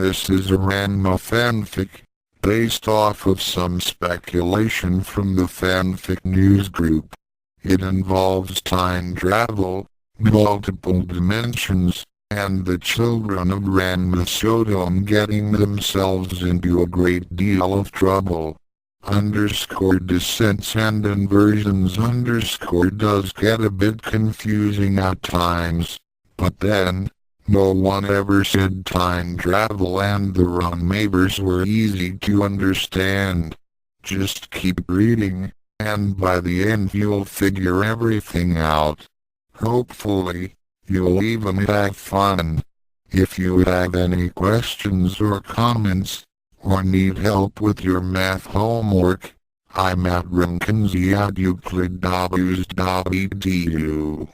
This is a Ranma fanfic, based off of some speculation from the fanfic news group. It involves time travel, multiple dimensions, and the children of Ranma Sodom getting themselves into a great deal of trouble. Descents and inversions does get a bit confusing at times, but then, no one ever said time travel and the Ranmavers were easy to understand. Just keep reading, and by the end you'll figure everything out. Hopefully, you'll even have fun. If you have any questions or comments, or need help with your math homework, I'm at ranma_and_ukyou.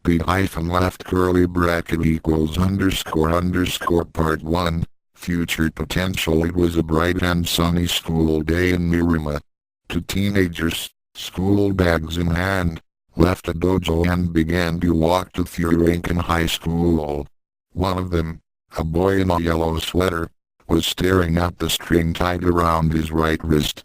B hyphen left curly bracket equals __ part 1. Future potential. It was a bright and sunny school day in Mirima. Two teenagers, school bags in hand, left a dojo and began to walk to Furanken High School. One of them, a boy in a yellow sweater, was staring at the string tied around his right wrist.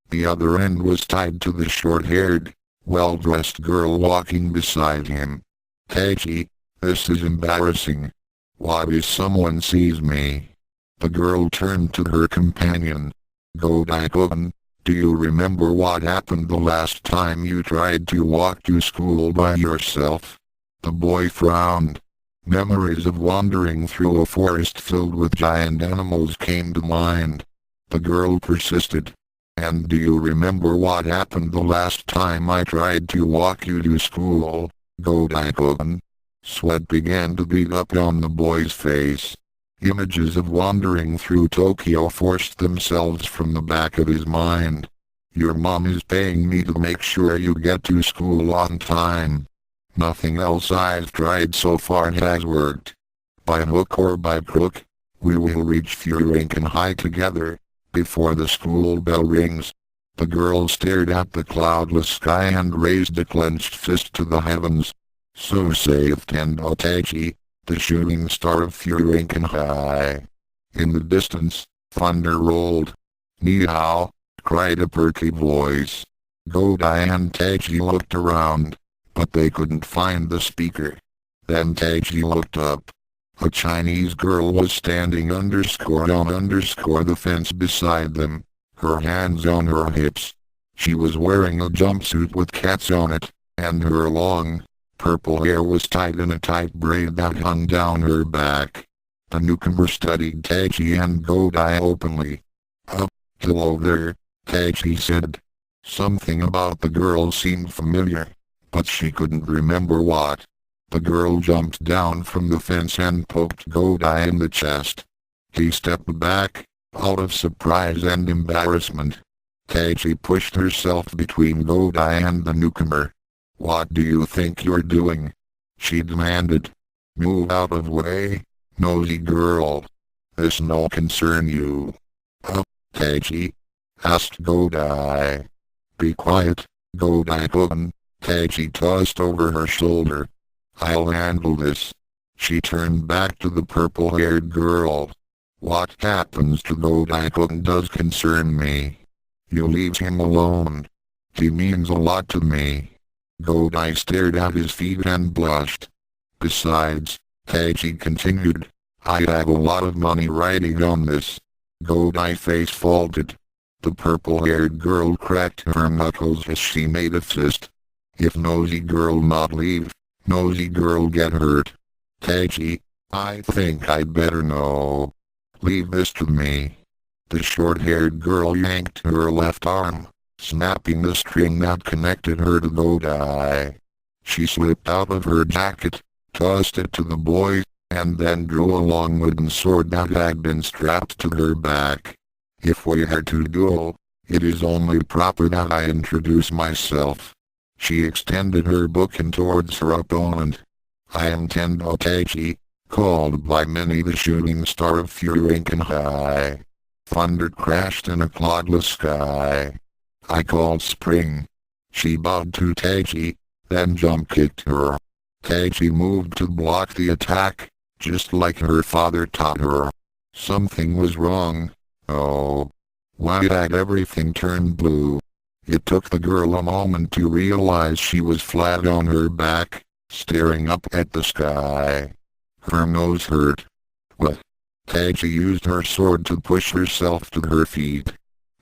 The other end was tied to the short-haired, well-dressed girl walking beside him. "Tachi, this is embarrassing. What if someone sees me?" The girl turned to her companion. "Godai-kun, do you remember what happened the last time you tried to walk to school by yourself?" The boy frowned. Memories of wandering through a forest filled with giant animals came to mind. The girl persisted. "And do you remember what happened the last time I tried to walk you to school, Godai-kun?" Sweat began to bead up on the boy's face. Images of wandering through Tokyo forced themselves from the back of his mind. "Your mom is paying me to make sure you get to school on time. Nothing else I've tried so far has worked. By hook or by crook, we will reach Furanken High together, before the school bell rings." The girl stared at the cloudless sky and raised a clenched fist to the heavens. "So saith Tachi, the shooting star of Furanken High." In the distance, thunder rolled. "Ni-hao," cried a perky voice. Godai and Tachi looked around, but they couldn't find the speaker. Then Tachi looked up. A Chinese girl was standing on the fence beside them, her hands on her hips. She was wearing a jumpsuit with cats on it, and her long, purple hair was tied in a tight braid that hung down her back. The newcomer studied Tachi and Godai openly. Hello there," Tachi said. Something about the girl seemed familiar, but she couldn't remember what. The girl jumped down from the fence and poked Godai in the chest. He stepped back, out of surprise and embarrassment. Tachi pushed herself between Godai and the newcomer. "What do you think you're doing?" she demanded. "Move out of way, nosy girl. This no concern you." Tachi?" asked Godai. "Be quiet, Godai-kun," Tachi tossed over her shoulder. "I'll handle this." She turned back to the purple-haired girl. "What happens to Godai-kun does concern me. You leave him alone. He means a lot to me." Godai stared at his feet and blushed. "Besides," Tachi continued, "I have a lot of money riding on this." Godai's face faltered. The purple-haired girl cracked her knuckles as she made a fist. "If nosy girl not leave, nosy girl get hurt. Tachi, I think I'd better know. Leave this to me." The short-haired girl yanked her left arm, snapping the string that connected her to Godai. She slipped out of her jacket, tossed it to the boy, and then drew a long wooden sword that had been strapped to her back. "If we are to duel, it is only proper that I introduce myself." She extended her bouquin towards her opponent. "I am Tendo Tachi, called by many the shooting star of Furanken High." Thunder crashed in a cloudless sky. "I called spring." She bowed to Tachi, then jump kicked her. Tachi moved to block the attack, just like her father taught her. Something was wrong. Oh. Why had everything turned blue? It took the girl a moment to realize she was flat on her back, staring up at the sky. Her nose hurt. What? Taiji used her sword to push herself to her feet.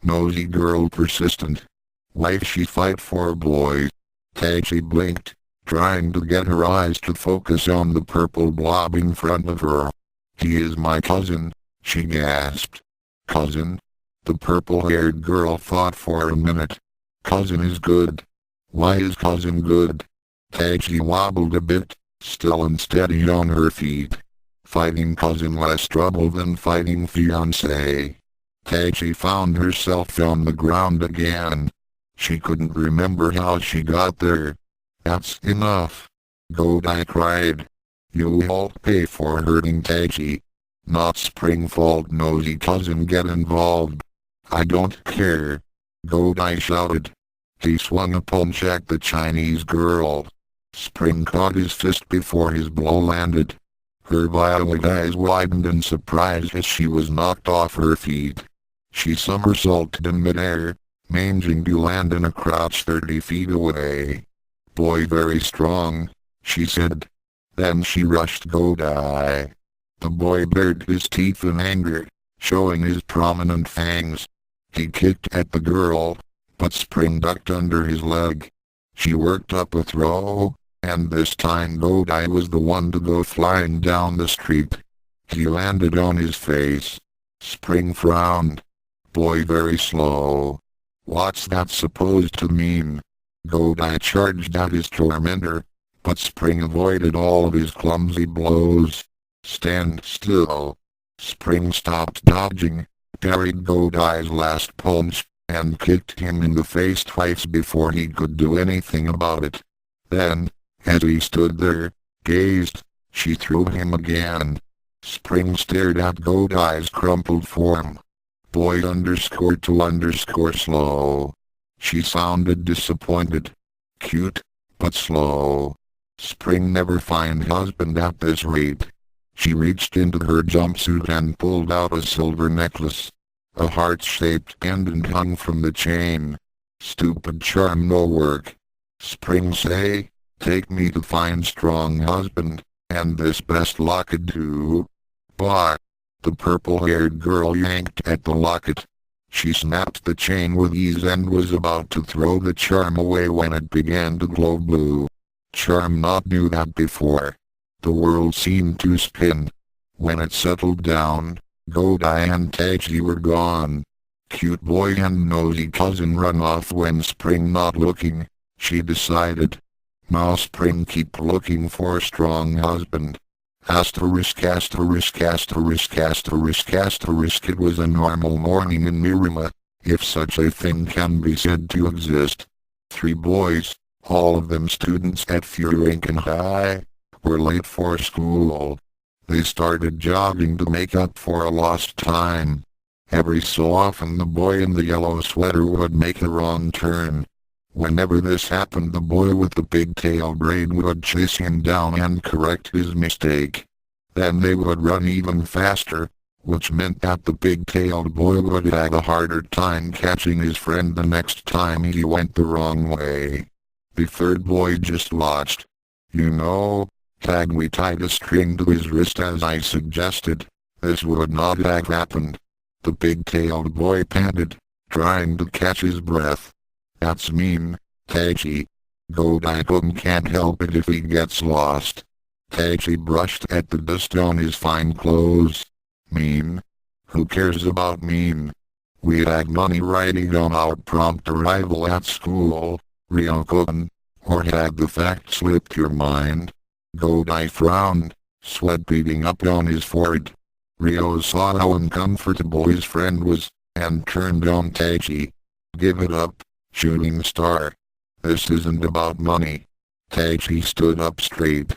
Nosy girl persistent. Why she fight for boys? Taiji blinked, trying to get her eyes to focus on the purple blob in front of her. He is my cousin, she gasped. Cousin? The purple-haired girl thought for a minute. Cousin is good. Why is cousin good? Taiji wobbled a bit, still unsteady on her feet. Fighting cousin less trouble than fighting fiancé. Taiji found herself on the ground again. She couldn't remember how she got there. That's enough. Godai cried. You won't pay for hurting Taiji. Not Spring fault, nosy cousin, get involved. I don't care. Godai shouted. He swung a punch at the Chinese girl. Spring caught his fist before his blow landed. Her violet eyes widened in surprise as she was knocked off her feet. She somersaulted in midair, managing to land in a crouch 30 feet away. Boy very strong, she said. Then she rushed Godai. The boy bared his teeth in anger, showing his prominent fangs. He kicked at the girl, but Spring ducked under his leg. She worked up a throw, and this time Godai was the one to go flying down the street. He landed on his face. Spring frowned. Boy very slow. What's that supposed to mean? Godai charged at his tormentor, but Spring avoided all of his clumsy blows. Stand still. Spring stopped dodging, parried Godai's last punch, and kicked him in the face twice before he could do anything about it. Then, as he stood there, gazed, she threw him again. Spring stared at Godai's crumpled form. Boy _to_ slow. She sounded disappointed. Cute, but slow. Spring never find husband at this rate. She reached into her jumpsuit and pulled out a silver necklace. A heart-shaped pendant hung from the chain. Stupid charm no work. Spring say, take me to find strong husband, and this best locket too. But the purple-haired girl yanked at the locket. She snapped the chain with ease and was about to throw the charm away when it began to glow blue. Charm not knew that before. The world seemed to spin. When it settled down, Godai and Taiji were gone. Cute boy and nosy cousin run off when Spring not looking, she decided. Now Spring keep looking for strong husband. Asterisk. It was a normal morning in Mirima, if such a thing can be said to exist. 3 boys, all of them students at Furinkan High, were late for school. They started jogging to make up for a lost time. Every so often the boy in the yellow sweater would make a wrong turn. Whenever this happened, the boy with the pigtail braid would chase him down and correct his mistake. Then they would run even faster, which meant that the pig-tailed boy would have a harder time catching his friend the next time he went the wrong way. The 3rd boy just watched. You know, had we tied a string to his wrist as I suggested, this would not have happened. The pig-tailed boy panted, trying to catch his breath. That's mean, Taiji. Godai can't help it if he gets lost. Taiji brushed at the dust on his fine clothes. Mean? Who cares about mean? We had money riding on our prompt arrival at school, Ryo-kun. Or had the fact slipped your mind? Godai frowned, sweat beading up on his forehead. Ryo saw how uncomfortable his friend was, and turned on Taiji. Give it up, shooting star. This isn't about money. Taiji stood up straight.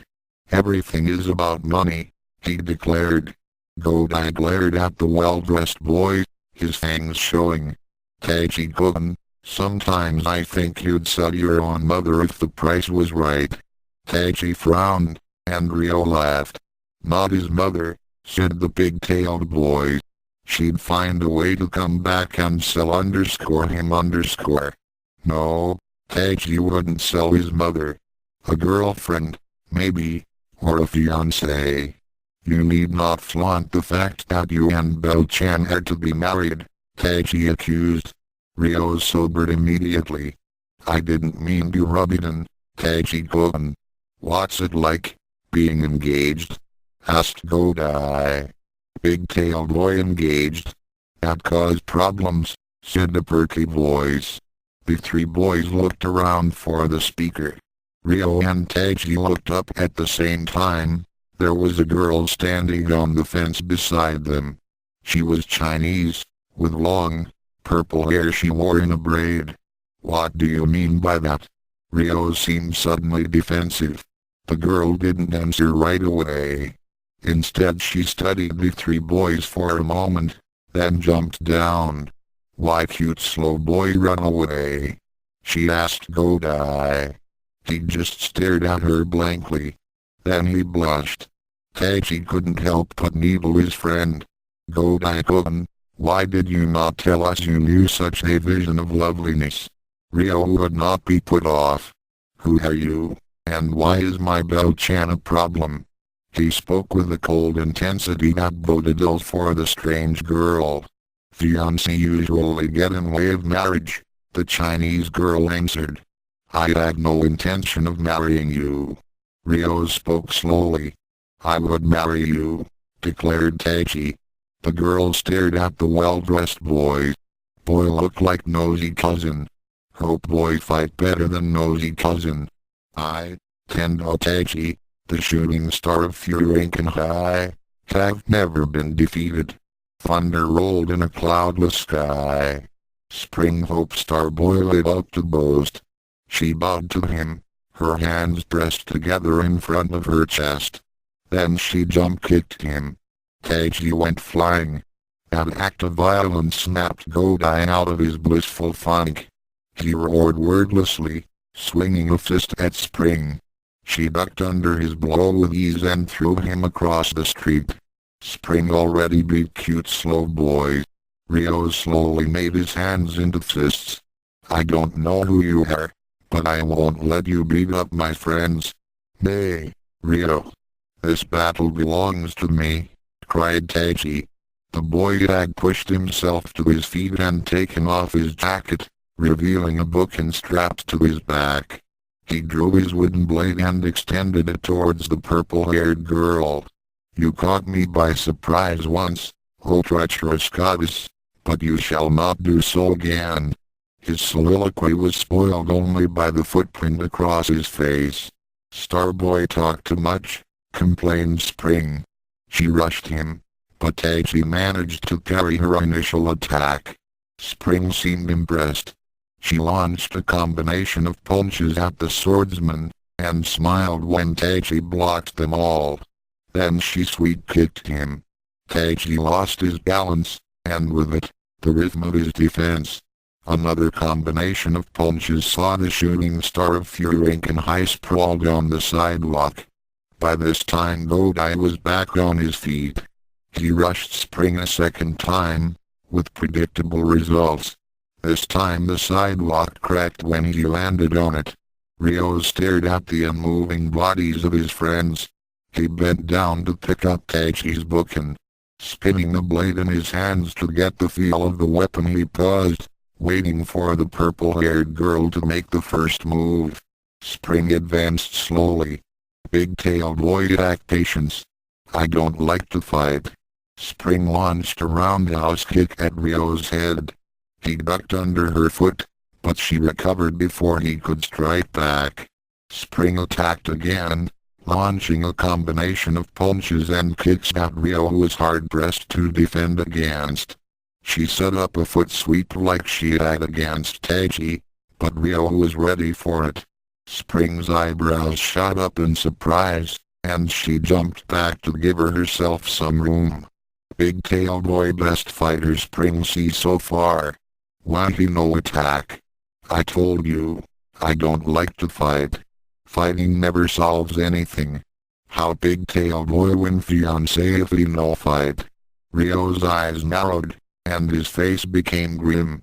Everything is about money, he declared. Godai glared at the well-dressed boy, his fangs showing. Taiji-kun, sometimes I think you'd sell your own mother if the price was right. Taiji frowned, and Ryo laughed. Not his mother, said the pig-tailed boy. She'd find a way to come back and sell him. No, Taiji wouldn't sell his mother. A girlfriend, maybe, or a fiancé. You need not flaunt the fact that you and Bell-chan had to be married, Taiji accused. Ryo sobered immediately. I didn't mean to rub it in, Taiji-kun. What's it like, being engaged? Asked Godai. Big-tailed boy engaged. That caused problems, said a perky voice. The three boys looked around for the speaker. Ryo and Taiji looked up at the same time. There was a girl standing on the fence beside them. She was Chinese, with long, purple hair she wore in a braid. What do you mean by that? Ryo seemed suddenly defensive. The girl didn't answer right away. Instead she studied the three boys for a moment, then jumped down. Why cute slow boy run away? She asked Godai. He just stared at her blankly. Then he blushed. Taiji couldn't help but needle his friend. Godai-kun, why did you not tell us you knew such a vision of loveliness? Ryo would not be put off. Who are you, and why is my Bell-chan a problem? He spoke with a cold intensity that boded ill for the strange girl. Fiancé usually get in way of marriage, the Chinese girl answered. I had no intention of marrying you. Ryo spoke slowly. I would marry you, declared Taiji. The girl stared at the well-dressed boy. Boy looked like nosy cousin. Hope boy fight better than nosy cousin. I, Tendo Taiji, the shooting star of Furinkan, have never been defeated. Thunder rolled in a cloudless sky. Spring Hope Star Boy lit up to boast. She bowed to him, her hands pressed together in front of her chest. Then she jump-kicked him. Taiji went flying. That act of violence snapped Godai out of his blissful funk. He roared wordlessly, swinging a fist at Spring. She ducked under his blow with ease and threw him across the street. Spring already beat cute slow boy. Ryo slowly made his hands into fists. I don't know who you are, but I won't let you beat up my friends. Nay, Ryo. This battle belongs to me, cried Taiji. The boy had pushed himself to his feet and taken off his jacket, revealing a book and strapped to his back. He drew his wooden blade and extended it towards the purple-haired girl. You caught me by surprise once, O treacherous goddess, but you shall not do so again. His soliloquy was spoiled only by the footprint across his face. Starboy talked too much, complained Spring. She rushed him, but Taiji managed to parry her initial attack. Spring seemed impressed. She launched a combination of punches at the swordsman, and smiled when Taiji blocked them all. Then she sweep-kicked him. Taiji lost his balance, and with it, the rhythm of his defense. Another combination of punches saw the shooting star of Furinkan sprawled on the sidewalk. By this time Godai was back on his feet. He rushed Spring a second time, with predictable results. This time the sidewalk cracked when he landed on it. Ryo stared at the unmoving bodies of his friends. He bent down to pick up Taiji's book and, spinning the blade in his hands to get the feel of the weapon, he paused, waiting for the purple-haired girl to make the first move. Spring advanced slowly. Big-tailed boy lacked patience. I don't like to fight. Spring launched a roundhouse kick at Ryo's head. He ducked under her foot, but she recovered before he could strike back. Spring attacked again, launching a combination of punches and kicks that Ryo was hard-pressed to defend against. She set up a foot sweep like she had against Taiji, but Ryo was ready for it. Spring's eyebrows shot up in surprise, and she jumped back to give herself some room. Big-tail boy best fighter Spring sees so far. Why he no attack? I told you, I don't like to fight. Fighting never solves anything. How Pigtail Boy win fiancé if he no fight. Ryo's eyes narrowed, and his face became grim.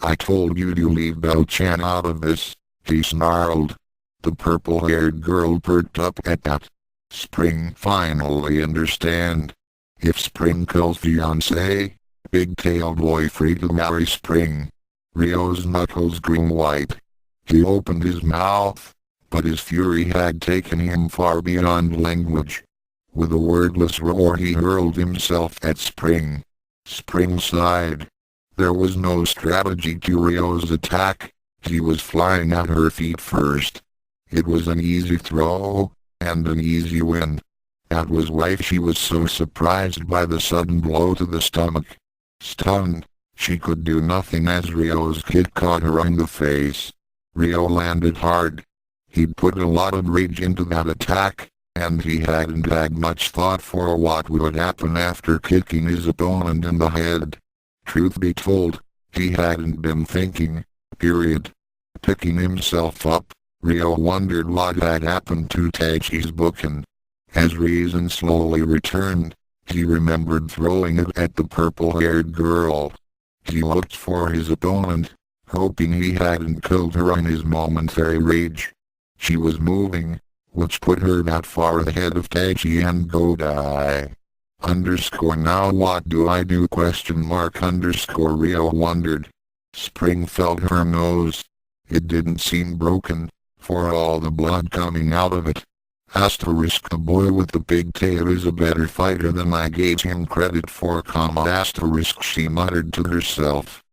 I told you to leave Bell-chan out of this, he snarled. The purple-haired girl perked up at that. Spring finally understand. If Spring kills fiancé, Pigtail Boy free to marry Spring. Ryo's knuckles grew white. He opened his mouth, but his fury had taken him far beyond language. With a wordless roar he hurled himself at Spring. Spring sighed. There was no strategy to Ryo's attack. He was flying at her feet first. It was an easy throw, and an easy win. That was why she was so surprised by the sudden blow to the stomach. Stunned, she could do nothing as Ryo's kick caught her on the face. Ryo landed hard. He'd put a lot of rage into that attack, and he hadn't had much thought for what would happen after kicking his opponent in the head. Truth be told, he hadn't been thinking, period. Picking himself up, Ryo wondered what had happened to Taichi's booking. As reason slowly returned, he remembered throwing it at the purple-haired girl. He looked for his opponent, hoping he hadn't killed her in his momentary rage. She was moving, which put her that far ahead of Taichi and Godai. Now what do I do ? Ryo wondered. Spring felt her nose. It didn't seem broken, for all the blood coming out of it. The boy with the pigtail is a better fighter than I gave him credit for, she muttered to herself.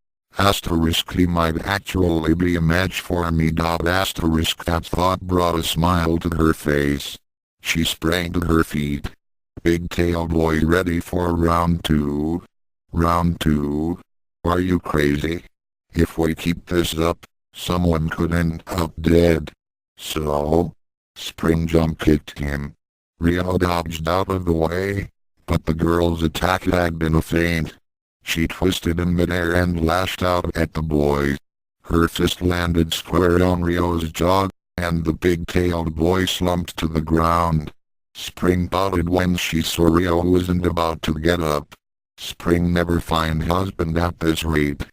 He might actually be a match for me. That thought brought a smile to her face. She sprang to her feet. Pigtail Boy ready for round 2. Round 2? Are you crazy? If we keep this up, someone could end up dead. So? Spring jump kicked him. Ryo dodged out of the way, but the girl's attack had been a feint. She twisted in midair and lashed out at the boy. Her fist landed square on Ryo's jaw, and the pig-tailed boy slumped to the ground. Spring pouted when she saw Ryo wasn't about to get up. Spring never find husband at this rate.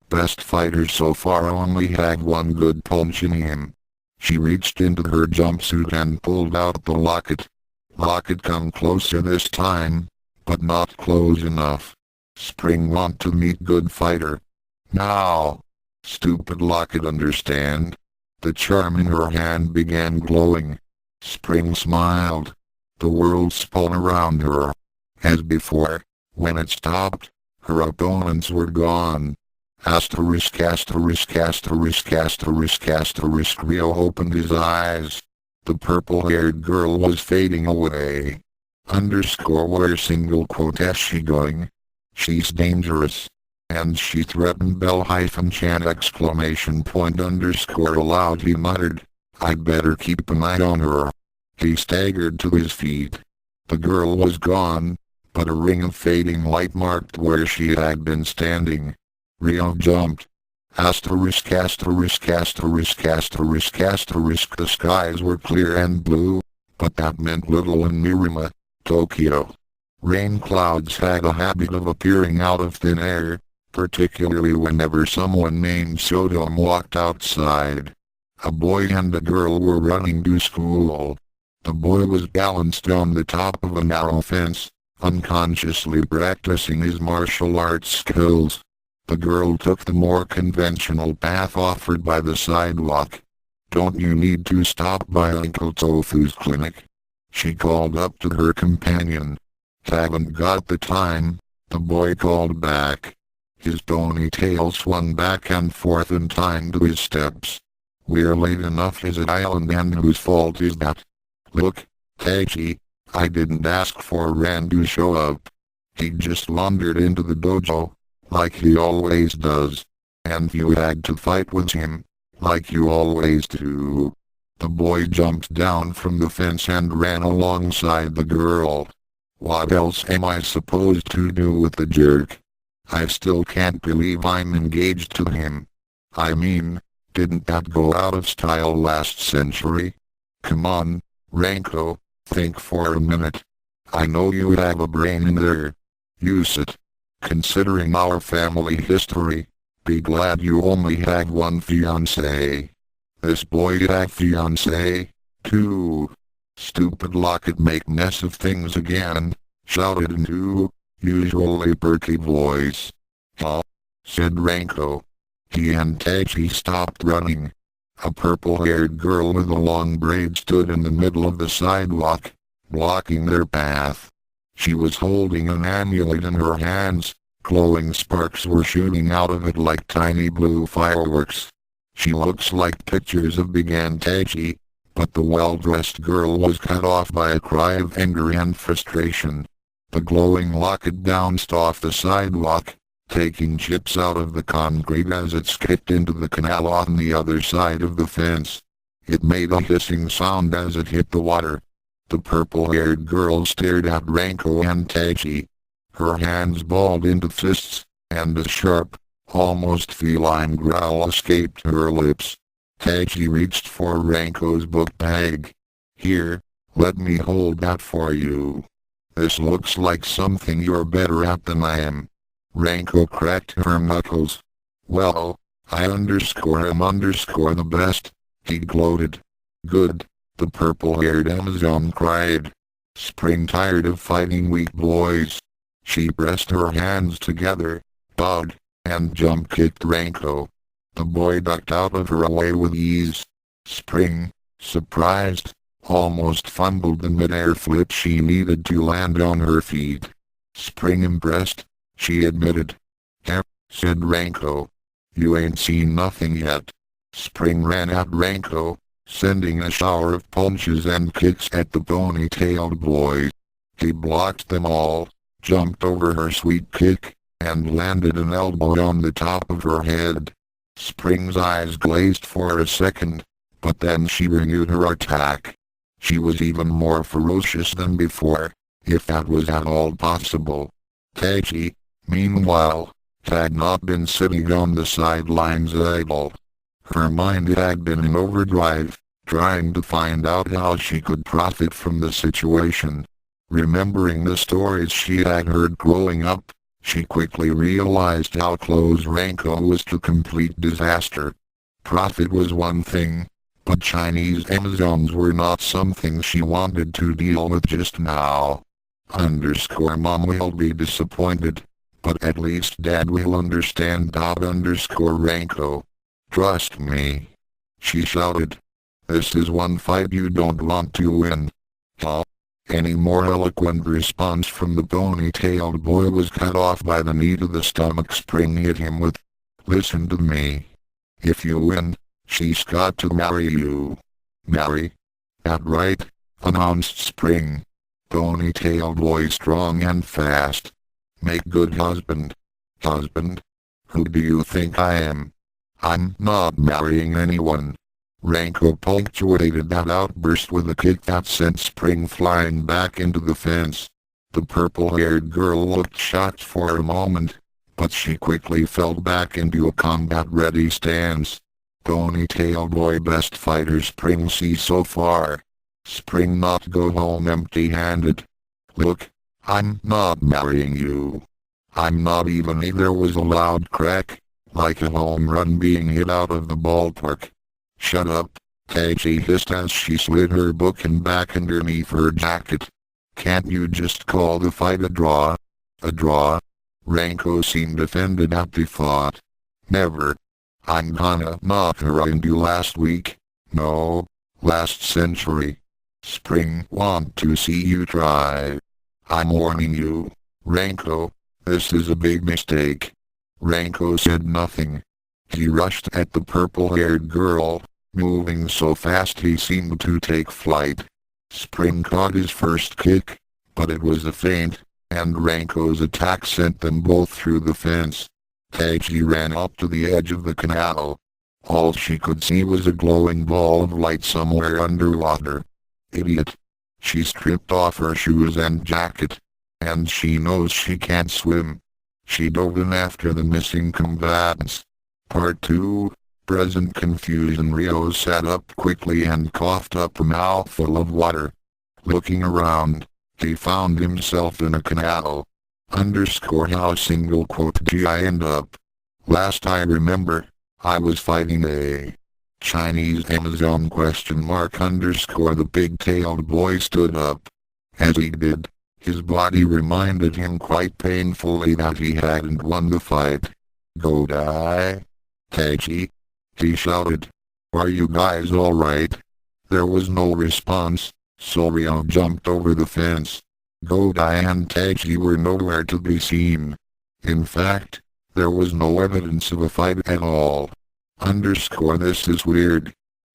Best fighter so far only had one good punch in him. She reached into her jumpsuit and pulled out the locket. Locket, come closer this time, but not close enough. Spring want to meet good fighter. Now. Stupid Locket, understand? The charm in her hand began glowing. Spring smiled. The world spun around her. As before, when it stopped, her opponents were gone. Asterisk. Ryo opened his eyes. The purple-haired girl was fading away. Where single quote is she going? She's dangerous. And she threatened Bell-chan ! Aloud he muttered. I'd better keep an eye on her. He staggered to his feet. The girl was gone, but a ring of fading light marked where she had been standing. Ryo jumped. The skies were clear and blue, but that meant little in Mirima, Tokyo. Rain clouds had a habit of appearing out of thin air, particularly whenever someone named Sodom walked outside. A boy and a girl were running to school. The boy was balanced on the top of a narrow fence, unconsciously practicing his martial arts skills. The girl took the more conventional path offered by the sidewalk. Don't you need to stop by Uncle Tofu's clinic? She called up to her companion. Haven't got the time, the boy called back. His ponytail swung back and forth in time to his steps. We're late enough as an island, and whose fault is that? Look, Taichi, I didn't ask for Ran to show up. He just wandered into the dojo, like he always does. And you had to fight with him, like you always do. The boy jumped down from the fence and ran alongside the girl. What else am I supposed to do with the jerk? I still can't believe I'm engaged to him. I mean, didn't that go out of style last century? Come on, Ranko, Think for a minute. I know you have a brain in there. Use it. Considering our family history, be glad you only have one fiancé. This boy have fiancé, too. Stupid locket make mess of things again, shouted into usually perky voice. Huh? Said Ranko. He and Tachi stopped running. A purple-haired girl with a long braid stood in the middle of the sidewalk, blocking their path. She was holding an amulet in her hands. Glowing sparks were shooting out of it like tiny blue fireworks. She looks like pictures of Big and Tachi, but the well-dressed girl was cut off by a cry of anger and frustration. The glowing locket bounced off the sidewalk, taking chips out of the concrete as it skipped into the canal on the other side of the fence. It made a hissing sound as it hit the water. The purple-haired girl stared at Ranko and Tachi. Her hands balled into fists, and a sharp, almost feline growl escaped her lips. Tachi reached for Ranko's book bag. Here, let me hold that for you. This looks like something you're better at than I am. Ranko cracked her knuckles. Well, I am the best, he gloated. Good, the purple-haired Amazon cried. Spring tired of fighting weak boys. She pressed her hands together, bowed, and jump-kicked Ranko. The boy ducked out of her way with ease. Spring, surprised, almost fumbled the mid-air flip she needed to land on her feet. Spring impressed, she admitted. Said Ranko. You ain't seen nothing yet. Spring ran at Ranko, sending a shower of punches and kicks at the pony-tailed boy. He blocked them all, jumped over her sweet kick, and landed an elbow on the top of her head. Spring's eyes glazed for a second, but then she renewed her attack. She was even more ferocious than before, if that was at all possible. Tachi, meanwhile, had not been sitting on the sidelines idle. Her mind had been in overdrive, trying to find out how she could profit from the situation. Remembering the stories she had heard growing up, she quickly realized how close Ranko was to complete disaster. Profit was one thing, but Chinese Amazons were not something she wanted to deal with just now. Mom will be disappointed, but at least Dad will understand. Ranko. Trust me. She shouted. This is one fight you don't want to win. Huh? Any more eloquent response from the pony-tailed boy was cut off by the knee to the stomach Spring hit him with. Listen to me. If you win, she's got to marry you. Marry? That right? Announced Spring. Pony-tailed boy strong and fast. Make good husband. Husband? Who do you think I am? I'm not marrying anyone. Ranko punctuated that outburst with a kick that sent Spring flying back into the fence. The purple-haired girl looked shocked for a moment, but she quickly fell back into a combat-ready stance. Pony-tailed boy best fighter Spring see so far. Spring not go home empty-handed. Look, I'm not marrying you. I'm not even. There was a loud crack, like a home run being hit out of the ballpark. Shut up, Tachi hissed as she slid her book and back underneath her jacket. Can't you just call the fight a draw? A draw? Ranko seemed offended at the thought. Never. I'm gonna knock her into last week. No, last century. Spring want to see you try. I'm warning you, Ranko, this is a big mistake. Ranko said nothing. He rushed at the purple-haired girl, moving so fast he seemed to take flight. Spring caught his first kick, but it was a feint, and Ranko's attack sent them both through the fence. Tachi ran up to the edge of the canal. All she could see was a glowing ball of light somewhere underwater. Idiot. She stripped off her shoes and jacket. And she knows she can't swim. She dove in after the missing combatants. Part 2, Present Confusion. Rio sat up quickly and coughed up a mouthful of water. Looking around, he found himself in a canal. How did I end up? Last I remember, I was fighting a Chinese Amazon ? The big-tailed boy stood up. As he did, his body reminded him quite painfully that he hadn't won the fight. Go die, Taiji, he shouted. Are you guys alright? There was no response, so Ryo jumped over the fence. Godai and Taiji were nowhere to be seen. In fact, there was no evidence of a fight at all. This is weird.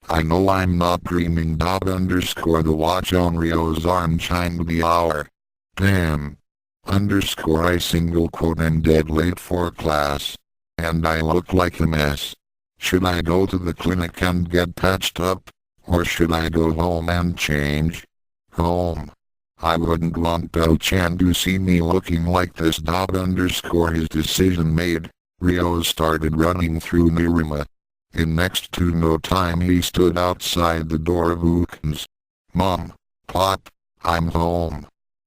I know I'm not dreaming. The watch on Ryo's arm chimed the hour. Damn. I'm dead late for class. And I look like a mess. Should I go to the clinic and get patched up? Or should I go home and change? Home. I wouldn't want Bell-chan to see me looking like this. His decision made, Ryo started running through Nirima. In next to no time he stood outside the door of Ukyou's. Mom, Pop, I'm home.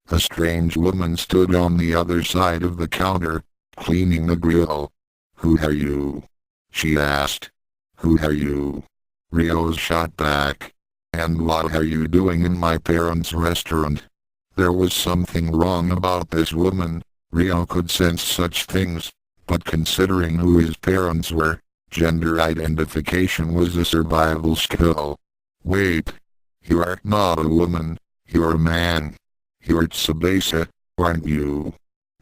A strange woman stood on the other side of the counter, cleaning the grill. Who are you? She asked. Who are you? Ryo shot back. And what are you doing in my parents' restaurant? There was something wrong about this woman. Ryo could sense such things, but considering who his parents were, gender identification was a survival skill. Wait. You're not a woman, you're a man. You're Tsubasa, aren't you?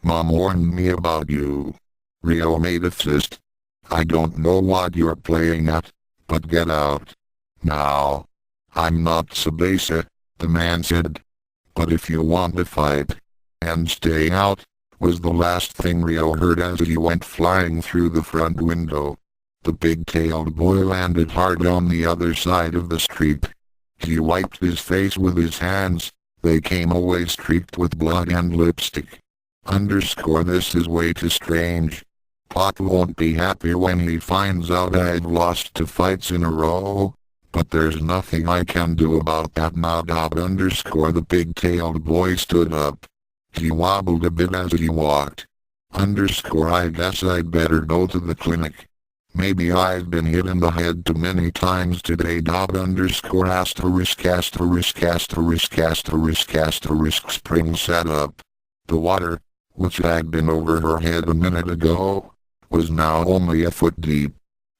Mom warned me about you. Ryo made a fist. I don't know what you're playing at, but get out. Now. I'm not Tsubasa, the man said. But if you want to fight, and stay out, was the last thing Ryo heard as he went flying through the front window. The big-tailed boy landed hard on the other side of the street. He wiped his face with his hands. They came away streaked with blood and lipstick. This is way too strange. Pop won't be happy when he finds out I've lost 2 fights in a row. But there's nothing I can do about that now. The big-tailed boy stood up. He wobbled a bit as he walked. I guess I'd better go to the clinic. Maybe I've been hit in the head too many times today. Spring sat up. The water, which had been over her head a minute ago, was now only a foot deep.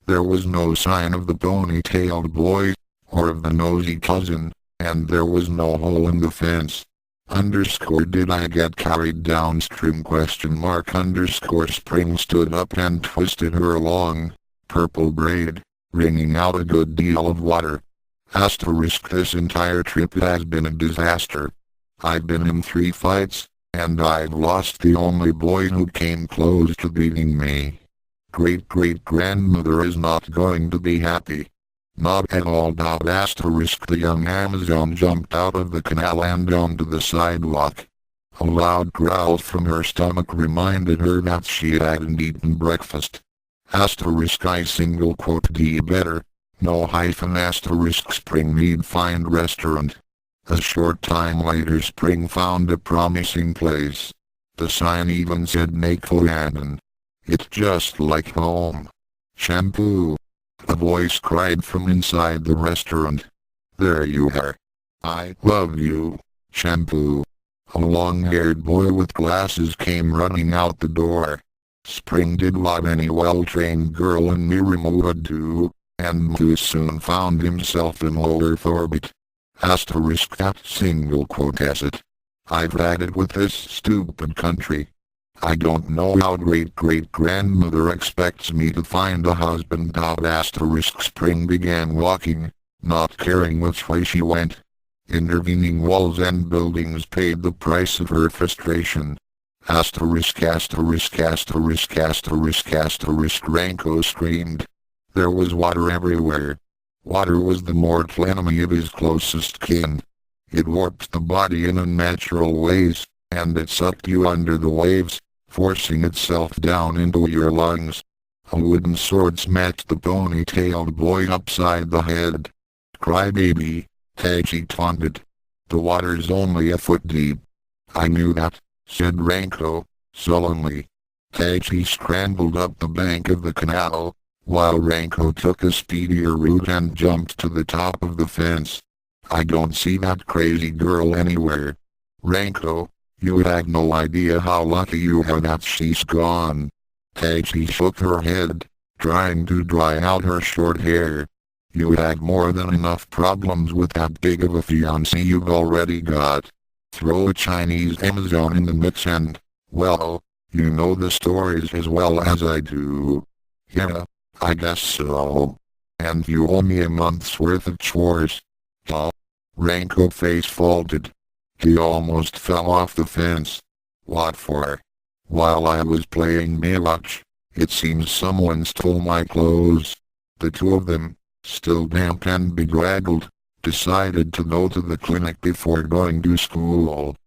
There was no sign of the pony-tailed boy, or of the nosy cousin, and there was no hole in the fence. Did I get carried downstream? Spring stood up and twisted her long, purple braid, wringing out a good deal of water. This entire trip has been a disaster. I've been in 3 fights, and I've lost the only boy who came close to beating me. Great-great-grandmother is not going to be happy. Not at all. The young Amazon jumped out of the canal and onto the sidewalk. A loud growl from her stomach reminded her that she hadn't eaten breakfast. D better, no hyphen. Spring need find restaurant. A short time later Spring found a promising place. The sign even said Nakoyaden. It's just like home. Shampoo. A voice cried from inside the restaurant. There you are. I love you, Shampoo. A long-haired boy with glasses came running out the door. Spring did what any well-trained girl in Nirima would do, and too soon found himself in low Earth orbit. As it. I've had it with this stupid country. I don't know how great-great-grandmother expects me to find a husband. Spring began walking, not caring which way she went. Intervening walls and buildings paid the price of her frustration. Ranko screamed. There was water everywhere. Water was the mortal enemy of his closest kin. It warped the body in unnatural ways, and it sucked you under the waves, forcing itself down into your lungs. A wooden sword smacked the pony-tailed boy upside the head. Crybaby, Taiji taunted. The water's only a foot deep. I knew that, said Ranko, sullenly. Tachi scrambled up the bank of the canal, while Ranko took a speedier route and jumped to the top of the fence. I don't see that crazy girl anywhere. Ranko, you have no idea how lucky you are that she's gone. Tachi shook her head, trying to dry out her short hair. You have more than enough problems with that big of a fiancé you've already got. Throw a Chinese Amazon in the mix and, well, you know the stories as well as I do. Yeah, I guess so. And you owe me a month's worth of chores. Huh? Ranko face faulted. He almost fell off the fence. What for? While I was playing Baywatch, it seems someone stole my clothes. The two of them, still damp and bedraggled, decided to go to the clinic before going to school.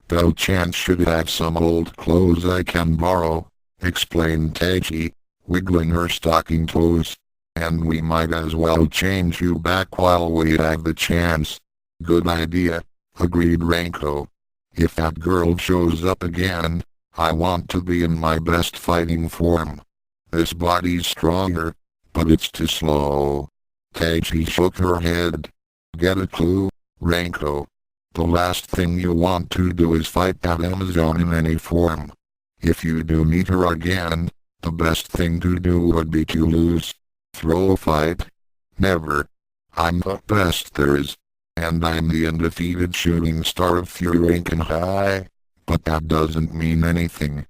Bell-chan should have some old clothes I can borrow, explained Tachi, wiggling her stocking toes. And we might as well change you back while we have the chance. Good idea, agreed Ranko. If that girl shows up again, I want to be in my best fighting form. This body's stronger, but it's too slow. Tachi shook her head. Get a clue, Ranko? The last thing you want to do is fight that Amazon in any form. If you do meet her again, the best thing to do would be to lose. Throw a fight? Never. I'm the best there is. And I'm the undefeated shooting star of Furanken High. But that doesn't mean anything.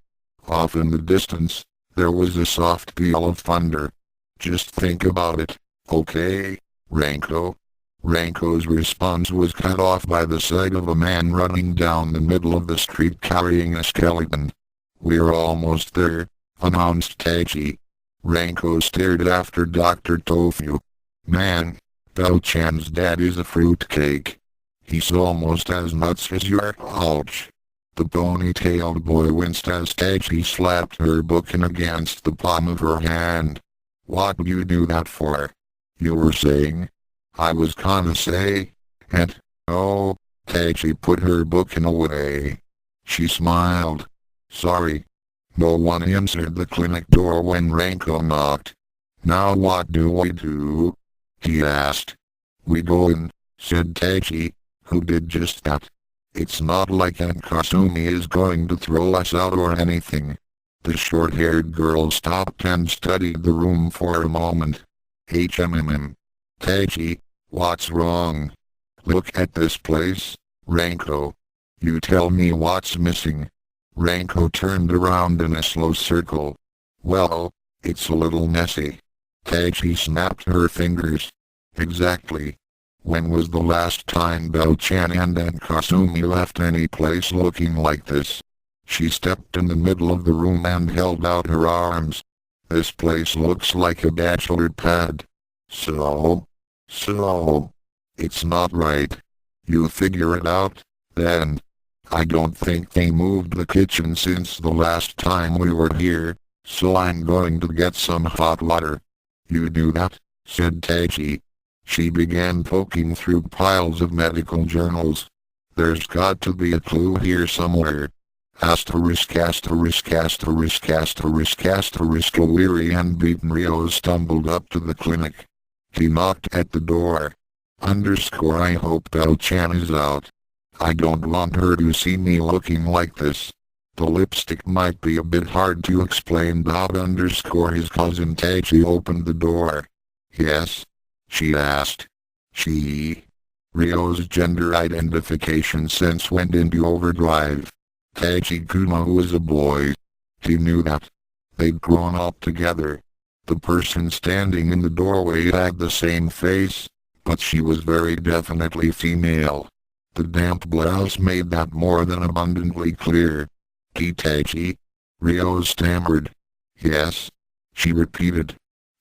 Off in the distance, there was a soft peal of thunder. Just think about it, okay, Ranko? Ranko's response was cut off by the sight of a man running down the middle of the street carrying a skeleton. We're almost there, announced Tachi. Ranko stared after Dr. Tofu. Man, Bell-chan's dad is a fruitcake. He's almost as nuts as your ouch. The ponytailed boy winced as Tachi slapped her bookin against the palm of her hand. What'd you do that for? You were saying? I was gonna say, and, oh, Tachi put her bookin away. She smiled. Sorry. No one answered the clinic door when Ranko knocked. Now what do we do? He asked. We go in, said Tachi, who did just that. It's not like Aunt Kasumi is going to throw us out or anything. The short-haired girl stopped and studied the room for a moment. Tachi, what's wrong? Look at this place, Ranko. You tell me what's missing. Ranko turned around in a slow circle. Well, it's a little messy. Tachi snapped her fingers. Exactly. When was the last time Bell-chan and Aunt Kasumi left any place looking like this? She stepped in the middle of the room and held out her arms. This place looks like a bachelor pad. So? It's not right. You figure it out, then. I don't think they moved the kitchen since the last time we were here, so I'm going to get some hot water. You do that, said Tachi. She began poking through piles of medical journals. There's got to be a clue here somewhere. Asterisk. A weary and beaten Rio stumbled up to the clinic. He knocked at the door. I hope Bell-chan is out. I don't want her to see me looking like this. The lipstick might be a bit hard to explain. His cousin Tachi opened the door. Yes? She asked. She? Rio's gender identification sense went into overdrive. Tachi Kuno was a boy. He knew that. They'd grown up together. The person standing in the doorway had the same face, but she was very definitely female. The damp blouse made that more than abundantly clear. Tachi? Rio stammered. Yes? She repeated.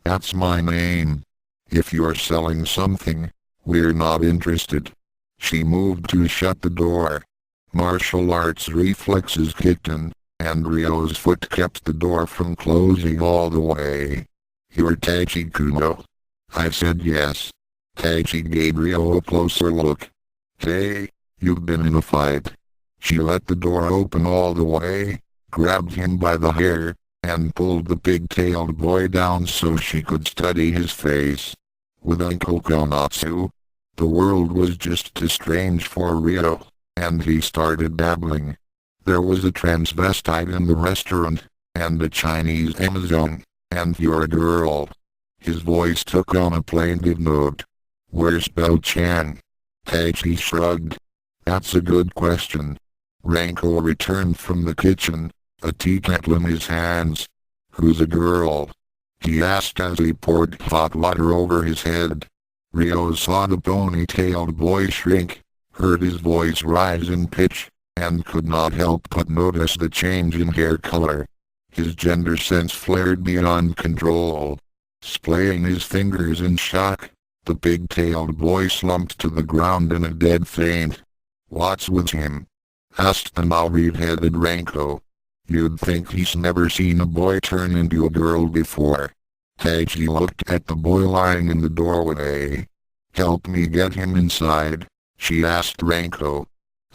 That's my name. If you're selling something, we're not interested. She moved to shut the door. Martial arts reflexes kicked in, and Rio's foot kept the door from closing all the way. You're Tachi Kuno? I said yes. Tachi gave Rio a closer look. Hey, You've been in a fight. She let the door open all the way, grabbed him by the hair, and pulled the pig-tailed boy down so she could study his face. With Uncle Konatsu, the world was just too strange for Rio, and he started babbling. There was a transvestite in the restaurant, and a Chinese Amazon, and you're a girl. His voice took on a plaintive note. Where's Bell-chan? Taichi shrugged. That's a good question. Ranko returned from the kitchen, a teakettle in his hands. Who's a girl? He asked as he poured hot water over his head. Rio saw the pony-tailed boy shrink, heard his voice rise in pitch, and could not help but notice the change in hair color. His gender sense flared beyond control. Splaying his fingers in shock, the pig-tailed boy slumped to the ground in a dead faint. What's with him? Asked the now red-headed Ranko. You'd think he's never seen a boy turn into a girl before. Taichi looked at the boy lying in the doorway. Help me get him inside, she asked Ranko.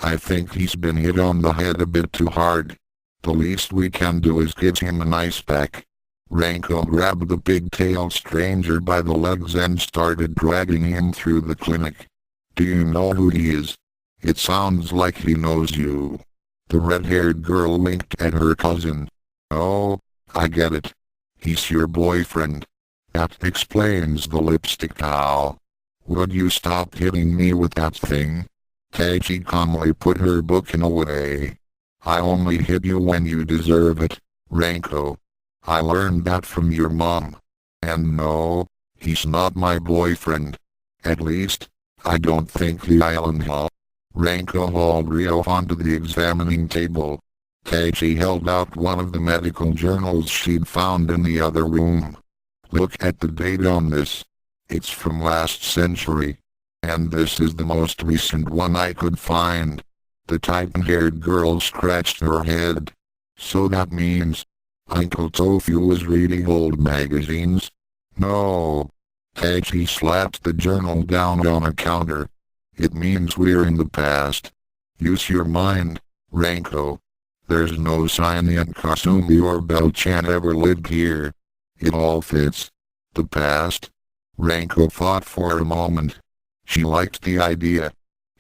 I think he's been hit on the head a bit too hard. The least we can do is give him an ice pack. Ranko grabbed the pig-tailed stranger by the legs and started dragging him through the clinic. Do you know who he is? It sounds like he knows you. The red-haired girl winked at her cousin. Oh, I get it. He's your boyfriend. That explains the lipstick cow. Would you stop hitting me with that thing? Taichi calmly put her book away. I only hit you when you deserve it, Ranko. I learned that from your mom. And no, he's not my boyfriend. At least, I don't think the island hall. Ranko hauled Rio onto the examining table. Taichi held out one of the medical journals she'd found in the other room. Look at the date on this. It's from last century. And this is the most recent one I could find. The titan-haired girl scratched her head. So that means Uncle Tofu was reading old magazines? No. Taichi slapped the journal down on a counter. It means we're in the past. Use your mind, Ranko. There's no sign that Kasumi or Bell-chan ever lived here. It all fits. The past? Ranko thought for a moment. She liked the idea.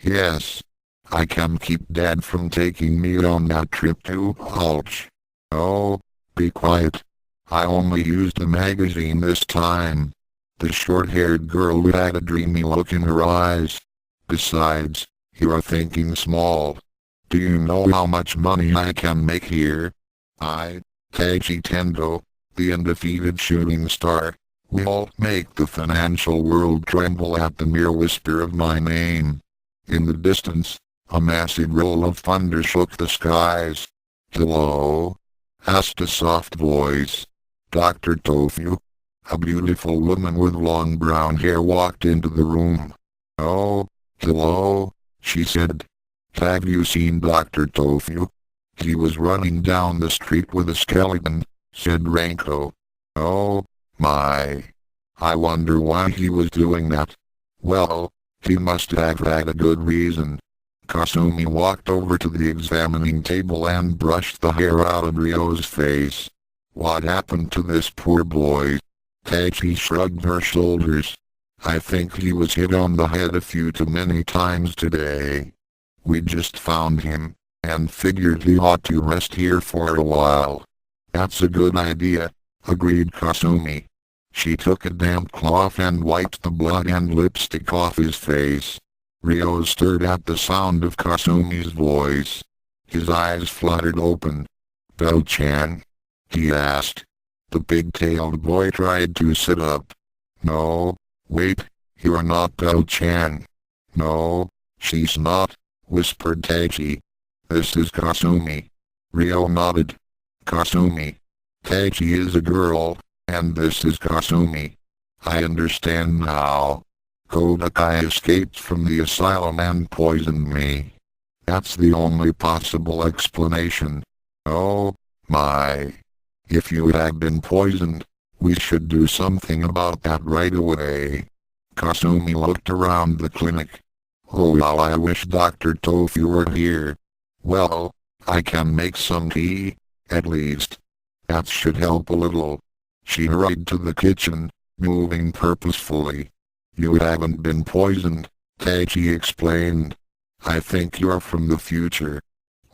Yes. I can keep Dad from taking me on that trip to Hulch. Oh, be quiet. I only used the magazine this time. The short-haired girl had a dreamy look in her eyes. Besides, you're thinking small. Do you know how much money I can make here? Taichi Tendo, the undefeated shooting star, will make the financial world tremble at the mere whisper of my name. In the distance, a massive roll of thunder shook the skies. Hello? Asked a soft voice. Dr. Tofu. A beautiful woman with long brown hair walked into the room. Oh, hello, she said. Have you seen Dr. Tofu? He was running down the street with a skeleton, said Ranko. Oh, my. I wonder why he was doing that. Well, he must have had a good reason. Kasumi walked over to the examining table and brushed the hair out of Ryo's face. What happened to this poor boy? Taichi shrugged her shoulders. I think he was hit on the head a few too many times today. We just found him, and figured he ought to rest here for a while. That's a good idea, agreed Kasumi. She took a damp cloth and wiped the blood and lipstick off his face. Ryo stirred at the sound of Kasumi's voice. His eyes fluttered open. Bell-chan? He asked. The pig-tailed boy tried to sit up. No, wait, you're not Bell-chan. No, she's not, whispered Taichi. This is Kasumi. Ryo nodded. Kasumi. Taichi is a girl, and this is Kasumi. I understand now. Kodakai escaped from the asylum and poisoned me. That's the only possible explanation. Oh, my. If you had been poisoned, we should do something about that right away. Kasumi looked around the clinic. Oh wow, I wish Dr. Tofu were here. Well, I can make some tea, at least. That should help a little. She hurried to the kitchen, moving purposefully. You haven't been poisoned, Taiji explained. I think you're from the future.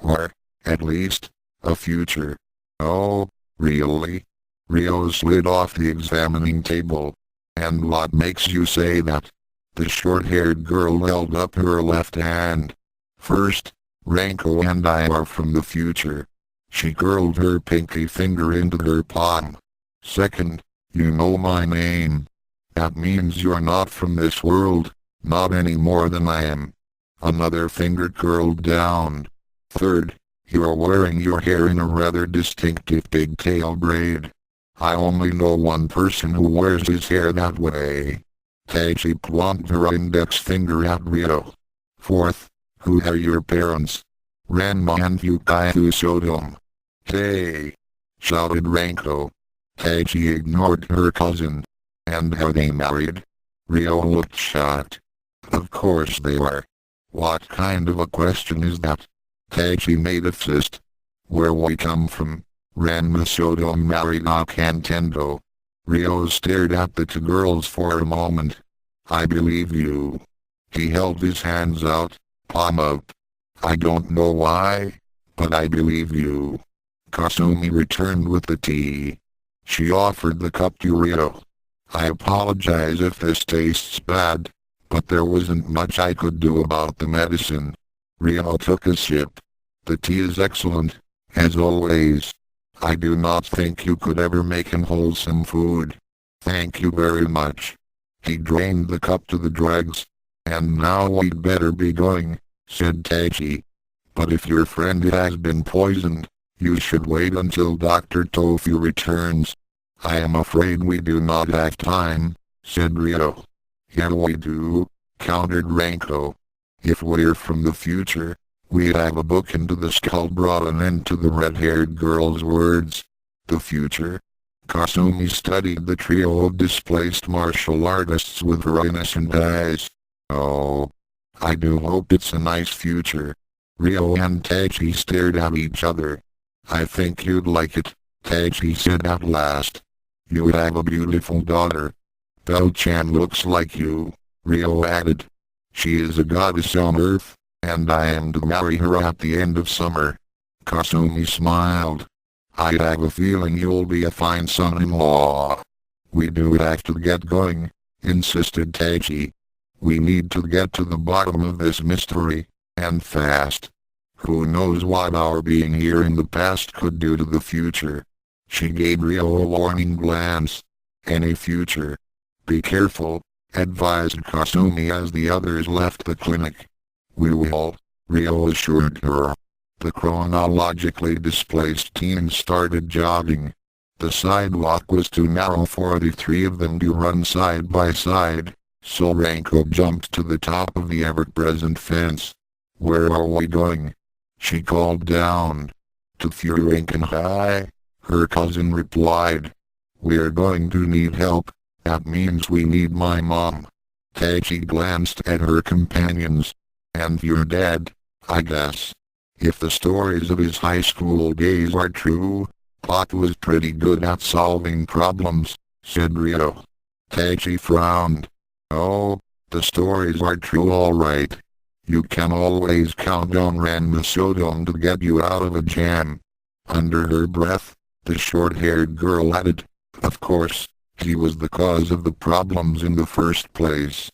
Or, at least, a future. Oh, really? Rio slid off the examining table. And what makes you say that? The short-haired girl held up her left hand. First, Ranko and I are from the future. She curled her pinky finger into her palm. Second, you know my name. That means you're not from this world, not any more than I am. Another finger curled down. Third, you're wearing your hair in a rather distinctive pigtail braid. I only know one person who wears his hair that way. Taiji pointed her index finger at Rio. Fourth, who are your parents? Ranma and Ukyou showed him. Hey! Shouted Ranko. Taiji ignored her cousin. And are they married? Rio looked shocked. Of course they are. What kind of a question is that? Taiji made a fist. Where we come from? Ranma showed him married Akane. Rio stared at the two girls for a moment. I believe you. He held his hands out, palm up. I don't know why, but I believe you. Kasumi returned with the tea. She offered the cup to Rio. I apologize if this tastes bad, but there wasn't much I could do about the medicine. Rio took a sip. The tea is excellent, as always. I do not think you could ever make unwholesome food. Thank you very much. He drained the cup to the dregs. And now we'd better be going, said Taiji. But if your friend has been poisoned, you should wait until Dr. Tofu returns. I am afraid we do not have time, said Rio. Yeah we do, countered Ranko. If we're from the future, we have a book into the skull brought an end to the red-haired girl's words. The future? Kasumi studied the trio of displaced martial artists with her innocent eyes. Oh, I do hope it's a nice future. Rio and Taiji stared at each other. I think you'd like it, Taiji said at last. You have a beautiful daughter. Belle-chan looks like you, Rio added. She is a goddess on earth, and I am to marry her at the end of summer. Kasumi smiled. I have a feeling you'll be a fine son-in-law. We do have to get going, insisted Taiji. We need to get to the bottom of this mystery, and fast. Who knows what our being here in the past could do to the future? She gave Rio a warning glance. Any future. Be careful, advised Kasumi as the others left the clinic. We will, Rio assured her. The chronologically displaced teens started jogging. The sidewalk was too narrow for the three of them to run side by side, so Ranko jumped to the top of the ever-present fence. Where are we going? She called down. To Furinken High, her cousin replied. We're going to need help. That means we need my mom. Taiji glanced at her companions. And your dad, I guess. If the stories of his high school days are true, Pop was pretty good at solving problems, said Rio. Taiji frowned. Oh, the stories are true all right. You can always count on Ranma Sodom to get you out of a jam. Under her breath, the short-haired girl added, of course, he was the cause of the problems in the first place.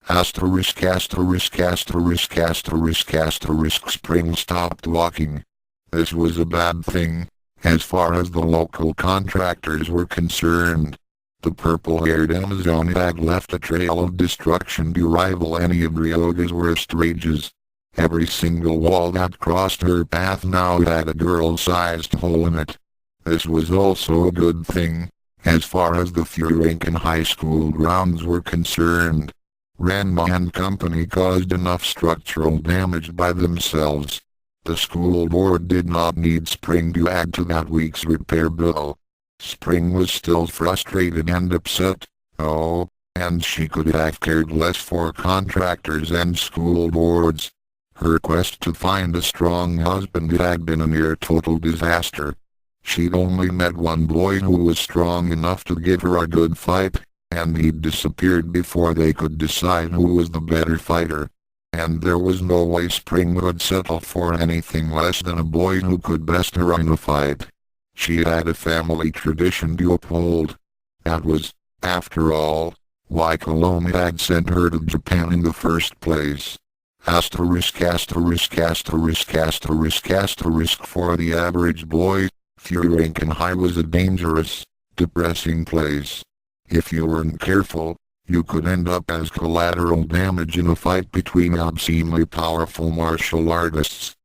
Asterisk asterisk asterisk asterisk asterisk Spring stopped walking. This was a bad thing, as far as the local contractors were concerned. The purple-haired Amazon had left a trail of destruction to rival any of Ryoga's worst rages. Every single wall that crossed her path now had a girl-sized hole in it. This was also a good thing, as far as the Furinken High School grounds were concerned. Ranma and Company caused enough structural damage by themselves. The school board did not need Spring to add to that week's repair bill. Spring was still frustrated and upset. Oh, and she could have cared less for contractors and school boards. Her quest to find a strong husband had been a near total disaster. She'd only met one boy who was strong enough to give her a good fight, and he'd disappeared before they could decide who was the better fighter. And there was no way Spring would settle for anything less than a boy who could best her in a fight. She had a family tradition to uphold. That was, after all, why Cologne had sent her to Japan in the first place. Asterisk asterisk asterisk asterisk asterisk for the average boy, Ranma was a dangerous, depressing place. If you weren't careful, you could end up as collateral damage in a fight between obscenely powerful martial artists.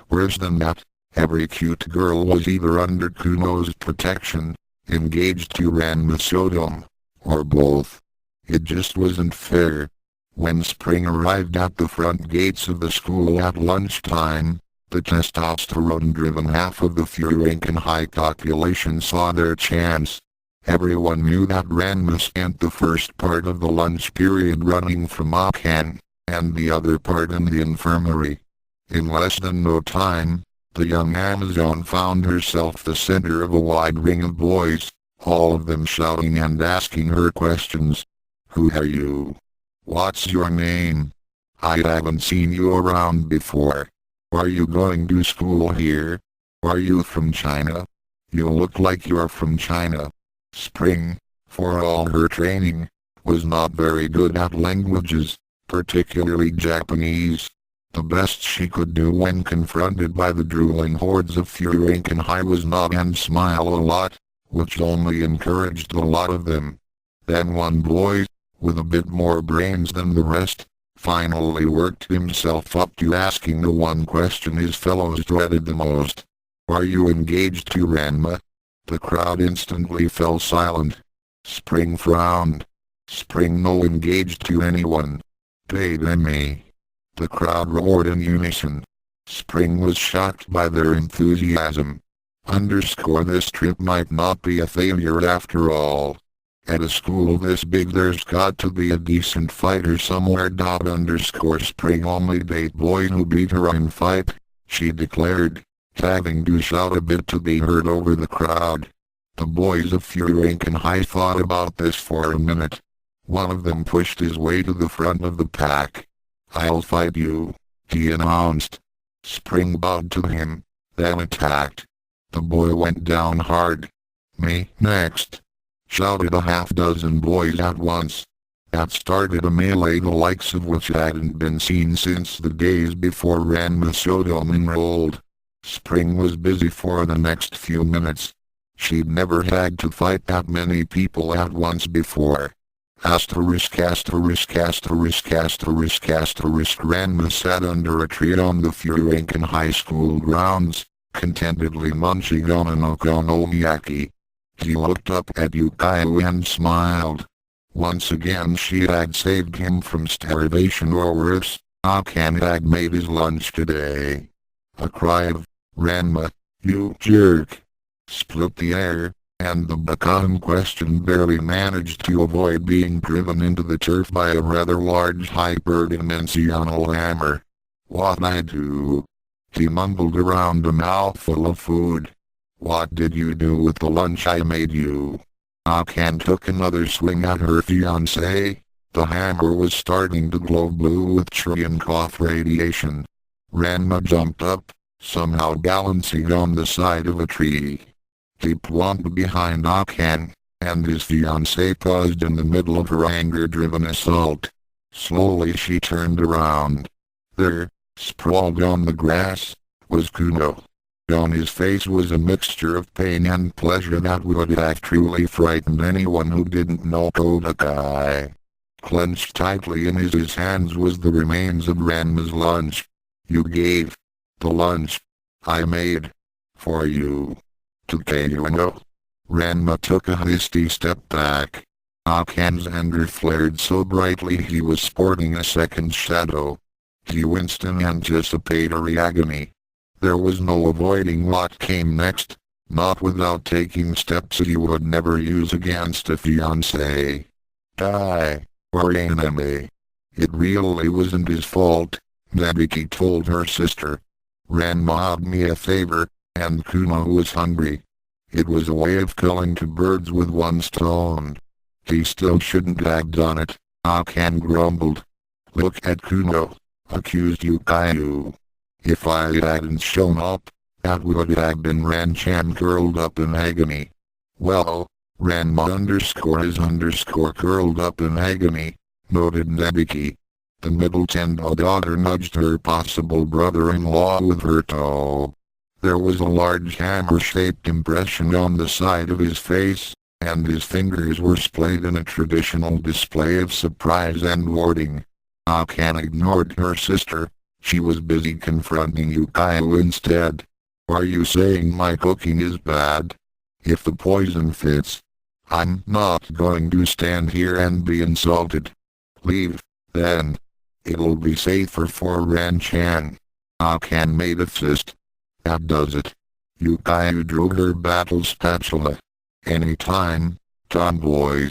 Worse than that, every cute girl was either under Kuno's protection, engaged to Ranma, or both. It just wasn't fair. When Spring arrived at the front gates of the school at lunchtime, the testosterone-driven half of the Ranma population saw their chance. Everyone knew that Ranma spent the first part of the lunch period running from Akane, and the other part in the infirmary. In less than no time, the young Amazon found herself the center of a wide ring of boys, all of them shouting and asking her questions. Who are you? What's your name? I haven't seen you around before. Are you going to school here? Are you from China? You look like you're from China. Spring, for all her training, was not very good at languages, particularly Japanese. The best she could do when confronted by the drooling hordes of Ranma was nod and smile a lot, which only encouraged the lot of them. Then one boy, with a bit more brains than the rest, finally worked himself up to asking the one question his fellows dreaded the most. Are you engaged to Ranma? The crowd instantly fell silent. Spring frowned. Spring no engaged to anyone. Paid me. The crowd roared in unison. Spring was shocked by their enthusiasm. This trip might not be a failure after all. At a school this big there's got to be a decent fighter somewhere. Spring only date boy who beat her in fight, she declared, having to shout a bit to be heard over the crowd. The boys of Ranma thought about this for a minute. One of them pushed his way to the front of the pack. I'll fight you, he announced. Spring bowed to him, then attacked. The boy went down hard. Me next, shouted a half-dozen boys at once. That started a melee the likes of which hadn't been seen since the days before Ranma enrolled. Spring was busy for the next few minutes. She'd never had to fight that many people at once before. Asterisk asterisk asterisk asterisk asterisk Ranma sat under a tree on the Ranma High School grounds, contentedly munching on an okonomiyaki. He looked up at Ukyou and smiled. Once again she had saved him from starvation or worse. Akane had made his lunch today. A cry of, Ranma, you jerk, split the air, and the baka in question barely managed to avoid being driven into the turf by a rather large hyperdimensional hammer. What I do? He mumbled around a mouthful of food. What did you do with the lunch I made you? Akane took another swing at her fiancé. The hammer was starting to glow blue with Cherenkov radiation. Ranma jumped up, somehow balancing on the side of a tree. He plumped behind Akane, and his fiancé paused in the middle of her anger-driven assault. Slowly she turned around. There, sprawled on the grass, was Kuno. On his face was a mixture of pain and pleasure that would have truly frightened anyone who didn't know Kodakai. Clenched tightly in his hands was the remains of Ranma's lunch. You gave the lunch I made for you to Kuno. Ranma took a hasty step back. Akane's anger flared so brightly he was sporting a second shadow. He winced in anticipatory agony. There was no avoiding what came next, not without taking steps he would never use against a fiancé. or anime. It really wasn't his fault, Nabiki told her sister. Ranma owed me a favor, and Kuno was hungry. It was a way of killing two birds with one stone. He still shouldn't have done it, Akane grumbled. Look at Kuno, accused Ukyou. If I hadn't shown up, that would have been Ran-chan curled up in agony. Well, Ranma _ curled up in agony, noted Nabiki. The middle Tendo daughter nudged her possible brother-in-law with her toe. There was a large hammer-shaped impression on the side of his face, and his fingers were splayed in a traditional display of surprise and warding. Akane ignored her sister. She was busy confronting Ukyou instead. Are you saying my cooking is bad? If the poison fits, I'm not going to stand here and be insulted. Leave, then. It'll be safer for Ran-chan. Akane made a fist. That does it. Ukyou drew her battle spatula. Anytime, tomboy.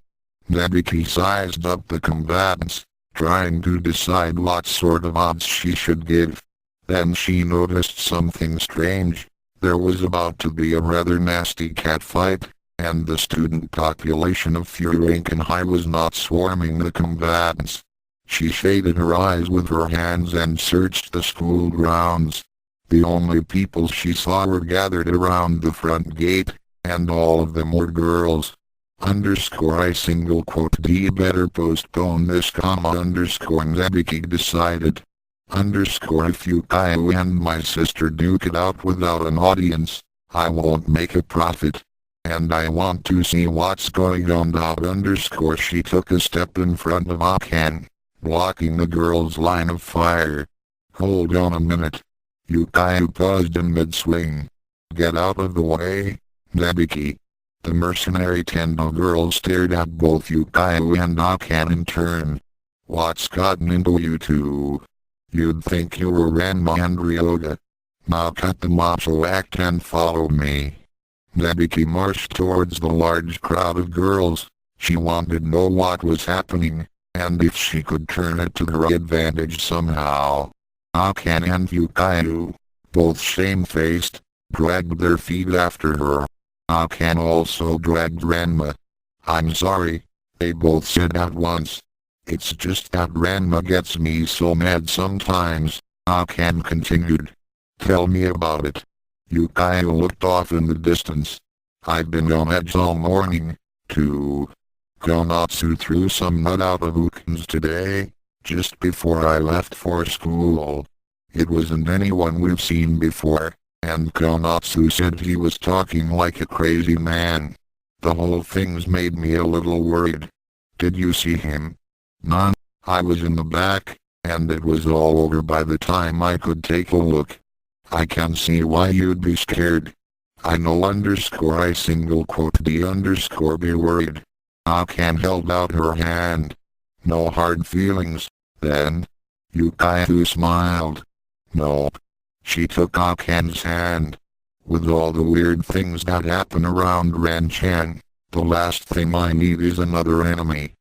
Nabiki sized up the combatants, trying to decide what sort of odds she should give. Then she noticed something strange. There was about to be a rather nasty catfight, and the student population of Furinkan High was not swarming the combatants. She shaded her eyes with her hands and searched the school grounds. The only people she saw were gathered around the front gate, and all of them were girls. _D better postpone this, Nabiki decided. If Ukyou and my sister duke it out without an audience, I won't make a profit. And I want to see what's going on. She took a step in front of Akane, blocking the girl's line of fire. Hold on a minute. Ukyou paused in mid-swing. Get out of the way, Nabiki. The mercenary Tendo girl stared at both Ukyou and Akane in turn. What's gotten into you two? You'd think you were Ranma and Ryoga. Now cut the macho act and follow me. Nabiki marched towards the large crowd of girls. She wanted to know what was happening, and if she could turn it to her advantage somehow. Akane and Ukyou, both shamefaced, dragged their feet after her. Akane also dragged Ranma. I'm sorry, they both said at once. It's just that Ranma gets me so mad sometimes, Akane continued. Tell me about it. Ukyou looked off in the distance. I've been on edge all morning, too. Konatsu threw some nut out of Ukens today, just before I left for school. It wasn't anyone we've seen before, and Konatsu said he was talking like a crazy man. The whole thing's made me a little worried. Did you see him? None. I was in the back, and it was all over by the time I could take a look. I can see why you'd be scared. I know _D be worried. Akane held out her hand. No hard feelings, then? Ukyou smiled. Nope. She took Akane's hand. With all the weird things that happen around Ran-chan, the last thing I need is another enemy.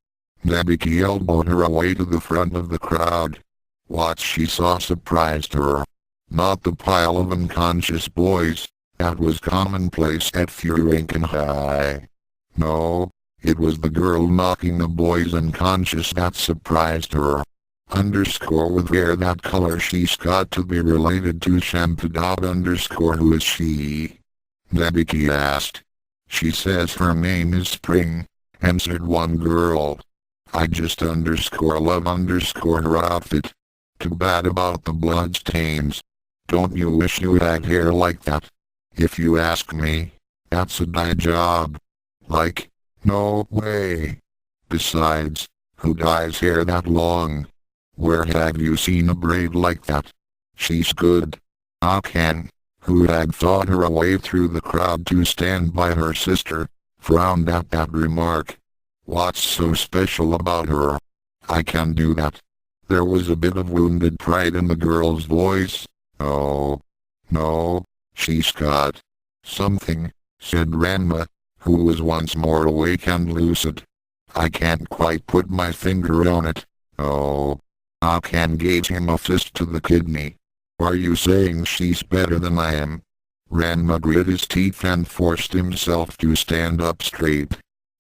Nabiki elbowed her away to the front of the crowd. What she saw surprised her. Not the pile of unconscious boys, that was commonplace at Furinkan High. No, it was the girl knocking the boys unconscious that surprised her. With hair that color, she's got to be related to Shampoo. Who is she? Nabiki asked. She says her name is Spring, answered one girl. I just love her outfit. Too bad about the bloodstains. Don't you wish you had hair like that? If you ask me, that's a dye job. Like, no way. Besides, who dyes hair that long? Where have you seen a braid like that? She's good. Akane, who had fought her way through the crowd to stand by her sister, frowned at that remark. What's so special about her? I can do that. There was a bit of wounded pride in the girl's voice. Oh. No, she's got something, said Ranma, who was once more awake and lucid. I can't quite put my finger on it. Oh. Akane gave him a fist to the kidney. Are you saying she's better than I am? Ranma grit his teeth and forced himself to stand up straight.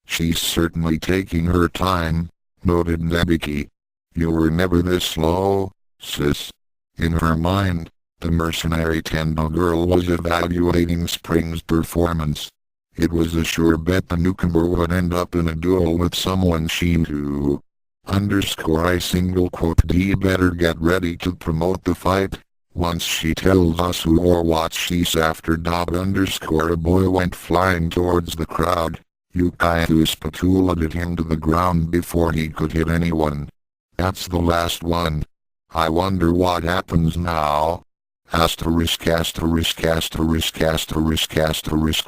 She's certainly taking her time, noted Nabiki. You were never this slow, sis. In her mind, the mercenary Tendo girl was evaluating Spring's performance. It was a sure bet the newcomer would end up in a duel with someone she knew. I single quote D better get ready to promote the fight. Once she tells us who or what she's after. A boy went flying towards the crowd. Ukyou spatulated him to the ground before he could hit anyone. That's the last one. I wonder what happens now. Asterisk.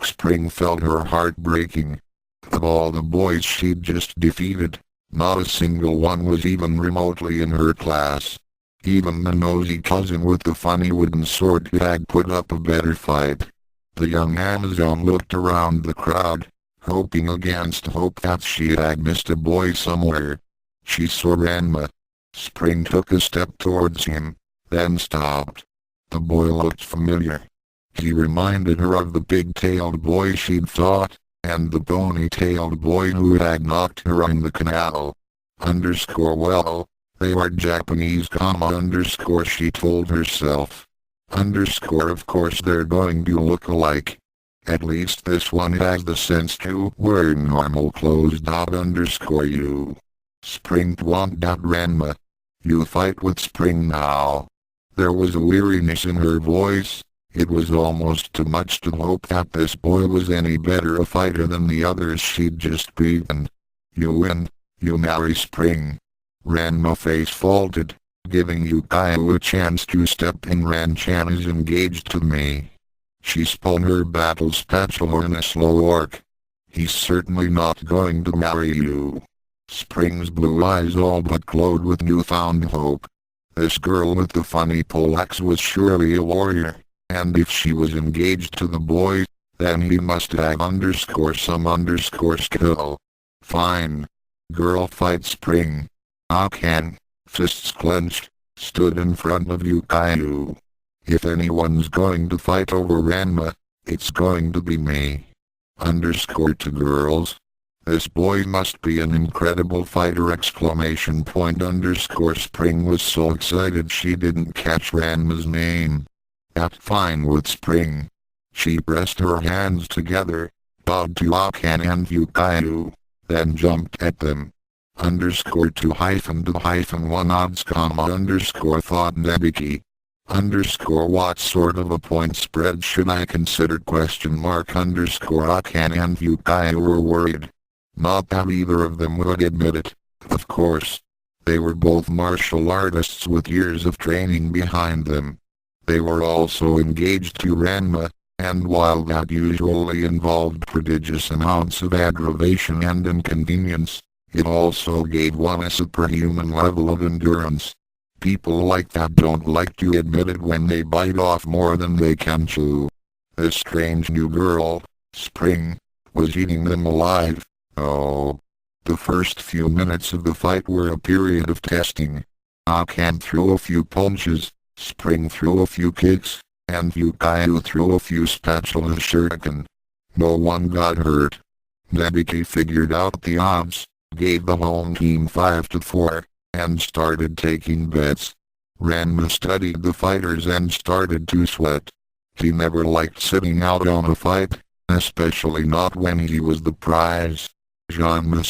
Spring felt her heart breaking. Of all the boys she'd just defeated, not a single one was even remotely in her class. Even the nosy cousin with the funny wooden sword had put up a better fight. The young Amazon looked around the crowd, hoping against hope that she had missed a boy somewhere. She saw Ranma. Spring took a step towards him, then stopped. The boy looked familiar. He reminded her of the big-tailed boy she'd fought, and the bony-tailed boy who had knocked her in the canal. Well, they are Japanese, she told herself. Of course they're going to look alike. At least this one has the sense to wear normal clothes. You. Spring won't doubt Ranma. You fight with Spring now. There was a weariness in her voice. It was almost too much to hope that this boy was any better a fighter than the others she'd just beaten. You win. You marry Spring. Ranma face faulted, giving Ukyou a chance to step in. Ran-chan is engaged to me. She spun her battle spatula in a slow arc. He's certainly not going to marry you. Spring's blue eyes all but glowed with newfound hope. This girl with the funny poleaxe was surely a warrior, and if she was engaged to the boy, then he must have some skill. Fine. Girl fight Spring. Akane, fists clenched, stood in front of Ukyou. If anyone's going to fight over Ranma, it's going to be me. To girls. This boy must be an incredible fighter! Spring was so excited she didn't catch Ranma's name. Fine with Spring. She pressed her hands together, bowed to Akane and Ukyou, then jumped at them. _2-1 odds, thought Nabiki. What sort of a point spread should I consider? Akane and Ukyou were worried. Not that either of them would admit it, of course. They were both martial artists with years of training behind them. They were also engaged to Ranma, and while that usually involved prodigious amounts of aggravation and inconvenience, it also gave one a superhuman level of endurance. People like that don't like to admit it when they bite off more than they can chew. This strange new girl, Spring, was eating them alive. Oh. The first few minutes of the fight were a period of testing. Akane threw a few punches, Spring threw a few kicks, and Ukyou threw a few spatula shuriken. No one got hurt. Nabiki figured out the odds, gave the home team 5-4, and started taking bets. Ranma studied the fighters and started to sweat. He never liked sitting out on a fight, especially not when he was the prize. Jean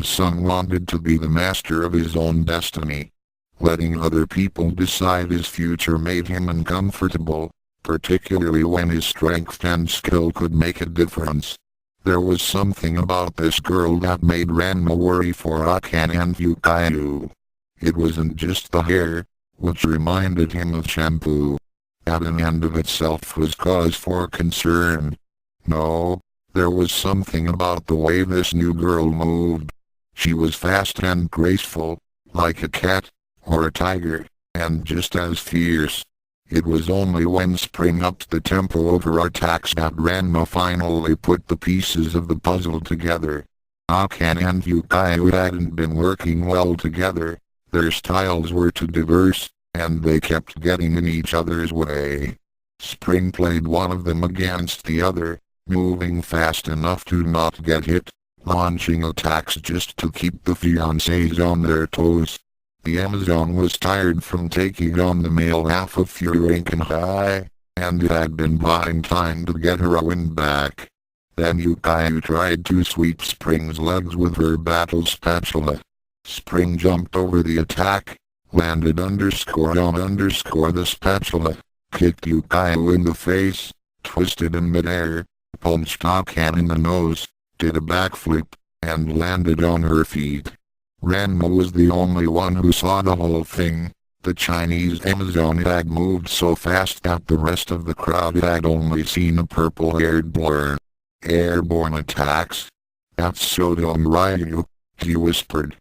Sung wanted to be the master of his own destiny. Letting other people decide his future made him uncomfortable, particularly when his strength and skill could make a difference. There was something about this girl that made Ranma worry for Akane and Ukyou. It wasn't just the hair, which reminded him of Shampoo. That in and of itself was cause for concern. No. There was something about the way this new girl moved. She was fast and graceful, like a cat, or a tiger, and just as fierce. It was only when Spring upped the tempo of her attacks that Ranma finally put the pieces of the puzzle together. Akane and Ukyou hadn't been working well together. Their styles were too diverse, and they kept getting in each other's way. Spring played one of them against the other, moving fast enough to not get hit, launching attacks just to keep the fiancés on their toes. The Amazon was tired from taking on the male half of Ranma, and it had been buying time to get her win back. Then Ukyou tried to sweep Spring's legs with her battle spatula. Spring jumped over the attack, landed on the spatula, kicked Ukyou in the face, twisted in midair, punched Akane in the nose, did a backflip, and landed on her feet. Ranma was the only one who saw the whole thing. The Chinese Amazon had moved so fast that the rest of the crowd had only seen a purple-haired blur. Airborne attacks? That's so dumb, Ryu, he whispered.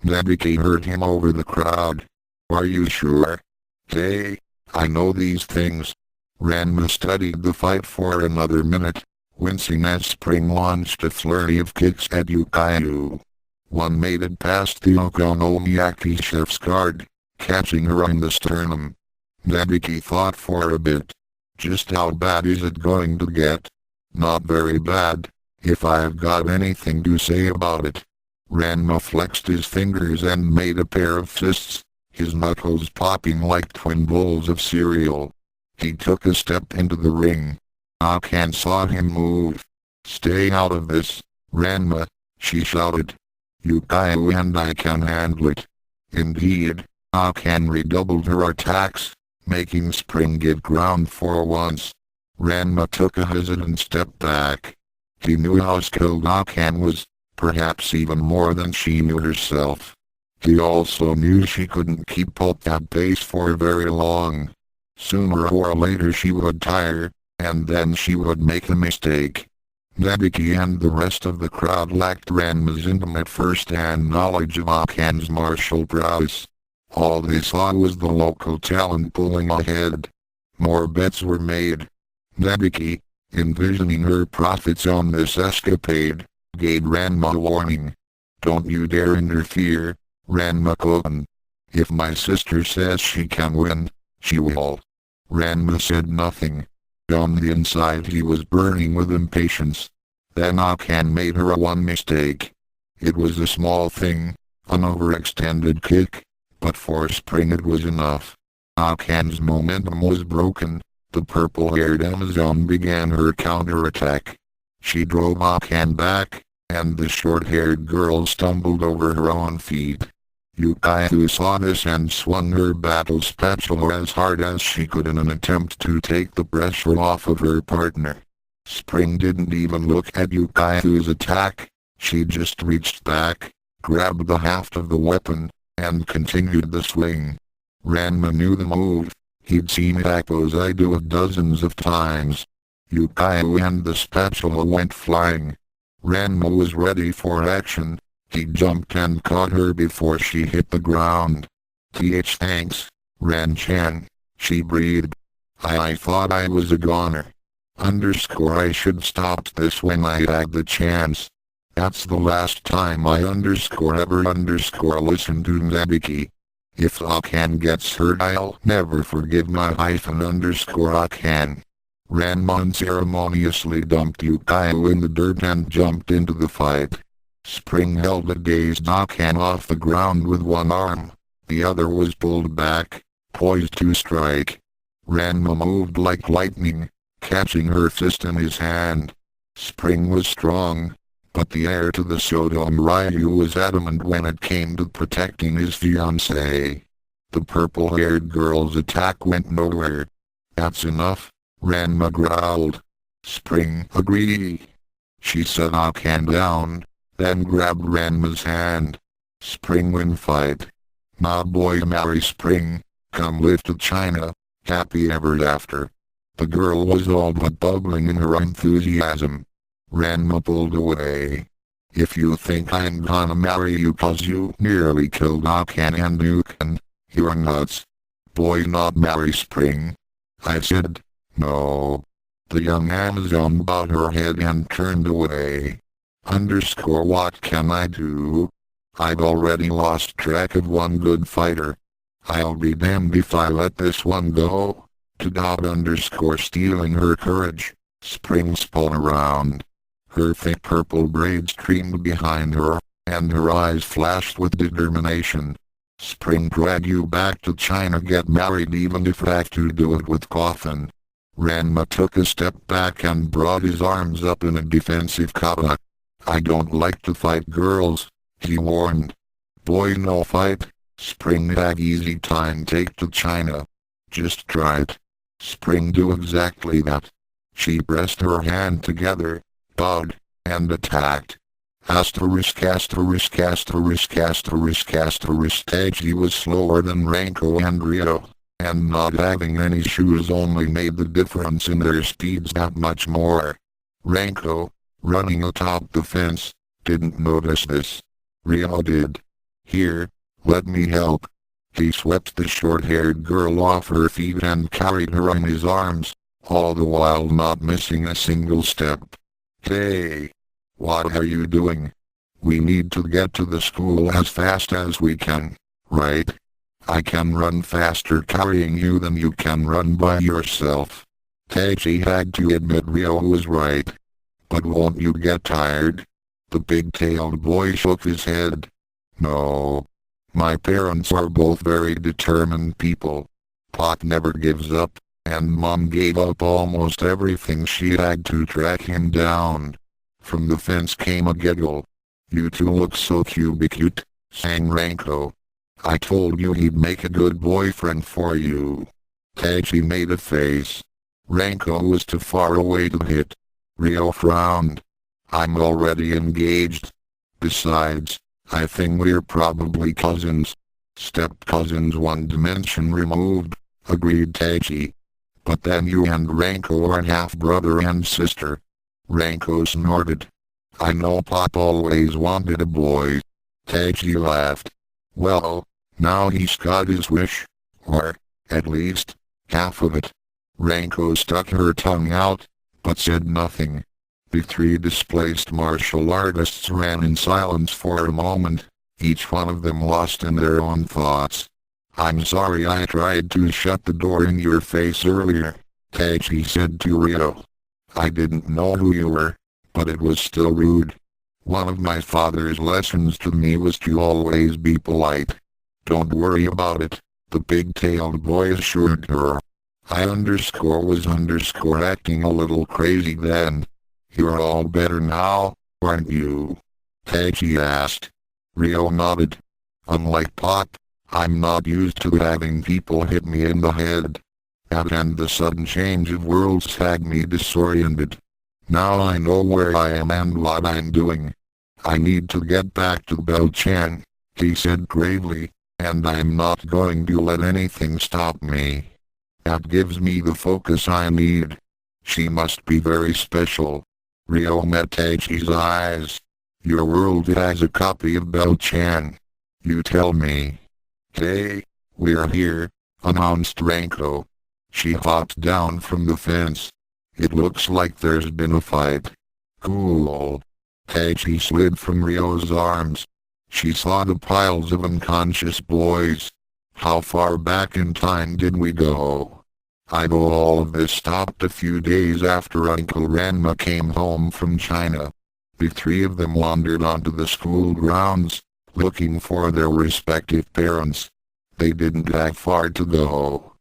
Nabiki heard him over the crowd. Are you sure? Hey, I know these things. Ranma studied the fight for another minute, wincing as Spring launched a flurry of kicks at Ukyou. One made it past the Okonomiyaki chef's guard, catching her on the sternum. Nabiki thought for a bit. Just how bad is it going to get? Not very bad, if I've got anything to say about it. Ranma flexed his fingers and made a pair of fists, his knuckles popping like twin bowls of cereal. He took a step into the ring. Akane saw him move. Stay out of this, Ranma, she shouted. Ukyou and I can handle it. Indeed, Akane redoubled her attacks, making Spring get ground for once. Ranma took a hesitant step back. He knew how skilled Akane was, perhaps even more than she knew herself. He also knew she couldn't keep up that pace for very long. Sooner or later she would tire, and then she would make a mistake. Nabiki and the rest of the crowd lacked Ranma's intimate first-hand knowledge of Akane's martial prowess. All they saw was the local talent pulling ahead. More bets were made. Nabiki, envisioning her profits on this escapade, gave Ranma a warning. Don't you dare interfere, Ranma-kun. If my sister says she can win, she will. Ranma said nothing. On the inside he was burning with impatience. Then Akane made her one mistake. It was a small thing, an overextended kick, but for Spring it was enough. Akane's momentum was broken. The purple-haired Amazon began her counterattack. She drove Akane back, and the short-haired girl stumbled over her own feet. Ukyou saw this and swung her battle spatula as hard as she could in an attempt to take the pressure off of her partner. Spring didn't even look at Ukyou's attack. She just reached back, grabbed the haft of the weapon, and continued the swing. Ranma knew the move. He'd seen Akko's do it dozens of times. Ukyou and the spatula went flying. Ranma was ready for action. He jumped and caught her before she hit the ground. Thanks, Ran-chan, she breathed. I thought I was a goner. I should stopped this when I had the chance. That's the last time I ever listen to Nabiki. If Akane gets hurt I'll never forgive my Akane. Ranma unceremoniously dumped Ukyou in the dirt and jumped into the fight. Spring held a dazed Akane off the ground with one arm. The other was pulled back, poised to strike. Ranma moved like lightning, catching her fist in his hand. Spring was strong, but the heir to the Sodom Ryu was adamant when it came to protecting his fiancée. The purple-haired girl's attack went nowhere. That's enough, Ranma growled. Spring agreed. She set Akane down, then grabbed Ranma's hand. Spring win fight. My boy marry Spring, come live to China, happy ever after. The girl was all but bubbling in her enthusiasm. Ranma pulled away. If you think I'm gonna marry you 'cause you nearly killed Akane and Ukyou, you're nuts. Boy not marry Spring. I said, no. The young Amazon bowed her head and turned away. What can I do? I've already lost track of one good fighter. I'll be damned if I let this one go. To stealing her courage. Spring spun around. Her thick purple braids streamed behind her, and her eyes flashed with determination. Spring, drag you back to China, get married, even if I have to do it with coffin. Ranma took a step back and brought his arms up in a defensive kata. I don't like to fight girls, he warned. Boy, no fight. Spring, have easy time, take to China. Just try it. Spring, do exactly that. She pressed her hand together, bowed, and attacked. Taiji was slower than Ranko and Rio, and not having any shoes only made the difference in their speeds that much more. Ranko, running atop the fence, didn't notice this. Rio did. Here, let me help. He swept the short-haired girl off her feet and carried her in his arms, all the while not missing a single step. Hey! What are you doing? We need to get to the school as fast as we can, right? I can run faster carrying you than you can run by yourself. Taiji had to admit Rio was right. But won't you get tired? The big-tailed boy shook his head. No. My parents are both very determined people. Pop never gives up, and Mom gave up almost everything she had to track him down. From the fence came a giggle. You two look so cute, sang Ranko. I told you he'd make a good boyfriend for you. Taiji made a face. Ranko was too far away to hit. Rio frowned. I'm already engaged. Besides, I think we're probably cousins. Step cousins, one dimension removed, agreed Taiji. But then you and Ranko are half brother and sister. Ranko snorted. I know Pop always wanted a boy. Taiji laughed. Well, now he's got his wish. Or, at least, half of it. Ranko stuck her tongue out, but said nothing. The three displaced martial artists ran in silence for a moment, each one of them lost in their own thoughts. I'm sorry I tried to shut the door in your face earlier, Taiji said to Rio. I didn't know who you were, but it was still rude. One of my father's lessons to me was to always be polite. Don't worry about it, the big-tailed boy assured her. I was acting a little crazy then. You're all better now, aren't you? Taiji asked. Rio nodded. Unlike Pop, I'm not used to having people hit me in the head. And the sudden change of worlds had me disoriented. Now I know where I am and what I'm doing. I need to get back to Bel-chan, he said gravely, and I'm not going to let anything stop me. That gives me the focus I need. She must be very special. Rio met Taichi's eyes. Your world has a copy of Bel-chan. You tell me. Hey, we're here, announced Ranko. She hopped down from the fence. It looks like there's been a fight. Cool. Taiji slid from Rio's arms. She saw the piles of unconscious boys. How far back in time did we go? I know all of this stopped a few days after Uncle Ranma came home from China. The three of them wandered onto the school grounds, looking for their respective parents. They didn't have far to go.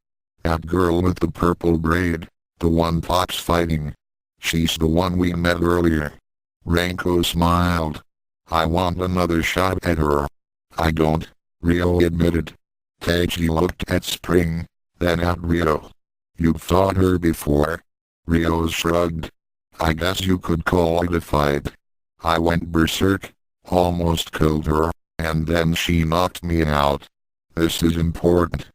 That girl with the purple braid, the one Pop's fighting. She's the one we met earlier. Ranko smiled. I want another shot at her. I don't, Rio admitted. Taiji looked at Spring, then at Rio. You've fought her before? Rio shrugged. I guess you could call it a fight. I went berserk, almost killed her, and then she knocked me out. This is important.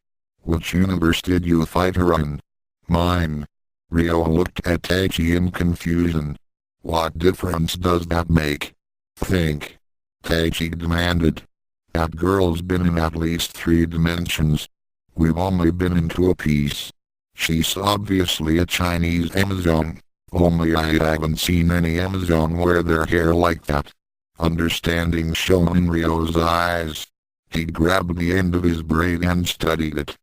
Which universe did you fight her in? Mine. Rio looked at Taiji in confusion. What difference does that make? Think. Taiji demanded. That girl's been in at least 3 dimensions. We've only been into a piece. She's obviously a Chinese Amazon, Only I haven't seen any Amazon wear their hair like that. Understanding shone in Ryo's eyes. He grabbed the end of his braid and studied it.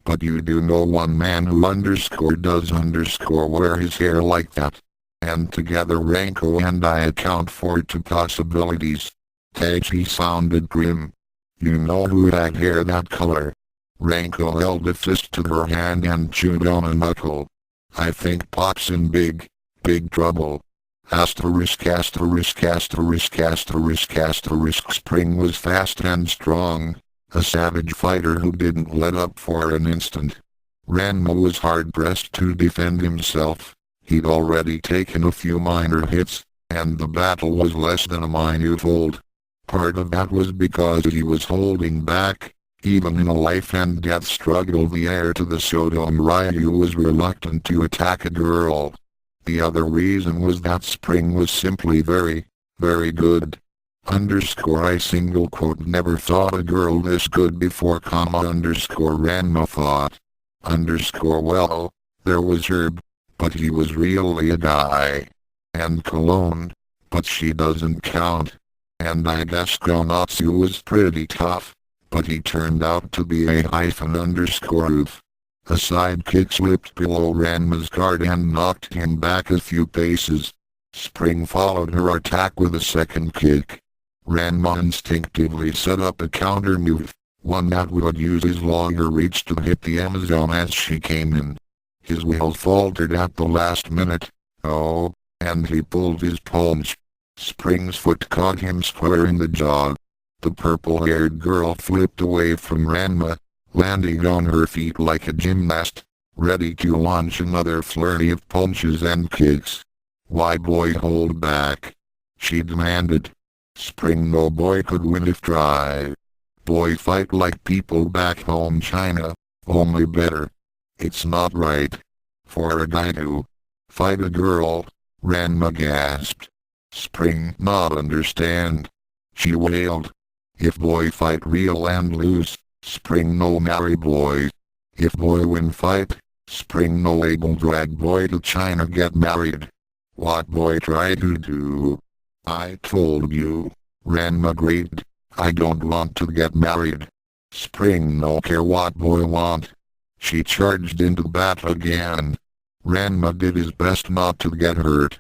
But you do know one man who does wear his hair like that. And together Ranko and I account for two possibilities. Tachi sounded grim. You know who had hair that color? Ranko held a fist to her hand and chewed on a knuckle. I think Pop's in big trouble. Asterisk asterisk asterisk asterisk asterisk. Spring was fast and strong. A savage fighter who didn't let up for an instant. Ranma was hard-pressed to defend himself. He'd already taken a few minor hits, and the battle was less than a minute old. Part of that was because he was holding back. Even in a life-and-death struggle, the heir to the Shodan Ryu was reluctant to attack a girl. The other reason was that Spring was simply very good. I single quote never thought a girl this good before Ranma thought. Well, there was Herb, but he was really a guy. And Cologne, but she doesn't count. And I guess Gonatsu was pretty tough, but he turned out to be a -oof. A sidekick slipped below Ranma's guard and knocked him back a few paces. Spring followed her attack with a second kick. Ranma instinctively set up a counter move, one that would use his longer reach to hit the Amazon as she came in. His will faltered at the last minute. Oh, and he pulled his punch. Spring's foot caught him square in the jaw. The purple-haired girl flipped away from Ranma, landing on her feet like a gymnast, ready to launch another flurry of punches and kicks. Why boy hold back? She demanded. Spring no boy could win if try. Boy fight like people back home China, only better. It's not right for a guy to fight a girl, Ranma gasped. Spring not understand. She wailed. If boy fight real and lose, Spring no marry boy. If boy win fight, Spring no able drag boy to China get married. What boy try to do? I told you, Ranma grieved. I don't want to get married. Spring no care what boy want. She charged into battle again. Ranma did his best not to get hurt.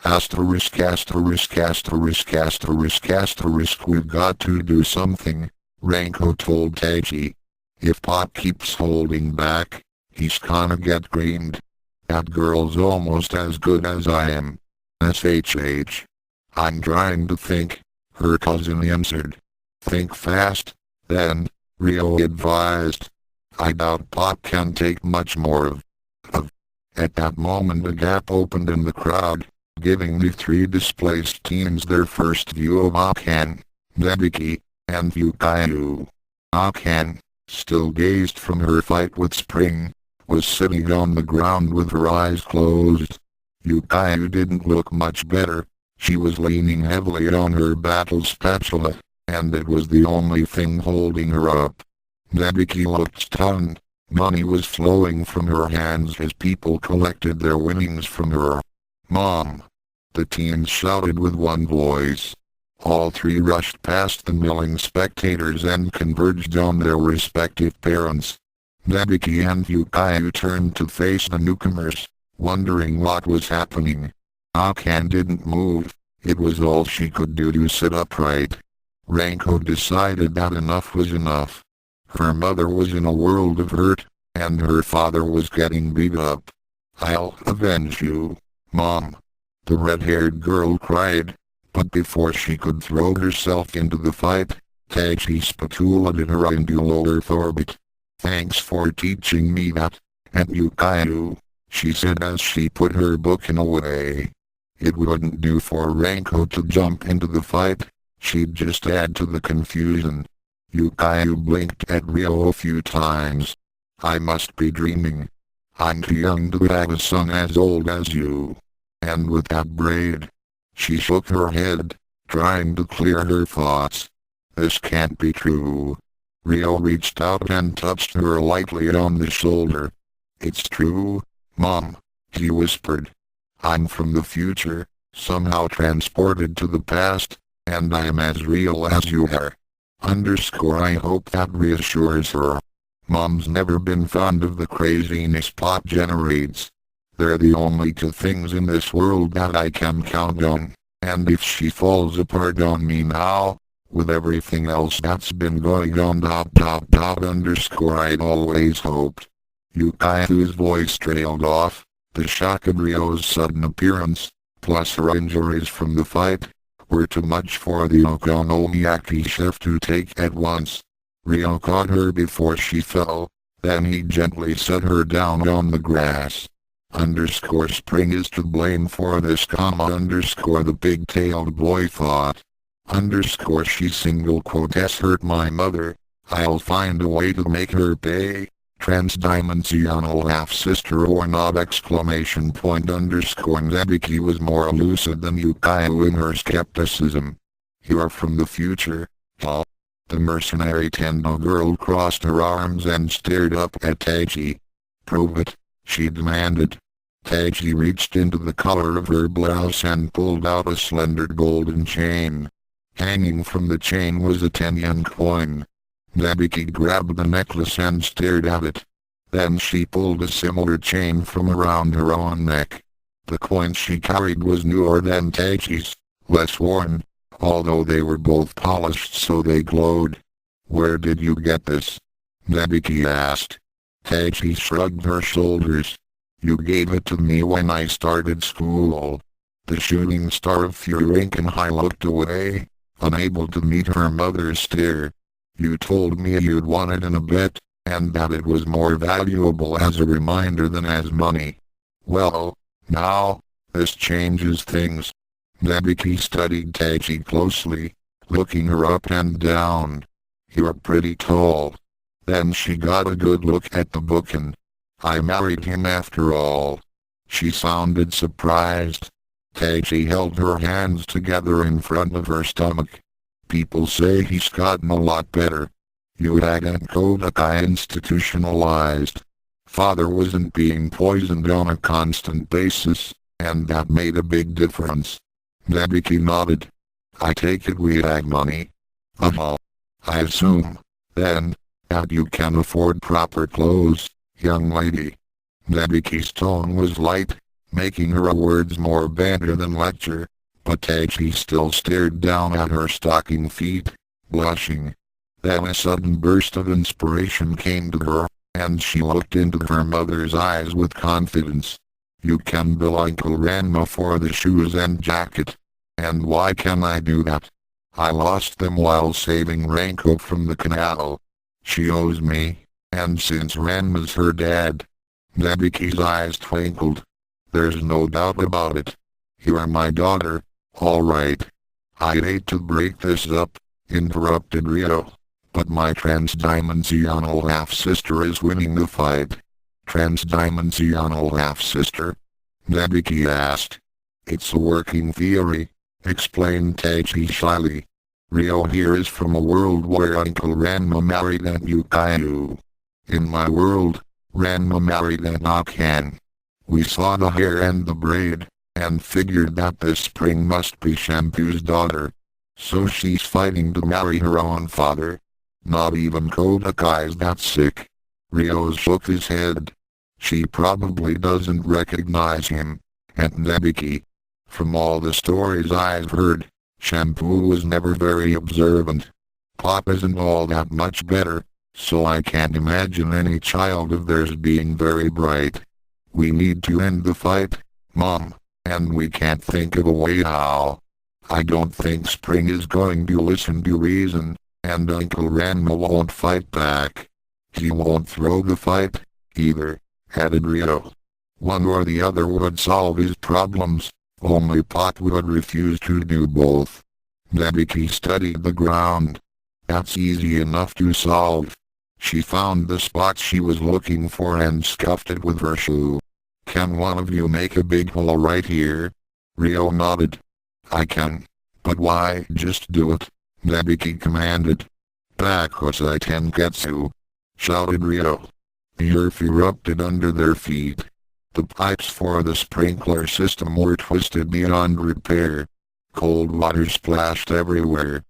Asterisk asterisk asterisk asterisk asterisk. We've got to do something, Ranko told Tachi. If Pop keeps holding back, he's gonna get creamed. That girl's almost as good as I am. SHH. I'm trying to think, her cousin answered. Think fast, then, Ryo advised. I doubt Pop can take much more of. At that moment a gap opened in the crowd, giving the three displaced teens their first view of Akane, Nabiki, and Ukyou. Akane, still dazed from her fight with Spring, was sitting on the ground with her eyes closed. Ukyou didn't look much better. She was leaning heavily on her battle spatula, and it was the only thing holding her up. Nabiki looked stunned. Money was flowing from her hands as people collected their winnings from her. Mom! The teens shouted with one voice. All three rushed past the milling spectators and converged on their respective parents. Nabiki and Ukyou turned to face the newcomers, wondering what was happening. Akane didn't move. It was all she could do to sit upright. Ranko decided that enough was enough. Her mother was in a world of hurt, and her father was getting beat up. I'll avenge you, Mom. The red-haired girl cried, but before she could throw herself into the fight, Tachi spatulaed her into lower orbit. Thanks for teaching me that, and Ukyou, she said as she put her book away. It wouldn't do for Ranko to jump into the fight. She'd just add to the confusion. Ukyou blinked at Ryo a few times. I must be dreaming. I'm too young to have a son as old as you. And with that braid. She shook her head, trying to clear her thoughts. This can't be true. Ryo reached out and touched her lightly on the shoulder. It's true, Mom, he whispered. I'm from the future, somehow transported to the past, and I'm as real as you are. I hope that reassures her. Mom's never been fond of the craziness plot generates. They're the only two things in this world that I can count on, and if she falls apart on me now, with everything else that's been going on I'd always hoped. Ukyou's voice trailed off. The shock of Ryo's sudden appearance, plus her injuries from the fight, were too much for the okonomiyaki chef to take at once. Ryo caught her before she fell, then he gently set her down on the grass. Spring is to blame for this, the pig-tailed boy thought. She single quote s hurt my mother, I'll find a way to make her pay. Transdimensional half-sister or not exclamation point Nabiki was more lucid than Ukyou in her skepticism. You're from the future, huh? The mercenary Tendo girl crossed her arms and stared up at Taiji. Prove it, she demanded. Taiji reached into the collar of her blouse and pulled out a slender golden chain. Hanging from the chain was a 10-yen coin. Nabiki grabbed the necklace and stared at it. Then she pulled a similar chain from around her own neck. The coin she carried was newer than Taiji's, less worn, although they were both polished so they glowed. Where did you get this? Nabiki asked. Taiji shrugged her shoulders. You gave it to me when I started school. The shooting star of Furinkenhai looked away, unable to meet her mother's stare. You told me you'd want it in a bet, and that it was more valuable as a reminder than as money. Well, now, this changes things. Nabiki studied Taiji closely, looking her up and down. You're pretty tall. Then she got a good look at the book and I married him after all. She sounded surprised. Taiji held her hands together in front of her stomach. People say he's gotten a lot better. You hadn't Kodakai institutionalized. Father wasn't being poisoned on a constant basis, and that made a big difference. Nabiki nodded. I take it we had money. I assume, then, that you can afford proper clothes, young lady. Nabiki's tone was light, making her words more banter than lecture, but Taiji still stared down at her stocking feet, blushing. Then a sudden burst of inspiration came to her, and she looked into her mother's eyes with confidence. You can bill Uncle Ranma for the shoes and jacket. And why can I do that? I lost them while saving Ranko from the canal. She owes me, and since Ranma's her dad. Nabiki's eyes twinkled. There's no doubt about it. You are my daughter, all right. I hate to break this up, interrupted Ryo, but my transdimensional half-sister is winning the fight. Transdimensional half-sister? Nabiki asked. It's a working theory, explained Taiji shyly. Ryo here is from a world where Uncle Ranma married Aunt Ukyou. In my world, Ranma married Aunt Akane. We saw the hair and the braid, and figured that this spring must be Shampoo's daughter. So she's fighting to marry her own father. Not even Kodakai's that sick. Ryo shook his head. She probably doesn't recognize him. And Nabiki. From all the stories I've heard, Shampoo was never very observant. Pop isn't all that much better, so I can't imagine any child of theirs being very bright. We need to end the fight, Mom, and we can't think of a way how. I don't think Spring is going to listen to reason, and Uncle Ranma won't fight back. He won't throw the fight, either, added Ryo. One or the other would solve his problems, only Pot would refuse to do both. Nabiki studied the ground. That's easy enough to solve. She found the spot she was looking for and scuffed it with her shoe. Can one of you make a big hole right here? Ryo nodded. I can. But why just do it? Nabiki commanded. Bakusai Tenketsu! Shouted Ryo. The earth erupted under their feet. The pipes for the sprinkler system were twisted beyond repair. Cold water splashed everywhere.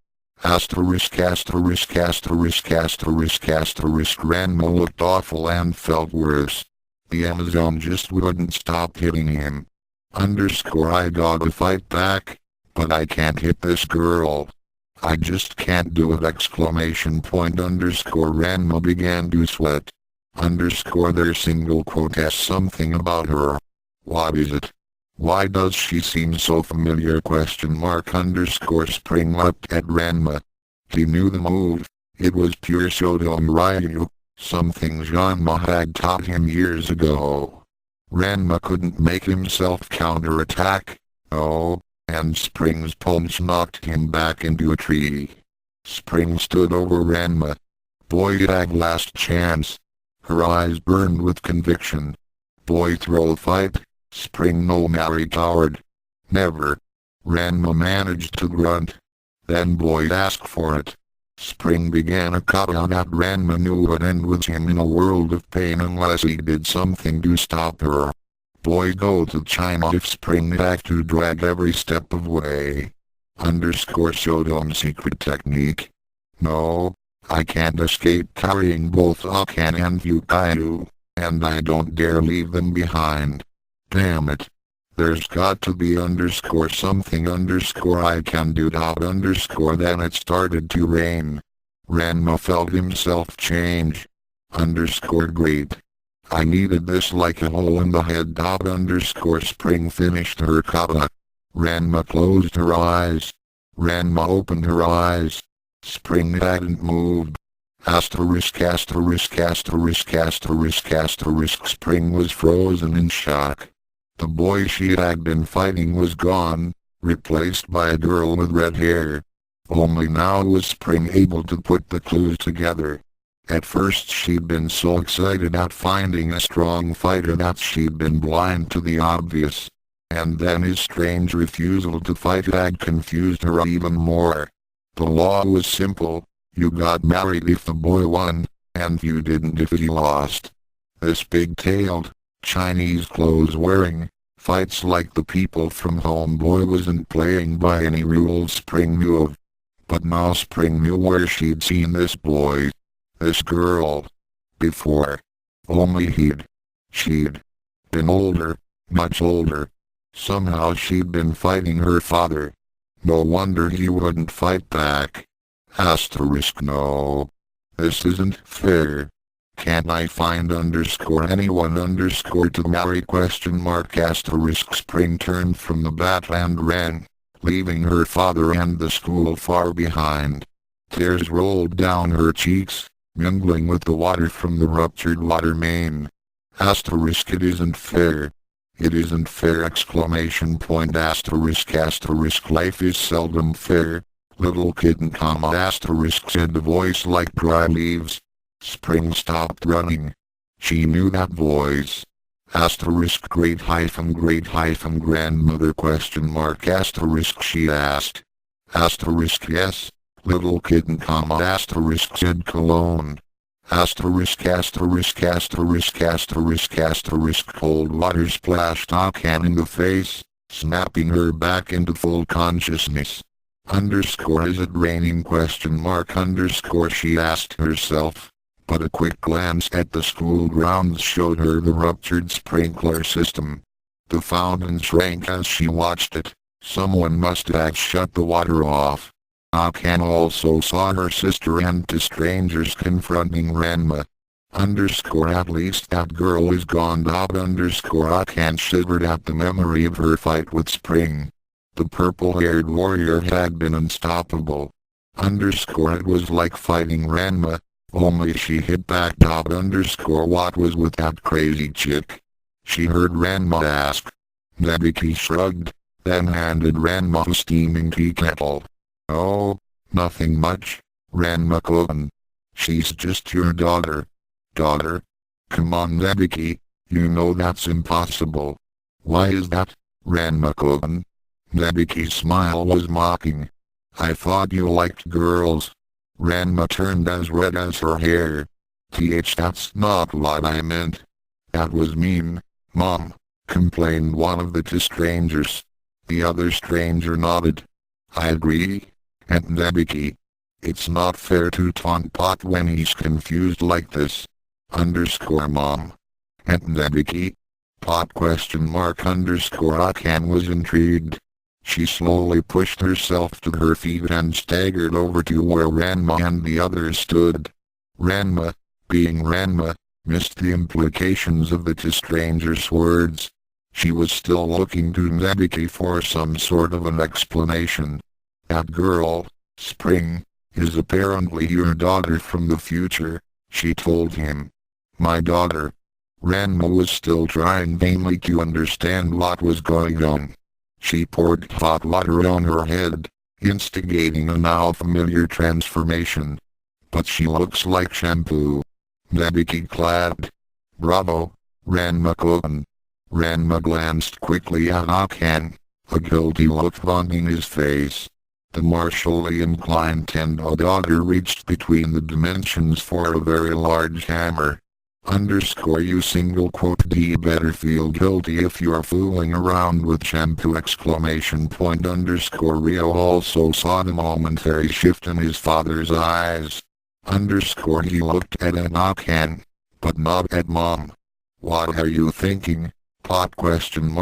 Asterisk asterisk asterisk asterisk asterisk. Ranma looked awful and felt worse. The Amazon just wouldn't stop hitting him. I gotta fight back, but I can't hit this girl. I just can't do it! Ranma began to sweat. Their single quote has something about her. What is it? Why does she seem so familiar? Spring leapt at Ranma. He knew the move. It was pure Shodom Ryu, something Ranma had taught him years ago. Ranma couldn't make himself counterattack. Oh, and Spring's punch knocked him back into a tree. Spring stood over Ranma. Boy, had last chance. Her eyes burned with conviction. Boy, throw fight. Spring no marry coward. Never. Ranma managed to grunt. Then Boy asked for it. Spring began a kata that Ranma knew would end with him in a world of pain unless he did something to stop her. Boy, go to China if Spring had to drag every step of way. Shodom secret technique. No, I can't escape carrying both Akane and Ukyou, and I don't dare leave them behind. Damn it. There's got to be something I can do. Then it started to rain. Ranma felt himself change. Great. I needed this like a hole in the head. Spring finished her kata. Ranma closed her eyes. Ranma opened her eyes. Spring hadn't moved. Asterisk asterisk asterisk asterisk asterisk. Spring was frozen in shock. The boy she had been fighting was gone, replaced by a girl with red hair. Only now was Spring able to put the clues together. At first she'd been so excited at finding a strong fighter that she'd been blind to the obvious. And then his strange refusal to fight had confused her even more. The law was simple: you got married if the boy won, and you didn't if he lost. This big-tailed, Chinese clothes-wearing, fights like the people from home boy wasn't playing by any rules Spring knew of. But now Spring knew where she'd seen this boy, this girl, before. Only she'd been older, much older. Somehow she'd been fighting her father. No wonder he wouldn't fight back. No. This isn't fair. Can't I find anyone to marry? Spring turned from the bat and ran, leaving her father and the school far behind. Tears rolled down her cheeks, mingling with the water from the ruptured water main. It isn't fair. It isn't fair! Life is seldom fair, little kitten, said the voice like dry leaves. Spring stopped running. She knew that voice. Great grandmother ? She asked. Yes, little kitten, said Cologne. Cold water splashed Akane in the face, snapping her back into full consciousness. Is it raining? She asked herself. But a quick glance at the school grounds showed her the ruptured sprinkler system. The fountain shrank as she watched it. Someone must have shut the water off. Akane also saw her sister and two strangers confronting Ranma. At least that girl is gone. Akane shivered at the memory of her fight with Spring. The purple-haired warrior had been unstoppable. It was like fighting Ranma, only she hit back. What was with that crazy chick? She heard Ranma ask. Nabiki shrugged, then handed Ranma a steaming tea kettle. Oh, nothing much, Ranma-kun. She's just your daughter. Daughter? Come on, Nabiki, you know that's impossible. Why is that, Ranma-kun? Nabiki's smile was mocking. I thought you liked girls. Ranma turned as red as her hair. That's not what I meant. That was mean. Mom, complained one of the two strangers. The other stranger nodded. I agree. And Nabiki. It's not fair to taunt Pot when he's confused like this. Mom. And Nabiki? Pot ? Akane was intrigued. She slowly pushed herself to her feet and staggered over to where Ranma and the others stood. Ranma, being Ranma, missed the implications of the two strangers' words. She was still looking to Nabiki for some sort of an explanation. That girl, Spring, is apparently your daughter from the future, she told him. My daughter. Ranma was still trying vainly to understand what was going on. She poured hot water on her head, instigating a now familiar transformation. But she looks like shampoo. Nabiki clapped. Bravo, Ranma-kun. Ranma glanced quickly at Akane, a guilty look haunting his face. The martially inclined Tendo daughter reached between the dimensions for a very large hammer. You single quote do you better feel guilty if you're fooling around with shampoo ! Rio also saw the momentary shift in his father's eyes. He looked at Akane, but not at Mom. What are you thinking? Pot ? Confusion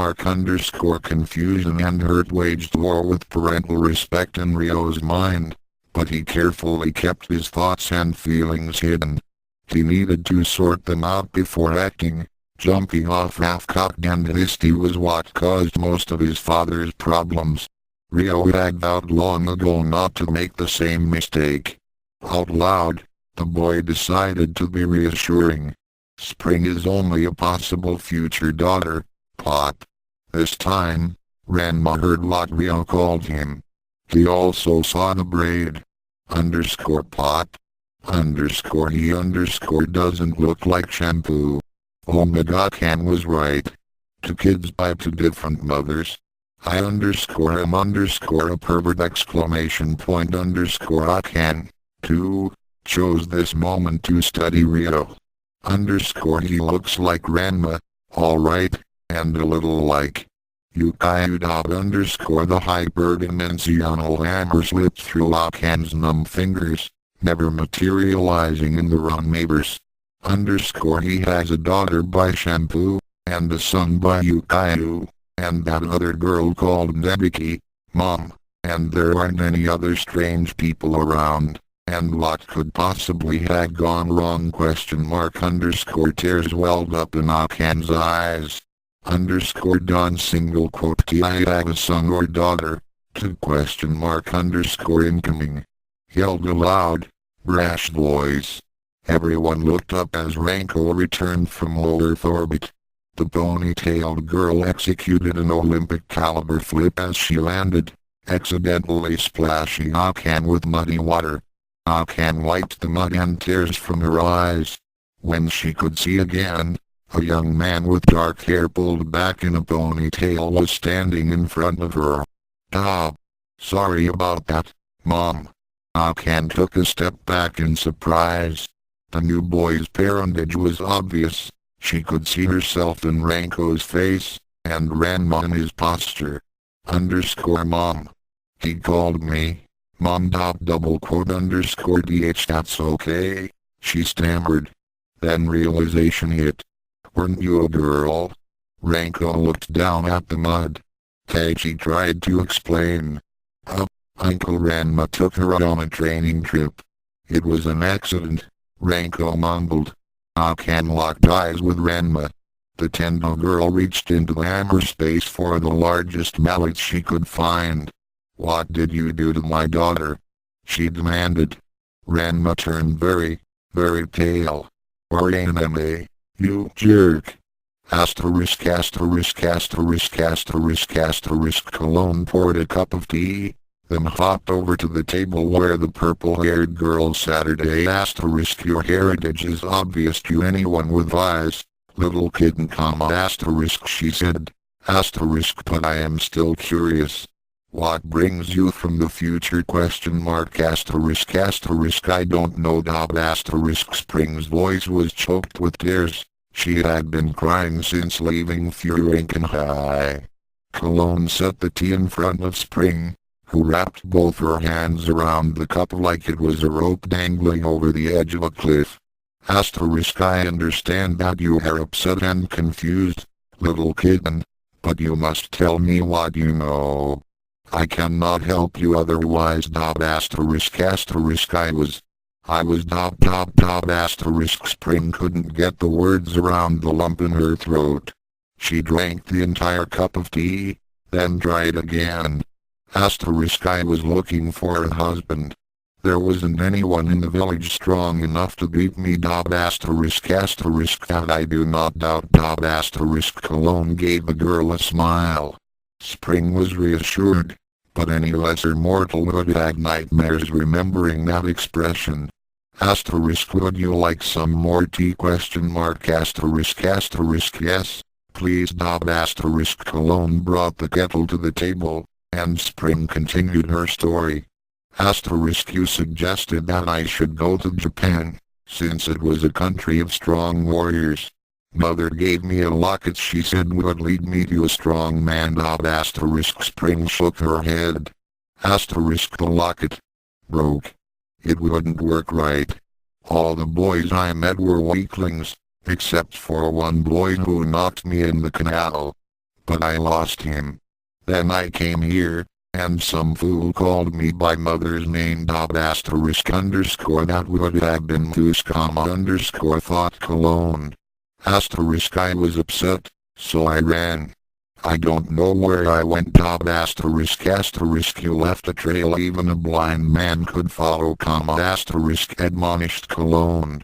and hurt waged war with parental respect in Rio's mind, but he carefully kept his thoughts and feelings hidden. He needed to sort them out before acting. Jumping off half-cocked and hasty was what caused most of his father's problems. Rio had vowed long ago not to make the same mistake. Out loud, the boy decided to be reassuring. Spring is only a possible future daughter, Pot. This time, Ranma heard what Rio called him. He also saw the braid. Pot. He doesn't look like shampoo. Akane was right. Two kids by two different mothers. I am a pervert ! Akane, too, chose this moment to study Rio. He looks like Ranma, alright, and a little like Ukyou. The hyperdimensional hammer slipped through Akane's numb fingers, never materializing in the wrong neighbors. He has a daughter by Shampoo, and a son by Ukyou, and that other girl called Nabiki, Mom, and there aren't any other strange people around. And what could possibly have gone wrong? Tears welled up in Akane's eyes. Don single quote do I have a son or daughter? Incoming. Yelled aloud, brash voice. Everyone looked up as Ranko returned from low Earth orbit. The ponytailed girl executed an Olympic caliber flip as she landed, accidentally splashing Akane with muddy water. Akane wiped the mud and tears from her eyes. When she could see again, a young man with dark hair pulled back in a ponytail was standing in front of her. Ah, sorry about that, Mom. Akane took a step back in surprise. The new boy's parentage was obvious. She could see herself in Ranko's face, and Ranma in his posture. Mom. He called me. Mom. DH that's okay, she stammered. Then realization hit. Weren't you a girl? Ranko looked down at the mud. Tachi tried to explain. Uncle Ranma took her on a training trip. It was an accident, Ranko mumbled. Akane locked eyes with Ranma. The Tendo girl reached into the hammer space for the largest mallet she could find. What did you do to my daughter? She demanded. Ranma turned very pale. Ranma, you jerk. Cologne poured a cup of tea, then hopped over to the table where the purple-haired girl Saturday your heritage is obvious to anyone with eyes. Little kitten, she said. But I am still curious. What brings you from the future? I don't know. Spring's voice was choked with tears. She had been crying since leaving Furinkan High. Cologne set the tea in front of Spring, who wrapped both her hands around the cup like it was a rope dangling over the edge of a cliff. Asterisk, I understand that you are upset and confused, little kitten, but you must tell me what you know. I cannot help you otherwise. Asterisk I was asterisk. Spring couldn't get the words around the lump in her throat. She drank the entire cup of tea, then tried again. Asterisk, I was looking for a husband. There wasn't anyone in the village strong enough to beat me. Asterisk that I do not doubt. Asterisk Cologne gave the girl a smile. Spring was reassured, but any lesser mortal would have nightmares remembering that expression. Asterisk, would you like some more tea? Asterisk yes, please. Asterisk Cologne brought the kettle to the table, and Spring continued her story. Asterisk, you suggested that I should go to Japan, since it was a country of strong warriors. Mother gave me a locket she said would lead me to a strong man. Asterisk Spring shook her head. Asterisk, the locket broke. It wouldn't work right. All the boys I met were weaklings, except for one boy who knocked me in the canal. But I lost him. Then I came here, and some fool called me by mother's name. Asterisk that would have been Thuskama thought Cologne. Asterisk, I was upset, so I ran. I don't know where I went. Asterisk you left a trail even a blind man could follow. Asterisk admonished Cologne.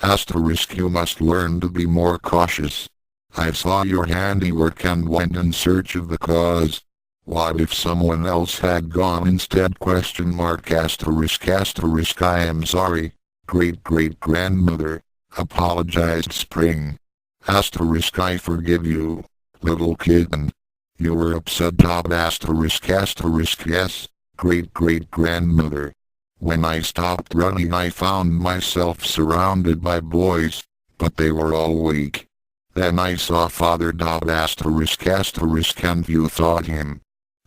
Asterisk, you must learn to be more cautious. I saw your handiwork and went in search of the cause. What if someone else had gone instead? Asterisk I am sorry, great-great-grandmother, apologized Spring. Asterisk, I forgive you, little kitten. You were upset. Asterisk yes, great-great-grandmother. When I stopped running I found myself surrounded by boys, but they were all weak. Then I saw Father. Asterisk and you fought him.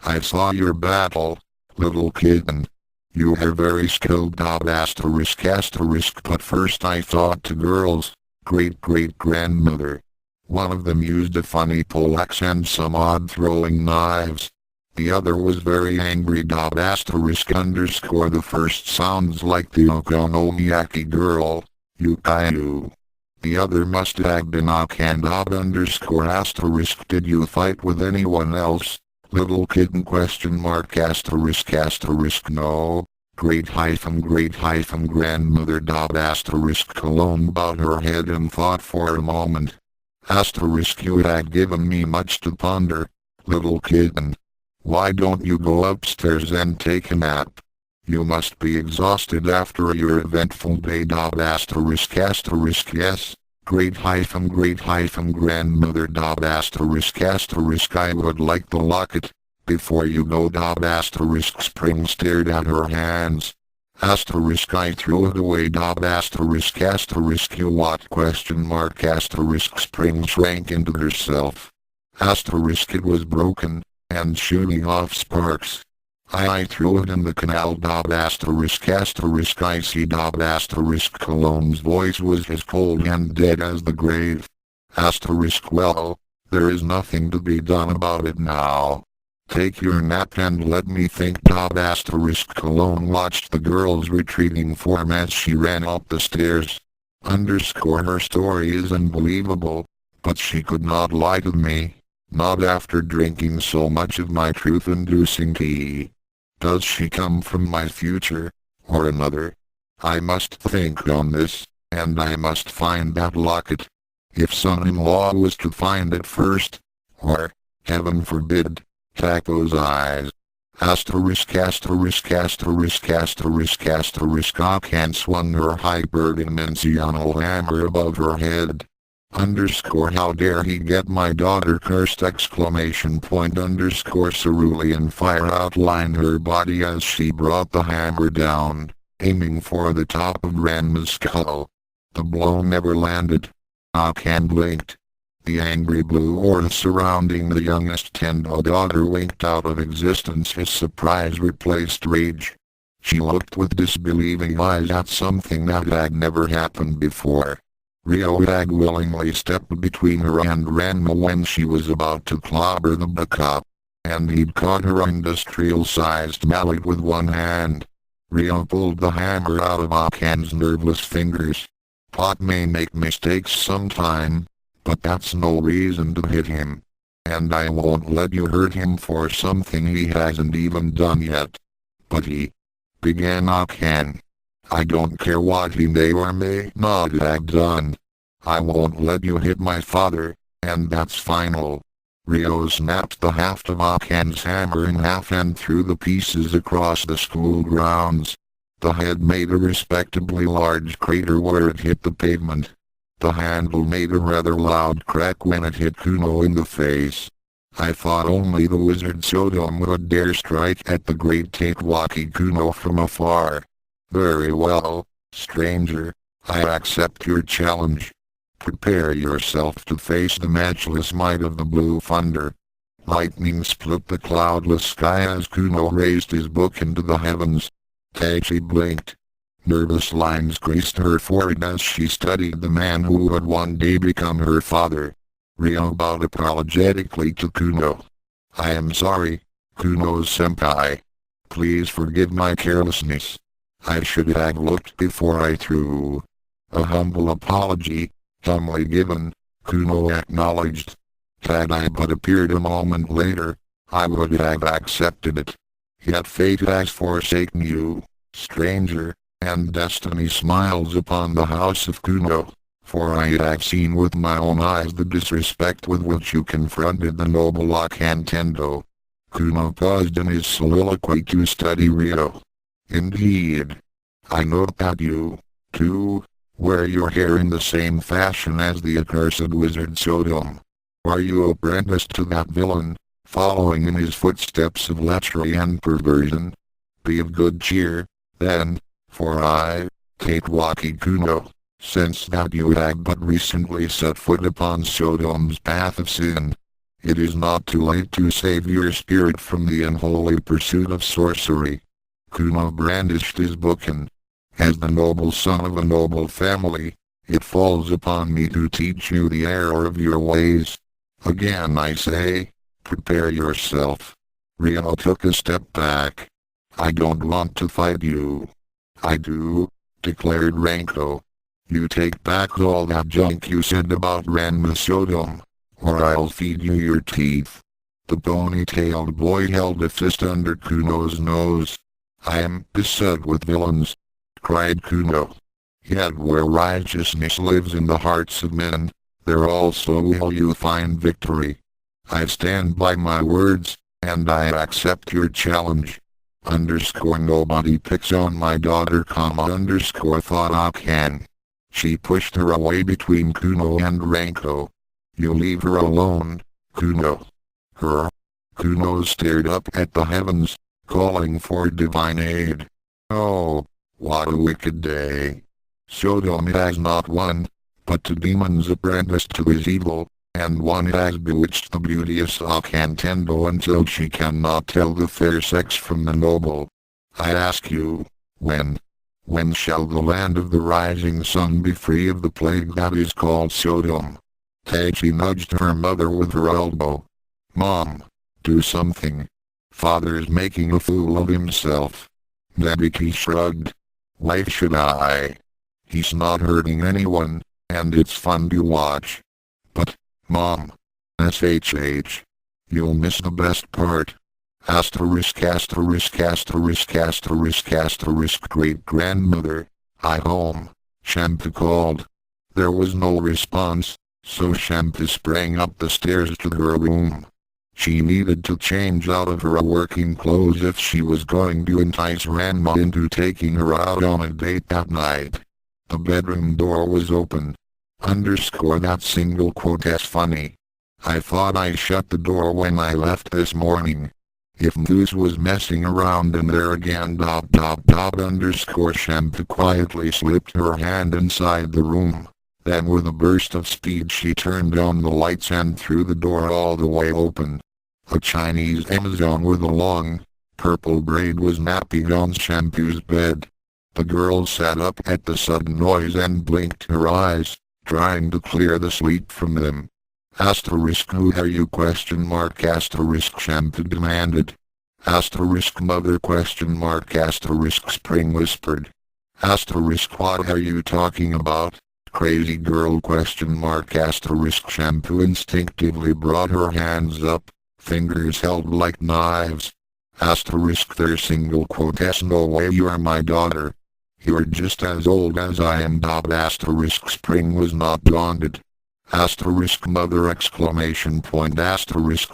I saw your battle, little kitten. You are very skilled. Asterisk but first I fought two girls, great-great-grandmother. One of them used a funny poleaxe and some odd throwing knives. The other was very angry. Asterisk the first sounds like the Okonomiyaki girl, Ukyou. The other must have been Akane. Asterisk did you fight with anyone else, little kitten? Asterisk no, great-grandmother. Asterisk Cologne bowed her head and thought for a moment. Asterisk, you had given me much to ponder, little kitten. Why don't you go upstairs and take a nap? You must be exhausted after your eventful day. Asterisk yes, great-grandmother. Asterisk I would like the locket, before you go. Asterisk Spring stared at her hands. Asterisk I threw it away. Asterisk you what? Asterisk Spring shrank into herself. Asterisk it was broken, and shooting off sparks. I threw it in the canal. Asterisk I see. Asterisk Cologne's voice was as cold and dead as the grave. Asterisk well, there is nothing to be done about it now. Take your nap and let me think. Asterisk Cologne watched the girl's retreating form as she ran up the stairs. Her story is unbelievable, but she could not lie to me, not after drinking so much of my truth-inducing tea. Does she come from my future, or another? I must think on this, and I must find that locket. If son-in-law was to find it first, or, heaven forbid, Taco's eyes. Asterisk Akane swung her hyperdimensional hammer above her head. How dare he get my daughter cursed! Cerulean fire outlined her body as she brought the hammer down, aiming for the top of Ranma's skull. The blow never landed. Akane blinked. The angry blue aura surrounding the youngest Tendo daughter winked out of existence. His surprise replaced rage. She looked with disbelieving eyes at something that had never happened before. Ryo had willingly stepped between her and Ranma when she was about to clobber the backup, and he'd caught her industrial-sized mallet with one hand. Ryo pulled the hammer out of Akane's nerveless fingers. Pot may make mistakes sometime, but that's no reason to hit him. And I won't let you hurt him for something he hasn't even done yet. But he began Akane. I don't care what he may or may not have done. I won't let you hit my father, and that's final. Ryo snapped the haft of Akane's hammer in half and threw the pieces across the school grounds. The head made a respectably large crater where it hit the pavement. The handle made a rather loud crack when it hit Kuno in the face. I thought only the wizard Sodom would dare strike at the great Tatewaki Kuno from afar. Very well, stranger. I accept your challenge. Prepare yourself to face the matchless might of the blue thunder. Lightning split the cloudless sky as Kuno raised his book into the heavens. Tachi blinked. Nervous lines graced her forehead as she studied the man who would one day become her father. Ryo bowed apologetically to Kuno. I am sorry, Kuno-senpai. Please forgive my carelessness. I should have looked before I threw. A humble apology, humbly given, Kuno acknowledged. Had I but appeared a moment later, I would have accepted it. Yet fate has forsaken you, stranger, and destiny smiles upon the house of Kuno, for I have seen with my own eyes the disrespect with which you confronted the noble Akane Tendo. Kuno paused in his soliloquy to study Ryo. Indeed. I note that you, too, wear your hair in the same fashion as the accursed wizard Sodom. Are you apprenticed to that villain, following in his footsteps of lechery and perversion? Be of good cheer, then, for I, Tatewaki Kuno, sense that you have but recently set foot upon Sodom's path of sin. It is not too late to save your spirit from the unholy pursuit of sorcery. Kuno brandished his book and, as the noble son of a noble family, it falls upon me to teach you the error of your ways. Again I say, prepare yourself. Ryo took a step back. I don't want to fight you. I do, declared Ranko. You take back all that junk you said about Ranma Sodom, or I'll feed you your teeth. The ponytailed boy held a fist under Kuno's nose. I am beset with villains, cried Kuno. Yet where righteousness lives in the hearts of men, there also will you find victory. I stand by my words, and I accept your challenge. Nobody picks on my daughter, thought Akane. She pushed her away between Kuno and Ranko. You leave her alone, Kuno. Her. Kuno stared up at the heavens, calling for divine aid. Oh, what a wicked day. Sodom has not won, but two demons apprenticed to his evil, and one has bewitched the beauteous Akane Tendo until she cannot tell the fair sex from the noble. I ask you, when shall the land of the rising sun be free of the plague that is called Sodom? Tachi nudged her mother with her elbow. Mom, do something. Father's making a fool of himself. Nabiki shrugged. Why should I? He's not hurting anyone, and it's fun to watch. But, Mom, SHH. You'll miss the best part. Great-grandmother, I home, Shampoo called. There was no response, so Shampoo sprang up the stairs to her room. She needed to change out of her working clothes if she was going to entice Ranma into taking her out on a date that night. The bedroom door was open. That single quote as funny. I thought I shut the door when I left this morning. If Moose was messing around in there again. Shampoo quietly slipped her hand inside the room. Then with a burst of speed she turned on the lights and threw the door all the way open. A Chinese Amazon with a long, purple braid was napping on Shampoo's bed. The girl sat up at the sudden noise and blinked her eyes, trying to clear the sleep from them. Who are you? Shampoo demanded. Mother? Spring whispered. What are you talking about? Crazy girl? Shampoo instinctively brought her hands up, fingers held like knives. There's single quotes. No way, you are my daughter. You're just as old as I am. Spring was not daunted. Mother!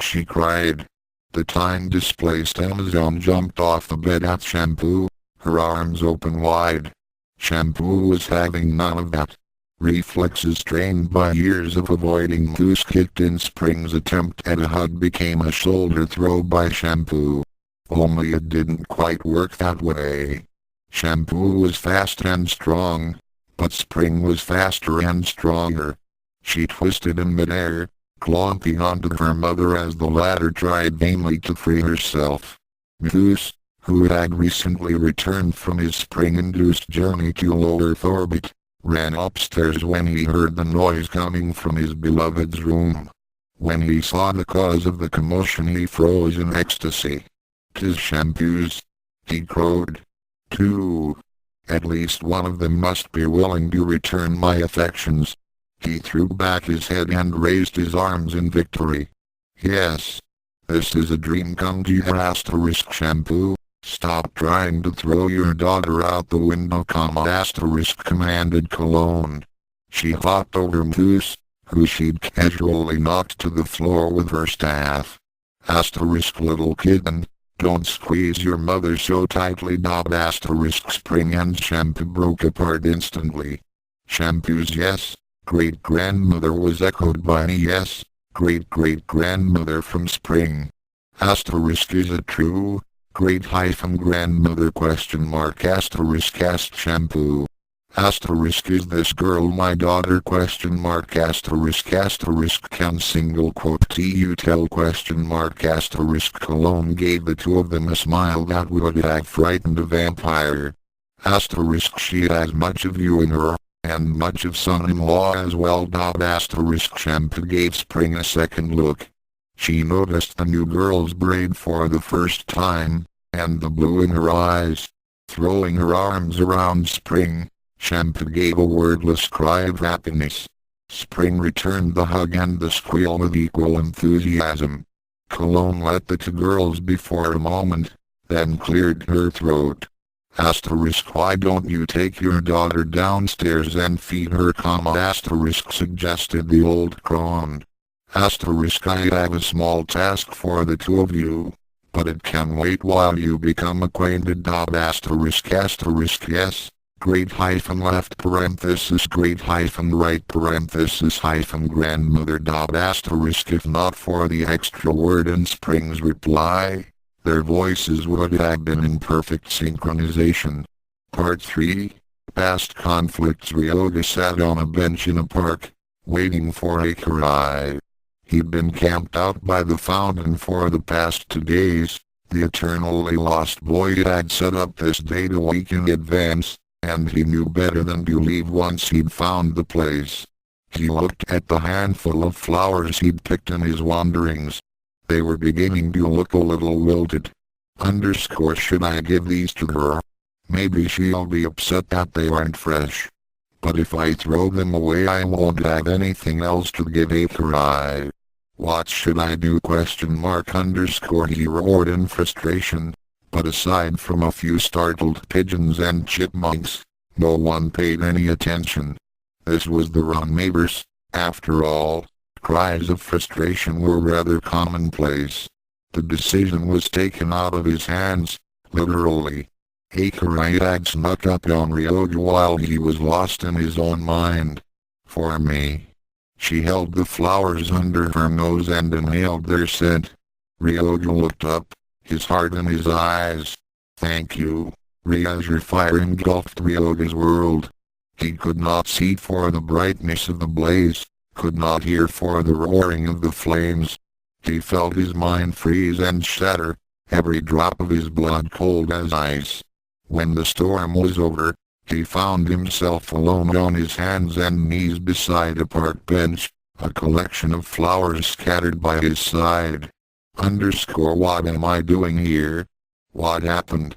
She cried. The time-displaced Amazon jumped off the bed at Shampoo, her arms open wide. Shampoo was having none of that. Reflexes trained by years of avoiding moves kicked in. Spring's attempt at a hug became a shoulder throw by Shampoo. Only it didn't quite work that way. Shampoo was fast and strong, but Spring was faster and stronger. She twisted in midair, clomping onto her mother as the latter tried vainly to free herself. Moose, who had recently returned from his spring-induced journey to low Earth orbit, ran upstairs when he heard the noise coming from his beloved's room. When he saw the cause of the commotion he froze in ecstasy. "'Tis Shampoo's," he crowed. "Two. At least one of them must be willing to return my affections." He threw back his head and raised his arms in victory. "Yes. This is a dream come true." Shampoo, stop trying to throw your daughter out the window, commanded Cologne. She hopped over Moose, who she'd casually knocked to the floor with her staff. Little kitten, don't squeeze your mother so tightly. Spring and Shampoo broke apart instantly. Shampoo's yes, great-grandmother was echoed by a yes, great-great-grandmother from Spring. Is it true? Great-grandmother? Asked Shampoo. Is this girl my daughter? Can single quote you tell? Cologne gave the two of them a smile that would have frightened a vampire. She has much of you in her, and much of son-in-law as well. Shampoo gave Spring a second look. She noticed the new girl's braid for the first time, and the blue in her eyes. Throwing her arms around Spring, Shampoo gave a wordless cry of happiness. Spring returned the hug and the squeal with equal enthusiasm. Cologne let the two girls be for a moment, then cleared her throat. Why don't you take your daughter downstairs and feed her? Suggested the old crone. I have a small task for the two of you, but it can wait while you become acquainted. Yes. Great-left parenthesis great-right parenthesis grandmother. If not for the extra word in Spring's reply, their voices would have been in perfect synchronization. Part 3. Past conflicts. Ryoga sat on a bench in a park, waiting for Akane. He'd been camped out by the fountain for the past 2 days. The eternally lost boy had set up this date a week in advance, and he knew better than to leave once he'd found the place. He looked at the handful of flowers he'd picked in his wanderings. They were beginning to look a little wilted. Should I give these to her? Maybe she'll be upset that they aren't fresh. But if I throw them away I won't have anything else to give Akane. What should I do? He roared in frustration. But aside from a few startled pigeons and chipmunks, no one paid any attention. This was the wrong neighbors, after all. Cries of frustration were rather commonplace. The decision was taken out of his hands, literally. Akane had snuck up on Ryoga while he was lost in his own mind. For me. She held the flowers under her nose and inhaled their scent. Ryoga looked up, his heart in his eyes. Thank you. Ryoga's fire engulfed Ryoga's world. He could not see for the brightness of the blaze, could not hear for the roaring of the flames. He felt his mind freeze and shatter, every drop of his blood cold as ice. When the storm was over, he found himself alone on his hands and knees beside a park bench, a collection of flowers scattered by his side. What am I doing here? What happened?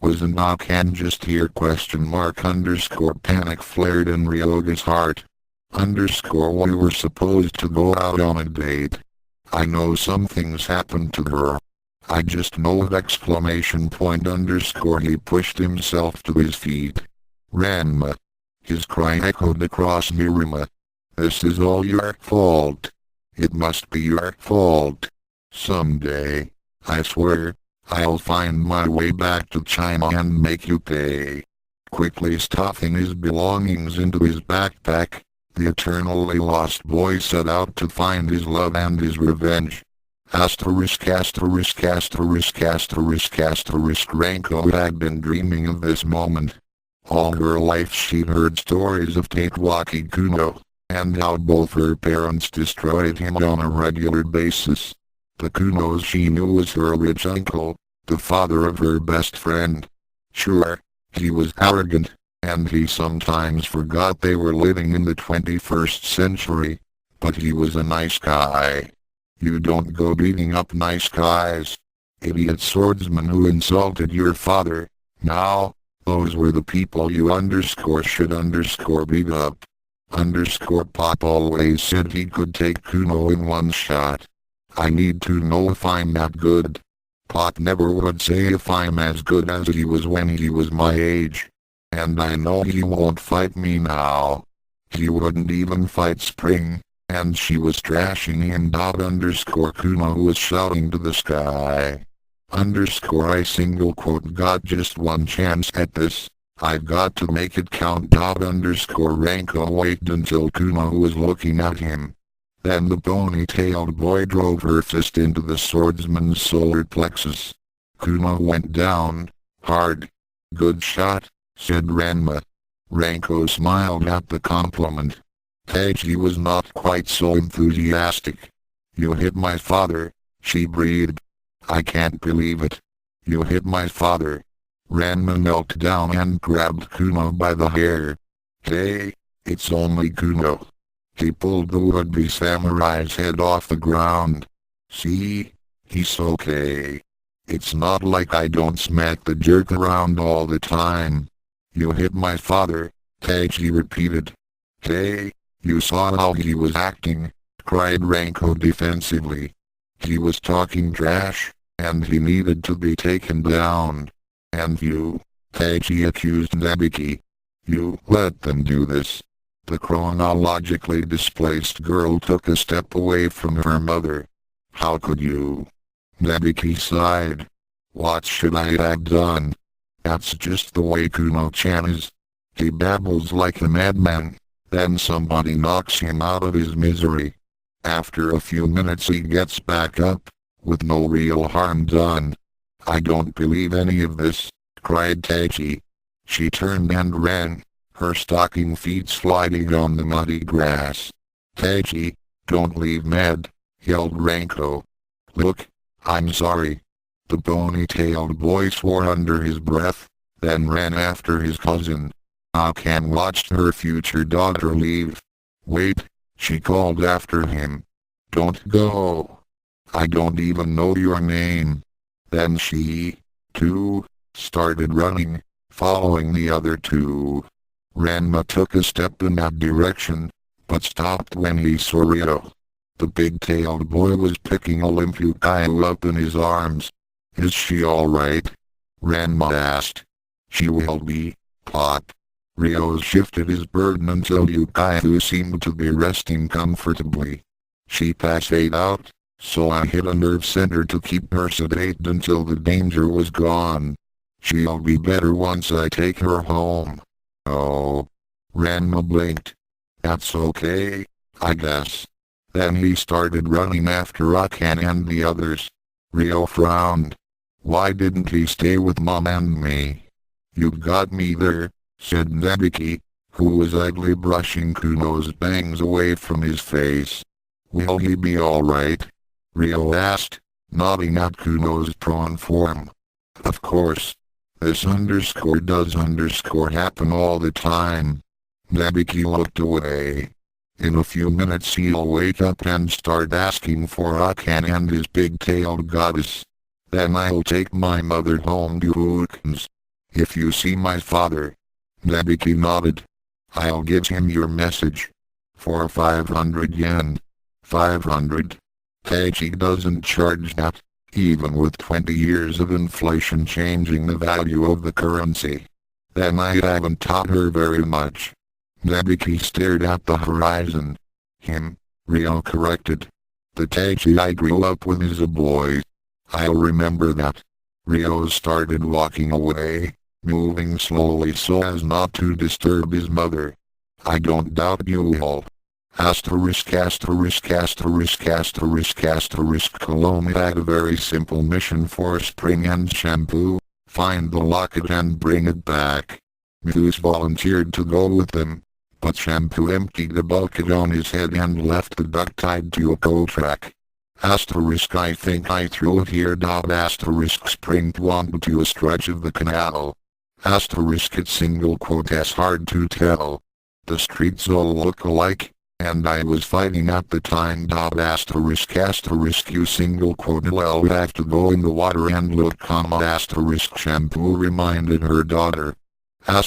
Wasn't Akane just here? Panic flared in Ryoga's heart. We were supposed to go out on a date. I know something's happened to her. I just know it! He pushed himself to his feet. Ranma. His cry echoed across Mirima. This is all your fault. It must be your fault. Someday, I swear, I'll find my way back to China and make you pay. Quickly stuffing his belongings into his backpack, the eternally lost boy set out to find his love and his revenge. Ranko had been dreaming of this moment. All her life she'd heard stories of Nabiki Kuno, and how both her parents destroyed him on a regular basis. The Kunos she knew was her rich uncle, the father of her best friend. Sure, he was arrogant, and he sometimes forgot they were living in the 21st century, but he was a nice guy. You don't go beating up nice guys. Idiot swordsman who insulted your father. Now, those were the people you should beat up. Pop always said he could take Kuno in one shot. I need to know if I'm that good. Pop never would say if I'm as good as he was when he was my age. And I know he won't fight me now. He wouldn't even fight Spring, and she was trashing him. Kuno was shouting to the sky. Got just one chance at this. I've got to make it count. Ranko waited until Kuno was looking at him. Then the ponytailed boy drove her fist into the swordsman's solar plexus. Kuno went down, hard. Good shot, said Ranma. Ranko smiled at the compliment. Taiji was not quite so enthusiastic. You hit my father, she breathed. I can't believe it. You hit my father. Ranma knelt down and grabbed Kuno by the hair. Hey, it's only Kuno. He pulled the would-be samurai's head off the ground. See? He's okay. It's not like I don't smack the jerk around all the time. You hit my father, Taiji repeated. Hey, you saw how he was acting, cried Ranko defensively. He was talking trash, and he needed to be taken down. And you, Taiji accused Nabiki. You let them do this. The chronologically displaced girl took a step away from her mother. How could you? Nabiki sighed. What should I have done? That's just the way Kuno-chan is. He babbles like a madman, then somebody knocks him out of his misery. After a few minutes he gets back up, with no real harm done. I don't believe any of this, cried Taiji. She turned and ran, her stocking feet sliding on the muddy grass. Taiji, don't leave mad, yelled Ranko. Look, I'm sorry. The ponytailed boy swore under his breath, then ran after his cousin. Akane watched her future daughter leave. Wait, she called after him. Don't go. I don't even know your name. Then she, too, started running, following the other two. Ranma took a step in that direction, but stopped when he saw Ryo. The big-tailed boy was picking Ukyou up in his arms. Is she alright? Ranma asked. She will be, Pop. Ryo shifted his burden until Ukyou seemed to be resting comfortably. She passed out, so I hit a nerve center to keep her sedated until the danger was gone. She'll be better once I take her home. Oh. Ranma blinked. That's okay, I guess. Then he started running after Akane and the others. Ryo frowned. Why didn't he stay with Mom and me? You've got me there, said Nabiki, who was idly brushing Kuno's bangs away from his face. "Will he be alright?" Ryo asked, nodding at Kuno's prawn form. "Of course. This does happen all the time." Nabiki looked away. "In a few minutes he'll wake up and start asking for Akane and his big-tailed goddess. Then I'll take my mother home to Ukyou's. If you see my father..." Nabiki nodded. "I'll give him your message. For 500 yen. 500? Taichi doesn't charge that, even with 20 years of inflation changing the value of the currency. Then I haven't taught her very much." Nabiki stared at the horizon. Ryo corrected. "The Taichi I grew up with is a boy. I'll remember that." Ryo started walking away, moving slowly so as not to disturb his mother. "I don't doubt you will." Cologne had a very simple mission for Spring and Shampoo: find the locket and bring it back. Moose volunteered to go with them, but Shampoo emptied the bucket on his head and left the duck tied to a co-track. "I think I threw it here. Spring wanted to a stretch of the canal. It's hard to tell. The streets all look alike, and I was fighting at the time. Well, I'll have to go in the water and look, Shampoo reminded her daughter. I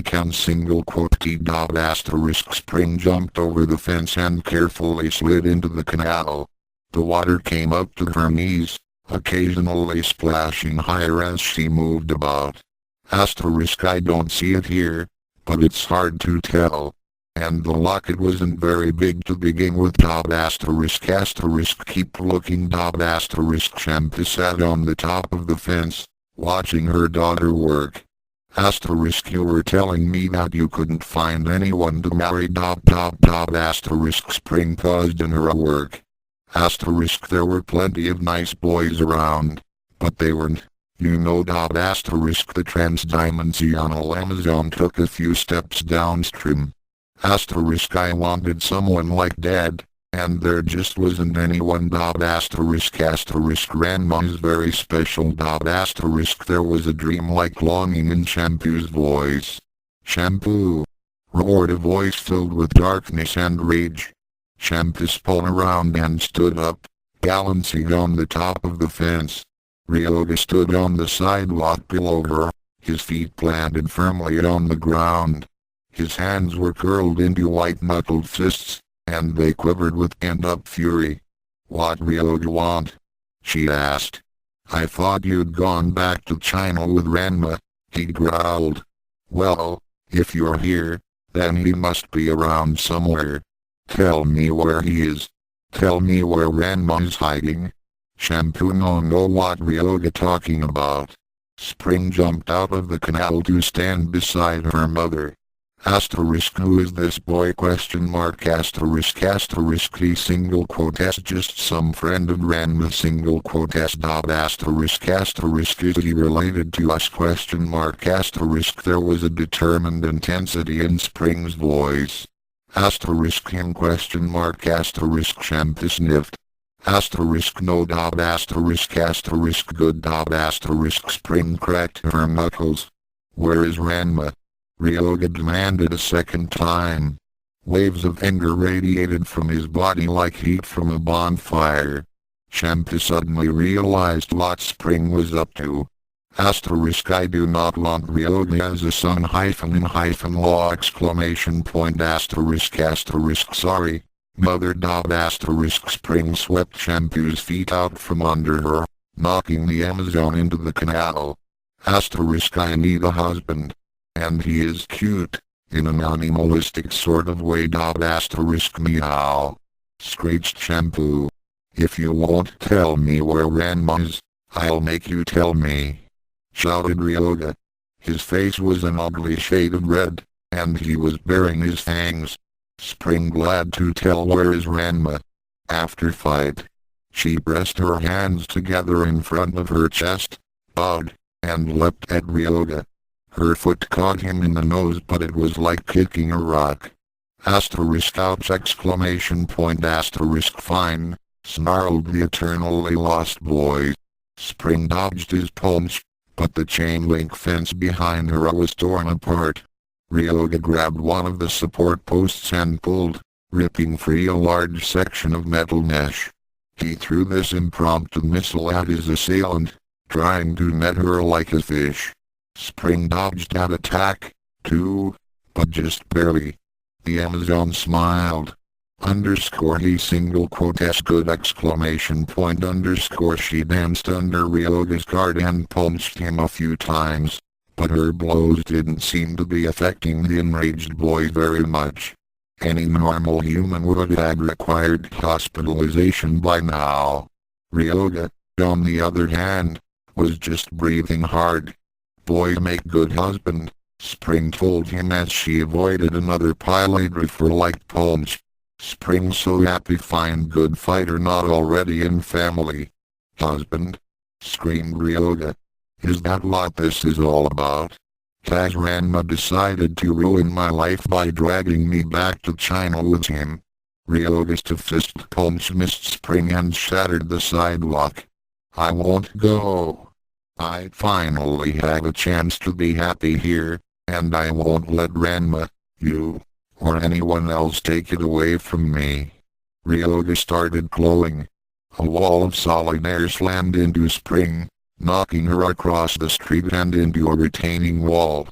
can Spring jumped over the fence and carefully slid into the canal. The water came up to her knees, occasionally splashing higher as she moved about. I don't see it here, but it's hard to tell. And the locket wasn't very big to begin with. Keep looking. Shampoo sat on the top of the fence, watching her daughter work. You were telling me that you couldn't find anyone to marry. Spring paused in her work. There were plenty of nice boys around, but they weren't. The transdimensional Amazon took a few steps downstream. I wanted someone like Dad, and there just wasn't anyone. Ranma is very special. There was a dreamlike longing in Shampoo's voice. "Shampoo!" roared a voice filled with darkness and rage. Shampoo spun around and stood up, balancing on the top of the fence. Ryoga stood on the sidewalk below her, his feet planted firmly on the ground. His hands were curled into white-knuckled fists, and they quivered with pent-up fury. "What Ryoga want?" she asked. "I thought you'd gone back to China with Ranma," he growled. "Well, if you're here, then he must be around somewhere. Tell me where he is. Tell me where Ranma is hiding." Shampoo no what Ryoga talking about. Spring jumped out of the canal to stand beside her mother. "Who is this boy? He just some friend of Ranma. Is he related to us? There was a determined intensity in Spring's voice. Him? Shampoo sniffed. No. Good. Spring cracked her knuckles. "Where is Ranma?" Ryoga demanded a second time. Waves of anger radiated from his body like heat from a bonfire. Shampoo suddenly realized what Spring was up to. I do not want Ryoga as a son !law! Sorry, mother. Spring swept Shampoo's feet out from under her, knocking the Amazon into the canal. I need a husband. And he is cute, in an animalistic sort of way. Meow. Screeched Shampoo. "If you won't tell me where Ranma is, I'll make you tell me," shouted Ryoga. His face was an ugly shade of red, and he was baring his fangs. Spring glad to tell where is Ranma. After fight, she pressed her hands together in front of her chest, bowed, and leapt at Ryoga. Her foot caught him in the nose, but it was like kicking a rock. Asterisk ouch exclamation point asterisk fine, snarled the eternally lost boy. Spring dodged his punch, but the chain link fence behind her was torn apart. Ryoga grabbed one of the support posts and pulled, ripping free a large section of metal mesh. He threw this impromptu missile at his assailant, trying to net her like a fish. Spring dodged that attack, too, but just barely. The Amazon smiled. He single quote s good exclamation point she danced under Ryoga's guard and punched him a few times, but her blows didn't seem to be affecting the enraged boy very much. Any normal human would have required hospitalization by now. Ryoga, on the other hand, was just breathing hard. Boy make good husband, Spring told him as she avoided another pilot refer-like punch. Spring so happy find good fighter not already in family. Husband? Screamed Ryoga. Is that what this is all about? Has Ranma decided to ruin my life by dragging me back to China with him? Ryoga's fist punch missed Spring and shattered the sidewalk. I won't go. I finally have a chance to be happy here, and I won't let Ranma, you, or anyone else take it away from me. Ryoga started glowing. A wall of solid air slammed into Spring, knocking her across the street and into a retaining wall.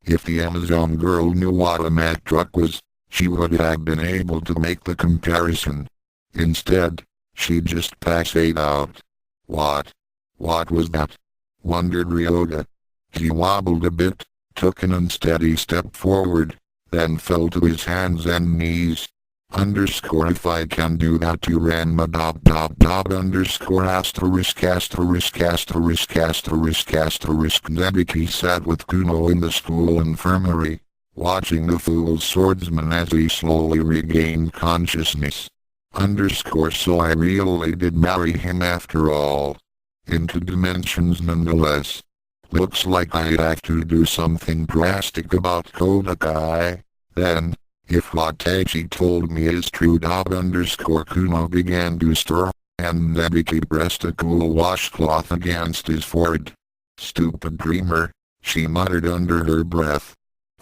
If the Amazon girl knew what a Mack truck was, she would have been able to make the comparison. Instead, she just passed out. What was that? Wondered Ryoga. He wobbled a bit, took an unsteady step forward, then fell to his hands and knees. If I can do that to Ranma ************************************************************************************************************************************************************************************************************************************************************************** as he slowly regained consciousness. So I really did marry him after all. Into dimensions nonetheless. Looks like I have to do something drastic about Kodakai. Then, if what e.t.c told me is true Kuno began to stir, and Nabiki pressed a cool washcloth against his forehead. Stupid dreamer, she muttered under her breath.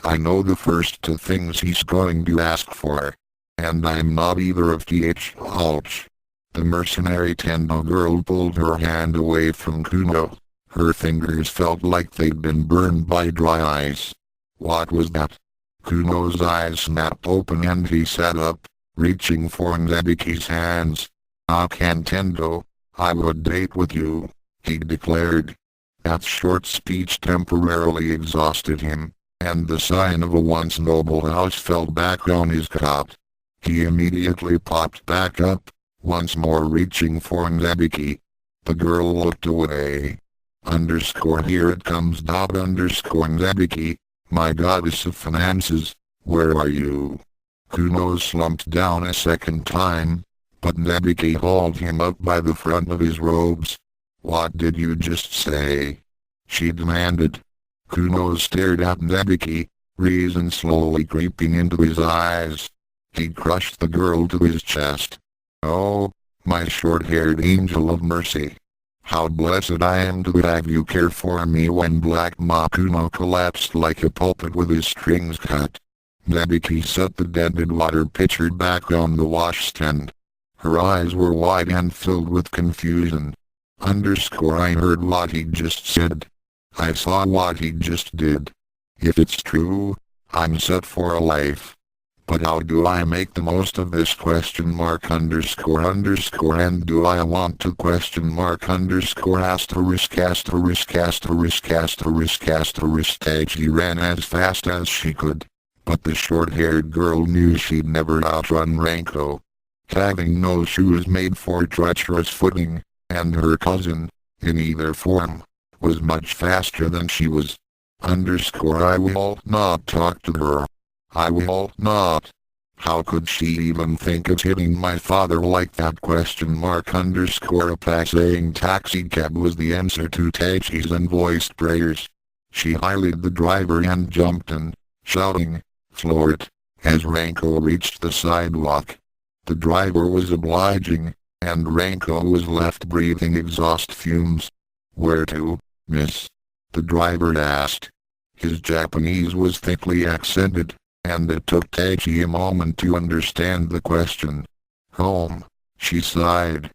I know the first two things he's going to ask for. And I'm not either of th. Ouch. The mercenary Tendo girl pulled her hand away from Kuno. Her fingers felt like they'd been burned by dry ice. What was that? Kuno's eyes snapped open and he sat up, reaching for Nabiki's hands. Akane Tendo, I would date with you, he declared. That short speech temporarily exhausted him, and the sign of a once noble house fell back on his cot. He immediately popped back up, once more reaching for Nabiki. The girl looked away. Here it comes Nabiki, my goddess of finances, where are you? Kuno slumped down a second time, but Nabiki hauled him up by the front of his robes. What did you just say? She demanded. Kuno stared at Nabiki, reason slowly creeping into his eyes. He crushed the girl to his chest. Oh, my short-haired angel of mercy. How blessed I am to have you care for me when Black Ma Kuno collapsed like a pulpit with his strings cut. Nabiki set the dented water pitcher back on the washstand. Her eyes were wide and filled with confusion. I heard what he just said. I saw what he just did. If it's true, I'm set for a life. But how do I make the most of this question mark underscore and do I want to question mark underscore asterisk asterisk asterisk asterisk asterisk she ran as fast as she could. But the short-haired girl knew she'd never outrun Ranko. Having no shoes made for treacherous footing, and her cousin, in either form, was much faster than she was. I will not talk to her. I will not. How could she even think of hitting my father like that question mark underscore a passing taxicab was the answer to Taichi's unvoiced prayers. She hightailed the driver and jumped in, shouting, "Floor it," as Ranko reached the sidewalk. The driver was obliging, and Ranko was left breathing exhaust fumes. "Where to, miss?" the driver asked. His Japanese was thickly accented, and it took Tachi a moment to understand the question. "Home," she sighed.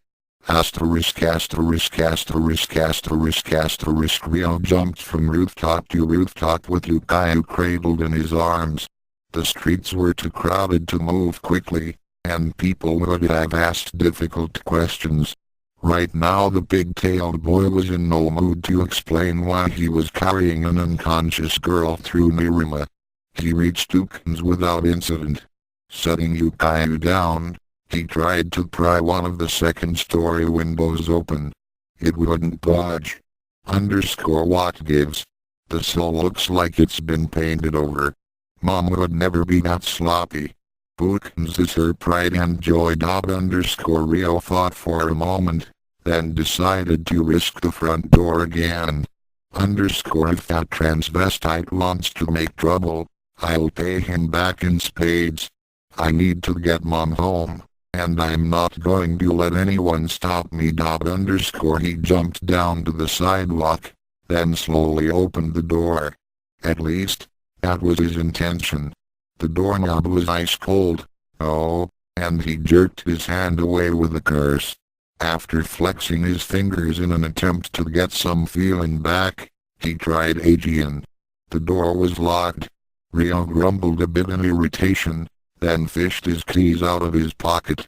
Asterisk asterisk asterisk asterisk asterisk. Rio jumped from rooftop to rooftop with Ukyou cradled in his arms. The streets were too crowded to move quickly, and people would have asked difficult questions. Right now the pig-tailed boy was in no mood to explain why he was carrying an unconscious girl through Nerima. He reached Ukyou's without incident. Setting Ukyou down, he tried to pry one of the second-story windows open. It wouldn't budge. What gives? The sill looks like it's been painted over. Mom would never be that sloppy. Ukyou's is her pride and joy. Rio thought for a moment, then decided to risk the front door again. If that transvestite wants to make trouble, I'll pay him back in spades. I need to get Mom home, and I'm not going to let anyone stop me. He jumped down to the sidewalk, then slowly opened the door. At least, that was his intention. The doorknob was ice cold. Oh, and he jerked his hand away with a curse. After flexing his fingers in an attempt to get some feeling back, he tried again. The door was locked. Rio grumbled a bit in irritation, then fished his keys out of his pocket.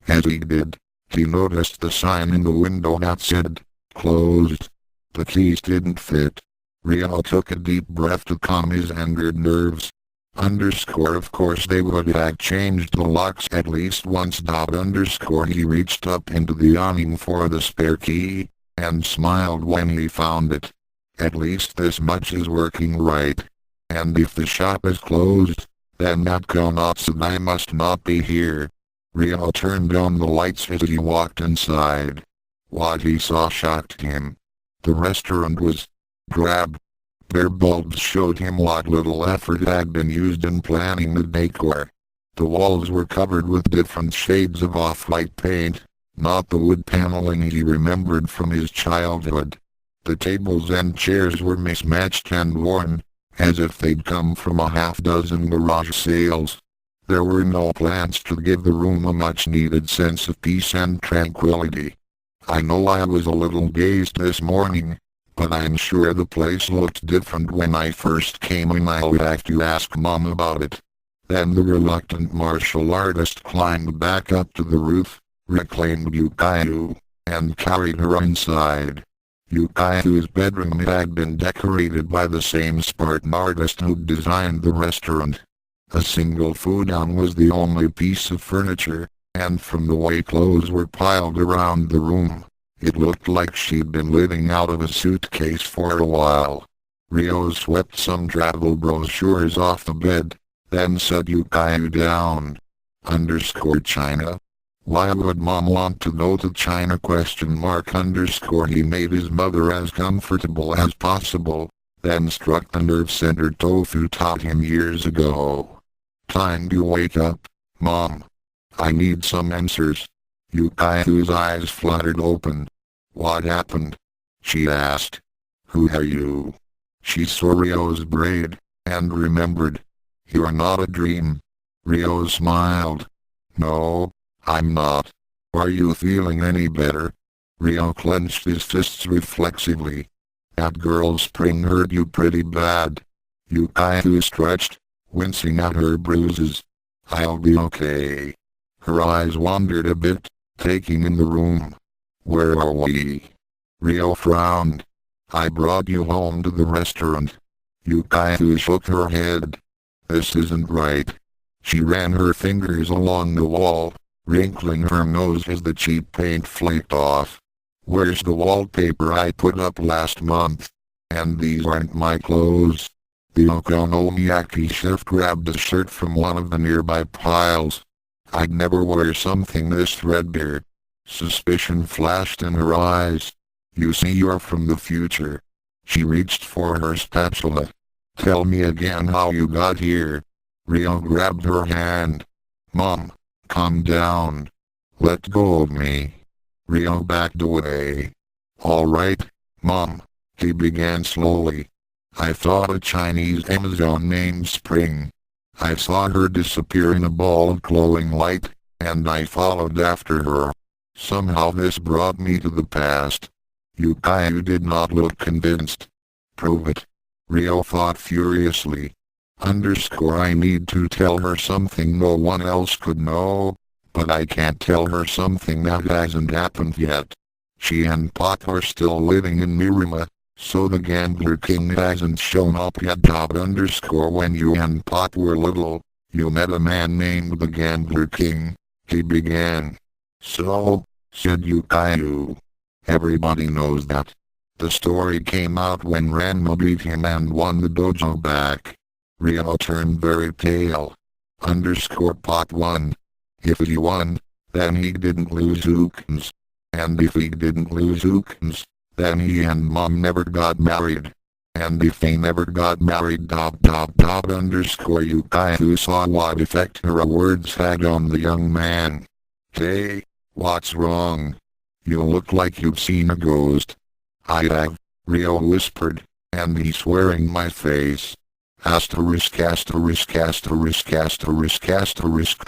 As he did, he noticed the sign in the window that said, "Closed." The keys didn't fit. Rio took a deep breath to calm his angered nerves. Of course they would have changed the locks at least once. He reached up into the awning for the spare key, and smiled when he found it. At least this much is working right. And if the shop is closed, then that Konatsugai must not be here. Rio turned on the lights as he walked inside. What he saw shocked him. The restaurant was drab. Bare bulbs showed him what little effort had been used in planning the decor. The walls were covered with different shades of off-white paint, not the wood paneling he remembered from his childhood. The tables and chairs were mismatched and worn, as if they'd come from a half-dozen garage sales. There were no plants to give the room a much-needed sense of peace and tranquility. I know I was a little dazed this morning, but I'm sure the place looked different when I first came in. I'll have to ask Mom about it. Then the reluctant martial artist climbed back up to the roof, reclaimed Ukyou, and carried her inside. Ukyou's bedroom had been decorated by the same Spartan artist who'd designed the restaurant. A single futon was the only piece of furniture, and from the way clothes were piled around the room, it looked like she'd been living out of a suitcase for a while. Rio swept some travel brochures off the bed, then set Ukyou down. China? Why would Mom want to go to China? He made his mother as comfortable as possible, then struck the nerve center Tofu taught him years ago. Time to wake up, Mom. I need some answers. Ukyou's eyes fluttered open. What happened? She asked. Who are you? She saw Rio's braid, and remembered. You're not a dream. Rio smiled. No, I'm not. Are you feeling any better? Rio clenched his fists reflexively. That girl's spring hurt you pretty bad. Ukyou stretched, wincing at her bruises. I'll be okay. Her eyes wandered a bit, taking in the room. Where are we? Rio frowned. I brought you home to the restaurant. Ukyou shook her head. This isn't right. She ran her fingers along the wall, wrinkling her nose as the cheap paint flaked off. Where's the wallpaper I put up last month? And these aren't my clothes. The okonomiyaki chef grabbed a shirt from one of the nearby piles. I'd never wear something this threadbare. Suspicion flashed in her eyes. You see, you're from the future. She reached for her spatula. Tell me again how you got here. Rio grabbed her hand. Mom, calm down. Let go of me. Rio backed away. All right, Mom, he began slowly. I thought a Chinese Amazon named Spring. I saw her disappear in a ball of glowing light, and I followed after her. Somehow this brought me to the past. Ukyou did not look convinced. Prove it. Rio thought furiously. I need to tell her something no one else could know, but I can't tell her something that hasn't happened yet. She and Pop are still living in Mirima, so the Gambler King hasn't shown up yet. When you and Pop were little, you met a man named the Gambler King, he began. So, said Ukyou. Everybody knows that. The story came out when Ranma beat him and won the dojo back. Rio turned very pale. Pot 1. If he won, then he didn't lose Ukens. And if he didn't lose Ukens, then he and Mom never got married. And if they never got married. Ukyou saw what effect her words had on the young man. Hey, what's wrong? You look like you've seen a ghost. I have, Rio whispered, and he's swearing my face. The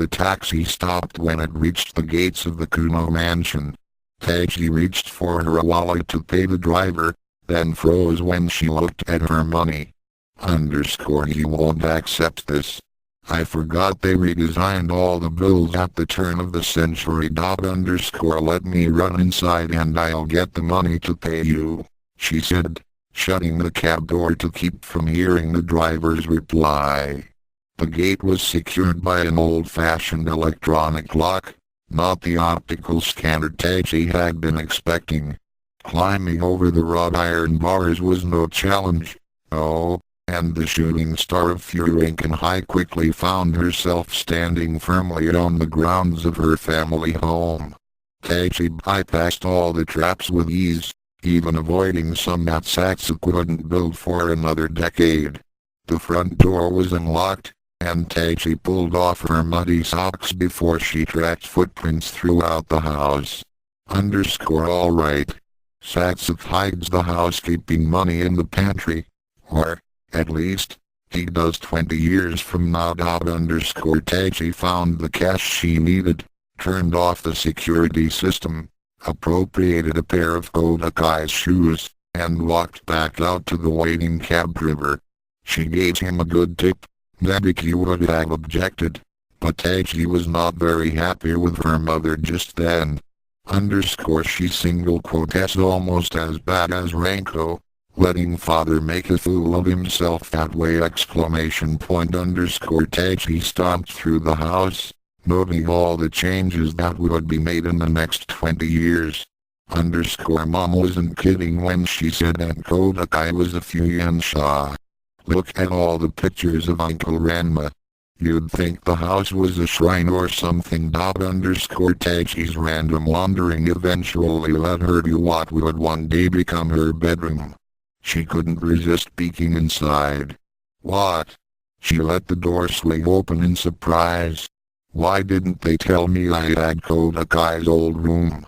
taxi stopped when it reached the gates of the Kuno mansion. Taiji reached for her wallet to pay the driver, then froze when she looked at her money. He won't accept this. I forgot they redesigned all the bills at the turn of the century. Let me run inside and I'll get the money to pay you, she said, shutting the cab door to keep from hearing the driver's reply. The gate was secured by an old-fashioned electronic lock, not the optical scanner Taiji had been expecting. Climbing over the wrought iron bars was no challenge. Oh, and the shooting star of Furinkenhai quickly found herself standing firmly on the grounds of her family home. Taiji bypassed all the traps with ease, even avoiding some that Satsu couldn't build for another decade. The front door was unlocked, and Taiji pulled off her muddy socks before she tracked footprints throughout the house. All right. Satsu hides the housekeeping money in the pantry. Or, at least, he does 20 years from now. Taiji found the cash she needed, turned off the security system, appropriated a pair of Kodakai's shoes, and walked back out to the waiting cab driver. She gave him a good tip. Nabiki would have objected, but Taiji was not very happy with her mother just then. She single quotes almost as bad as Ranko, letting father make a fool of himself that way! Taiji stomped through the house, noting all the changes that would be made in the next 20 years. Mom wasn't kidding when she said that Kodakai was a few yen shy. Look at all the pictures of Uncle Ranma. You'd think the house was a shrine or something. Taiji's random wandering eventually led her to what would one day become her bedroom. She couldn't resist peeking inside. What? She let the door swing open in surprise. Why didn't they tell me I had Kodakai's old room?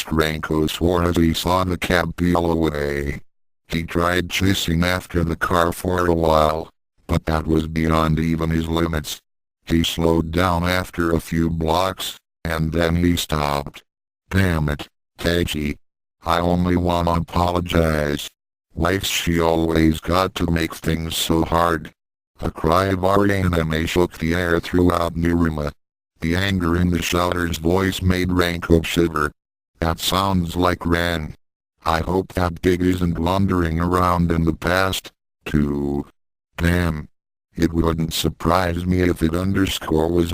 Ranko swore as he saw the cab peel away. He tried chasing after the car for a while, but that was beyond even his limits. He slowed down after a few blocks, and then he stopped. Damn it, Taiji. I only wanna apologize. Why's she always got to make things so hard? A cry of anime shook the air throughout Mirima. The anger in the shouter's voice made Ranko shiver. That sounds like Ran. I hope that pig isn't wandering around in the past, too. Damn. It wouldn't surprise me if it was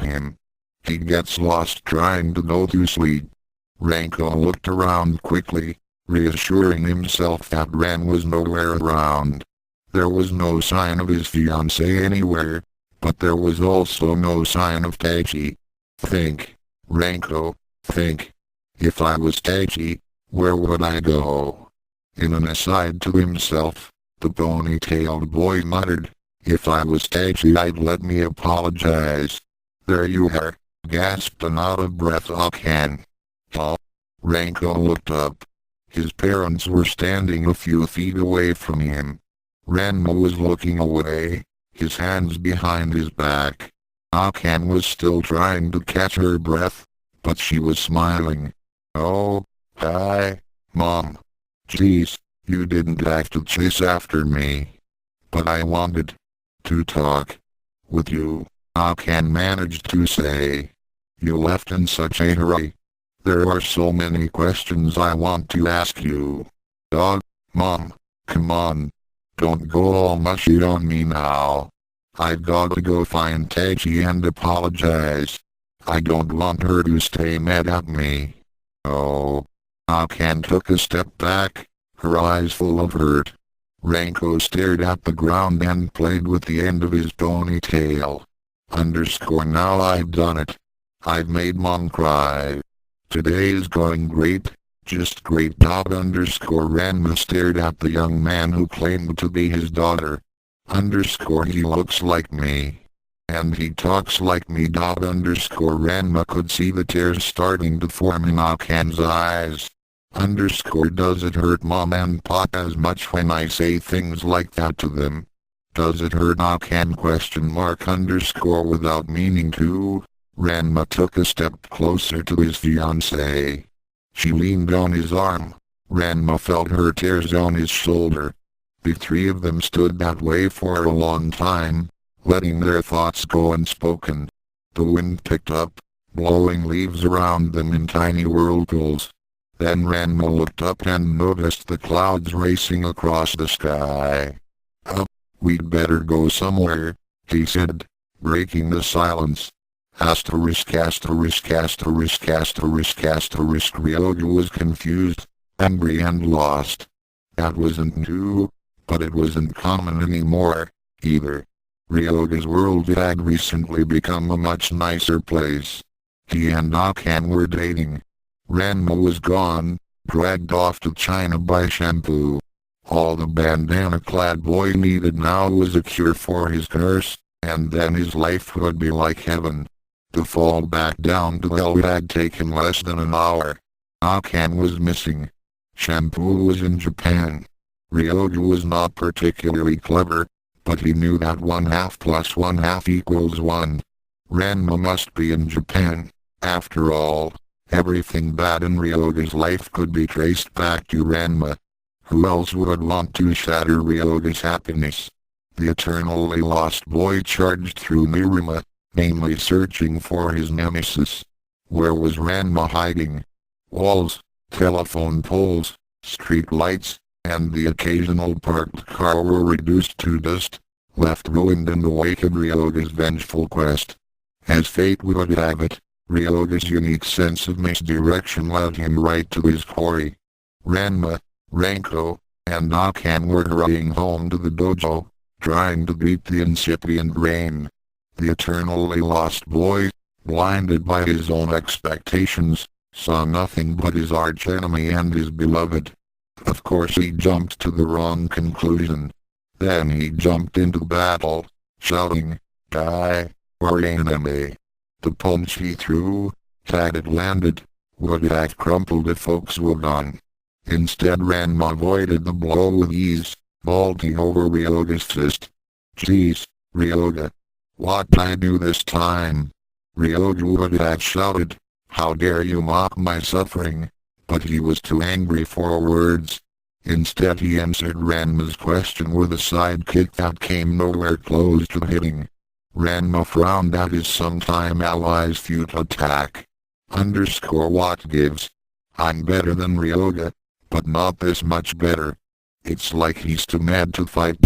him. He gets lost trying to go to sleep. Ranko looked around quickly, reassuring himself that Ran was nowhere around. There was no sign of his fiancée anywhere, but there was also no sign of Taiji. Think, Ranko, think. If I was Taiji, where would I go? In an aside to himself, the ponytailed boy muttered, if I was Taiji I'd let me apologize. There you are, gasped an out-of-breath Akane. Huh? Ranko looked up. His parents were standing a few feet away from him. Ranma was looking away, his hands behind his back. Akane was still trying to catch her breath, but she was smiling. Oh, hi, Mom. Geez, you didn't have to chase after me. But I wanted to talk with you, Akane managed to say. You left in such a hurry. There are so many questions I want to ask you. Dog, Mom, come on. Don't go all mushy on me now. I've gotta go find Taiji and apologize. I don't want her to stay mad at me. Oh. Akane took a step back, her eyes full of hurt. Ranko stared at the ground and played with the end of his ponytail. Now I've done it. I've made Mom cry. Today is going great, just great. Ranma stared at the young man who claimed to be his daughter. He looks like me. And he talks like me. Ranma could see the tears starting to form in Akane's eyes. Does it hurt Mom and Pop as much when I say things like that to them? Does it hurt Akane? Without meaning to. Ranma took a step closer to his fiancée. She leaned on his arm. Ranma felt her tears on his shoulder. The three of them stood that way for a long time, letting their thoughts go unspoken. The wind picked up, blowing leaves around them in tiny whirlpools. Then Ranma looked up and noticed the clouds racing across the sky. Up, we'd better go somewhere, he said, breaking the silence. Ryoga was confused, angry and lost. That wasn't new, but it wasn't common anymore, either. Ryoga's world had recently become a much nicer place. He and Akane were dating. Ranma was gone, dragged off to China by Shampoo. All the bandana-clad boy needed now was a cure for his curse, and then his life would be like heaven. The fall back down to hell had taken less than an hour. Akane was missing. Shampoo was in Japan. Ryoga was not particularly clever, but he knew that 1/2 + 1/2 = 1. Ranma must be in Japan. After all, everything bad in Ryoga's life could be traced back to Ranma. Who else would want to shatter Ryoga's happiness? The eternally lost boy charged through Mirima, mainly searching for his nemesis. Where was Ranma hiding? Walls, telephone poles, street lights, and the occasional parked car were reduced to dust, left ruined in the wake of Ryoga's vengeful quest. As fate would have it, Ryoga's unique sense of misdirection led him right to his quarry. Ranma, Ranko, and Akane were hurrying home to the dojo, trying to beat the incipient rain. The eternally lost boy, blinded by his own expectations, saw nothing but his archenemy and his beloved. Of course he jumped to the wrong conclusion. Then he jumped into battle, shouting, "Die, or enemy." The punch he threw, had it landed, would have crumpled if folks were gone. Instead Ranma avoided the blow with ease, vaulting over Ryoga's fist. "Jeez, Ryoga. What'd I do this time?" Ryoga would have shouted, "How dare you mock my suffering?" But he was too angry for words. Instead he answered Ranma's question with a sidekick that came nowhere close to hitting. Ranma frowned at his sometime ally's futile attack. What gives? I'm better than Ryoga, but not this much better. It's like he's too mad to fight.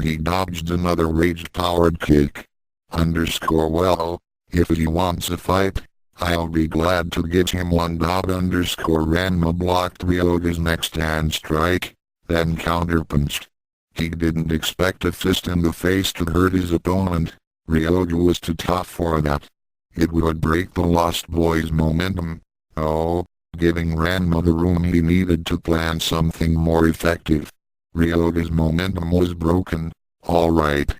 He dodged another rage-powered kick. Well, if he wants a fight, I'll be glad to give him one. Ranma blocked Ryoga's next hand strike, then counterpunched. He didn't expect a fist in the face to hurt his opponent. Ryoga was too tough for that. It would break the lost boy's momentum, Oh, giving Ranma the room he needed to plan something more effective. Ryoga's momentum was broken. Alright.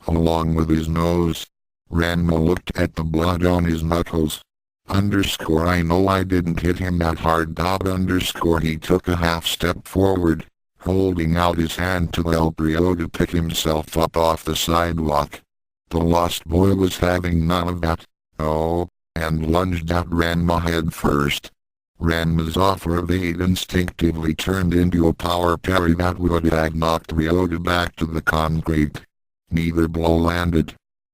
Along with his nose. Ranma looked at the blood on his knuckles. I know I didn't hit him that hard. He took a half step forward, holding out his hand to help Ryoga pick himself up off the sidewalk. The lost boy was having none of that. Oh, and lunged at Ranma head first. Ranma's offer of aid instinctively turned into a power parry that would have knocked Ryoga back to the concrete. Neither blow landed.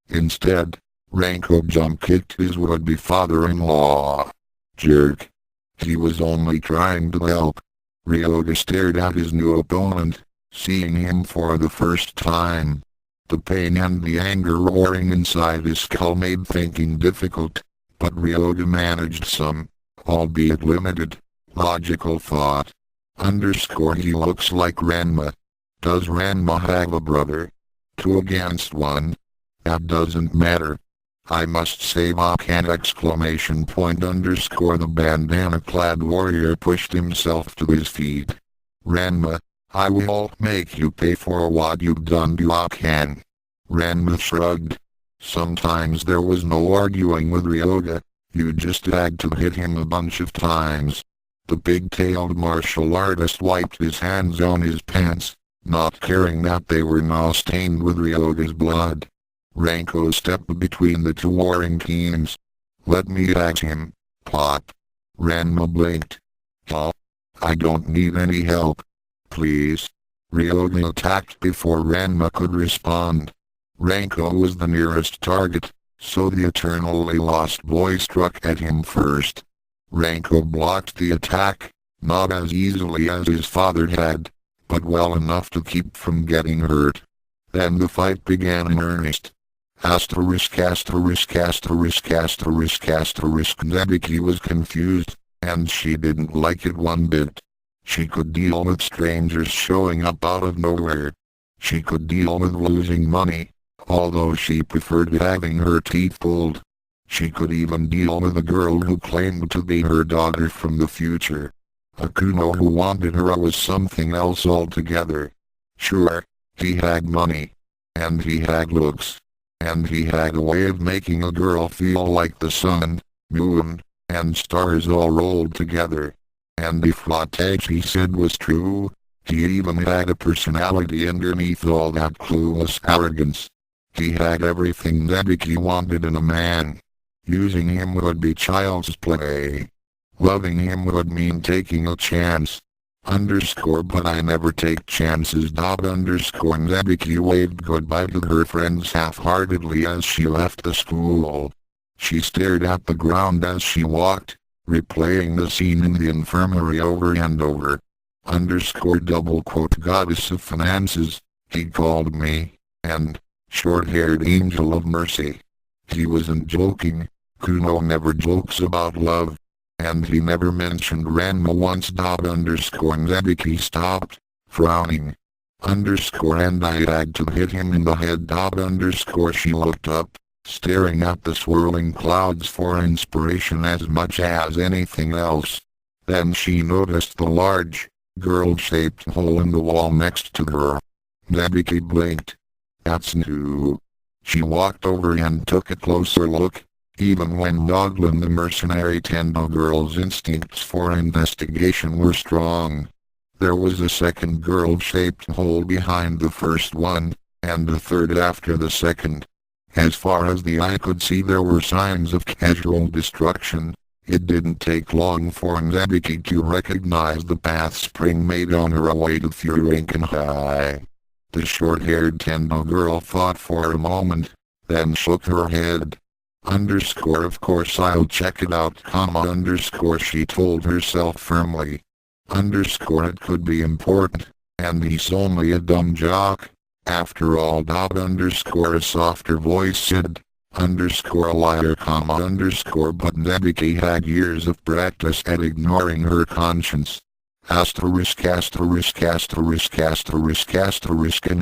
Instead, Ranko jump-kicked his would-be father-in-law. Jerk. He was only trying to help. Ryoga stared at his new opponent, seeing him for the first time. The pain and the anger roaring inside his skull made thinking difficult, but Ryoga managed some, albeit limited, logical thought. He looks like Ranma. Does Ranma have a brother? 2 against 1. That doesn't matter. I must save Akane! The bandana-clad warrior pushed himself to his feet. Ranma, I will make you pay for what you've done to Akane. Ranma shrugged. Sometimes there was no arguing with Ryoga, you just had to hit him a bunch of times. The pig-tailed martial artist wiped his hands on his pants, not caring that they were now stained with Ryoga's blood. Ranko stepped between the two warring teams. Let me axe him, Pop. Ranma blinked. Huh? I don't need any help. Please. Ryoga attacked before Ranma could respond. Ranko was the nearest target, so the eternally lost boy struck at him first. Ranko blocked the attack, not as easily as his father had, but well enough to keep from getting hurt. Then the fight began in earnest. Nabiki was confused, and she didn't like it one bit. She could deal with strangers showing up out of nowhere. She could deal with losing money, although she preferred having her teeth pulled. She could even deal with a girl who claimed to be her daughter from the future. A Kuno who wanted her was something else altogether. Sure, he had money. And he had looks. And he had a way of making a girl feel like the sun, moon, and stars all rolled together. And if what he said was true, he even had a personality underneath all that clueless arrogance. He had everything Nabiki wanted in a man. Using him would be child's play. Loving him would mean taking a chance. But I never take chances. Nabiki waved goodbye to her friends half-heartedly as she left the school. She stared at the ground as she walked, replaying the scene in the infirmary over and over. Goddess of finances, he called me, and, short-haired angel of mercy. He wasn't joking. Kuno never jokes about love. And he never mentioned Ranma once. Nabiki stopped, frowning. And I had to hit him in the head. She looked up, staring at the swirling clouds for inspiration as much as anything else. Then she noticed the large, girl-shaped hole in the wall next to her. Nabiki blinked. That's new. She walked over and took a closer look. Even when Noglin the mercenary Tendo girl's instincts for investigation were strong. There was a second girl-shaped hole behind the first one, and a third after the second. As far as the eye could see, there were signs of casual destruction. It didn't take long for Nabiki to recognize the path Spring made on her way to Furinkenhai. The short-haired Tendo girl thought for a moment, then shook her head. Of course I'll check it out, she told herself firmly. It could be important, and he's only a dumb jock. After all, a softer voice said, a liar, but Nabiki had years of practice at ignoring her conscience. An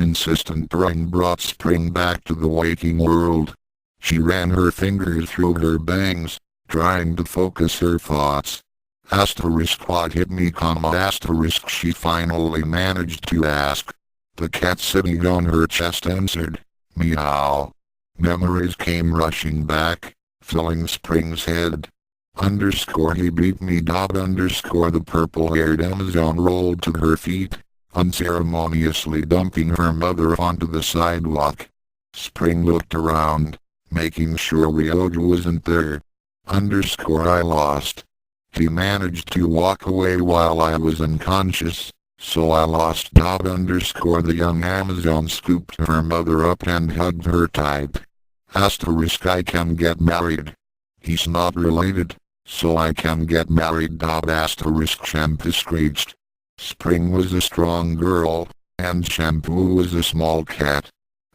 insistent purring brought Spring back to the waking world. She ran her fingers through her bangs, trying to focus her thoughts. Asterisk what hit me, comma asterisk she finally managed to ask. The cat sitting on her chest answered, meow. Memories came rushing back, filling Spring's head. Underscore he beat me dot underscore the purple-haired Amazon rolled to her feet, unceremoniously dumping her mother onto the sidewalk. Spring looked around, making sure Ryoga wasn't there. Underscore I lost. He managed to walk away while I was unconscious, so I lost dot underscore the young Amazon scooped her mother up and hugged her tight. Asterisk I can get married. He's not related, so I can get married dot asterisk Shampoo screeched. Spring was a strong girl, and Shampoo was a small cat.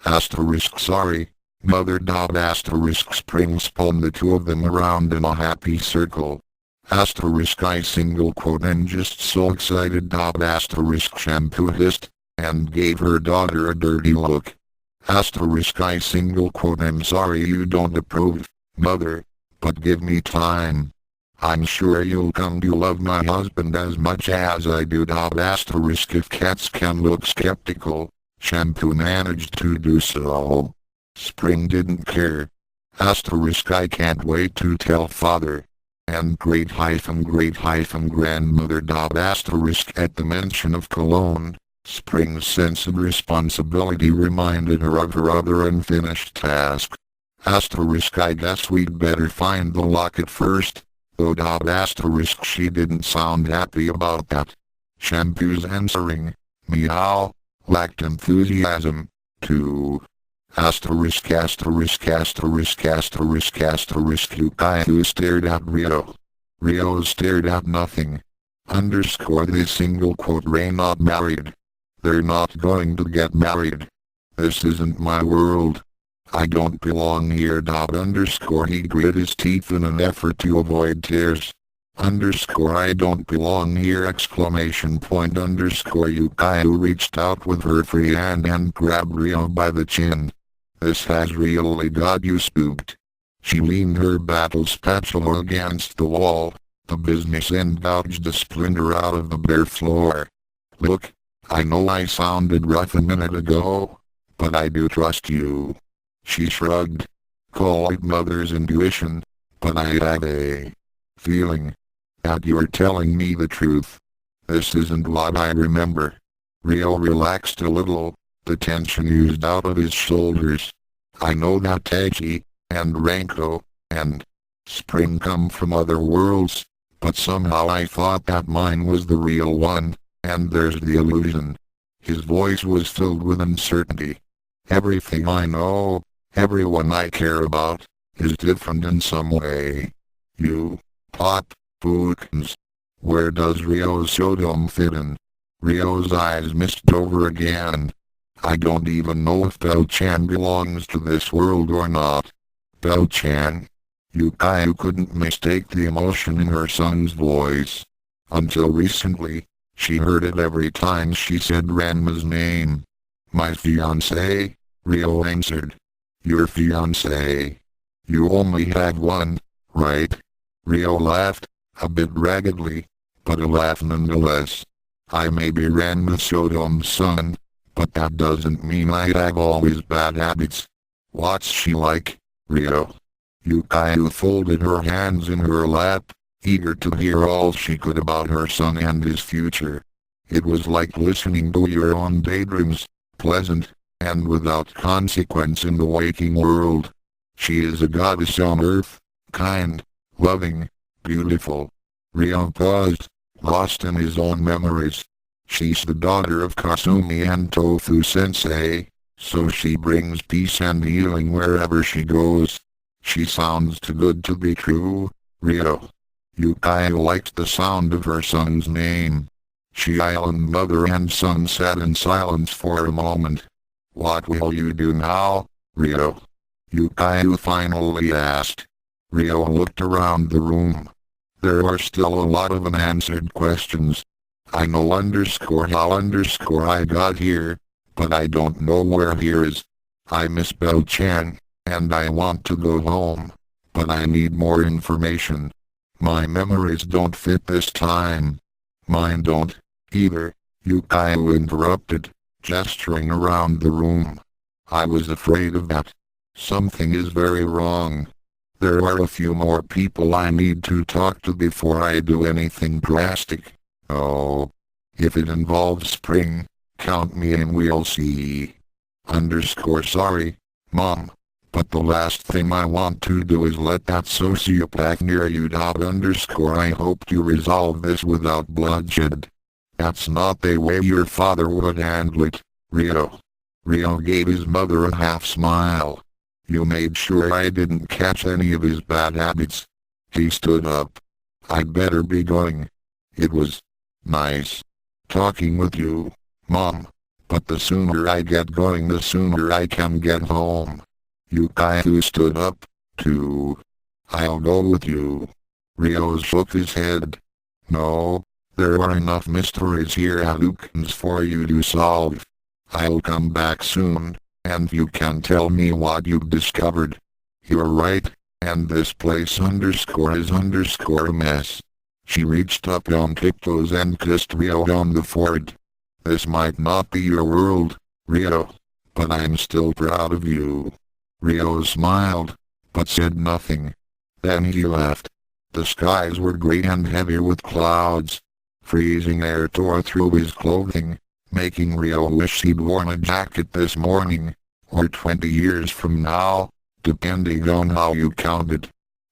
Asterisk sorry, mother dot asterisk Spring spun the two of them around in a happy circle. Asterisk I single quote and just so excited dot asterisk Shampoo hissed, and gave her daughter a dirty look. Asterisk I single quote I'm sorry you don't approve, mother, but give me time. I'm sure you'll come to love my husband as much as I do dot asterisk if cats can look skeptical, Shampoo managed to do so. Spring didn't care. Asterisk I can't wait to tell father. And great-grandmother dot asterisk at the mention of cologne, Spring's sense of responsibility reminded her of her other unfinished task. Asterisk I guess we'd better find the locket first, though dot asterisk she didn't sound happy about that. Shampoo's answering, meow, lacked enthusiasm, too. Ukyou stared at Ryo. Ryo stared at nothing. Underscore they single quote Ray not married. They're not going to get married. This isn't my world. I don't belong here dot underscore he grit his teeth in an effort to avoid tears. Underscore I don't belong here exclamation point underscore Ukyou reached out with her free hand and grabbed Ryo by the chin. This has really got you spooked. She leaned her battle spatula against the wall, the business end gouged a splinter out of the bare floor. Look, I know I sounded rough a minute ago, but I do trust you. She shrugged. Call it mother's intuition, but I have a feeling that you're telling me the truth. This isn't what I remember. Ryo relaxed a little, the tension oozed out of his shoulders. I know that Taiji, and Ranko, and Spring come from other worlds, but somehow I thought that mine was the real one, and there's the illusion. His voice was filled with uncertainty. Everything I know, everyone I care about, is different in some way. You, Pop, Bookins. Where does Ryo's Sodom fit in? Ryo's eyes misted over again. I don't even know if Bell-chan belongs to this world or not. Bell-chan? Ukyou couldn't mistake the emotion in her son's voice. Until recently, she heard it every time she said Ranma's name. My fiancé, Ryo answered. Your fiancé? You only have one, right? Ryo laughed, a bit raggedly, but a laugh nonetheless. I may be Ranma Sodom's son, but that doesn't mean I have always bad habits. What's she like, Ryo? Ukyou folded her hands in her lap, eager to hear all she could about her son and his future. It was like listening to your own daydreams, pleasant, and without consequence in the waking world. She is a goddess on earth, kind, loving, beautiful. Ryo paused, lost in his own memories. She's the daughter of Kasumi and Tofu Sensei, so she brings peace and healing wherever she goes. She sounds too good to be true, Ryo. Ukyou liked the sound of her son's name. She island mother and son sat in silence for a moment. What will you do now, Ryo? Ukyou finally asked. Ryo looked around the room. There are still a lot of unanswered questions. I know how I got here, but I don't know where here is. I miss Bell-chan, and I want to go home, but I need more information. My memories don't fit this time. Mine don't, either, Ukyou interrupted, gesturing around the room. I was afraid of that. Something is very wrong. There are a few more people I need to talk to before I do anything drastic. Oh. If it involves spring, count me in, we'll see. Sorry, Mom. But the last thing I want to do is let that sociopath near you. I hope you resolve this without bloodshed. That's not the way your father would handle it, Rio. Rio gave his mother a half smile. You made sure I didn't catch any of his bad habits. He stood up. I'd better be going. It was nice talking with you, Mom. But the sooner I get going, the sooner I can get home. Ukyou stood up, too. I'll go with you. Rio shook his head. No, there are enough mysteries here at Ukyou's for you to solve. I'll come back soon, and you can tell me what you've discovered. You're right, and this place is a mess. She reached up on tiptoes and kissed Rio on the forehead. This might not be your world, Rio, but I'm still proud of you. Rio smiled, but said nothing. Then he left. The skies were gray and heavy with clouds. Freezing air tore through his clothing, making Rio wish he'd worn a jacket this morning, or 20 years from now, depending on how you counted.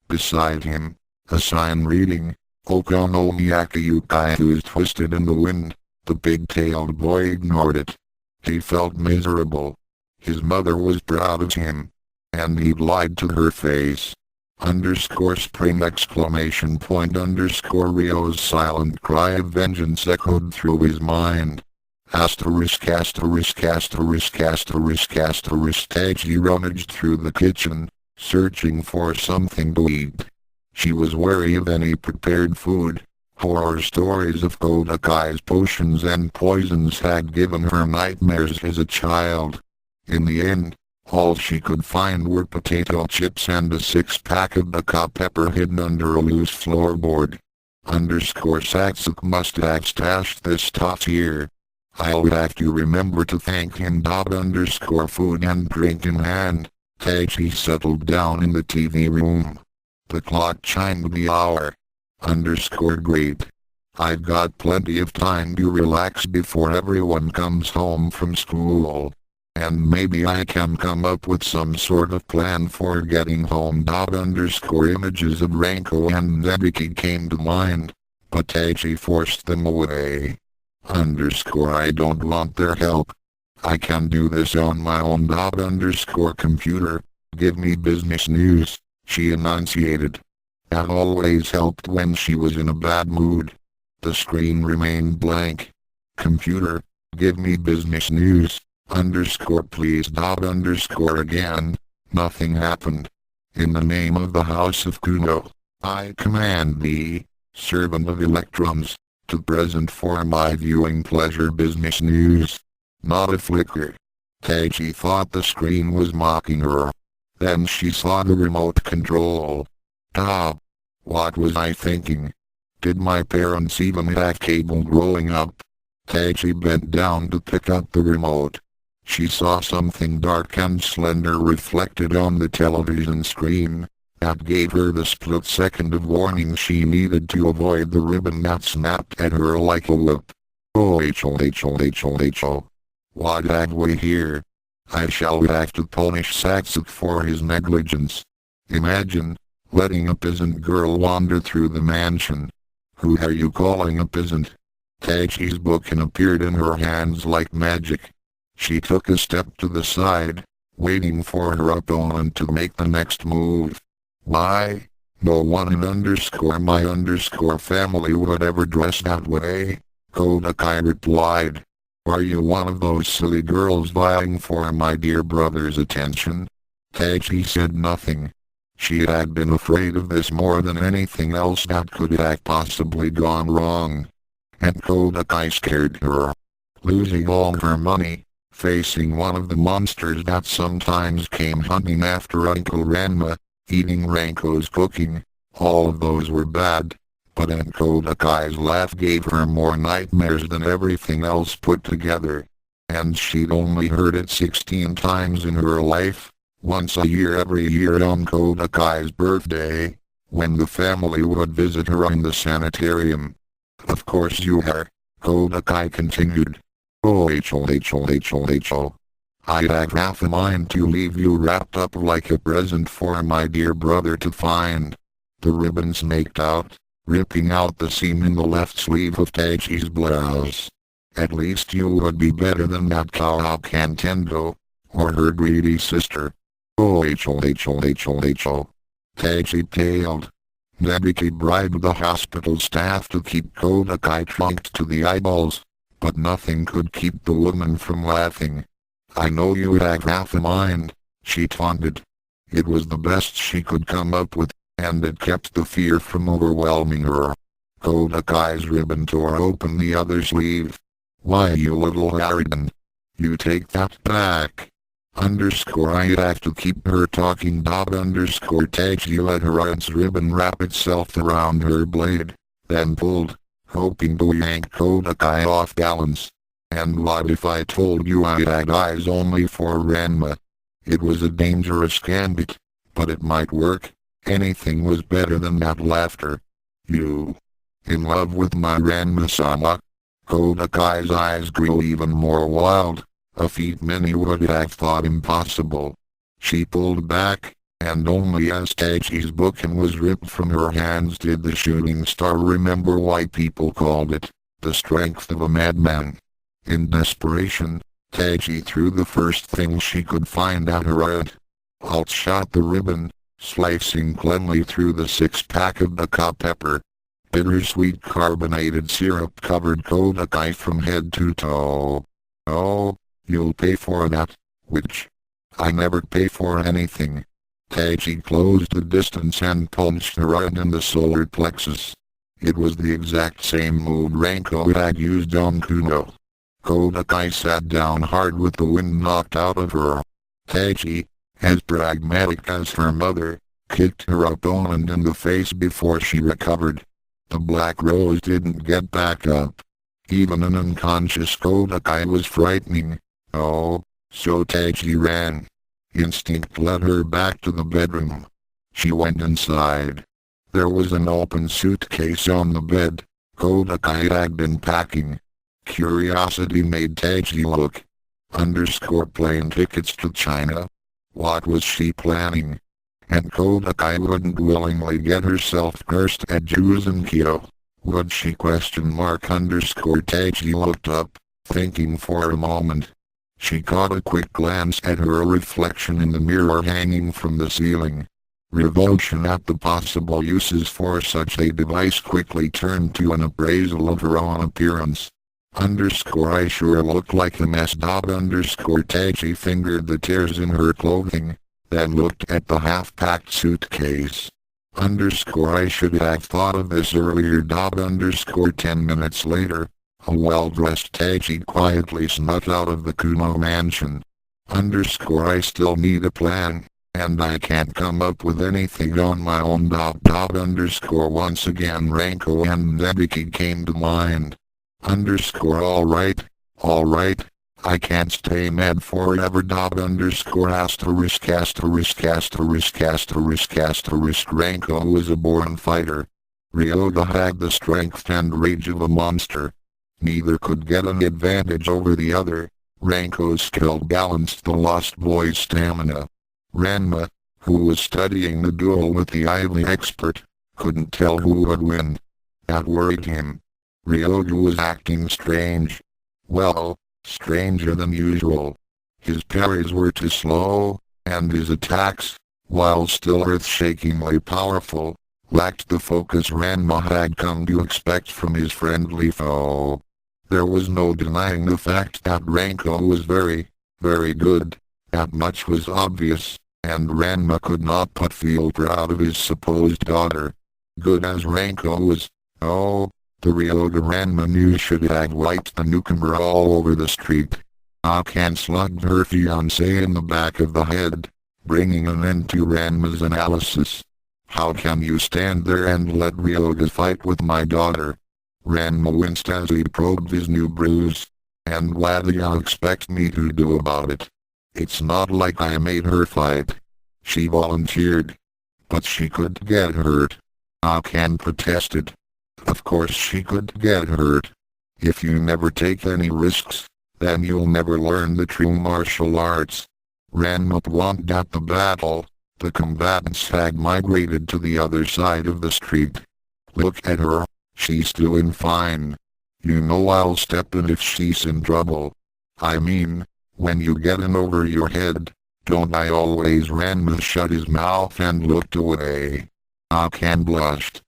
Beside him, a sign reading, Okonomiyaki Ukyou twisted in the wind. The big-tailed boy ignored it. He felt miserable. His mother was proud of him. And he'd lied to her face. Spring exclamation point Rio's silent cry of vengeance echoed through his mind. Taiji rummaged through the kitchen, searching for something to eat. She was wary of any prepared food. Horror stories of Kodakai's potions and poisons had given her nightmares as a child. In the end, all she could find were potato chips and a six-pack of baka pepper hidden under a loose floorboard. Satsuki must have stashed this stuff here. I'll have to remember to thank him. Food and drink in hand, Taiji settled down in the TV room. The clock chimed the hour. Great. I've got plenty of time to relax before everyone comes home from school. And maybe I can come up with some sort of plan for getting home. Images of Ranko and Nabiki came to mind, but Taiji forced them away. I don't want their help. I can do this on my own. Computer, give me business news, she enunciated. That always helped when she was in a bad mood. The screen remained blank. Computer, give me business news. Please. Again. Nothing happened. In the name of the House of Kuno, I command thee, servant of electrons, to present for my viewing pleasure business news. Not a flicker. Taiji thought the screen was mocking her. Then she saw the remote control. What was I thinking? Did my parents even have cable growing up? Taiji bent down to pick up the remote. She saw something dark and slender reflected on the television screen. That gave her the split second of warning she needed to avoid the ribbon that snapped at her like a whip. What have we here? I shall have to punish Satsuki for his negligence. Imagine, letting a peasant girl wander through the mansion. Who are you calling a peasant? Taiji's book appeared in her hands like magic. She took a step to the side, waiting for her opponent to make the next move. Why? No one in my family would ever dress that way, Kodakai replied. Are you one of those silly girls vying for my dear brother's attention? Taiji said nothing. She had been afraid of this more than anything else that could have possibly gone wrong. And Kodakai scared her. Losing all her money, facing one of the monsters that sometimes came hunting after Uncle Ranma, eating Ranko's cooking, All of those were bad. But Aunt Kodakai's laugh gave her more nightmares than everything else put together. And she'd only heard it 16 times in her life. Once a year every year on Kodakai's birthday, when the family would visit her in the sanitarium. Of course you are, Kodakai continued. Oh ho. I have half a mind to leave you wrapped up like a present for my dear brother to find. The ribbon snaked out, ripping out the seam in the left sleeve of Tachi's blouse. At least you would be better than that cow Kantendo, or her greedy sister. Oh ho. Tachi paled. Nabiki bribed the hospital staff to keep Kodakai trunked to the eyeballs, but nothing could keep the woman from laughing. I know you have half a mind, she taunted. It was the best she could come up with, and it kept the fear from overwhelming her. Kodakai's ribbon tore open the other sleeve. Why you little harridan. You take that back. I have to keep her talking. Tachi let her aunt's ribbon wrap itself around her blade, then pulled, hoping to yank Kodakai off balance. And what if I told you I had eyes only for Ranma? It was a dangerous gambit, but it might work. Anything was better than that laughter. You in love with my Ranma-sama? Kodakai's eyes grew even more wild. A feat many would have thought impossible. She pulled back, and only as Tachi's bouquin was ripped from her hands did the shooting star remember why people called it the strength of a madman. In desperation, Tachi threw the first thing she could find at her aunt. Alt shot the ribbon, slicing cleanly through the six-pack of baka pepper. Bittersweet carbonated syrup covered Kodakai from head to toe. Oh, you'll pay for that, witch. I never pay for anything. Tachi closed the distance and punched her aunt in the solar plexus. It was the exact same move Ranko had used on Kuno. Kodakai sat down hard with the wind knocked out of her. Tachi, as pragmatic as her mother, kicked her opponent in the face before she recovered. The Black Rose didn't get back up. Even an unconscious Kodakai was frightening. Oh, so Tachi ran. Instinct led her back to the bedroom. She went inside. There was an open suitcase on the bed. Kodakai had been packing. Curiosity made Tachi look. Plane tickets to China. What was she planning? And Kodakai wouldn't willingly get herself cursed at Juzenkyo. Would she ? Tachi looked up, thinking for a moment. She caught a quick glance at her reflection in the mirror hanging from the ceiling. Revulsion at the possible uses for such a device quickly turned to an appraisal of her own appearance. I sure look like a mess. Tachi fingered the tears in her clothing, then looked at the half-packed suitcase. I should have thought of this earlier. 10 minutes later, a well-dressed Tachi quietly snuck out of the Kuno mansion. I still need a plan, and I can't come up with anything on my own. Once again Ranko and Nabiki came to mind. Alright, I can't stay mad forever. Ranko was a born fighter. Ryoga had the strength and rage of a monster. Neither could get an advantage over the other. Ranko's skill balanced the lost boy's stamina. Ranma, who was studying the duel with the Ivy expert, couldn't tell who would win. That worried him. Ryoga was acting strange. Well, stranger than usual. His parries were too slow, and his attacks, while still earth-shakingly powerful, lacked the focus Ranma had come to expect from his friendly foe. There was no denying the fact that Ranko was very, very good. That much was obvious, and Ranma could not but feel proud of his supposed daughter. Good as Ranko was, the Ryoga Ranma knew should have wiped the newcomer all over the street. Akane slugged her fiancé in the back of the head, bringing an end to Ranma's analysis. How can you stand there and let Ryoga fight with my daughter? Ranma winced as he probed his new bruise. And what do you expect me to do about it? It's not like I made her fight. She volunteered. But she could get hurt. Akane protested. Of course she could get hurt. If you never take any risks, then you'll never learn the true martial arts. Ranma won at the battle. The combatants had migrated to the other side of the street. Look at her, she's doing fine. You know I'll step in if she's in trouble. I mean, when you get in over your head, don't I always? Ranma shut his mouth and looked away. Akane blushed.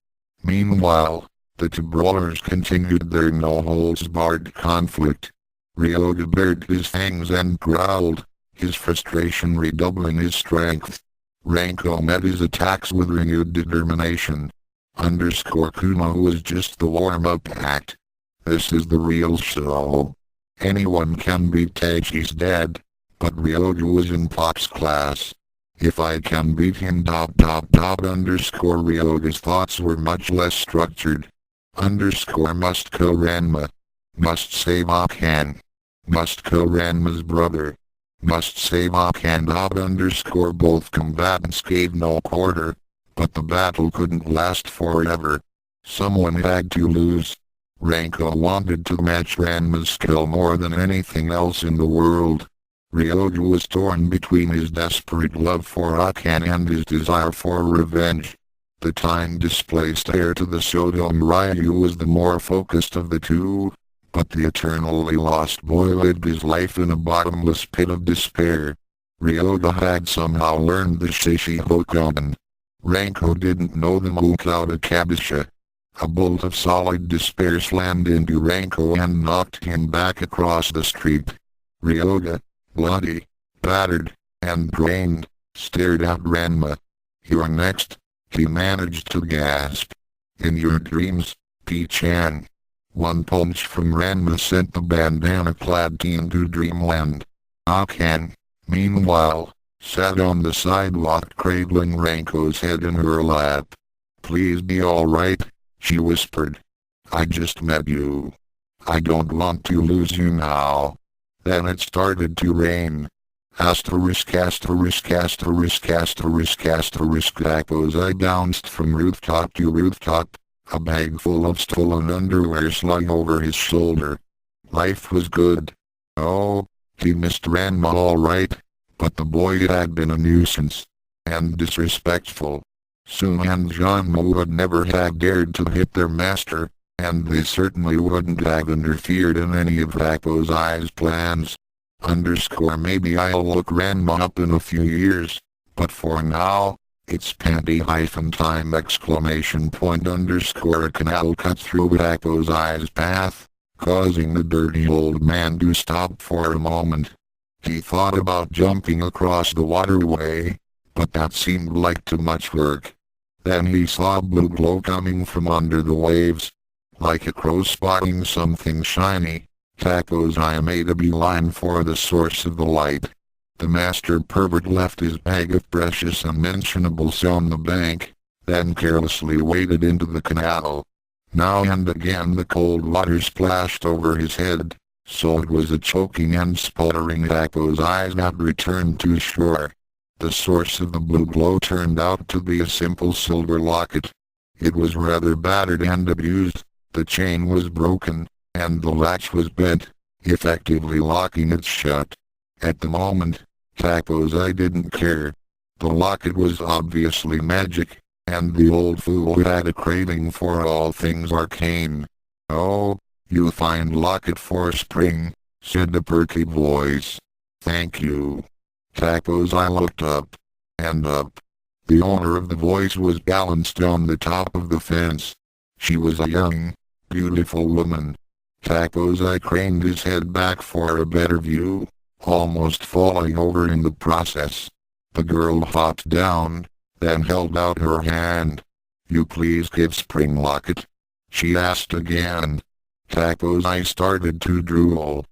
Meanwhile, the two brawlers continued their no-holds-barred conflict. Ryoga bared his fangs and growled, his frustration redoubling his strength. Ranko met his attacks with renewed determination. Kuno was just the warm-up act. This is the real show. Anyone can beat Tachi's dad, but Ryoga was in Pop's class. If I can beat him ... Ryoga's thoughts were much less structured. Must kill Ranma. Must save Akane. Must kill Ranma's brother. Must save Akane ... Both combatants gave no quarter, but the battle couldn't last forever. Someone had to lose. Ranko wanted to match Ranma's skill more than anything else in the world. Ryoga was torn between his desperate love for Akane and his desire for revenge. The time-displaced heir to the Sodom Ryu was the more focused of the two, but the eternally lost boy lived his life in a bottomless pit of despair. Ryoga had somehow learned the Shishihokoden. Ranko didn't know the Mukouta Kabisha. A bolt of solid despair slammed into Ranko and knocked him back across the street. Ryoga, bloody, battered, and drained, stared at Ranma. "You're next," he managed to gasp. "In your dreams, P-chan." One punch from Ranma sent the bandana-clad teen to dreamland. Akane, meanwhile, sat on the sidewalk cradling Ranko's head in her lap. "Please be alright," she whispered. "I just met you. I don't want to lose you now." Then it started to rain. As I bounced from rooftop to rooftop, a bag full of stolen underwear slung over his shoulder. Life was good. Oh, he missed Ranma alright, but the boy had been a nuisance. And disrespectful. Sun and Janmo would never have dared to hit their master, and they certainly wouldn't have interfered in any of Rapo's plans. Maybe I'll look Ranma up in a few years, but for now, it's panty-time! A canal cut through Rapo's path, causing the dirty old man to stop for a moment. He thought about jumping across the waterway, but that seemed like too much work. Then he saw blue glow coming from under the waves. Like a crow spotting something shiny, Taco's eye made a beeline for the source of the light. The master pervert left his bag of precious unmentionables on the bank, then carelessly waded into the canal. Now and again the cold water splashed over his head, so it was a choking and sputtering Taco's eyes that returned to shore. The source of the blue glow turned out to be a simple silver locket. It was rather battered and abused, the chain was broken, and the latch was bent, effectively locking it shut. At the moment, Taco's eye didn't care. The locket was obviously magic, and the old fool had a craving for all things arcane. "Oh, you find locket for spring," said a perky voice. "Thank you." Taco's eye looked up. And up. The owner of the voice was balanced on the top of the fence. She was a young, beautiful woman. Taco's eye craned his head back for a better view, almost falling over in the process. The girl hopped down, then held out her hand. "You please give spring locket?" she asked again. Taco's eye started to drool.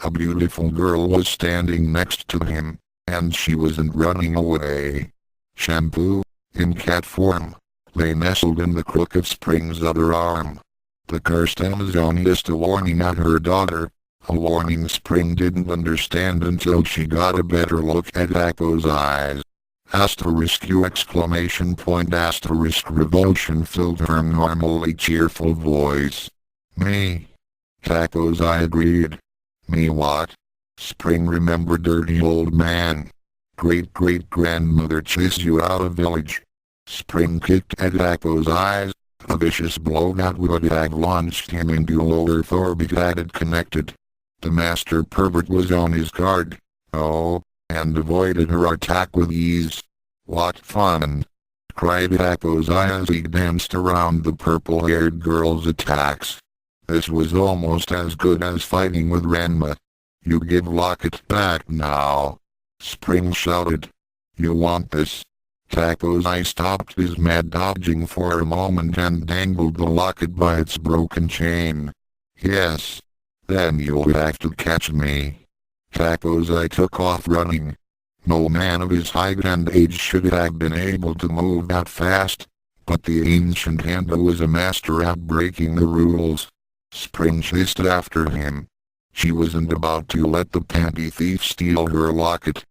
A beautiful girl was standing next to him, and she wasn't running away. "Shampoo?" in cat form. They nestled in the crooked spring's other arm. The cursed Amazon hissed a warning at her daughter, a warning Spring didn't understand until she got a better look at Akko's eyes. *U! Revulsion filled her normally cheerful voice. Me. Akko's eye agreed. Me what? Spring remembered dirty old man. Great-great-grandmother chased you out of village. Spring kicked at Akko's eyes. A vicious blow that would have launched him into lower orbit had connected. The master pervert was on his guard. Oh, and avoided her attack with ease. What fun! Cried Akko's eye as he danced around the purple-haired girl's attacks. This was almost as good as fighting with Ranma. You give Locket back now. Spring shouted. You want this? Akko's eye stopped his mad dodging for a moment and dangled the locket by its broken chain. Yes. Then you'll have to catch me. Akko's eye took off running. No man of his height and age should have been able to move that fast, but the ancient Handa was a master at breaking the rules. Spring chased after him. She wasn't about to let the panty thief steal her locket.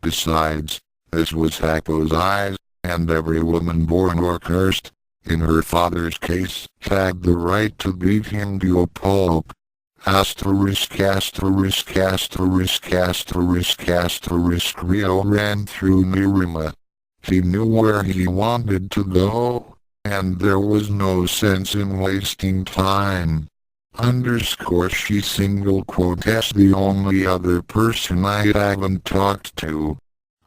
Besides, this was Akko's eyes, and every woman born or cursed, in her father's case, had the right to beat him to a pulp. Rio ran through Nerima. He knew where he wanted to go, and there was no sense in wasting time. She single quote as the only other person I haven't talked to.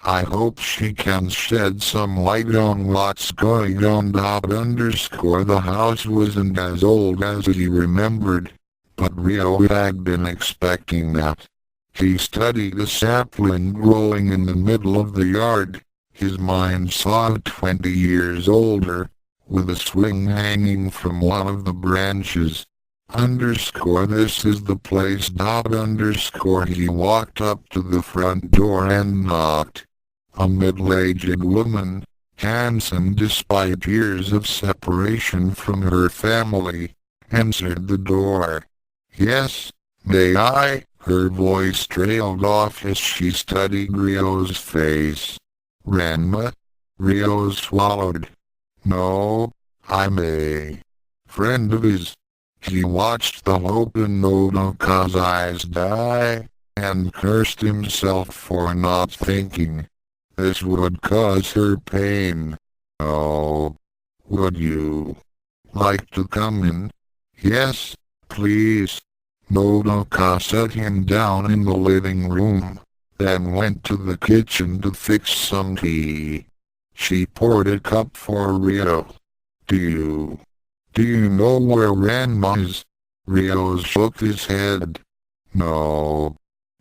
I hope she can shed some light on what's going on. The house wasn't as old as he remembered, but Rio had been expecting that. He studied a sapling growing in the middle of the yard. His mind saw it 20 years older, with a swing hanging from one of the branches. This is the place. He walked up to the front door and knocked. A middle-aged woman, handsome despite years of separation from her family, answered the door. Yes, may I? Her voice trailed off as she studied Rio's face. Ranma? Rio swallowed. No, I'm a friend of his. He watched the hope in Nodoka's eyes die, and cursed himself for not thinking. This would cause her pain. Oh, would you like to come in? Yes, please. Nodoka set him down in the living room, then went to the kitchen to fix some tea. She poured a cup for Rio. Do you know where Ranma is? Rio shook his head. No.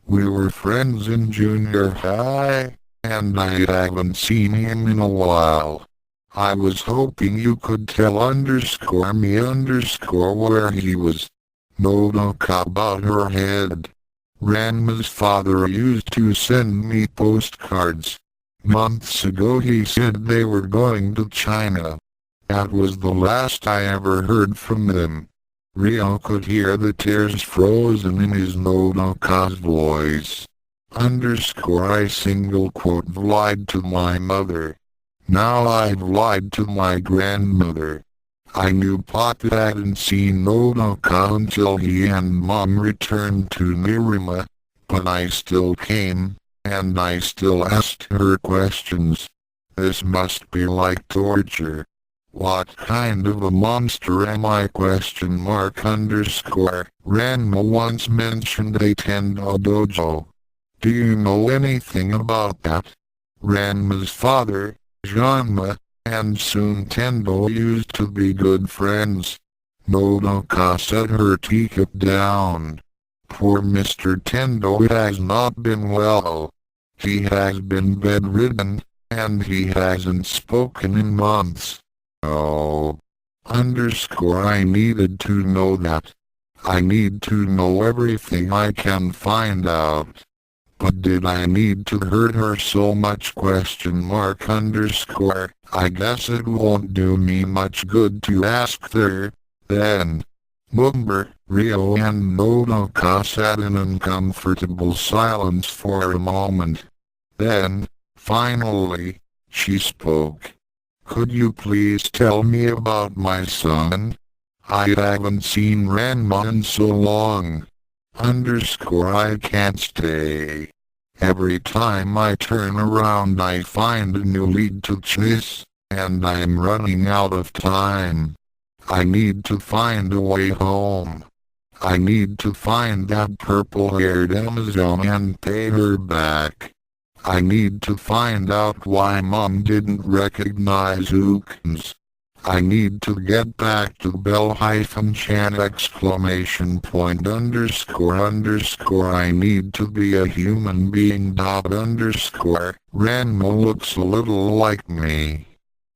We were friends in junior high, and I haven't seen him in a while. I was hoping you could tell me where he was. Nodoka bowed her head. Ranma's father used to send me postcards. Months ago he said they were going to China. That was the last I ever heard from them. Rio could hear the tears frozen in his Nodoka's voice. I single quote lied to my mother. Now I've lied to my grandmother. I knew Pop hadn't seen Nodoka until he and Mom returned to Nerima, but I still came, and I still asked her questions. This must be like torture. What kind of a monster am I? Ranma once mentioned a Tendo dojo. Do you know anything about that? Ranma's father, Janma, and soon Tendo used to be good friends. Nodoka set her teacup down. Poor Mr. Tendo has not been well. He has been bedridden, and he hasn't spoken in months. Oh. I needed to know that. I need to know everything I can find out. But did I need to hurt her so much? I guess it won't do me much good to ask there, then. Rio and Nodoka sat in uncomfortable silence for a moment. Then, finally, she spoke. Could you please tell me about my son? I haven't seen Ranma in so long. I can't stay. Every time I turn around I find a new lead to chase, and I'm running out of time. I need to find a way home. I need to find that purple-haired Amazon and pay her back. I need to find out why Mom didn't recognize Ukins. I need to get back to Bell-Chan ! I need to be a human being. Ranma looks a little like me.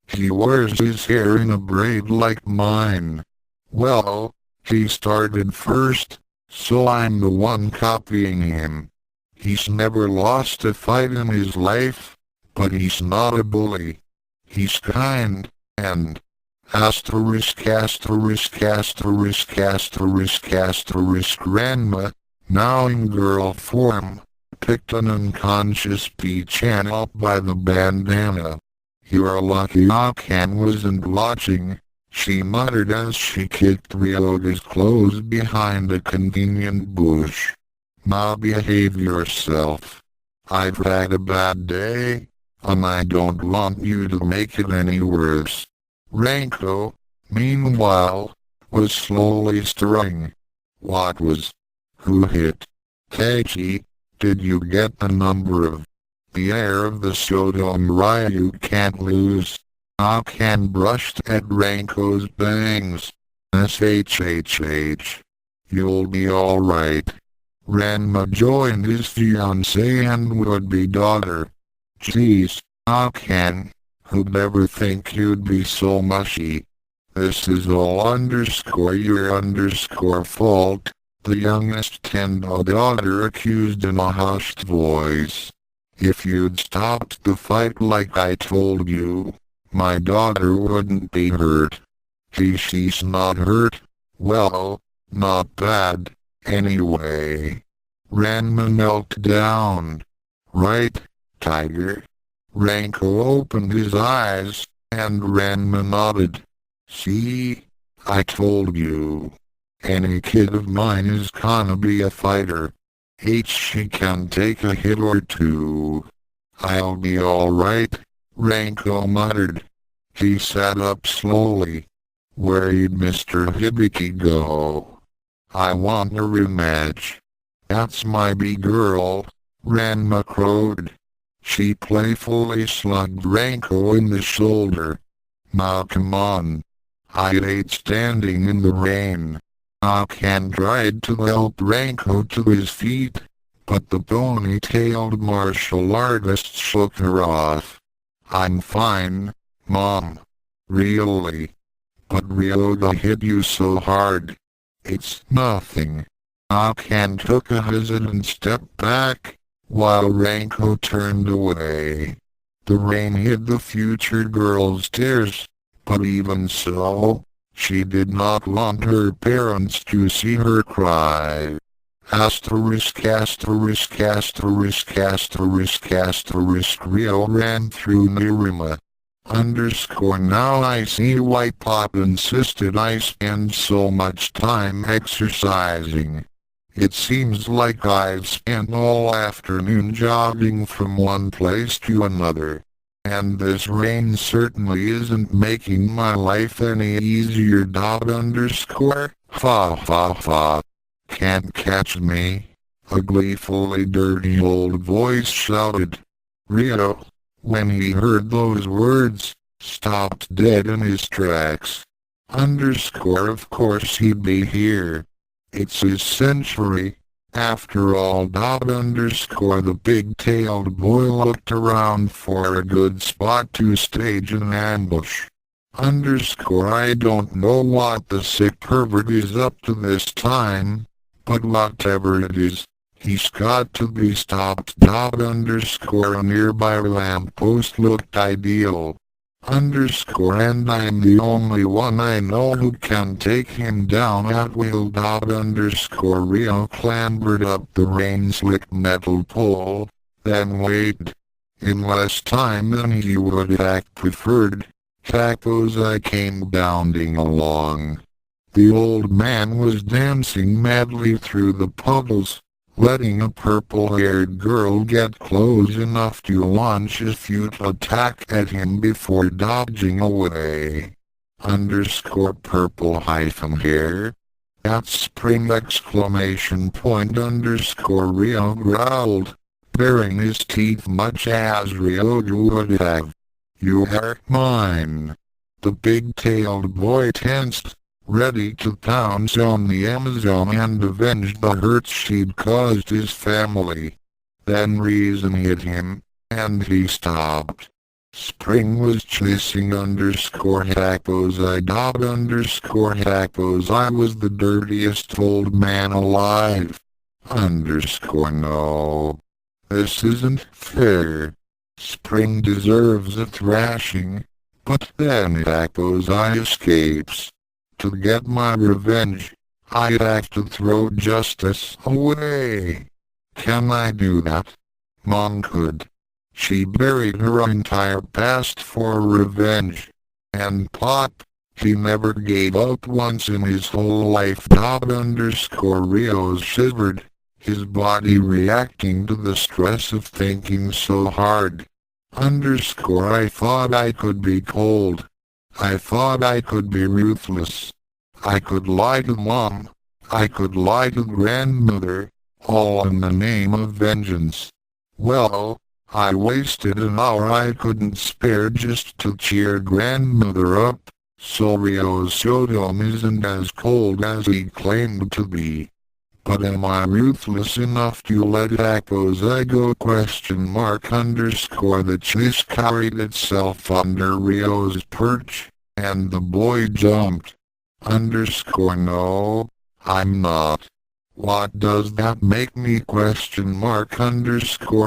He wears his hair in a braid like mine. Well, he started first, so I'm the one copying him. He's never lost a fight in his life, but he's not a bully. He's kind, and Ranma, now in girl form, picked an unconscious P-chan up by the bandana. You're lucky Akane wasn't watching, she muttered as she kicked Ryoga's clothes behind a convenient bush. Now behave yourself. I've had a bad day, and I don't want you to make it any worse. Ranko, meanwhile, was slowly stirring. What was? Who hit? Keiichi, did you get the number of? The air of the Sodomrai you can't lose. Akane brushed at Ranko's bangs. SHHH. You'll be alright. Ranma joined his fiancée and would-be daughter. Geez, Akane, who'd ever think you'd be so mushy? This is all your fault, the youngest Tendo daughter accused in a hushed voice. If you'd stopped the fight like I told you, my daughter wouldn't be hurt. She's not hurt? Well, not bad, anyway. Ranma knelt down. Right, Tiger? Ranko opened his eyes, and Ranma nodded. See? I told you. Any kid of mine is gonna be a fighter. She can take a hit or two. I'll be alright, Ranko muttered. He sat up slowly. Where'd Mr. Hibiki go? I want a rematch. That's my B-girl, Ranma crowed. She playfully slugged Ranko in the shoulder. Now come on. I hate standing in the rain. Akane tried to help Ranko to his feet, but the pony-tailed martial artist shook her off. I'm fine, Mom. Really? But Ryoga hit you so hard. It's nothing. Akane took a hesitant step back, while Ranko turned away. The rain hid the future girl's tears, but even so, she did not want her parents to see her cry. Rio ran through Nirima. Now I see why Pop insisted I spend so much time exercising. It seems like I've spent all afternoon jogging from one place to another. And this rain certainly isn't making my life any easier. Fa fa fa. Can't catch me, a gleefully dirty old voice shouted. Rio, when he heard those words, stopped dead in his tracks. Of course he'd be here. It's his century, after all. The big-tailed boy looked around for a good spot to stage an ambush. I don't know what the sick pervert is up to this time, but whatever it is, He's got to be stopped. A nearby lamppost looked ideal. And I'm the only one I know who can take him down at will. Rio clambered up the rain-slick metal pole, then waited. In less time than he would have preferred, I came bounding along. The old man was dancing madly through the puddles, letting a purple-haired girl get close enough to launch a futile attack at him before dodging away. Purple-hair. That's spring! Rio growled, baring his teeth much as Rio would have. You are mine. The big-tailed boy tensed, ready to pounce on the Amazon and avenge the hurt she'd caused his family. Then reason hit him, and he stopped. Spring was chasing hackos. I was the dirtiest old man alive. No. This isn't fair. Spring deserves a thrashing, but then I escapes. To get my revenge, I'd have to throw justice away. Can I do that? Mom could. She buried her entire past for revenge. And Pop, he never gave up once in his whole life. Rio shivered, his body reacting to the stress of thinking so hard. I thought I could be cold. I thought I could be ruthless. I could lie to Mom. I could lie to Grandmother, all in the name of vengeance. Well, I wasted an hour I couldn't spare just to cheer Grandmother up, so Rio's Sodom isn't as cold as he claimed to be. But am I ruthless enough to let I go? The chase carried itself under Rio's perch, and the boy jumped. No, I'm not. What does that make me?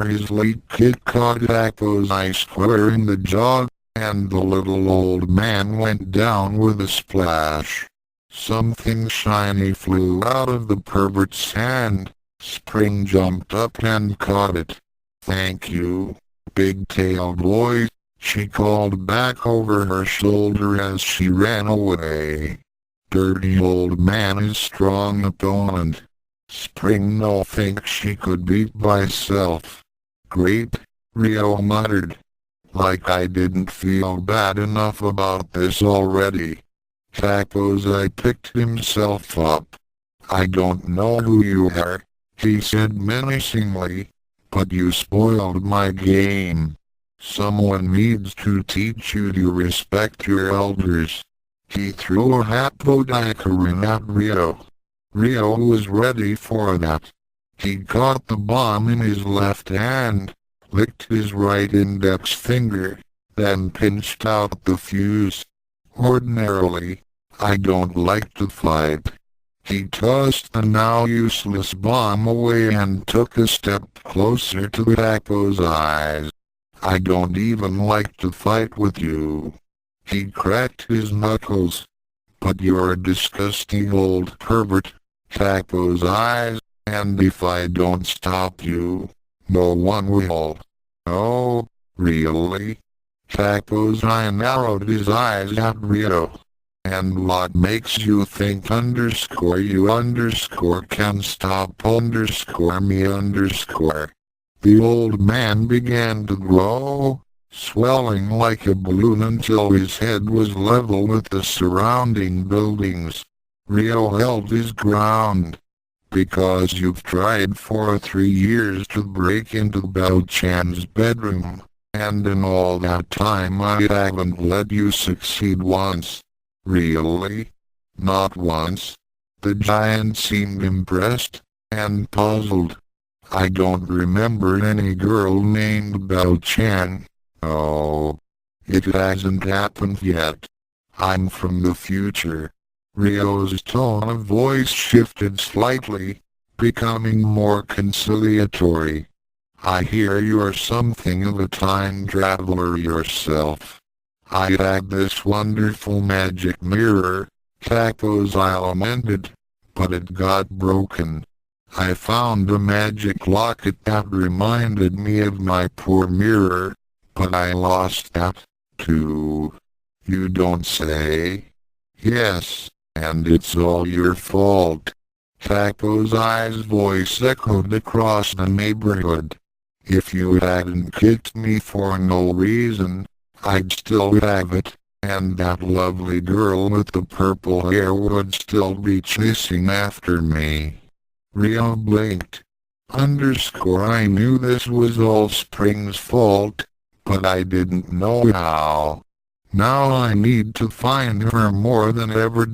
His late kick caught I square in the jaw, and the little old man went down with a splash. Something shiny flew out of the pervert's hand. Spring jumped up and caught it. Thank you, big-tailed boy, she called back over her shoulder as she ran away. Dirty old man is strong opponent. Spring no think she could beat by self. Great, Rio muttered. Like I didn't feel bad enough about this already. I picked himself up. I don't know who you are, he said menacingly, but you spoiled my game. Someone needs to teach you to respect your elders. He threw a hapodaicarin at Rio. Rio was ready for that. He caught the bomb in his left hand, licked his right index finger, then pinched out the fuse. Ordinarily, I don't like to fight. He tossed the now useless bomb away and took a step closer to Echo's eyes. I don't even like to fight with you. He cracked his knuckles. But you're a disgusting old pervert, Echo's eyes, and if I don't stop you, no one will. Oh, really? Echo's eye narrowed his eyes at Rio. And what makes you think you can stop me? The old man began to grow, swelling like a balloon until his head was level with the surrounding buildings. Rio held his ground. Because you've tried for 3 years to break into Bao-chan's bedroom, and in all that time I haven't let you succeed once. Really? Not once? The giant seemed impressed, and puzzled. I don't remember any girl named Bao-chan. Oh. It hasn't happened yet. I'm from the future. Rio's tone of voice shifted slightly, becoming more conciliatory. I hear you're something of a time traveler yourself. I had this wonderful magic mirror, Taco's I lamented, but it got broken. I found a magic locket that reminded me of my poor mirror, but I lost that, too. You don't say? Yes, and it's all your fault. Taco's Eye's voice echoed across the neighborhood. If you hadn't kicked me for no reason, I'd still have it, and that lovely girl with the purple hair would still be chasing after me. Rio blinked. I knew this was all Spring's fault, but I didn't know how. Now I need to find her more than ever.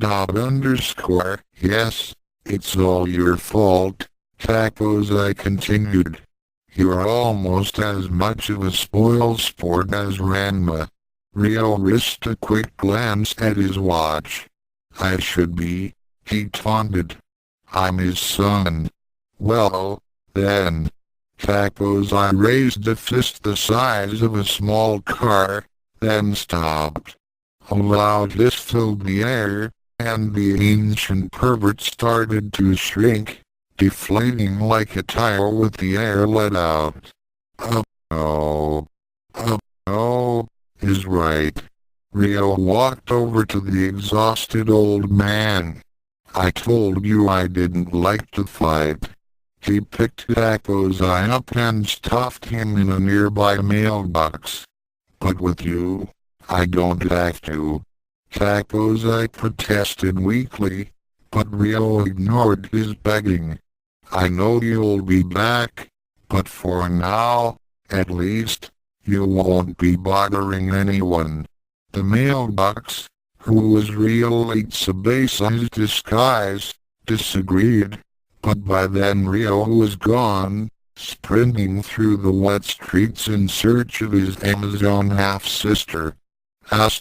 Yes, it's all your fault, Taco's I continued. You're almost as much of a spoilsport as Ranma. Rio risked a quick glance at his watch. I should be, he taunted. I'm his son. Well, then. Taco's I raised a fist the size of a small car, then stopped. A loud hiss filled the air, and the ancient pervert started to shrink, deflating like a tire with the air let out. Oh, is right. Rio walked over to the exhausted old man. I told you I didn't like to fight. He picked Taco's Eye up and stuffed him in a nearby mailbox. But with you, I don't have to. Taco's Eye protested weakly, but Rio ignored his begging. I know you'll be back, but for now, at least, you won't be bothering anyone. The mailbox, who was Rio e.t.c's disguise, disagreed, but by then Rio was gone, sprinting through the wet streets in search of his Amazon half-sister. The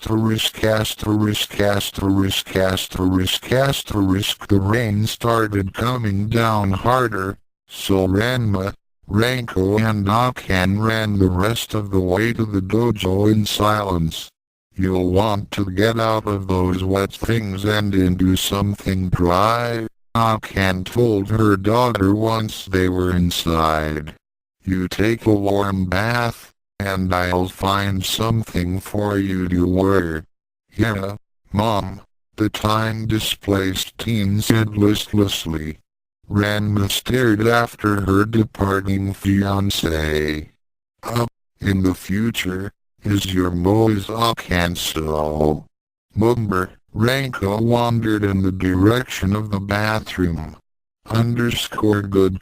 rain started coming down harder, so Ranma, and Akane ran the rest of the way to the dojo in silence. You'll want to get out of those wet things and into something dry, Akane told her daughter once they were inside. You take a warm bath, and I'll find something for you to wear. Yeah, Mom, the time-displaced teen said listlessly. Ranma stared after her departing fiancé. In the future, is your Moe's Akane so? Ranko wandered in the direction of the bathroom. Good,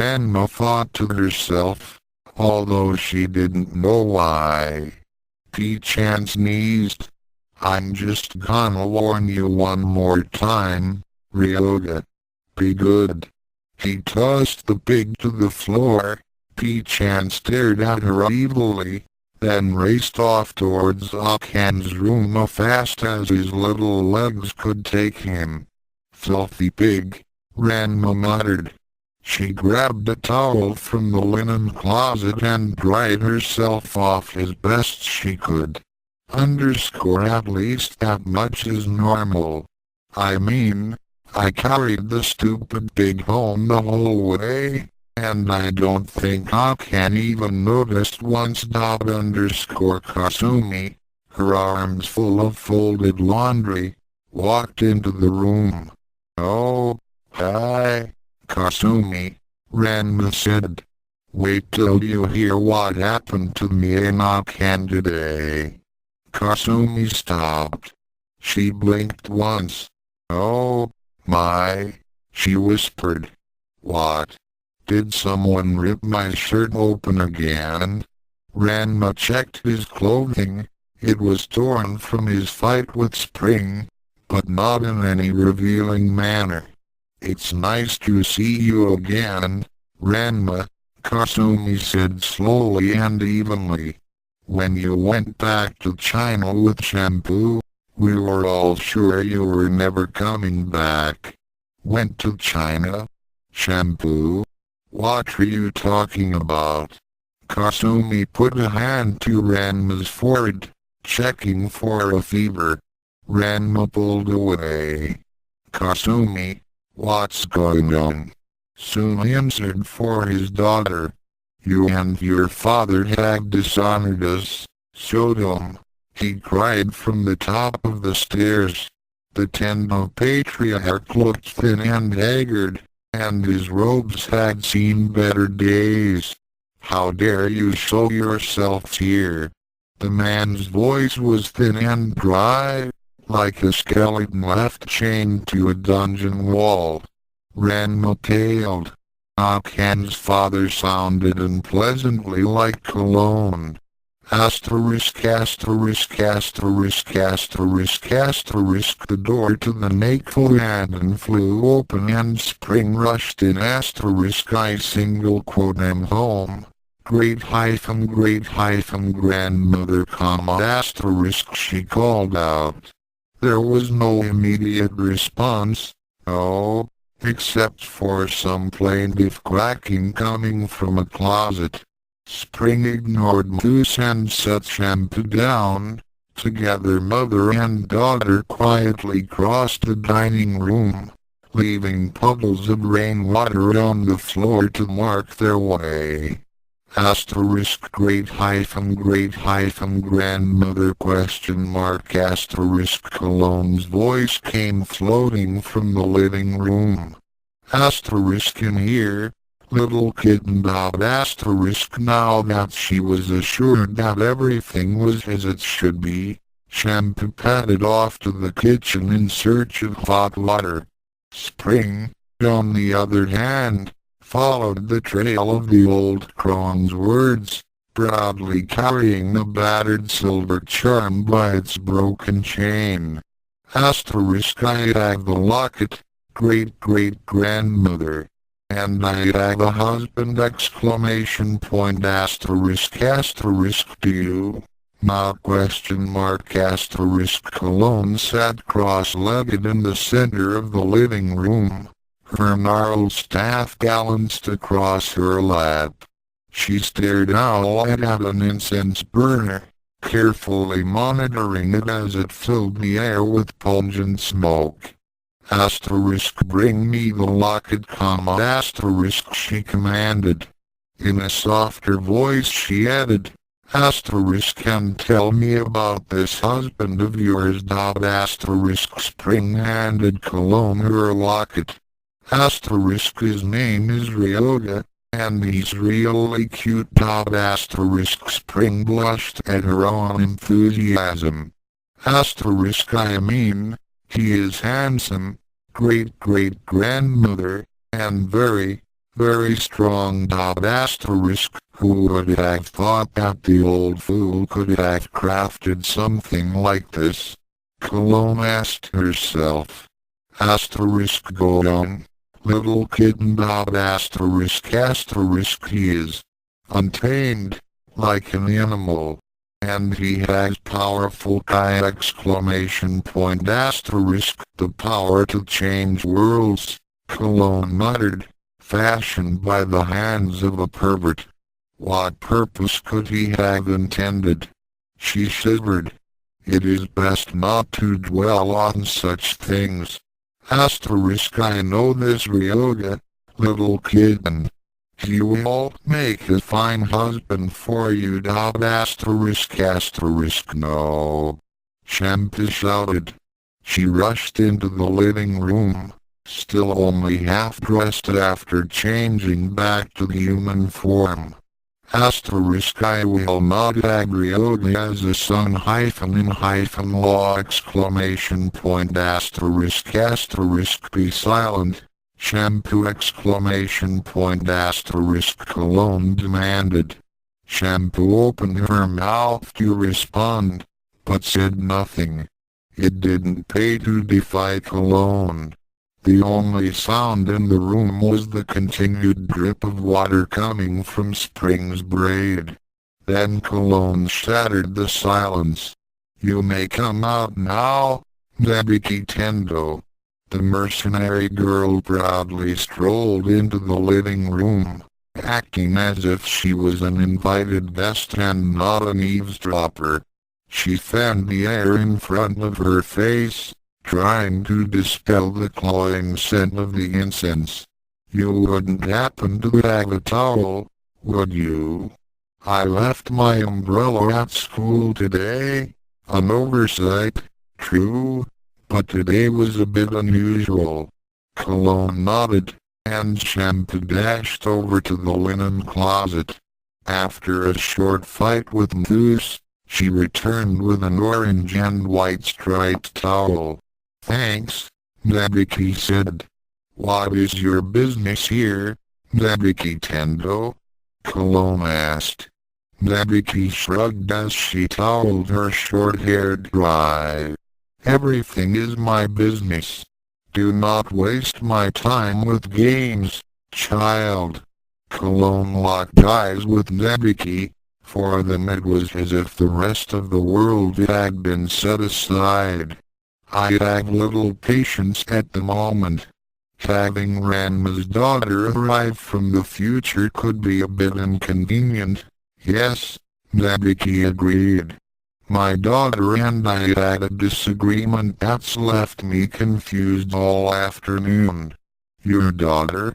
Ranma thought to herself, although she didn't know why. P-chan sneezed. I'm just gonna warn you one more time, Ryoga. Be good. He tossed the pig to the floor. P-chan stared at her evilly, then raced off towards Akane's room as fast as his little legs could take him. Filthy pig, Ranma muttered. She grabbed a towel from the linen closet and dried herself off as best she could. At least that much is normal. I mean, I carried the stupid pig home the whole way, and I don't think Akane even noticed once. Kasumi, her arms full of folded laundry, walked into the room. Oh, hi, Kasumi, Ranma said. Wait till you hear what happened to me and Akane today. Kasumi stopped. She blinked once. Oh, my, she whispered. What? Did someone rip my shirt open again? Ranma checked his clothing. It was torn from his fight with Spring, but not in any revealing manner. It's nice to see you again, Ranma, Kasumi said slowly and evenly. When you went back to China with Shampoo, we were all sure you were never coming back. Went to China? Shampoo? What are you talking about? Kasumi put a hand to Ranma's forehead, checking for a fever. Ranma pulled away. Kasumi, what's going on? Soon answered for his daughter. You and your father have dishonored us, Sodom. He cried from the top of the stairs. The Tendo patriarch looked thin and haggard, and his robes had seen better days. How dare you show yourselves here? The man's voice was thin and dry, like a skeleton left chained to a dungeon wall. Ranma tailed. Akane's father sounded unpleasantly like cologne. Asterisk asterisk asterisk asterisk asterisk. The door to the Nakfuanden flew open and Spring rushed in asterisk. I single quote am home. Great hyphen grandmother comma asterisk, she called out. There was no immediate response, oh, except for some plaintive quacking coming from a closet. Spring ignored Moose and set Shampoo down. Together mother and daughter quietly crossed the dining room, leaving puddles of rainwater on the floor to mark their way. Asterisk great hyphen grandmother question mark asterisk. Cologne's voice came floating from the living room. Asterisk in here, little kitten dot asterisk. Now that she was assured that everything was as it should be, Shampoo padded off to the kitchen in search of hot water. Spring, on the other hand, followed the trail of the old crow's words, proudly carrying the battered silver charm by its broken chain. Asterisk I have the locket, great-great-grandmother, and I have a husband exclamation point asterisk asterisk. Do you? Not question mark asterisk. Cologne sat cross-legged in the center of the living room. Her gnarled staff balanced across her lap. She stared out at an incense burner, carefully monitoring it as it filled the air with pungent smoke. Asterisk bring me the locket comma asterisk, she commanded. In a softer voice she added, asterisk and tell me about this husband of yours dot asterisk. Spring handed Cologne her locket. Asterisk his name is Ryoga, and he's really cute dot asterisk. Spring blushed at her own enthusiasm. Asterisk I mean, he is handsome, great-great-grandmother, and very, very strong dot asterisk. Who would have thought that the old fool could have crafted something like this? Cologne asked herself. Asterisk go on. Little kitten dot asterisk asterisk. He is untamed, like an animal, and he has powerful kai exclamation point asterisk. The power to change worlds, Cologne muttered, fashioned by the hands of a pervert. What purpose could he have intended? She shivered. It is best not to dwell on such things. Asterisk I know this Ryoga, little kitten. He will make a fine husband for you dot asterisk asterisk. No. Shampoo shouted. She rushed into the living room, still only half dressed after changing back to the human form. Asterisk I will not have Ryoga as a son hyphen in hyphen law exclamation point asterisk asterisk. Be silent, Shampoo exclamation point asterisk. Cologne demanded. Shampoo opened her mouth to respond, but said nothing. It didn't pay to defy Cologne. The only sound in the room was the continued drip of water coming from Spring's braid. Then Cologne shattered the silence. You may come out now, Nabiki Tendo. The mercenary girl proudly strolled into the living room, acting as if she was an invited guest and not an eavesdropper. She fanned the air in front of her face, trying to dispel the cloying scent of the incense. You wouldn't happen to have a towel, would you? I left my umbrella at school today. An oversight, true, but today was a bit unusual. Cologne nodded, and Shampoo dashed over to the linen closet. After a short fight with Moose, she returned with an orange and white striped towel. Thanks, Nabiki said. What is your business here, Nabiki Tendo? Cologne asked. Nabiki shrugged as she toweled her short hair dry. Everything is my business. Do not waste my time with games, child. Cologne locked eyes with Nabiki. For them it was as if the rest of the world had been set aside. I have little patience at the moment. Having Ranma's daughter arrive from the future could be a bit inconvenient. Yes, Nabiki agreed. My daughter and I had a disagreement that's left me confused all afternoon. Your daughter?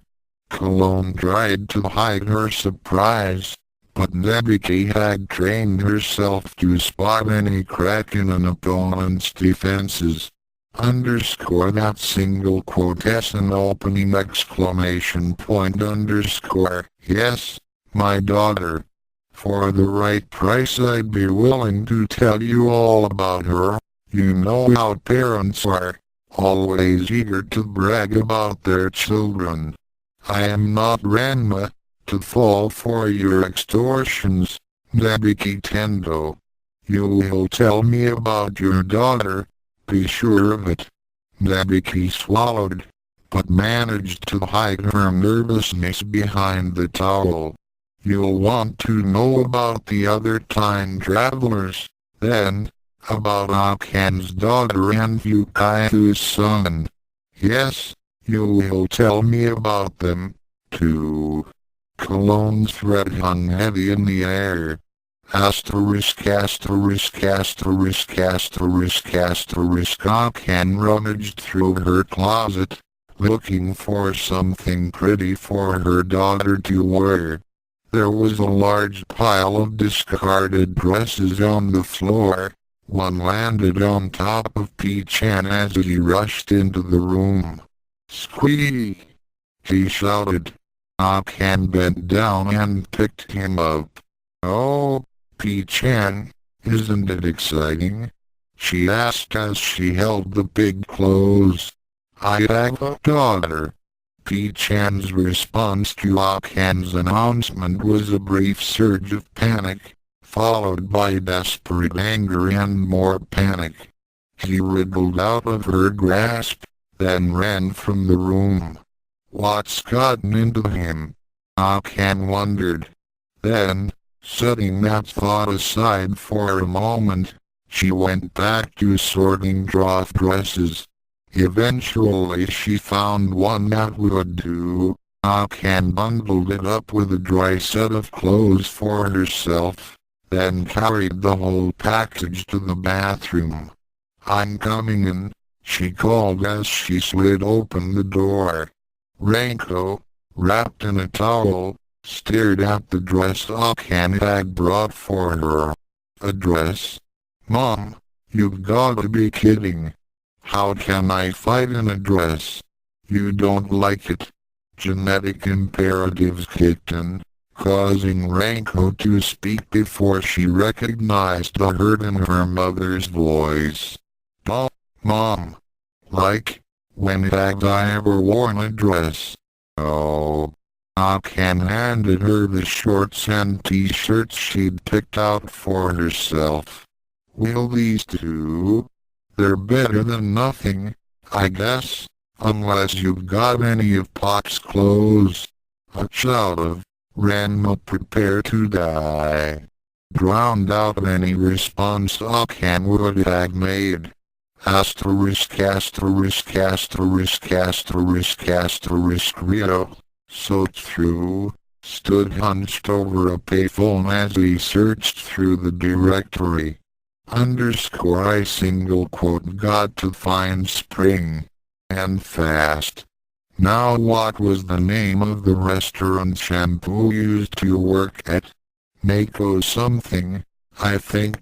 Cologne tried to hide her surprise, but Nabiki had trained herself to spot any crack in an opponent's defenses. Underscore that single quotation opening exclamation point underscore. Yes, my daughter. For the right price I'd be willing to tell you all about her. You know how parents are, always eager to brag about their children. I am not Ranma, to fall for your extortions, Nabiki Tendo. You will tell me about your daughter, be sure of it. Nabiki swallowed, but managed to hide her nervousness behind the towel. You'll want to know about the other time travelers, then, about Akane's daughter and Ukyou's son. Yes, you will tell me about them, too. Cologne's threat hung heavy in the air. Akane rummaged through her closet, looking for something pretty for her daughter to wear. There was a large pile of discarded dresses on the floor. One landed on top of P-chan as he rushed into the room. Squee! He shouted. Akane bent down and picked him up. Oh, P-chan, isn't it exciting? She asked as she held the big clothes. I have a daughter. P-chan's response to Akane's announcement was a brief surge of panic, followed by desperate anger and more panic. He wriggled out of her grasp, then ran from the room. What's gotten into him? Akane wondered. Then, setting that thought aside for a moment, she went back to sorting trough dresses. Eventually she found one that would do. Akane bundled it up with a dry set of clothes for herself, then carried the whole package to the bathroom. I'm coming in, she called as she slid open the door. Ranko, wrapped in a towel, stared at the dress Akane had brought for her. A dress? Mom, you've gotta be kidding. How can I fight in a dress? You don't like it. Genetic imperatives kicked in, causing Ranko to speak before she recognized the hurt in her mother's voice. Oh, Mom. Like, when have I ever worn a dress? Oh. Akane handed her the shorts and t-shirts she'd picked out for herself. Will these do? They're better than nothing, I guess, unless you've got any of Pop's clothes. A shout of, Ranma prepare to die, drowned out any response Akane would have made. Asterisk asterisk asterisk asterisk asterisk Rio, soaked through, stood hunched over a payphone as he searched through the directory. I single quote got to find spring. And fast. Now what was the name of the restaurant Shampoo used to work at? Mako something, I think.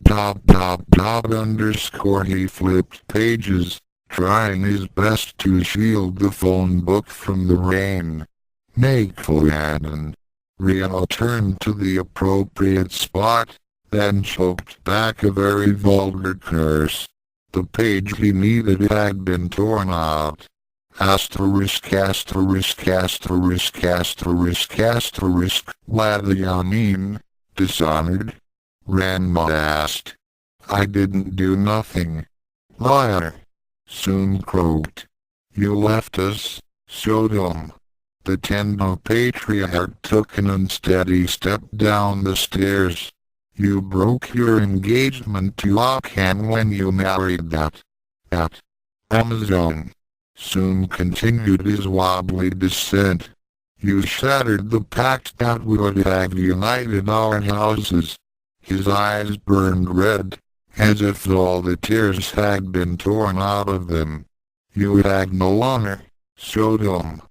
He flipped pages, trying his best to shield the phone book from the rain. Mako added. Rio turned to the appropriate spot, then choked back a very vulgar curse. The page he needed had been torn out. Asterisk asterisk asterisk asterisk asterisk. What do you mean? Dishonored? Ranma asked. I didn't do nothing. Liar. Soon croaked. You left us, so dumb. The Tendo patriarch took an unsteady step down the stairs. You broke your engagement to Akane when you married that Amazon. Soon continued his wobbly descent. You shattered the pact that would have united our houses. His eyes burned red, as if all the tears had been torn out of them. You had no honor, so dumb.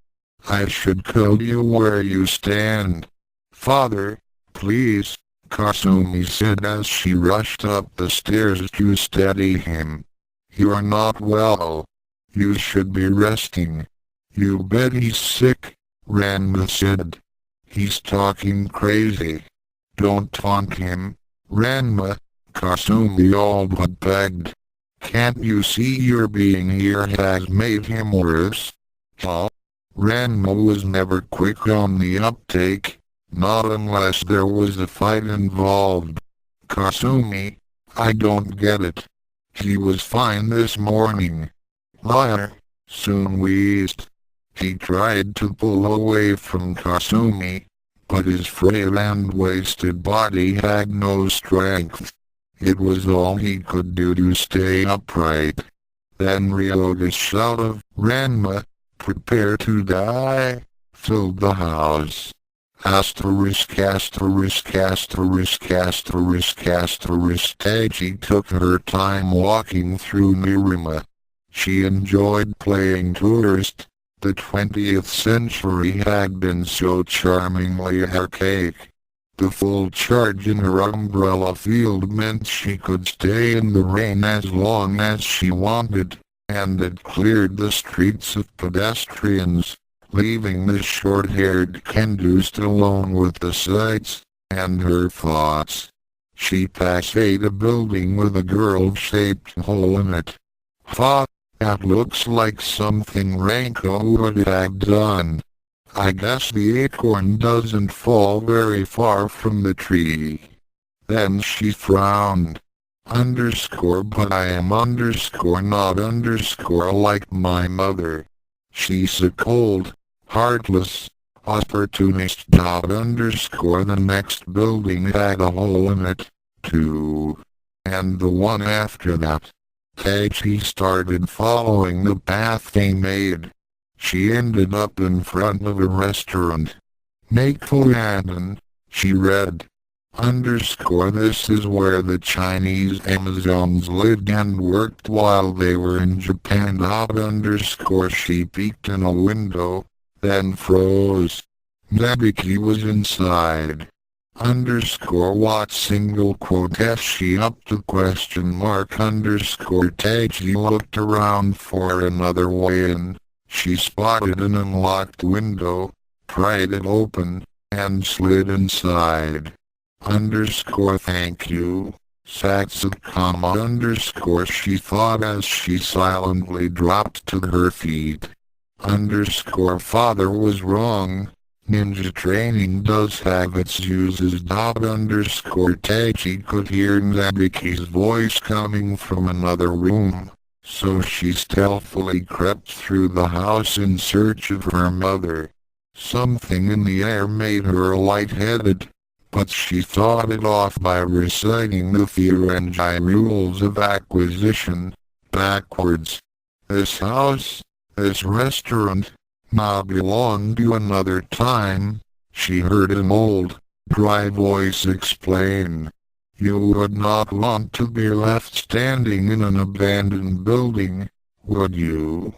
I should kill you where you stand. Father, please, Kasumi said as she rushed up the stairs to steady him. You're not well. You should be resting. You bet he's sick, Ranma said. He's talking crazy. Don't taunt him, Ranma, Kasumi all but begged. Can't you see your being here has made him worse? Huh? Ranma was never quick on the uptake. Not unless there was a fight involved. Kasumi, I don't get it. He was fine this morning. Liar, Soon wheezed. He tried to pull away from Kasumi, but his frail and wasted body had no strength. It was all he could do to stay upright. Then Ryoga's shout of, "Ranma, prepare to die," filled the house. Asterisk asterisk asterisk asterisk asterisk. Taiji took her time walking through Nirima. She enjoyed playing tourist. The 20th century had been so charmingly archaic. The full charge in her umbrella field meant she could stay in the rain as long as she wanted, and it cleared the streets of pedestrians, leaving the short-haired Kendust alone with the sights and her thoughts. She passed a building with a girl-shaped hole in it. "Ha! That looks like something Ranko would have done. I guess the acorn doesn't fall very far from the tree." Then she frowned. But I am not like my mother. She's a cold, heartless, opportunist. The next building had a hole in it, too. And the one after that. Taiji started following the path they made. She ended up in front of a restaurant. "Make Fuyaden," she read. This is where the Chinese Amazons lived and worked while they were in Japan. She peeked in a window, then froze. Nabiki was inside. What single quote as she upped the question mark. Taiji looked around for another way in. She spotted an unlocked window, pried it open, and slid inside. Thank you, Satsukama. She thought as she silently dropped to her feet. Father was wrong. Ninja training does have its uses. Taiji could hear Nabiki's voice coming from another room, so she stealthily crept through the house in search of her mother. Something in the air made her lightheaded, but she fought it off by reciting the Firenji rules of acquisition. backwards. This house, this restaurant, now belonged to another time, she heard an old, dry voice explain. You would not want to be left standing in an abandoned building, would you?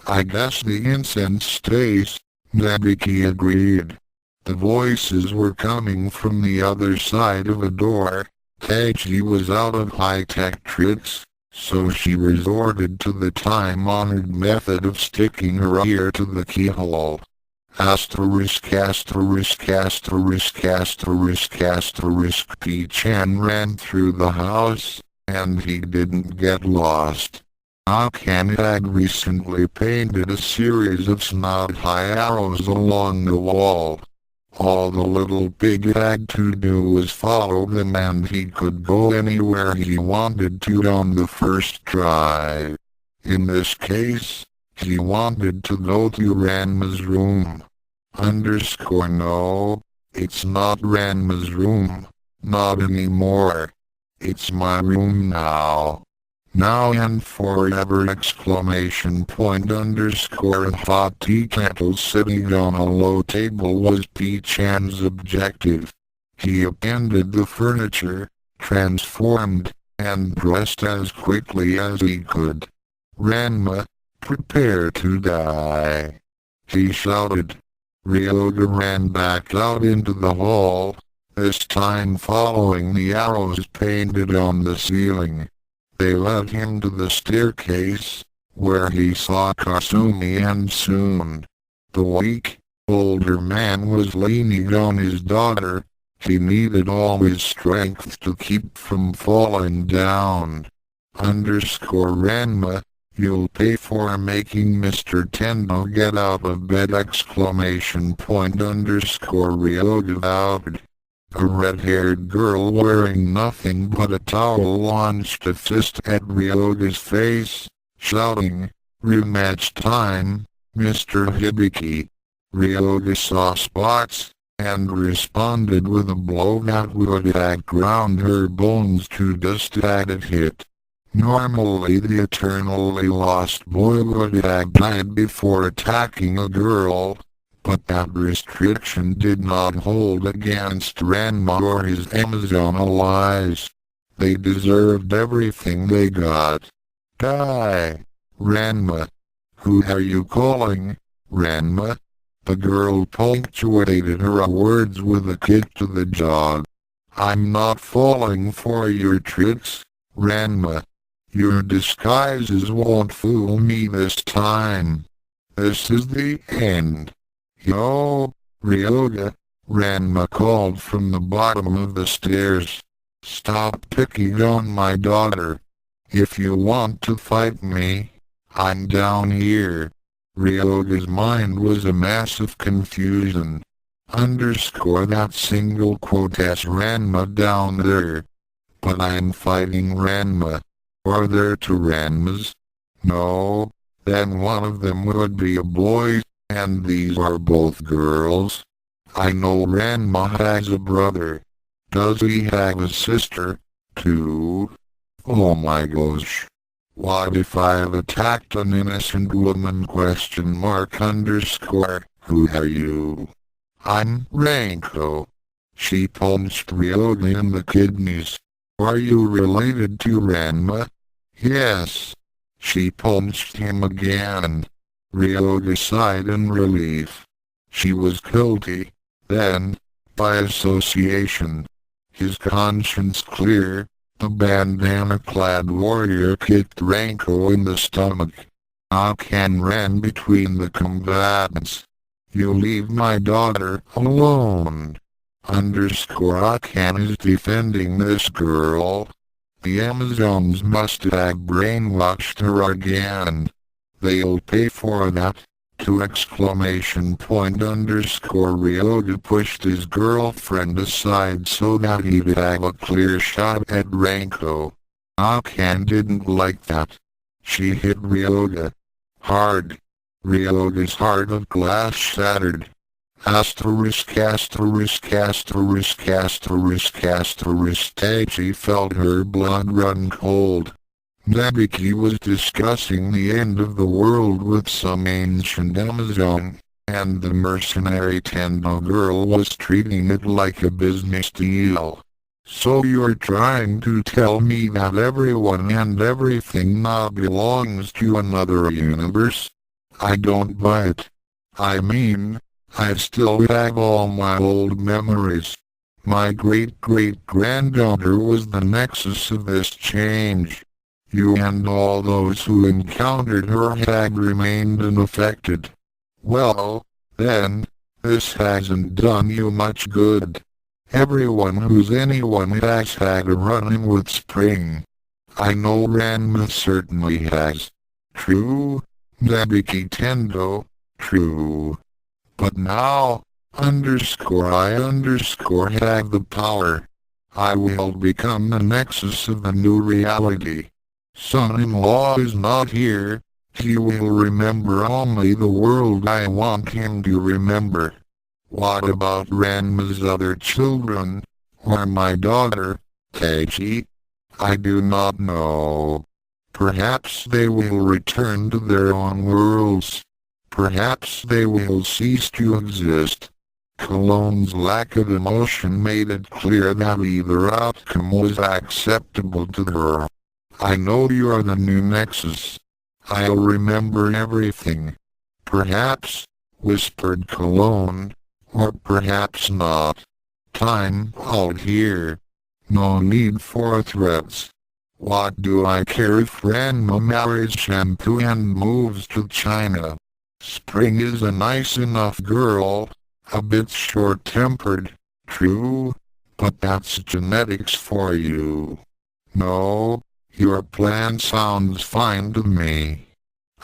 I guess the incense stays, Nabiki agreed. The voices were coming from the other side of a door. E.t.c was out of high-tech tricks, so she resorted to the time-honored method of sticking her ear to the keyhole. P-chan ran through the house, and he didn't get lost. Akane had recently painted a series of snout-high arrows along the wall. All the little pig had to do was follow them and he could go anywhere he wanted to on the first try. In this case, he wanted to go to Ranma's room. No, it's not Ranma's room, not anymore. It's my room now. Now and forever! A hot tea kettle sitting on a low table was P-chan's objective. He appended the furniture, transformed, and dressed as quickly as he could. Ranma, prepare to die, he shouted. Ryoga ran back out into the hall, this time following the arrows painted on the ceiling. They led him to the staircase, where he saw Kasumi and soon. The weak, older man was leaning on his daughter. He needed all his strength to keep from falling down. Ranma, you'll pay for making Mr. Tendo get out of bed! Ryoga vowed. A red-haired girl wearing nothing but a towel launched a fist at Ryoga's face, shouting, "Rematch time, Mr. Hibiki." Ryoga saw spots, and responded with a blow that would have ground her bones to dust had it hit. Normally the eternally lost boy would have died before attacking a girl, but that restriction did not hold against Ranma or his Amazon allies. They deserved everything they got. Die, Ranma. Who are you calling, Ranma? The girl punctuated her words with a kick to the jaw. I'm not falling for your tricks, Ranma. Your disguises won't fool me this time. This is the end. Yo, Ryoga, Ranma called from the bottom of the stairs. Stop picking on my daughter. If you want to fight me, I'm down here. Ryoga's mind was a mass of confusion. That single quote as Ranma down there. But I'm fighting Ranma. Are there two Ranmas? No, then one of them would be a boy. And these are both girls. I know Ranma has a brother. Does he have a sister, too? Oh my gosh. What if I've attacked an innocent woman? Who are you? I'm Ranko. She punched Ryoga in the kidneys. Are you related to Ranma? Yes. She punched him again. Ryoga sighed in relief. She was guilty, then, by association. His conscience clear, the bandana-clad warrior kicked Ranko in the stomach. Akane ran between the combatants. You leave my daughter alone. Akane is defending this girl. The Amazons must have brainwashed her again. They'll pay for that. Ryoga pushed his girlfriend aside so that he'd have a clear shot at Ranko. Akane didn't like that. She hit Ryoga hard. Ryoga's heart of glass shattered. E.t.c felt her blood run cold. Nabiki was discussing the end of the world with some ancient Amazon, and the mercenary Tendo girl was treating it like a business deal. So you're trying to tell me that everyone and everything now belongs to another universe? I don't buy it. I mean, I still have all my old memories. My great-great-granddaughter was the nexus of this change. You and all those who encountered her had remained unaffected. Well, then, this hasn't done you much good. Everyone who's anyone has had a run-in with Spring. I know Ranma certainly has. True, Nabiki Tendo, true. But now, I have the power. I will become the nexus of the new reality. Son-in-law is not here. He will remember only the world I want him to remember. What about Ranma's other children, or my daughter, Keiichi? I do not know. Perhaps they will return to their own worlds. Perhaps they will cease to exist. Cologne's lack of emotion made it clear that either outcome was acceptable to her. I know you are the new Nexus. I'll remember everything. Perhaps, whispered Cologne, or perhaps not. Time out here. No need for threats. What do I care if Ranma marries Shampoo and moves to China? Spring is a nice enough girl, a bit short-tempered, true, but that's genetics for you. No, your plan sounds fine to me.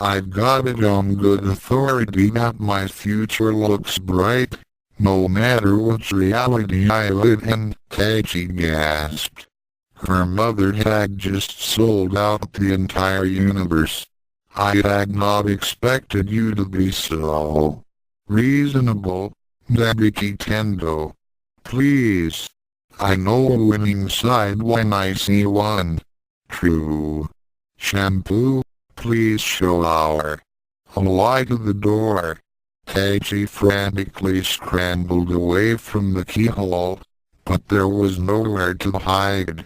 I've got it on good authority that my future looks bright, no matter which reality I live in, Keiichi gasped. Her mother had just sold out the entire universe. I had not expected you to be so reasonable, Nabiki Tendo. Please. I know a winning side when I see one. True. Shampoo, please show our light to the door. Keiichi frantically scrambled away from the keyhole, but there was nowhere to hide.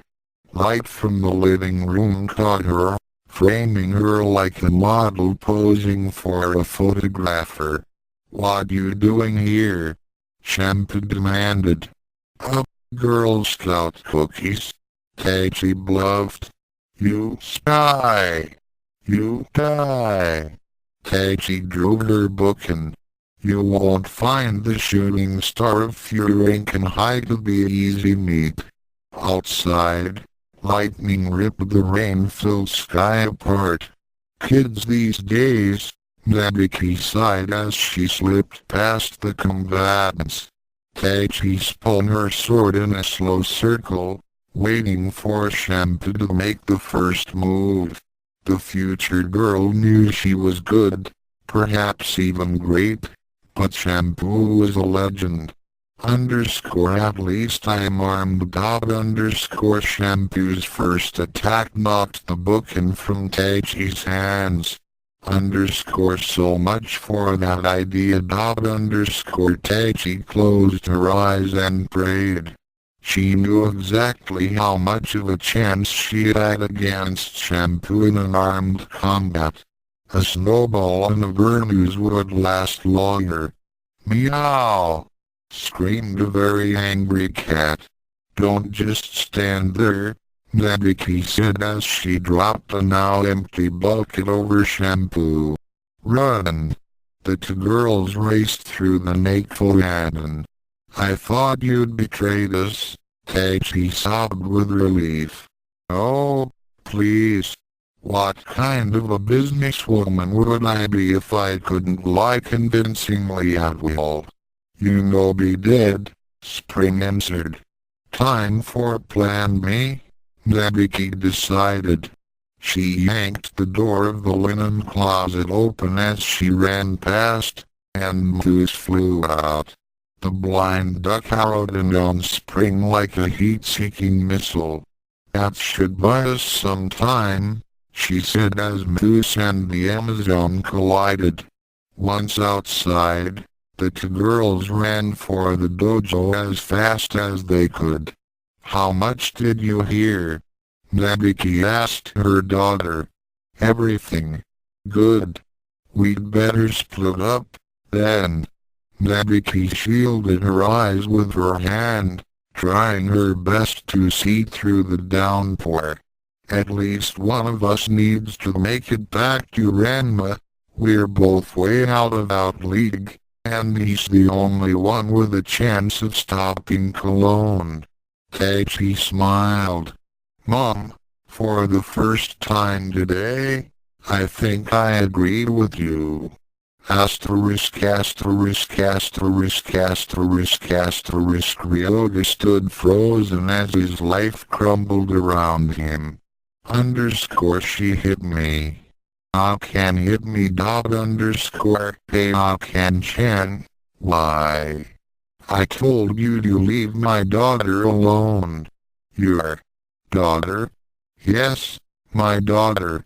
Light from the living room caught her, framing her like a model posing for a photographer. What you doing here? Shampoo demanded. Up, Girl Scout cookies. Keiichi bluffed. You spy! You die! Keiichi drew her book in. You won't find the shooting star of Furinkenhai to be easy meat. Outside, lightning ripped the rain-filled sky apart. Kids these days, Nabiki sighed as she slipped past the combatants. Keiichi spun her sword in a slow circle, waiting for Shampoo to make the first move. The future girl knew she was good, perhaps even great, but Shampoo was a legend. At least I'm armed. Shampoo's first attack knocked the book in from Keiichi's hands. So much for that idea. Keiichi closed her eyes and prayed. She knew exactly how much of a chance she had against Shampoo in an armed combat. A snowball and a burnous would last longer. Meow! Screamed a very angry cat. Don't just stand there, Nabiki said as she dropped a now empty bucket over Shampoo. Run! The two girls raced through the Nakoadan. I thought you'd betrayed us, Keiichi sobbed with relief. Oh, please. What kind of a businesswoman would I be if I couldn't lie convincingly at will? You know be dead, Spring answered. Time for Plan B, Nabiki decided. She yanked the door of the linen closet open as she ran past, and Moose flew out. The blind duck arrowed in on Spring like a heat-seeking missile. That should buy us some time, she said as Moose and the Amazon collided. Once outside, the two girls ran for the dojo as fast as they could. "How much did you hear?" Nabiki asked her daughter. "Everything. Good. We'd better split up, then." Nabiki shielded her eyes with her hand, trying her best to see through the downpour. "At least one of us needs to make it back to Ranma. We're both way out of league, and he's the only one with a chance of stopping Cologne." Taichi smiled. "Mom, for the first time today, I think I agree with you." Ryoga stood frozen as his life crumbled around him. She hit me. Akane hit me. Hey Akane-chan, why? I told you to leave my daughter alone. Your daughter? Yes, my daughter.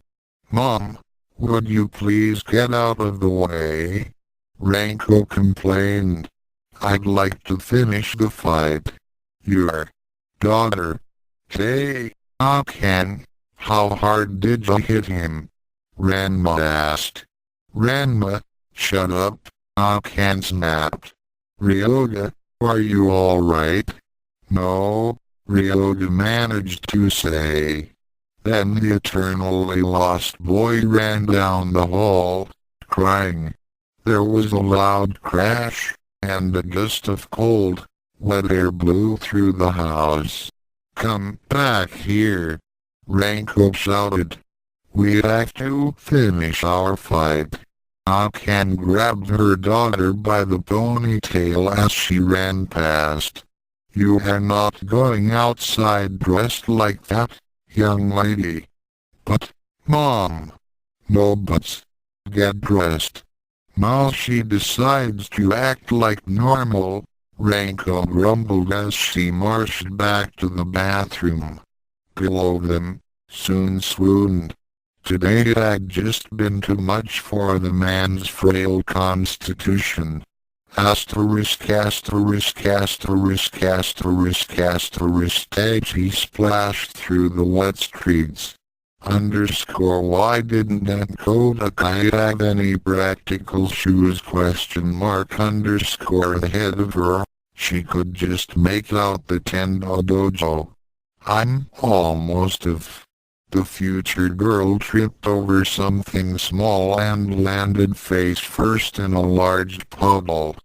Mom, would you please get out of the way? Ranko complained. I'd like to finish the fight. Your daughter? Hey, Akane, how hard did you hit him? Ranma asked. Ranma, shut up, Akane snapped. Ryoga, are you alright? No, Ryoga managed to say. Then the eternally lost boy ran down the hall, crying. There was a loud crash, and a gust of cold, wet air blew through the house. Come back here, Ranko shouted. We have to finish our fight. Akane grabbed her daughter by the ponytail as she ran past. You are not going outside dressed like that, young lady. But, Mom. No buts. Get dressed. Now she decides to act like normal, Ranko grumbled as she marched back to the bathroom. Below them, Soon swooned. Today had just been too much for the man's frail constitution. He splashed through the wet streets. Why didn't Kodakai have any practical shoes? Ahead of her, she could just make out the Tendo Dojo. I'm almost of. The future girl tripped over something small and landed face first in a large puddle.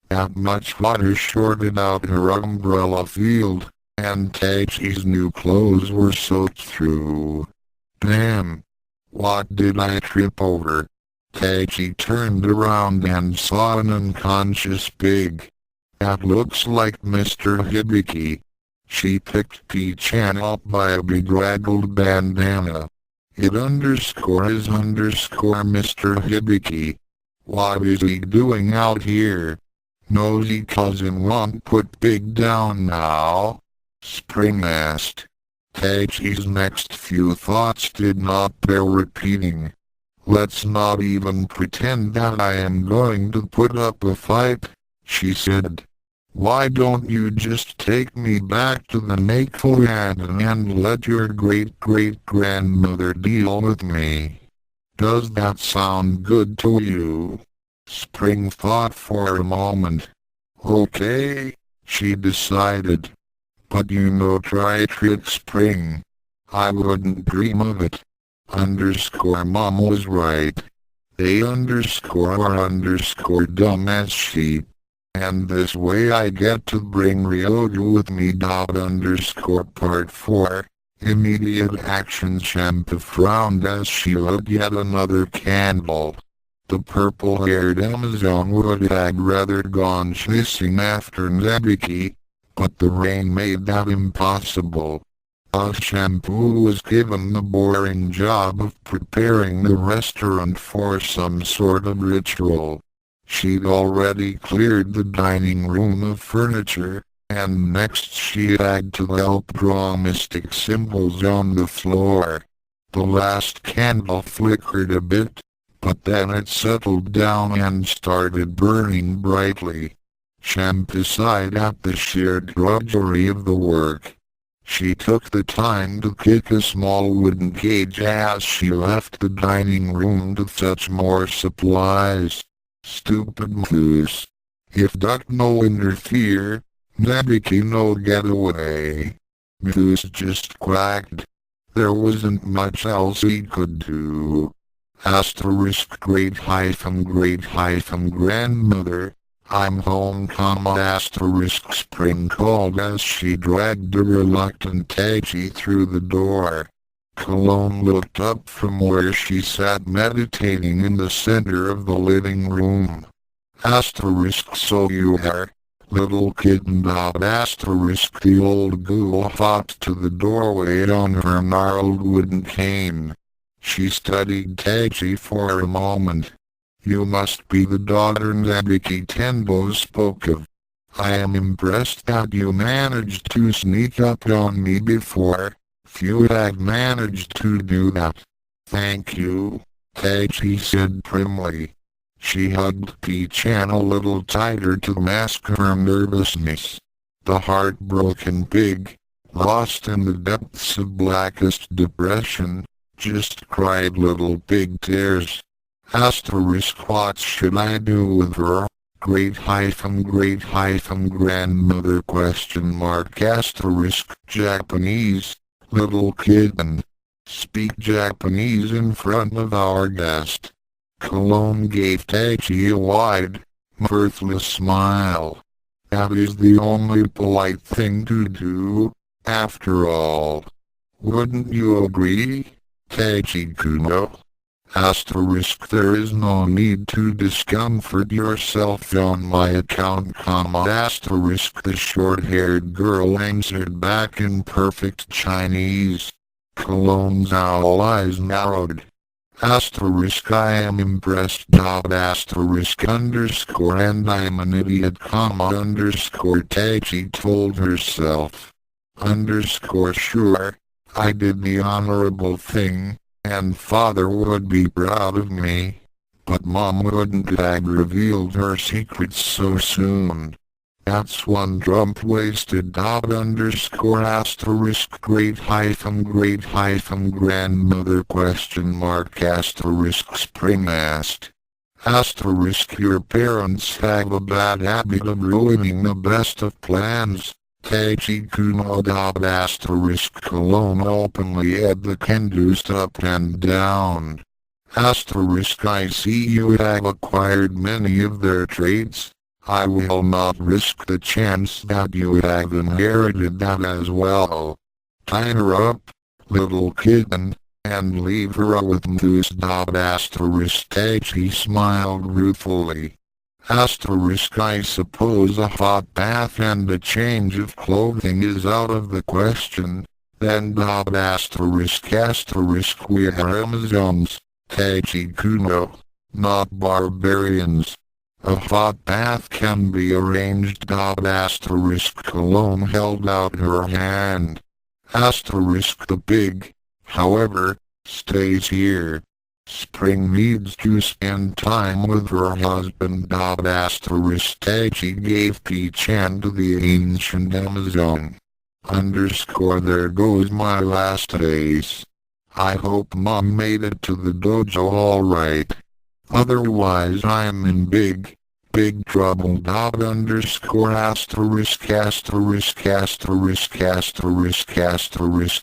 That much water shorted out her umbrella field, and Taichi's new clothes were soaked through. Damn! What did I trip over? Taichi turned around and saw an unconscious pig. That looks like Mr. Hibiki. She picked P-chan up by a bedraggled bandana. It is Mr. Hibiki. What is he doing out here? Nosy cousin won't put pig down now? Spring asked. Taichi's next few thoughts did not bear repeating. Let's not even pretend that I am going to put up a fight, she said. Why don't you just take me back to the Nakoland and let your great-great-grandmother deal with me? Does that sound good to you? Spring thought for a moment. Okay, she decided. But try trick Spring. I wouldn't dream of it. Mom was right. They are dumb as sheep. And this way I get to bring Ryoga with me. Part 4. Immediate action. Shampoo frowned as she lit yet another candle. The purple-haired Amazon would have rather gone chasing after Nabiki, but the rain made that impossible. Shampoo was given the boring job of preparing the restaurant for some sort of ritual. She'd already cleared the dining room of furniture, and next she had to help draw mystic symbols on the floor. The last candle flickered a bit, but then it settled down and started burning brightly. Shampoo sighed at the sheer drudgery of the work. She took the time to kick a small wooden cage as she left the dining room to fetch more supplies. Stupid moose. If duck no interfere, Nabiki no get away. Moose just quacked. There wasn't much else he could do. Grandmother, I'm home, Spring called as she dragged the reluctant Tachi through the door. Cologne looked up from where she sat meditating in the center of the living room. So you are, little kitten. The old ghoul hopped to the doorway on her gnarled wooden cane. She studied Tachi for a moment. You must be the daughter Nabiki Tenbo spoke of. I am impressed that you managed to sneak up on me before. Few have managed to do that. Thank you, Tachi said primly. She hugged P-chan a little tighter to mask her nervousness. The heartbroken pig, lost in the depths of blackest depression, just cried little pig tears. What should I do with her? Grandmother ? Japanese, little kitten. Speak Japanese in front of our guest. Cologne gave Tachi a wide, mirthless smile. That is the only polite thing to do, after all. Wouldn't you agree, Tachi Kuno? There is no need to discomfort yourself on my account, The short-haired girl answered back in perfect Chinese. Cologne's owl eyes narrowed. I am impressed. And I'm an idiot, Tachi told herself. Sure, I did the honorable thing, and father would be proud of me. But mom wouldn't have revealed her secrets so soon. That's one Trump wasted. Grandmother ? Spring asked. Your parents have a bad habit of ruining the best of plans. Tachi Kuno. Cologne openly had the Kendus up and down. I see you have acquired many of their traits. I will not risk the chance that you have inherited that as well. Tie her up, little kitten, and leave her with Moose. Tachi smiled ruefully. I suppose a hot bath and a change of clothing is out of the question. Then we are Amazons, Tachi Kuno, not barbarians. A hot bath can be arranged. Cologne held out her hand. The pig, however, stays here. Spring needs to spend time with her husband. Tachi gave P-chan to the ancient Amazon. There goes my last ace. I hope mom made it to the dojo alright. Otherwise I'm in big trouble.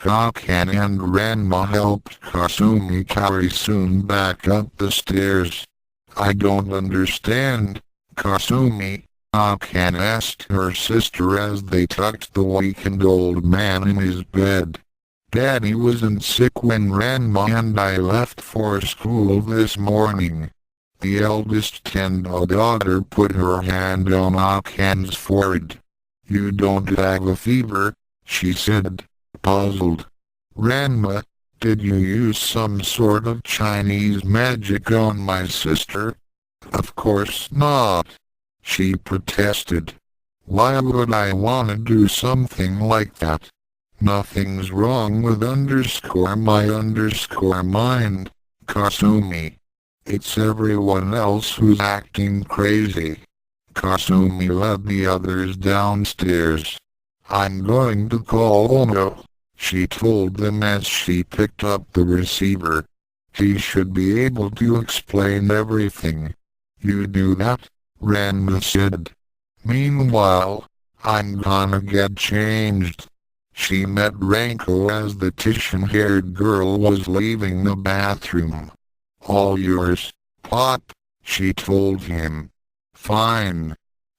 Akane and Ranma helped Kasumi carry Soon back up the stairs. I don't understand, Kasumi, Akane asked her sister as they tucked the weakened old man in his bed. Daddy wasn't sick when Ranma and I left for school this morning. The eldest Tendo daughter put her hand on Akane's forehead. You don't have a fever, she said, puzzled. Ranma, did you use some sort of Chinese magic on my sister? Of course not, she protested. Why would I want to do something like that? Nothing's wrong with my mind, Kasumi. It's everyone else who's acting crazy. Kasumi led the others downstairs. I'm going to call Ono, she told them as she picked up the receiver. He should be able to explain everything. You do that? Ranma said. Meanwhile, I'm gonna get changed. She met Ranko as the Titian-haired girl was leaving the bathroom. All yours, Pop, she told him. Fine.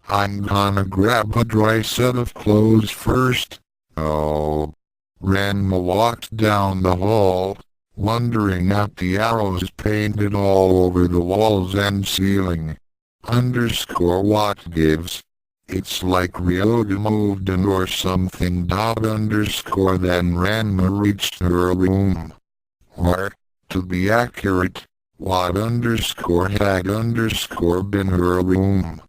I'm gonna grab a dry set of clothes first. Oh. Ranma walked down the hall, wondering at the arrows painted all over the walls and ceiling. What gives? It's like Ryoga moved in or something. Then Ranma reached her room. Or, to be accurate, what had been her room.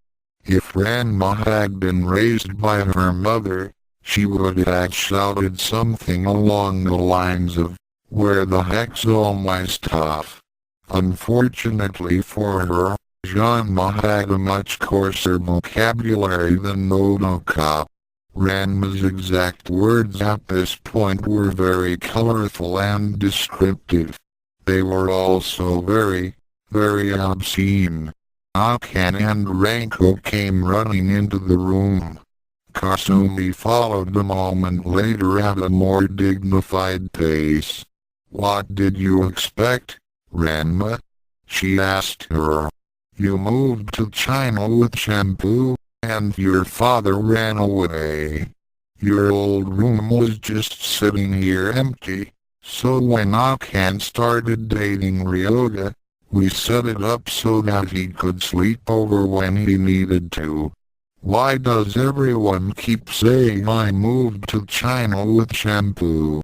If Ranma had been raised by her mother, she would have shouted something along the lines of, "Where the heck's all my stuff?" Unfortunately for her, Ranma had a much coarser vocabulary than Nodoka. Ranma's exact words at this point were very colorful and descriptive. They were also very, very obscene. Akane and Ranko came running into the room. Kasumi followed a moment later at a more dignified pace. What did you expect, Ranma? She asked her. You moved to China with Shampoo, and your father ran away. Your old room was just sitting here empty, so when Akane started dating Ryoga, we set it up so that he could sleep over when he needed to. Why does everyone keep saying I moved to China with Shampoo?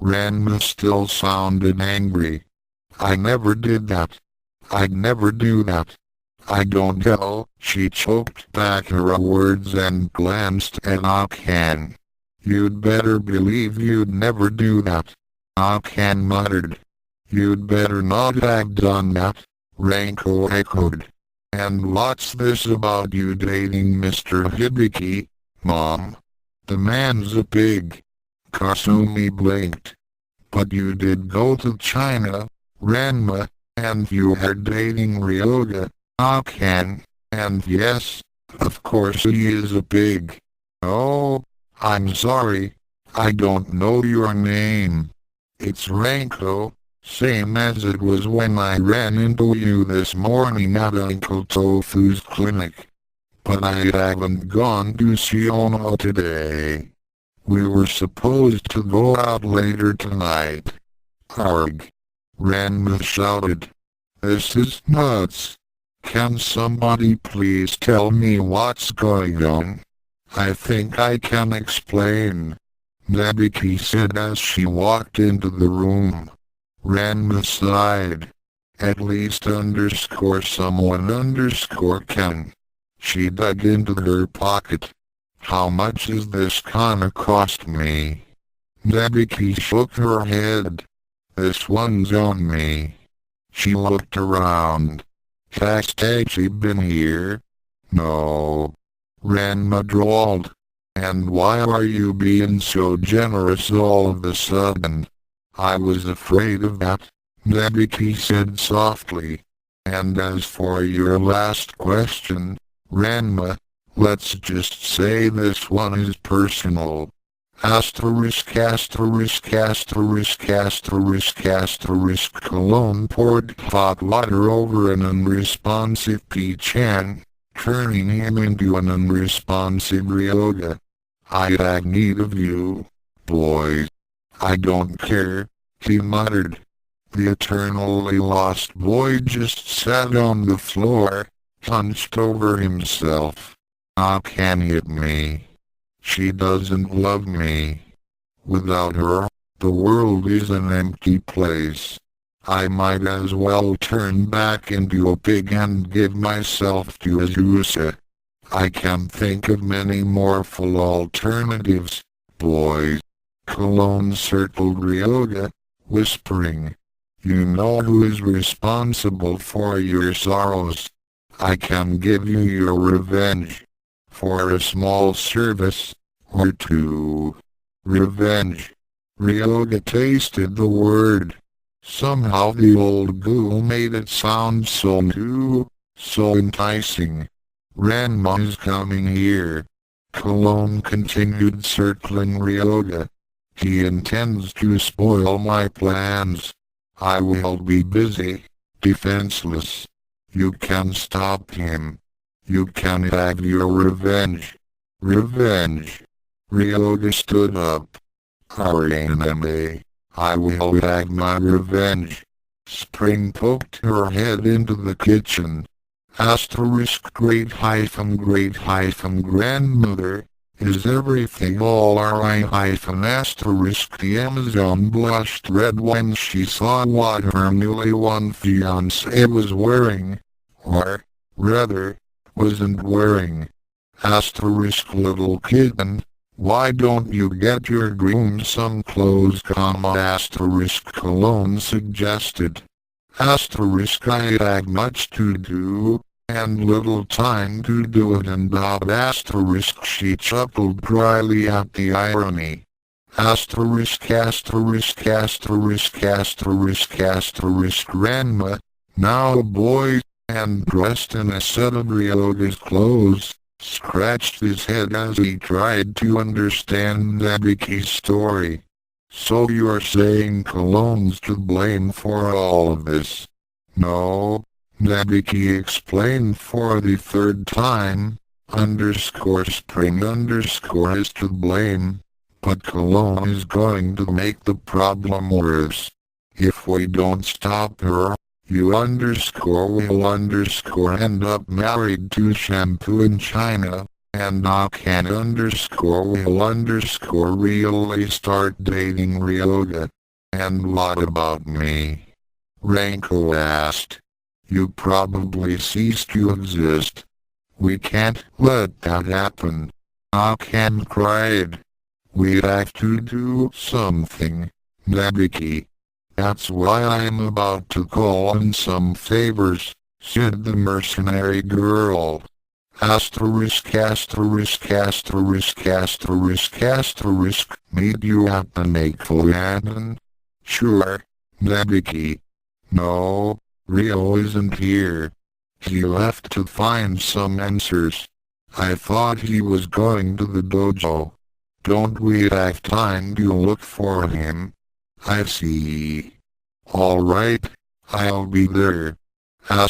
Ranma still sounded angry. I never did that. I'd never do that. I don't know. She choked back her words and glanced at Akane. You'd better believe you'd never do that. Akane muttered. You'd better not have done that, Ranko echoed. And what's this about you dating Mr. Hibiki, Mom? The man's a pig. Kasumi blinked. But you did go to China, Ranma, and you are dating Ryoga, Akane, and yes, of course he is a pig. Oh, I'm sorry, I don't know your name. It's Ranko, same as it was when I ran into you this morning at Uncle Tofu's clinic. But I haven't gone to see Ono today. We were supposed to go out later tonight. Arg! Ranma shouted. This is nuts. Can somebody please tell me what's going on? I think I can explain, Nabiki said as she walked into the room. Ranma sighed. At least someone can. She dug into her pocket. How much is this gonna cost me? Nabiki shook her head. This one's on me. She looked around. Has Tachi been here? No. Ranma drawled. And why are you being so generous all of a sudden? I was afraid of that, Nabiki said softly. And as for your last question, Ranma, let's just say this one is personal. Cologne poured hot water over an unresponsive P-chan, turning him into an unresponsive Ryoga. I had need of you, boys. I don't care, he muttered. The eternally lost boy just sat on the floor, hunched over himself. Akane hit me. She doesn't love me. Without her, the world is an empty place. I might as well turn back into a pig and give myself to Azusa. I can think of many more full alternatives, boys. Cologne circled Ryoga, whispering, "You know who is responsible for your sorrows. I can give you your revenge. For a small service, or two." Revenge. Ryoga tasted the word. Somehow the old ghoul made it sound so new, so enticing. "Ranma is coming here." Cologne continued circling Ryoga. "He intends to spoil my plans. I will be busy, defenseless. You can stop him. You can have your revenge." Revenge. Ryoga stood up. "Our enemy. I will have my revenge." Spring poked her head into the kitchen. Great-grandmother, is everything all right? The Amazon blushed red when she saw what her newly won fiancé was wearing, or, rather, wasn't wearing. Little kitten, why don't you get your groom some clothes, Cologne suggested. I have much to do, and little time to do it, and she chuckled dryly at the irony. Ranma, now boy, and dressed in a set of Ryoga's clothes, scratched his head as he tried to understand Nabiki's story. "So you're saying Cologne's to blame for all of this?" "No," Nabiki explained for the third time, Spring is to blame, but Cologne is going to make the problem worse. If we don't stop her, you will end up married to Shampoo in China, and Akane will really start dating Ryoga. And what about me?" Ranko asked. "You probably cease to exist. We can't let that happen." Akane cried. "We have to do something, Nabiki. That's why I'm about to call in some favors," said the mercenary girl. "Meet you at the Naked. Sure, Nabiki." "No, Rio isn't here. He left to find some answers. I thought he was going to the dojo. Don't we have time to look for him?" "I see. All right, I'll be there." Ah,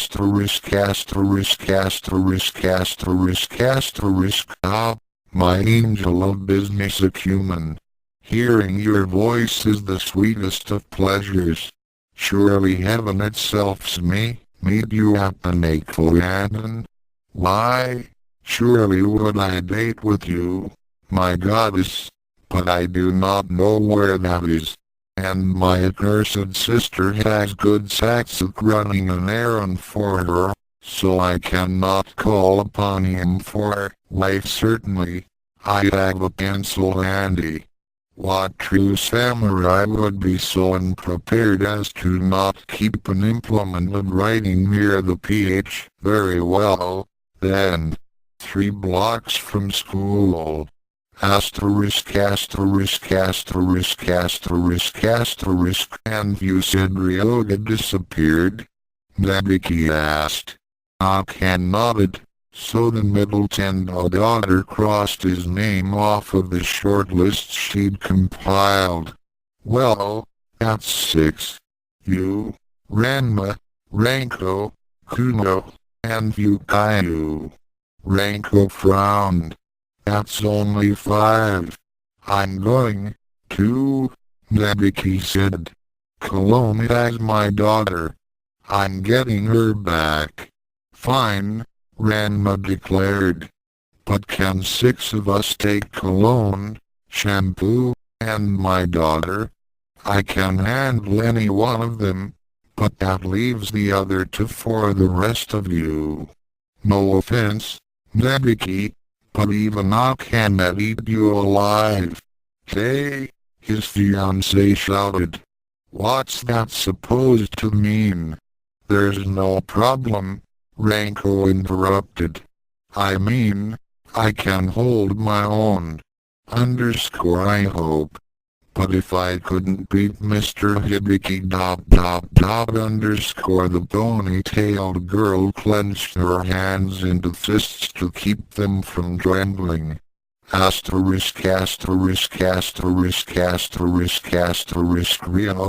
my angel of business acumen. Hearing your voice is the sweetest of pleasures. Surely heaven itself's meet you at the Naked. Why, surely would I date with you, my goddess, but I do not know where that is. And my accursed sister has good sacks at running an errand for her, so I cannot call upon him for life. Certainly, I have a pencil handy. What true samurai would be so unprepared as to not keep an implement of writing near the ph? Very well, then. 3 blocks from school. And you said Ryoga disappeared? Nabiki asked. Akane nodded, so the middle Tendo daughter crossed his name off of the short list she'd compiled. Well, that's 6. You, Ranma, Ranko, Kuno, and Ukyou. Ranko frowned. That's only 5. I'm going to, Nabiki said. Cologne has my daughter. I'm getting her back. Fine, Ranma declared. But can 6 of us take Cologne, Shampoo, and my daughter? I can handle any one of them, but that leaves the other 2 for the rest of you. No offense, Nabiki, but even I cannot eat you alive. Hey, His fiancée shouted. What's that supposed to mean? There's no problem, Ranko interrupted. I mean, I can hold my own. I hope. But if I couldn't beat Mr. Hibiki the pony-tailed girl clenched her hands into fists to keep them from trembling. Rio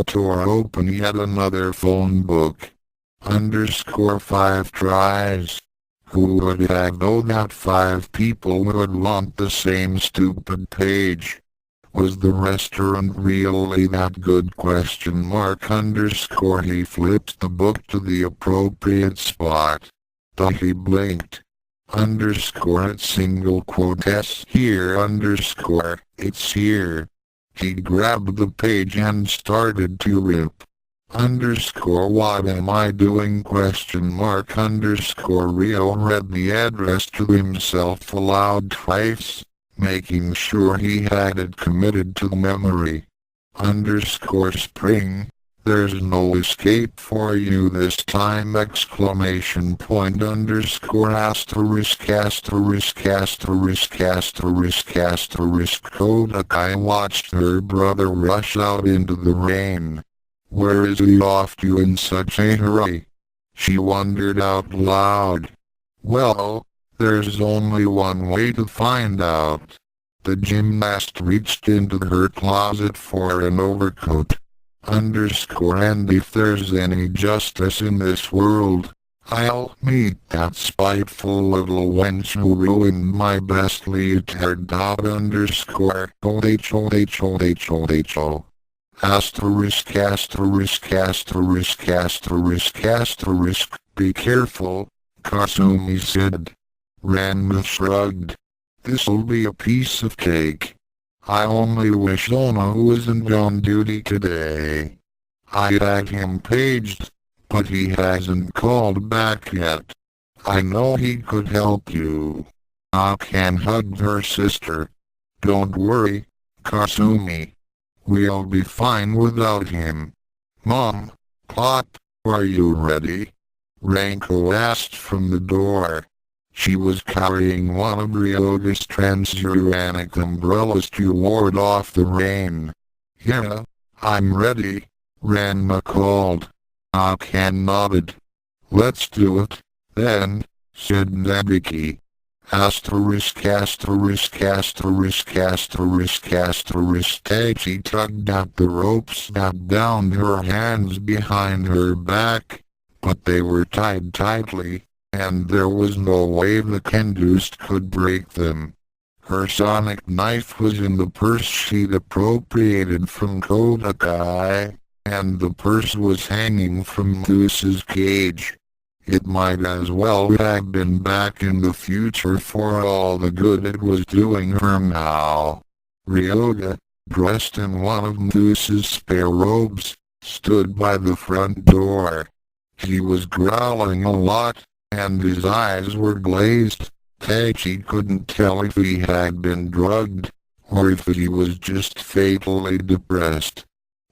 tore open yet another phone book. 5 tries. Who would have known that 5 people would want the same stupid page? Was the restaurant really that good? He flipped the book to the appropriate spot. He blinked. It's single quote S here it's here. He grabbed the page and started to rip. What am I doing? Rio read the address to himself aloud twice, making sure he had it committed to memory. Spring. There's no escape for you this time! Kodakai watched her brother rush out into the rain. Where is he off to in such a hurry? She wondered out loud. Well, there's only one way to find out. The gymnast reached into her closet for an overcoat. And if there's any justice in this world, I'll meet that spiteful little wench who ruined my best leotard. Be careful, Kasumi said. Ranma shrugged. This'll be a piece of cake. I only wish Ono wasn't on duty today. I had him paged, but he hasn't called back yet. I know he could help you. Akane hugged her sister. Don't worry, Kasumi. We'll be fine without him. Mom, Pop, are you ready? Ranko asked from the door. She was carrying one of Ryoga's transuranic umbrellas to ward off the rain. Yeah, I'm ready, Ranma called. Akane nodded. Let's do it, then, said Nabiki. Taichi tugged at the ropes that bound her hands behind her back, but they were tied tightly, and there was no way the Kendust could break them. Her sonic knife was in the purse she'd appropriated from Kodakai, and the purse was hanging from Moose's cage. It might as well have been back in the future for all the good it was doing her now. Ryoga, dressed in one of Moose's spare robes, stood by the front door. He was growling a lot, and his eyes were glazed. Taichi couldn't tell if he had been drugged, or if he was just fatally depressed.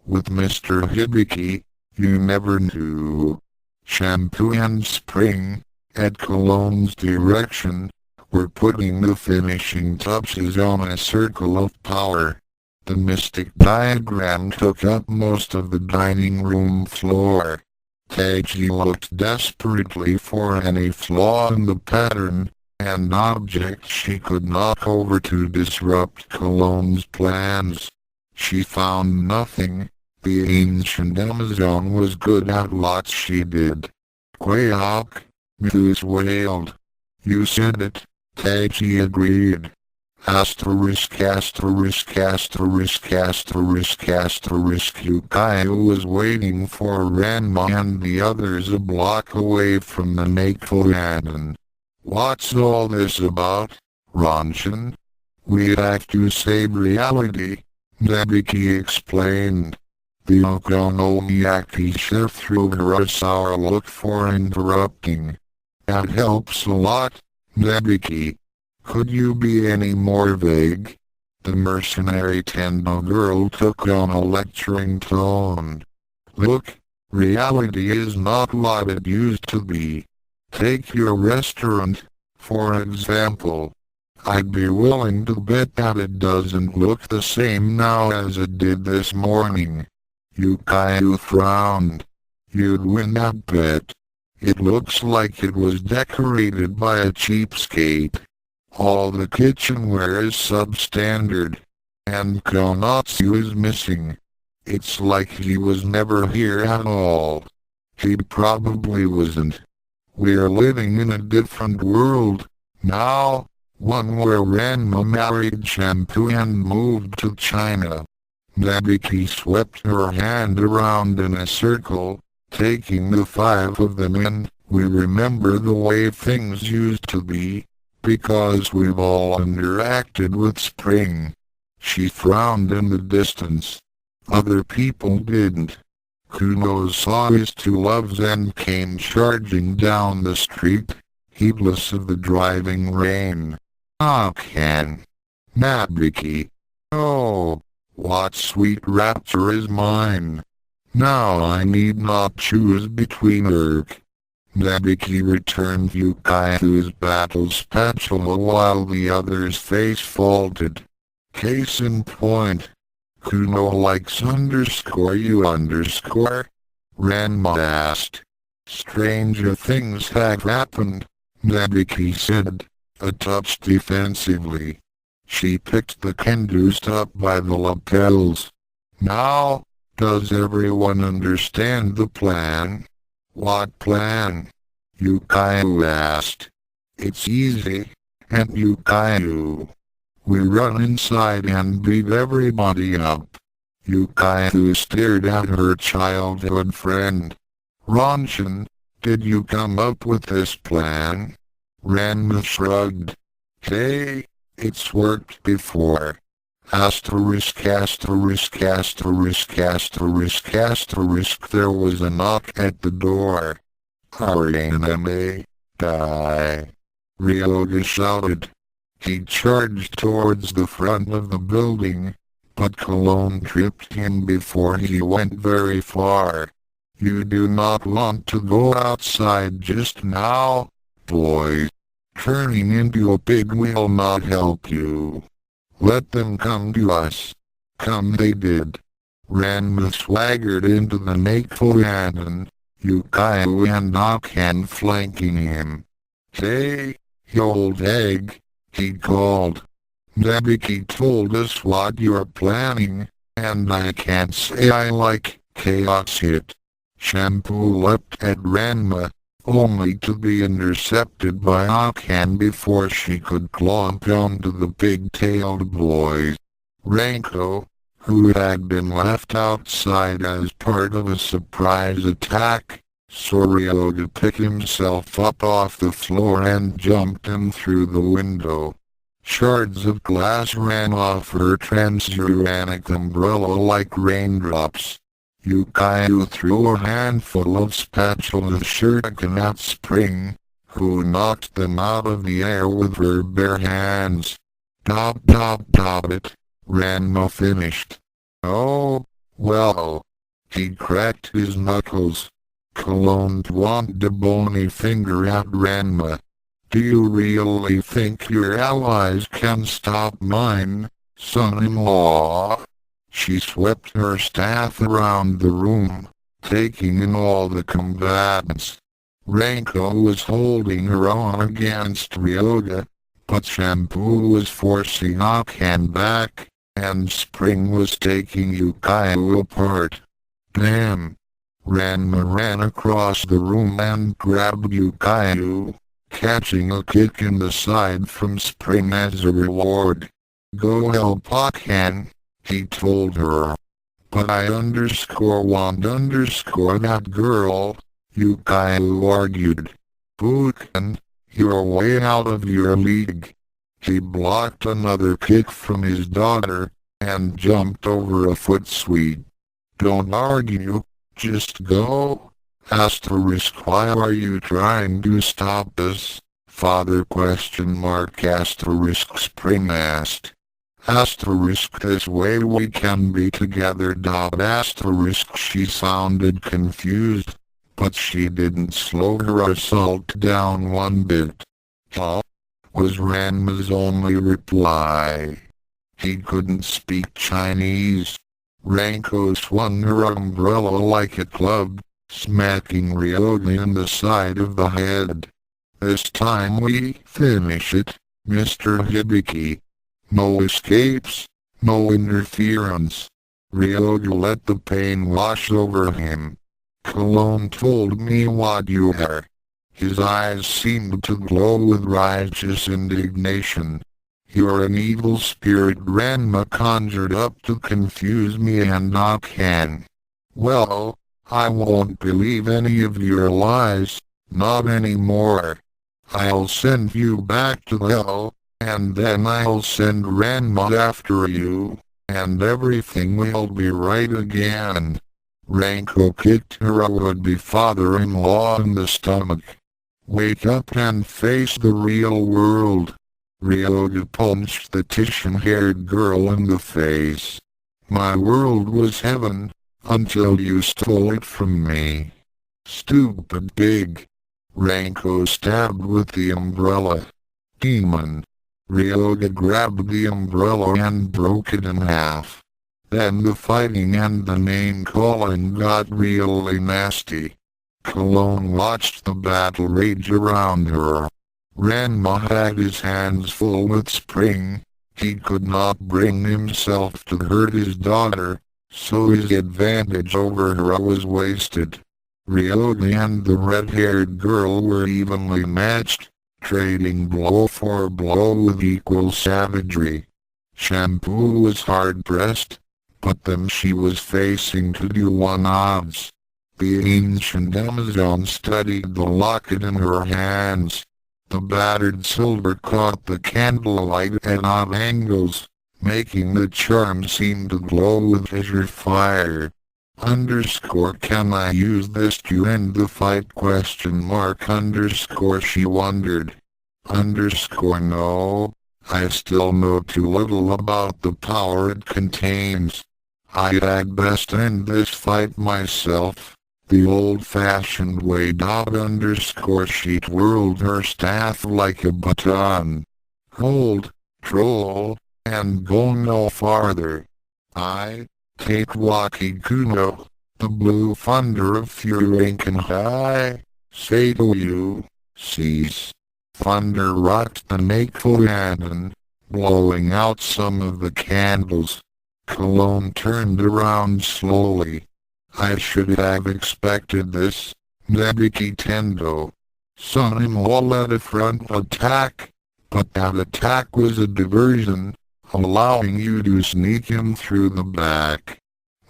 With Mr. Hibiki, you never knew. Shampoo and Spring, at Cologne's direction, were putting the finishing touches on a circle of power. The mystic diagram took up most of the dining room floor. Taichi looked desperately for any flaw in the pattern, an object she could knock over to disrupt Cologne's plans. She found nothing. The ancient Amazon was good at lots she did. Quack, Muse wailed. You said it, Taichi agreed. Ukyou was waiting for Ranma and the others a block away from the Nakoyadan. What's all this about, Ranshin? We have to save reality, Nabiki explained. The Okonomiyaki chef threw her a sour look for interrupting. That helps a lot, Nabiki. Could you be any more vague? The mercenary Tendo girl took on a lecturing tone. Look, reality is not what it used to be. Take your restaurant, for example. I'd be willing to bet that it doesn't look the same now as it did this morning. Ukyou frowned. You'd win that bet. It looks like it was decorated by a cheapskate. All the kitchenware is substandard. And Konatsu is missing. It's like he was never here at all. He probably wasn't. We're living in a different world, now, one where Ranma married Shampoo and moved to China. Nabiki swept her hand around in a circle, taking the five of them in. We remember the way things used to be, because we've all interacted with Spring. She frowned in the distance. Other people didn't. Kuno saw his two loves and came charging down the street, heedless of the driving rain. Akane. Nabiki. Oh, what sweet rapture is mine. Now I need not choose between Urk. Nabiki returned Ukyou's battle spatula while the other's face faltered. Case in point. Kuno likes _you_. Ranma asked. Stranger things have happened, Nabiki said, a touch defensively. She picked the Kendus up by the lapels. Now, does everyone understand the plan? What plan? Ukyou asked. It's easy, and Ukyou. We run inside and beat everybody up. Ukyou stared at her childhood friend. Ranshin, did you come up with this plan? Ranma shrugged. Hey, it's worked before. Asterisk asterisk asterisk asterisk asterisk. There was a knock at the door. Our anime, die. Ryoga shouted. He charged towards the front of the building, but Cologne tripped him before he went very far. You do not want to go outside just now, boy. Turning into a pig will not help you. Let them come to us. Come they did. Ranma swaggered into the Nakoyanan, Ukyou and Akane flanking him. Hey, you old egg, he called. Nabiki told us what you're planning, and I can't say I like chaos hit. Shampoo leapt at Ranma, only to be intercepted by Akane before she could clomp onto the pig-tailed boy. Ranko, who had been left outside as part of a surprise attack, saw Ryoga pick himself up off the floor and jumped him through the window. Shards of glass ran off her transuranic umbrella like raindrops. Ukyou threw a handful of spatula shuriken at Spring, who knocked them out of the air with her bare hands. Dop it, Ranma finished. Oh, well. He cracked his knuckles. Cologne pointed a bony finger at Ranma. Do you really think your allies can stop mine, son-in-law? She swept her staff around the room, taking in all the combatants. Ranko was holding her own against Ryoga, but Shampoo was forcing Akane back, and Spring was taking Ukyou apart. Damn! Ranma ran across the room and grabbed Ukyou, catching a kick in the side from Spring as a reward. Go help Akane, he told her. But I want that girl, Ukyou argued. Bukan, you're way out of your league. He blocked another kick from his daughter, and jumped over a foot sweep. Don't argue, just go. Asterisk, why are you trying to stop us? Father ? Asterisk Spring asked. Asterisk this way we can be together. Asterisk she sounded confused, but she didn't slow her assault down one bit. Huh? Was Ranma's only reply. He couldn't speak Chinese. Ranko swung her umbrella like a club, smacking Ryoga in the side of the head. This time we finish it, Mr. Hibiki. No escapes, no interference. Ryoga let the pain wash over him. Cologne told me what you are. His eyes seemed to glow with righteous indignation. You're an evil spirit Ranma conjured up to confuse me and Akane. Well, I won't believe any of your lies, not anymore. I'll send you back to hell, and then I'll send Ranma after you, and everything will be right again. Ranko kicked her would-be father-in-law in the stomach. Wake up and face the real world. Ryoga punched the Titian-haired girl in the face. My world was heaven, until you stole it from me. Stupid pig. Ranko stabbed with the umbrella. Demon. Ryoga grabbed the umbrella and broke it in half. Then the fighting and the name-calling got really nasty. Cologne watched the battle rage around her. Ranma had his hands full with spring. He could not bring himself to hurt his daughter, so his advantage over her was wasted. Ryoga and the red-haired girl were evenly matched, trading blow for blow with equal savagery. Shampoo was hard-pressed, but then she was facing 2-to-1 odds. The ancient Amazon studied the locket in her hands. The battered silver caught the candlelight at odd angles, making the charm seem to glow with azure fire. Can I use this to end the fight? She wondered. No. I still know too little about the power it contains. I'd at best end this fight myself, the old-fashioned way. She twirled her staff like a baton. Hold, troll, and go no farther. I take Kuno, the blue thunder of fury can I say to you, cease. Thunder rocked the Nakoyadan, blowing out some of the candles. Cologne turned around slowly. I should have expected this, Nabiki Tendo. Son-in-law led a front attack, but that attack was a diversion, allowing you to sneak him through the back.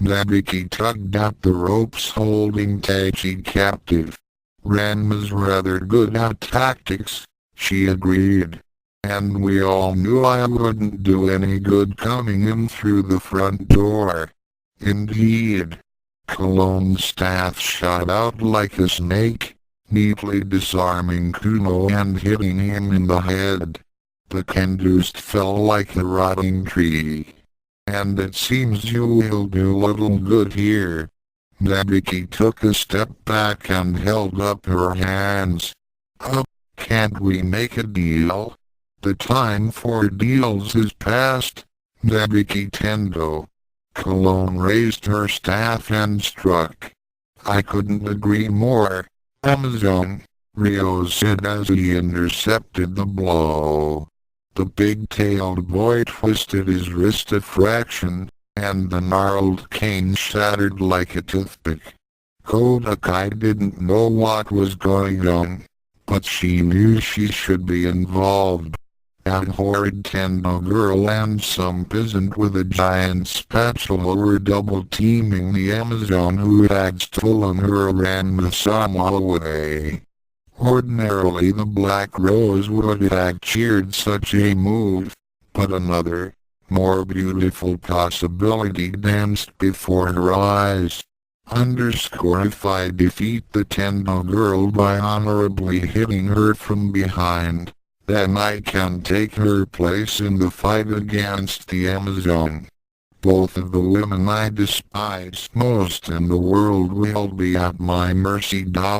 Nabiki tugged at the ropes holding Taichi captive. Ranma's rather good at tactics, she agreed. And we all knew I wouldn't do any good coming in through the front door. Indeed. Cologne's staff shot out like a snake, neatly disarming Kuno and hitting him in the head. The Kendust fell like a rotting tree. And it seems you will do little good here. Nabiki took a step back and held up her hands. Can't we make a deal? The time for deals is past, Nabiki Tendo. Cologne raised her staff and struck. I couldn't agree more, Amazon, Ryo said as he intercepted the blow. The big-tailed boy twisted his wrist a fraction, and the gnarled cane shattered like a toothpick. Kodakai didn't know what was going on, but she knew she should be involved. That horrid Tendo girl and some peasant with a giant spatula were double-teaming the Amazon who had stolen her Ranma-sama away. Ordinarily the Black Rose would have cheered such a move, but another, more beautiful possibility danced before her eyes. If I defeat the Tendo girl by honorably hitting her from behind, Then I can take her place in the fight against the Amazon. Both of the women I despise most in the world will be at my mercy. Oho.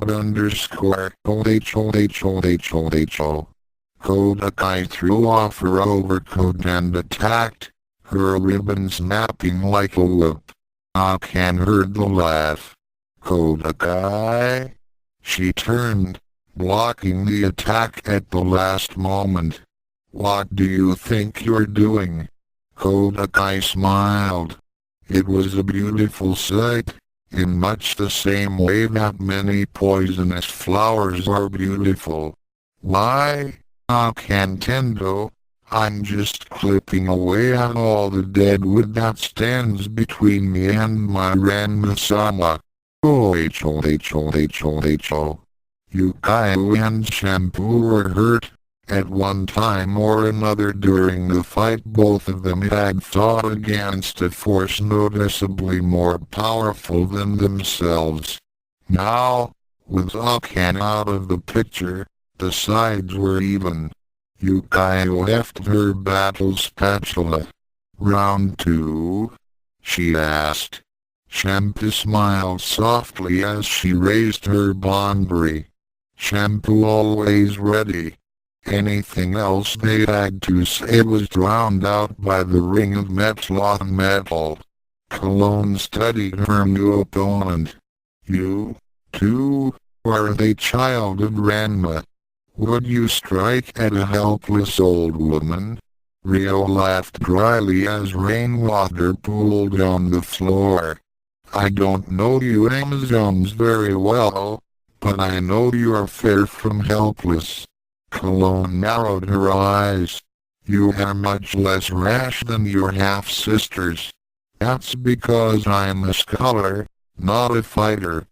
Kodakai threw off her overcoat and attacked, her ribbon snapping like a whip. Akane heard the laugh. Kodakai? She turned, blocking the attack at the last moment. What do you think you're doing? Kodakai smiled. It was a beautiful sight, in much the same way that many poisonous flowers are beautiful. Why, Akane, I'm just clipping away at all the dead wood that stands between me and my Ranma-sama. Ukyou and Shampoo were hurt. At one time or another during the fight, both of them had fought against a force noticeably more powerful than themselves. Now, with Akane out of the picture, the sides were even. Ukyou left her battle spatula. Round 2? She asked. Shampoo smiled softly as she raised her bonbari. Shampoo always ready. Anything else they had to say was drowned out by the ring of metal on metal. Cologne studied her new opponent. You, too, are the child of Ranma. Would you strike at a helpless old woman? Rio laughed dryly as rainwater pooled on the floor. I don't know you Amazons very well, but I know you're far from helpless. Cologne narrowed her eyes. You are much less rash than your half-sisters. That's because I'm a scholar, not a fighter.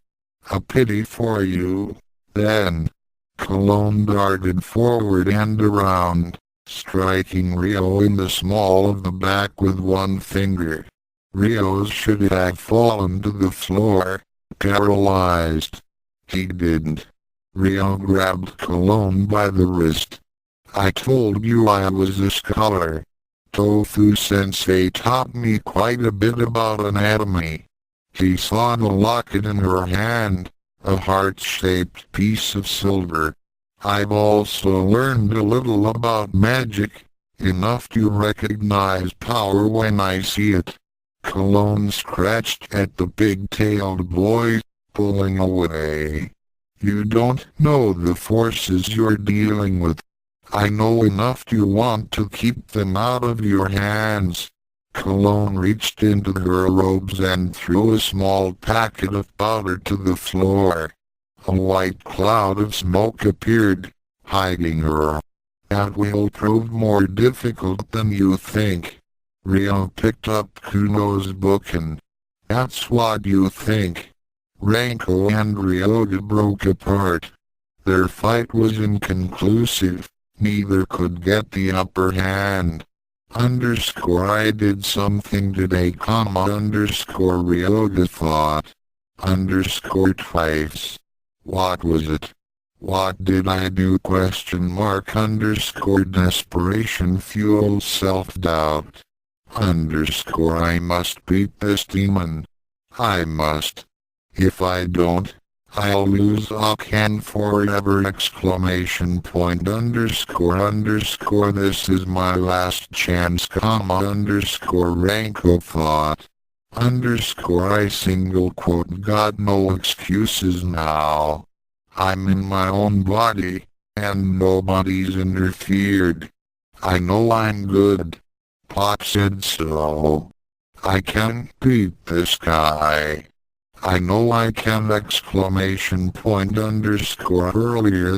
A pity for you, then. Cologne darted forward and around, striking Rio in the small of the back with one finger. Rio should have fallen to the floor, paralyzed. He didn't. Rio grabbed Cologne by the wrist. I told you I was a scholar. Tofu-sensei taught me quite a bit about anatomy. He saw the locket in her hand, a heart-shaped piece of silver. I've also learned a little about magic, enough to recognize power when I see it. Cologne scratched at the pig-tailed boy, pulling away. You don't know the forces you're dealing with. I know enough to want to keep them out of your hands. Cologne reached into her robes and threw a small packet of powder to the floor. A white cloud of smoke appeared, hiding her. That will prove more difficult than you think. Rio picked up Kuno's book and... That's what you think. Ranko and Ryoga broke apart. Their fight was inconclusive. Neither could get the upper hand. I did something today, Ryoga thought. Twice. What was it? What did I do? Desperation fuels self-doubt. I must beat this demon. I must. If I don't, I'll lose Akane forever! This is my last chance, Ranko thought. I single quote got no excuses now. I'm in my own body, and nobody's interfered. I know I'm good. Pop said so. I can beat this guy. I know I can! Earlier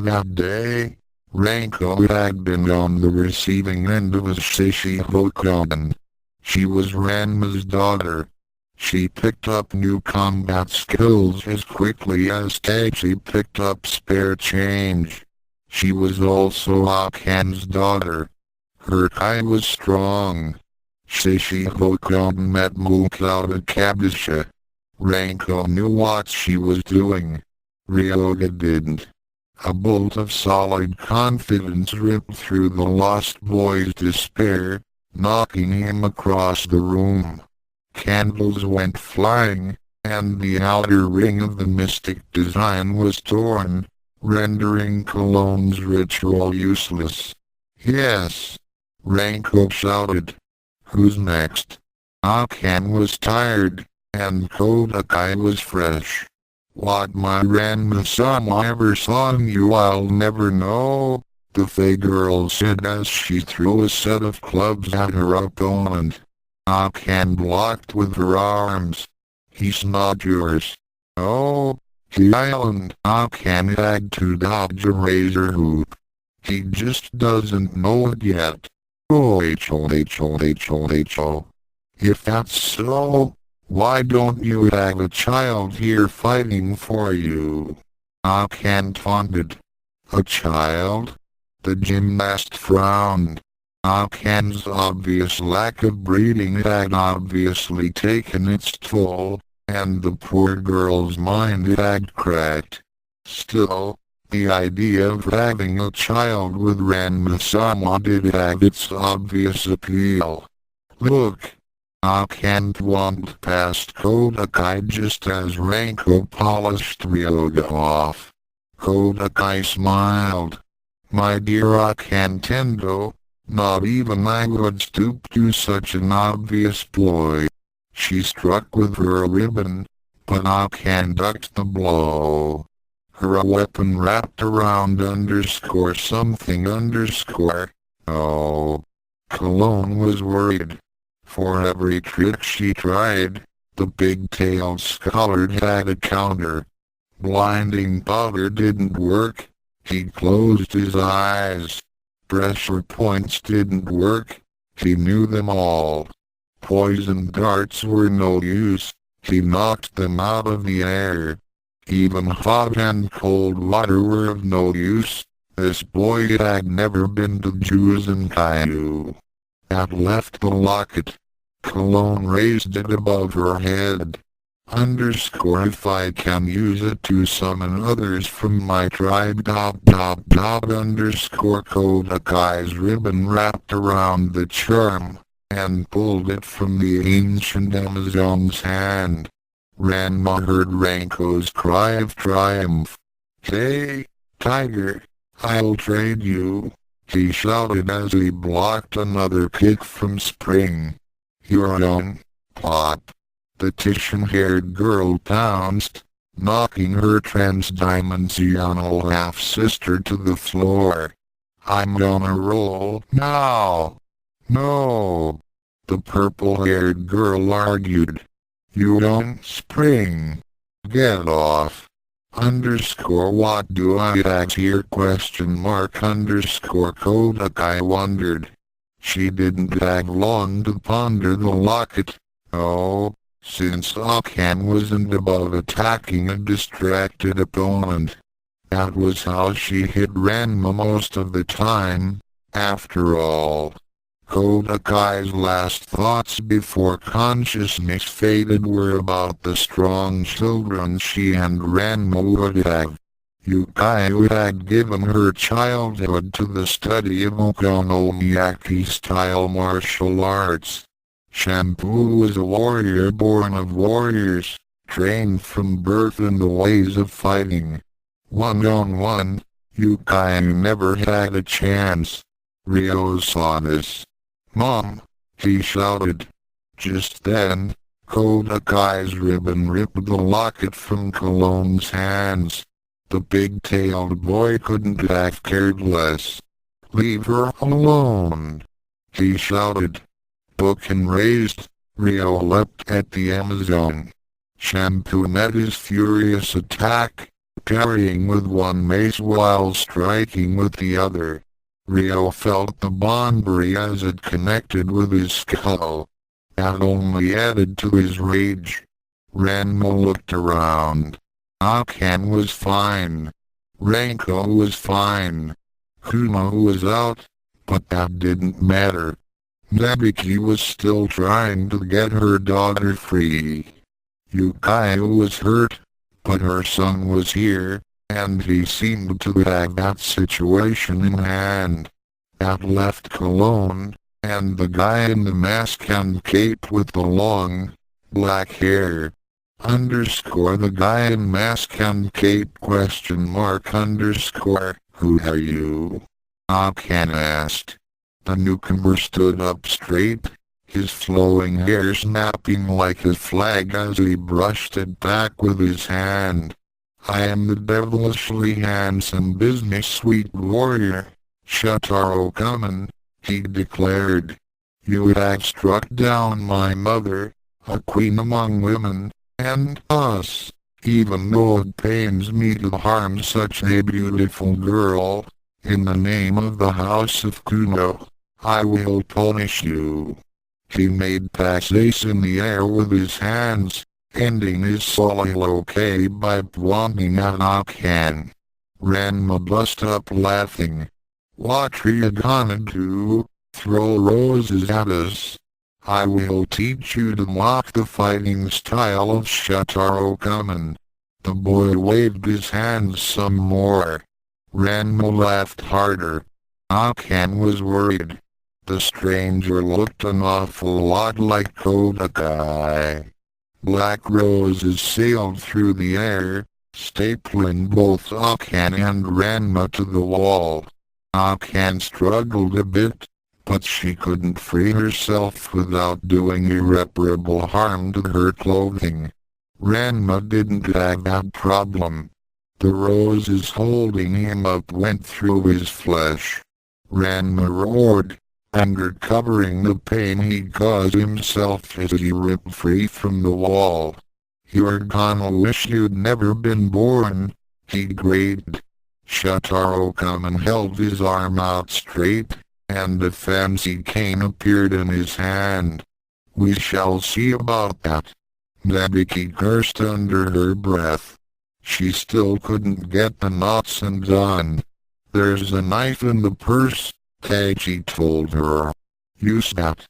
that day, Ranko had been on the receiving end of a Shishi Hokoden. She was Ranma's daughter. She picked up new combat skills as quickly as Tachi picked up spare change. She was also Akane's daughter. Her kai was strong. Shishi Hokoden met Mukauda Kabisha. Ranko knew what she was doing. Ryoga didn't. A bolt of solid confidence ripped through the lost boy's despair, knocking him across the room. Candles went flying, and the outer ring of the mystic design was torn, rendering Cologne's ritual useless. Yes! Ranko shouted. Who's next? Akane was tired, and Kodakai was fresh. What my Ranma-sama ever saw in you I'll never know, the Fey girl said as she threw a set of clubs at her opponent. Akane blocked with her arms. He's not yours. Oh, the island. Akane had to dodge a razor hoop. He just doesn't know it yet. Oh. If that's so, why don't you have a child here fighting for you? Akane taunted. A child? The gymnast frowned. Akane's obvious lack of breeding had obviously taken its toll, and the poor girl's mind had cracked. Still, the idea of having a child with Ranma-sama did have its obvious appeal. Look! Akane wandered past Kodakai just as Ranko polished Ryoga off. Kodakai smiled. My dear Akane Tendo, not even I would stoop to such an obvious ploy. She struck with her ribbon, but Akane ducked the blow. Her weapon wrapped around something. Oh. Cologne was worried. For every trick she tried, the big-tailed scholar had a counter. Blinding powder didn't work. He closed his eyes. Pressure points didn't work. He knew them all. Poison darts were no use. He knocked them out of the air. Even hot and cold water were of no use. This boy had never been to Ukyou. Had left the locket. Cologne raised it above her head. If I can use it to summon others from my tribe. Kodakai's ribbon wrapped around the charm, and pulled it from the ancient Amazon's hand. Ranma heard Ranko's cry of triumph. Hey, tiger, I'll trade you, he shouted as he blocked another kick from Spring. You're on, Pop. The Titian-haired girl pounced, knocking her transdimensional half-sister to the floor. I'm gonna roll now. No, the purple-haired girl argued. You don't Spring. Get off. What do I ask here? Kodakai wondered. She didn't have long to ponder the locket. Oh, since Akane wasn't above attacking a distracted opponent. That was how she hit Ranma most of the time, after all. Kodakai's last thoughts before consciousness faded were about the strong children she and Ranma would have. Ukyou had given her childhood to the study of okonomiyaki-style martial arts. Shampoo was a warrior born of warriors, trained from birth in the ways of fighting. One-on-one, Ukyou never had a chance. Ryo saw this. Mom, he shouted. Just then, Kodakai's ribbon ripped the locket from Cologne's hands. The big-tailed boy couldn't have cared less. Leave her alone, he shouted. Book and raised, Ryo leapt at the Amazon. Shampoo met his furious attack, parrying with one mace while striking with the other. Ryo felt the bonbari as it connected with his skull. That only added to his rage. Ranma looked around. Akane was fine. Ranko was fine. Kuno was out, but that didn't matter. Nabiki was still trying to get her daughter free. Ukyou was hurt, but her son was here, and he seemed to have that situation in hand. That left Cologne, and the guy in the mask and cape with the long, black hair. The guy in mask and cape ? Who are you? Akane asked. The newcomer stood up straight, his flowing hair snapping like a flag as he brushed it back with his hand. I am the devilishly handsome business sweet warrior, Shotaro Kamen, he declared. You have struck down my mother, a queen among women, and us. Even though it pains me to harm such a beautiful girl, in the name of the House of Kuno, I will punish you. He made passes in the air with his hands, ending his soliloquy by pointing at Akane. Ranma bust up laughing. What are you gonna do? Throw roses at us? I will teach you to mock the fighting style of Shotaro Kamen. The boy waved his hands some more. Ranma laughed harder. Akane was worried. The stranger looked an awful lot like Kodakai. Black roses sailed through the air, stapling both Akane and Ranma to the wall. Akane struggled a bit, but she couldn't free herself without doing irreparable harm to her clothing. Ranma didn't have that problem. The roses holding him up went through his flesh. Ranma roared, anger covering the pain he caused himself as he ripped free from the wall. You're gonna wish you'd never been born, he grated. Shotaro Kamen held his arm out straight, and a fancy cane appeared in his hand. We shall see about that. Nabiki cursed under her breath. She still couldn't get the knots undone. There's a knife in the purse, Taichi told her. Use that.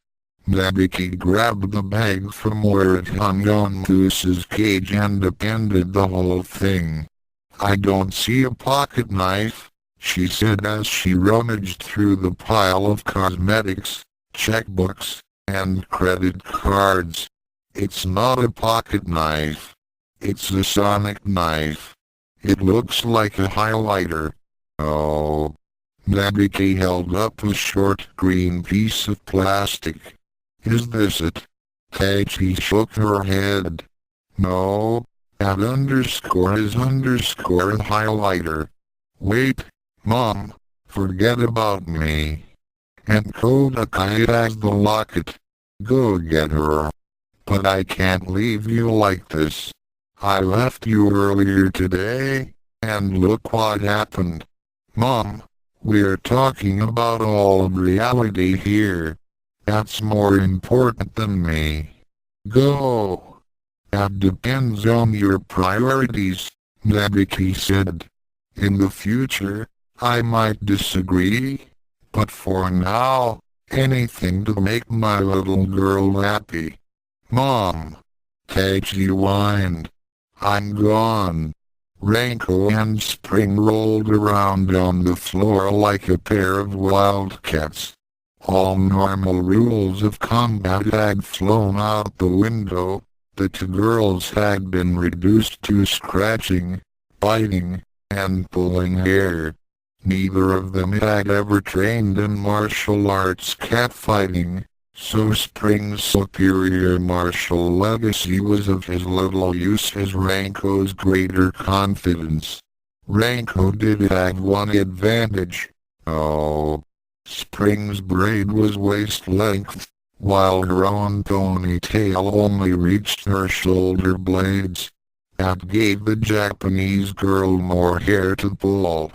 Nabiki grabbed the bag from where it hung on Moose's cage and appended the whole thing. I don't see a pocket knife, she said as she rummaged through the pile of cosmetics, checkbooks, and credit cards. It's not a pocket knife. It's a sonic knife. It looks like a highlighter. Oh. Nabiki held up a short green piece of plastic. Is this it? Taichi shook her head. No. That underscore is underscore a highlighter. Wait, Mom. Forget about me. And Kodakai has the locket. Go get her. But I can't leave you like this. I left you earlier today, and look what happened. Mom, we're talking about all of reality here. That's more important than me. Go. That depends on your priorities, Nabiki said. In the future, I might disagree, but for now, anything to make my little girl happy. Mom. Taichi whined. I'm gone. Ranko and Spring rolled around on the floor like a pair of wildcats. All normal rules of combat had flown out the window. The two girls had been reduced to scratching, biting, and pulling hair. Neither of them had ever trained in martial arts catfighting, so Spring's superior martial legacy was of as little use as Ranko's greater confidence. Ranko did have one advantage. Oh. Spring's braid was waist length, while her own ponytail only reached her shoulder blades. That gave the Japanese girl more hair to pull.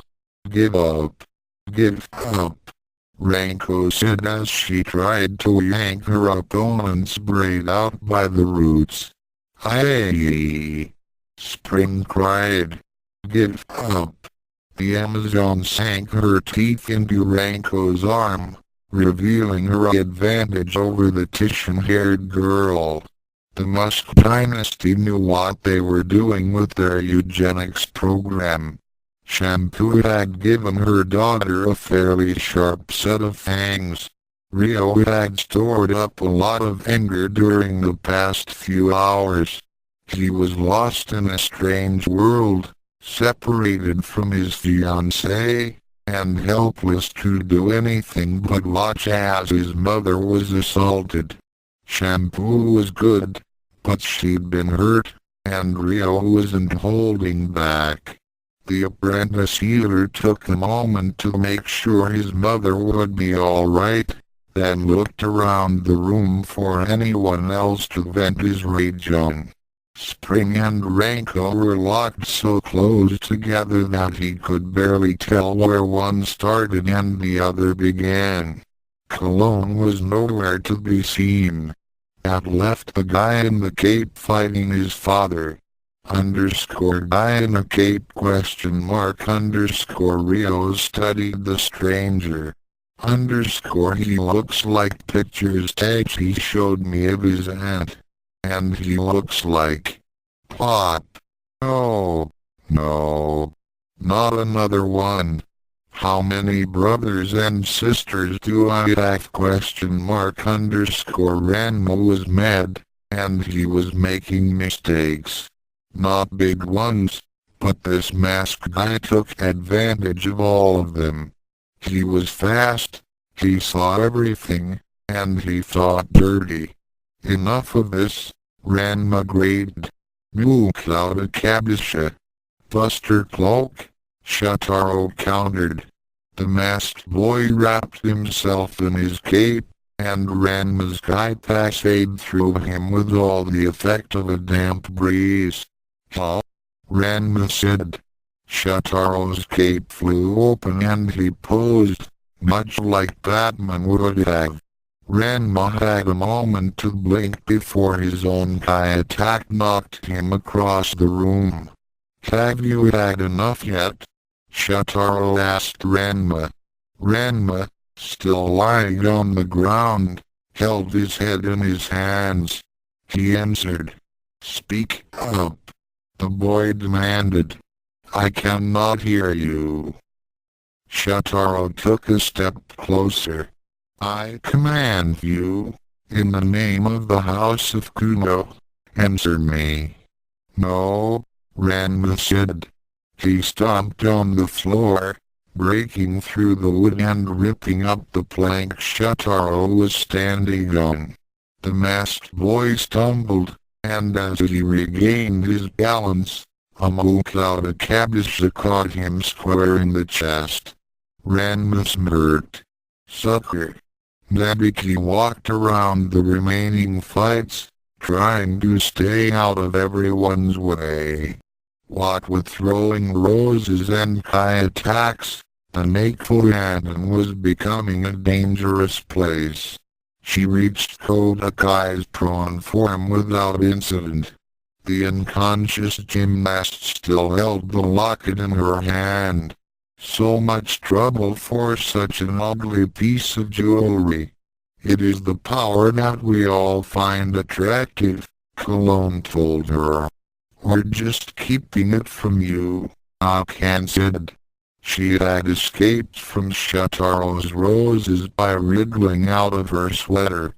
Give up. Give up. Ranko said as she tried to yank her opponent's braid out by the roots. Aye! Spring cried. Give up. The Amazon sank her teeth into Ranko's arm, revealing her advantage over the Titian-haired girl. The Musk dynasty knew what they were doing with their eugenics program. Shampoo had given her daughter a fairly sharp set of fangs. Rio had stored up a lot of anger during the past few hours. He was lost in a strange world, separated from his fiancée, and helpless to do anything but watch as his mother was assaulted. Shampoo was good, but she'd been hurt, and Rio wasn't holding back. The apprentice healer took a moment to make sure his mother would be alright, then looked around the room for anyone else to vent his rage on. Spring and Ranko were locked so close together that he could barely tell where one started and the other began. Cologne was nowhere to be seen. That left the guy in the cape fighting his father. Guy in a cape ? Rio studied the stranger. He looks like pictures he showed me of his aunt. And he looks like Pop. Oh, no. Not another one. How many brothers and sisters do I have ? Ranma was mad, and he was making mistakes. Not big ones, but this masked guy took advantage of all of them. He was fast, he saw everything, and he thought dirty. Enough of this, Ranma grated. Ukyou Kabisha. Buster Cloak, Shotaro countered. The masked boy wrapped himself in his cape, and Ranma's guy passed through him with all the effect of a damp breeze. Huh? Ranma said. Shotaro's cape flew open and he posed, much like Batman would have. Ranma had a moment to blink before his own Kai attack knocked him across the room. Have you had enough yet? Shotaro asked Ranma. Ranma, still lying on the ground, held his head in his hands. He answered. Speak up, the boy demanded. I cannot hear you. Shotaro took a step closer. I command you, in the name of the House of Kuno, answer me. No, Ranma said. He stomped on the floor, breaking through the wood and ripping up the plank Shotaro was standing on. The masked boy stumbled, and as he regained his balance, a Ukyou Kabisha caught him square in the chest. Ranma smirked. Sucker. Nabiki walked around the remaining fights, trying to stay out of everyone's way. What with throwing roses and Kai attacks, the Nakoyanan was becoming a dangerous place. She reached Kodakai's prone form without incident. The unconscious gymnast still held the locket in her hand. So much trouble for such an ugly piece of jewelry. It is the power that we all find attractive, Cologne told her. We're just keeping it from you, Akane said. She had escaped from Shotaro's roses by wriggling out of her sweater.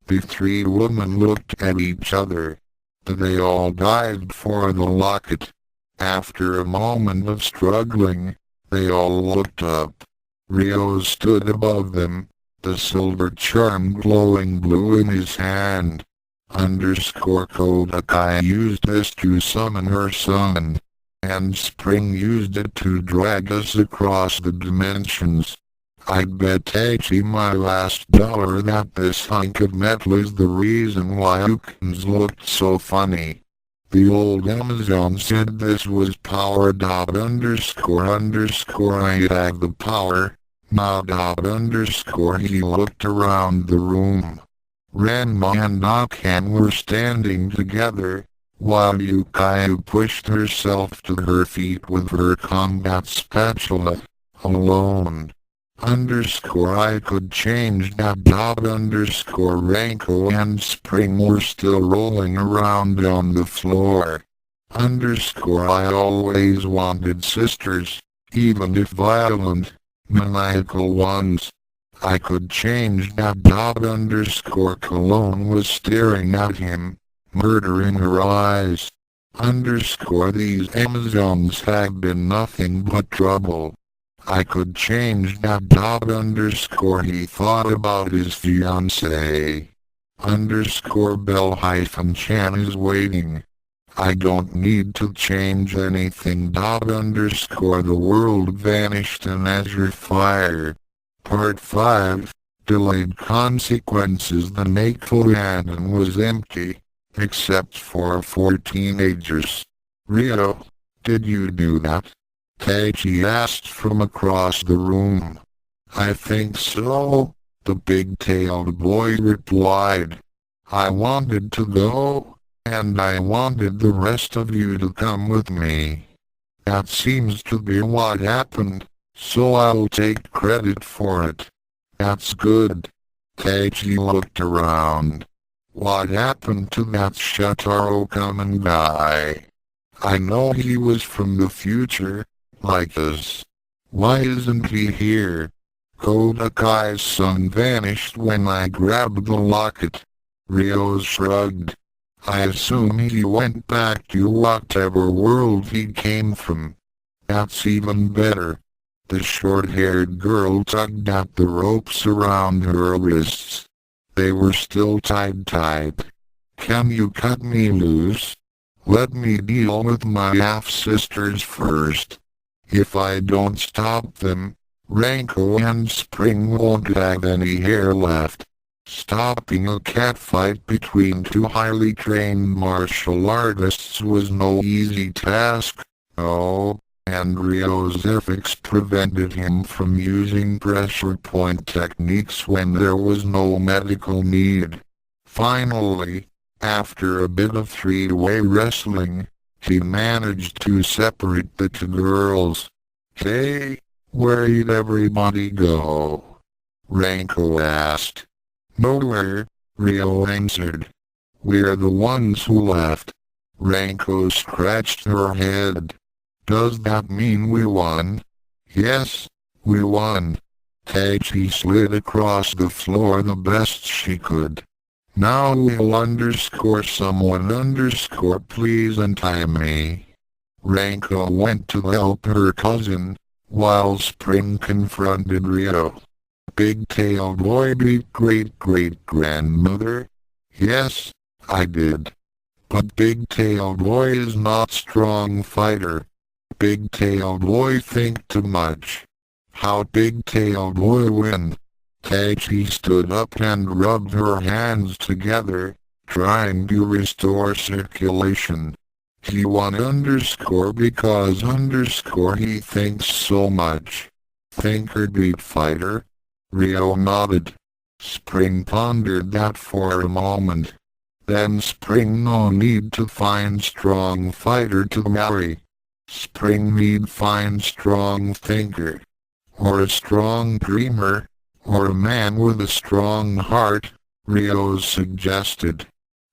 The three women looked at each other. They all dived for the locket. After a moment of struggling, they all looked up. Rio stood above them, the silver charm glowing blue in his hand. Kodakai used this to summon her son, and Spring used it to drag us across the dimensions. I'd bet Tachi my last dollar that this hunk of metal is the reason why Ukans looked so funny. The old Amazon said this was power. I had the power. He looked around the room. Ranma and Akane were standing together, while Ukyou pushed herself to her feet with her combat spatula, alone. I could change that. Ranko and Spring were still rolling around on the floor. I always wanted sisters, even if violent, maniacal ones. I could change that. Cologne was staring at him, murder in her eyes. These Amazons have been nothing but trouble. I could change that. He thought about his fiancée. Bell-Chan is waiting. I don't need to change anything. The world vanished in azure fire. Part 5, Delayed Consequences. The Nakoyanan was empty, except for 4 teenagers. Rio, did you do that? Taichi asked from across the room. I think so, the big-tailed boy replied. I wanted to go, and I wanted the rest of you to come with me. That seems to be what happened, so I'll take credit for it. That's good. Taichi looked around. What happened to that Shotaro Kamen guy? I know he was from the future, like us. Why isn't he here? Kodakai's son vanished when I grabbed the locket. Ryo shrugged. I assume he went back to whatever world he came from. That's even better. The short-haired girl tugged at the ropes around her wrists. They were still tied tight. Can you cut me loose? Let me deal with my half-sisters first. If I don't stop them, Ranko and Spring won't have any hair left. Stopping a catfight between 2 highly trained martial artists was no easy task. Oh, and Ryo's ethics prevented him from using pressure point techniques when there was no medical need. Finally, after a bit of 3-way wrestling, he managed to separate the 2 girls. Hey, where'd everybody go? Ranko asked. Nowhere, Ryo answered. We're the ones who left. Ranko scratched her head. Does that mean we won? Yes, we won. Taichi slid across the floor the best she could. Now we'll someone please untie me. Ranko went to help her cousin, while Spring confronted Ryo. Big-tailed boy beat great-great-grandmother? Yes, I did. But Big-tailed boy is not strong fighter. Big-tailed boy think too much. How Big-tailed boy win? Taichi stood up and rubbed her hands together, trying to restore circulation. He won because he thinks so much. Thinker beat fighter? Ryo nodded. Spring pondered that for a moment. Then Spring no need to find strong fighter to marry. Spring need find strong thinker. Or a strong dreamer. Or a man with a strong heart, Ryo suggested.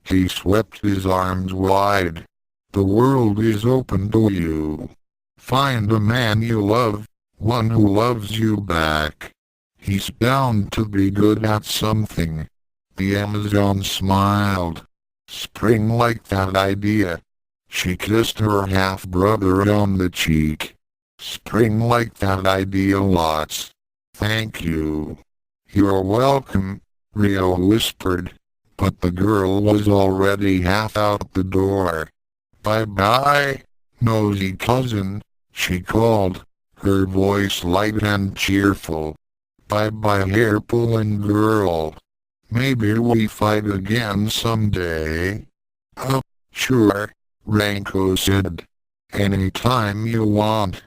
He swept his arms wide. The world is open to you. Find a man you love, one who loves you back. He's bound to be good at something. The Amazon smiled. Spring liked that idea. She kissed her half-brother on the cheek. Spring liked that idea lots. Thank you. You're welcome, Ryo whispered, but the girl was already half out the door. Bye-bye, nosy cousin, she called, her voice light and cheerful. Bye-bye hair-pulling girl. Maybe we fight again someday. Oh, sure, Ranko said. Anytime you want.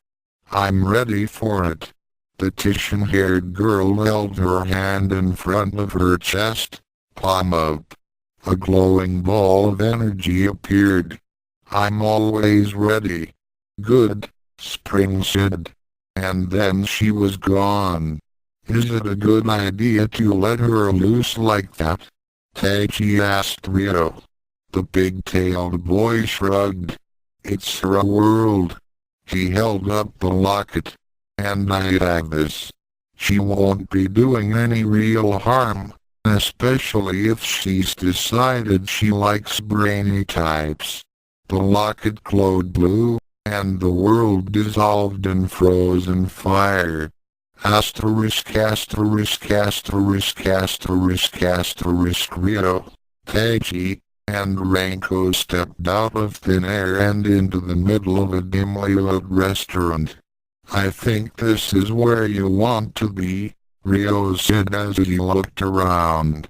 I'm ready for it. The Titian-haired girl held her hand in front of her chest, palm up. A glowing ball of energy appeared. I'm always ready. Good, Spring said. And then she was gone. Is it a good idea to let her loose like that? Taichi asked Ryo. The big-tailed boy shrugged. It's her world. He held up the locket. And I have this. She won't be doing any real harm, especially if she's decided she likes brainy types. The locket glowed blue, and the world dissolved in frozen fire. Asterisk asterisk asterisk asterisk asterisk Rio, Taiji, and Ranko stepped out of thin air and into the middle of a dimly lit restaurant. I think this is where you want to be, Rio said as he looked around.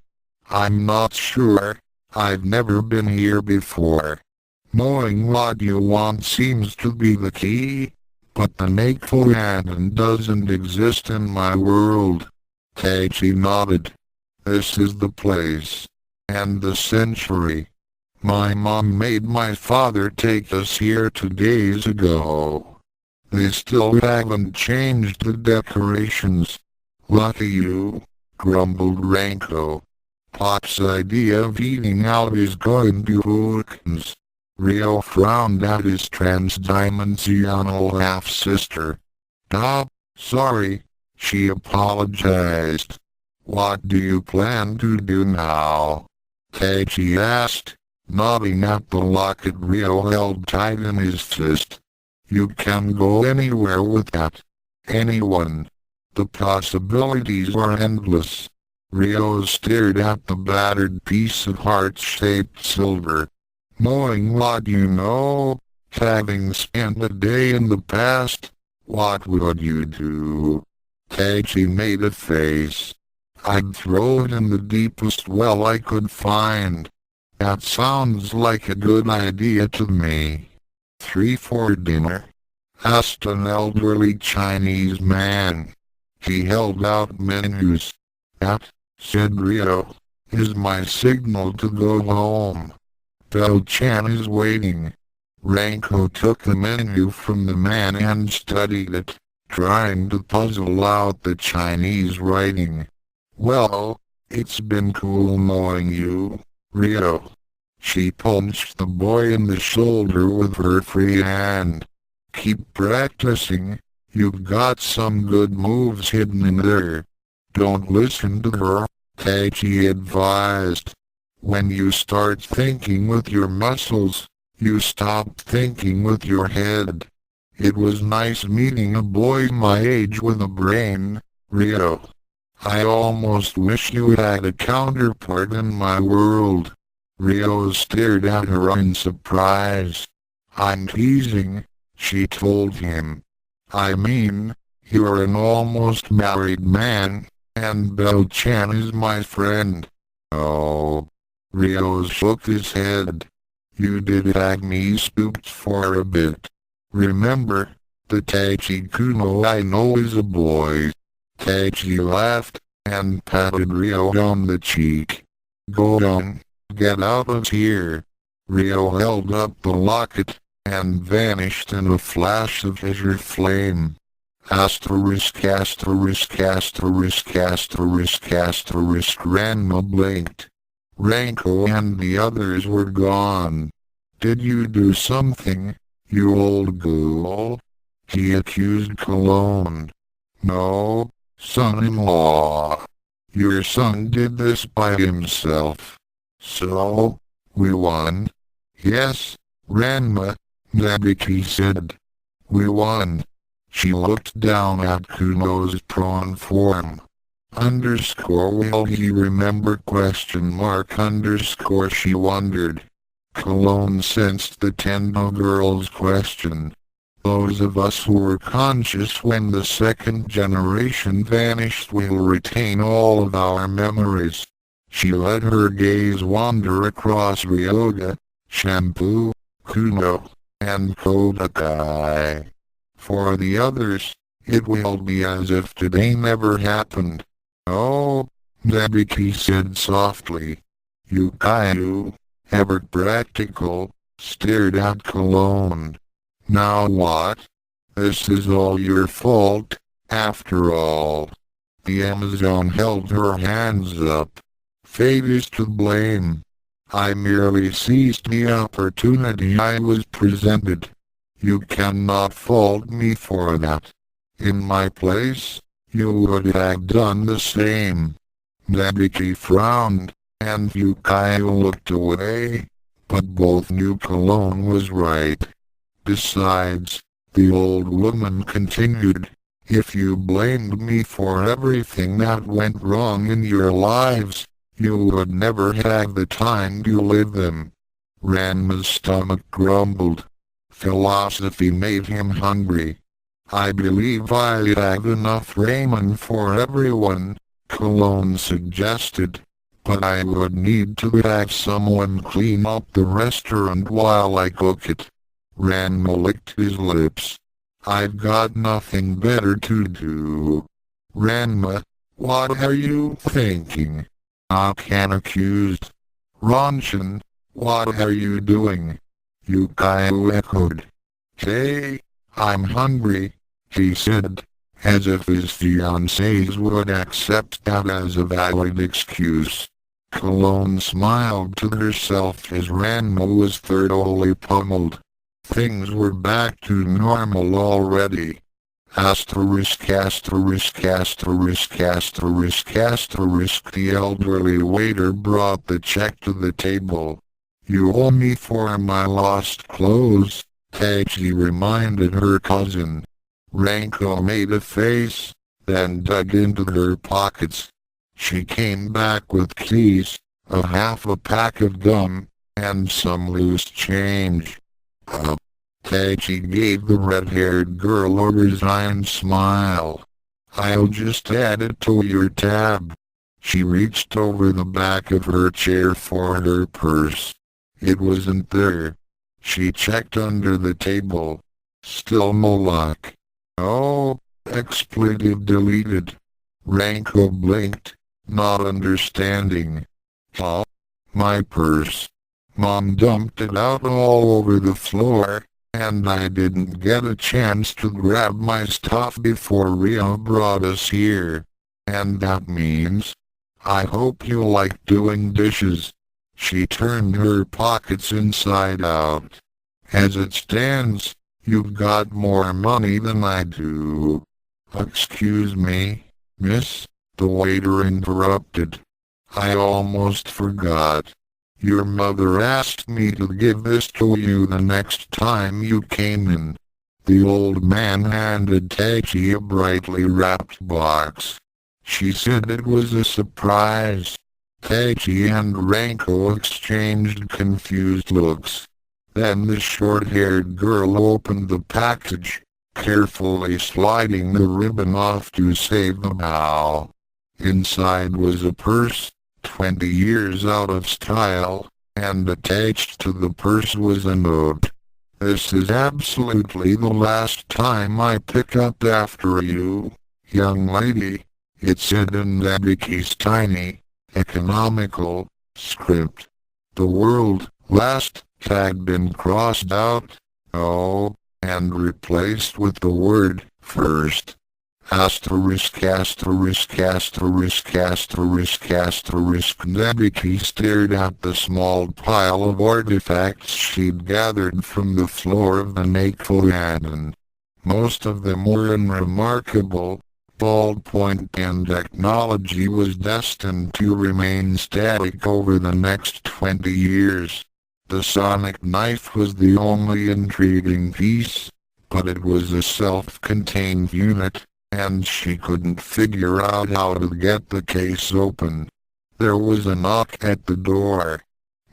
I'm not sure, I've never been here before. Knowing what you want seems to be the key, but the Nakeful Hand doesn't exist in my world. Taiji nodded. This is the place. And the century. My mom made my father take us here 2 days ago. They still haven't changed the decorations. Lucky you, grumbled Ranko. Pop's idea of eating out is going to Hawkins. Rio frowned at his transdimensional half-sister. Sorry, she apologized. What do you plan to do now? Taiji asked, nodding at the locket Rio held tight in his fist. You can go anywhere with that. Anyone. The possibilities are endless. Rio stared at the battered piece of heart-shaped silver. Knowing what you know, having spent a day in the past, what would you do? Taiji made a face. I'd throw it in the deepest well I could find. That sounds like a good idea to me. 3 for dinner? Asked an elderly Chinese man. He held out menus. That, said Rio, is my signal to go home. Bell-chan is waiting. Ranko took the menu from the man and studied it, trying to puzzle out the Chinese writing. Well, it's been cool knowing you, Rio. She punched the boy in the shoulder with her free hand. Keep practicing, you've got some good moves hidden in there. Don't listen to her, Taiji advised. When you start thinking with your muscles, you stop thinking with your head. It was nice meeting a boy my age with a brain, Rio. I almost wish you had a counterpart in my world. Rio stared at her in surprise. I'm teasing, she told him. I mean, you're an almost married man, and Bell-chan is my friend. Oh. Rio shook his head. You did have me spooked for a bit. Remember, the Taiji Kuno I know is a boy. Taiji laughed, and patted Rio on the cheek. Go on, get out of here. Rio held up the locket, and vanished in a flash of azure flame. Asterisk asterisk asterisk asterisk asterisk Ranma blinked. Ranko and the others were gone. Did you do something, you old ghoul? He accused Cologne. No, son-in-law. Your son did this by himself. So, we won? Yes, Ranma, Nabiki said. We won. She looked down at Kuno's prawn form. Will he remember ? She wondered. Cologne sensed the Tendo girl's question. Those of us who were conscious when the second generation vanished will retain all of our memories. She let her gaze wander across Ryoga, Shampoo, Kuno, and Kodakai. For the others, it will be as if today never happened. Oh, Nabiki said softly. Ukyou, ever practical, stared at Cologne. Now what? This is all your fault, after all. The Amazon held her hands up. Fate is to blame. I merely seized the opportunity I was presented. You cannot fault me for that. In my place, you would have done the same. Nabiki frowned, and Ukyou looked away, but both knew Cologne was right. Besides, the old woman continued, if you blamed me for everything that went wrong in your lives, you would never have the time to live them. Ranma's stomach grumbled. Philosophy made him hungry. I believe I have enough ramen for everyone, Cologne suggested, but I would need to have someone clean up the restaurant while I cook it. Ranma licked his lips. I've got nothing better to do. Ranma, what are you thinking? Akane accused. Ranshin, what are you doing? Ukyou echoed. Hey, I'm hungry, he said, as if his fiancés would accept that as a valid excuse. Cologne smiled to herself as Ranma was thoroughly pummeled. Things were back to normal already. Asterisk asterisk asterisk asterisk asterisk. The elderly waiter brought the check to the table. You owe me for my lost clothes, e.t.c reminded her cousin. Ranko made a face, then dug into her pockets. She came back with keys, a half a pack of gum, and some loose change. e.t.c gave the red-haired girl a resigned smile. I'll just add it to your tab. She reached over the back of her chair for her purse. It wasn't there. She checked under the table. Still no luck. Oh, expletive deleted. Ranko blinked, not understanding. Huh? My purse. Mom dumped it out all over the floor, and I didn't get a chance to grab my stuff before Ria brought us here. And that means, I hope you like doing dishes. She turned her pockets inside out. As it stands, you've got more money than I do. Excuse me, miss, the waiter interrupted. I almost forgot. Your mother asked me to give this to you the next time you came in. The old man handed e.t.c a brightly wrapped box. She said it was a surprise. e.t.c and Ranko exchanged confused looks. Then the short-haired girl opened the package, carefully sliding the ribbon off to save the bow. Inside was a purse, 20 years out of style, and attached to the purse was a note. This is absolutely the last time I pick up after you, young lady, it said in Nabiki's tiny, economical script. The word last had been crossed out, and replaced with the word first. Asterisk asterisk asterisk asterisk asterisk. Nabiki stared at the small pile of artifacts she'd gathered from the floor of the Nakoyadan. Most of them were unremarkable. Ballpoint pen technology was destined to remain static over the next 20 years. The sonic knife was the only intriguing piece, but it was a self-contained unit, and she couldn't figure out how to get the case open. There was a knock at the door.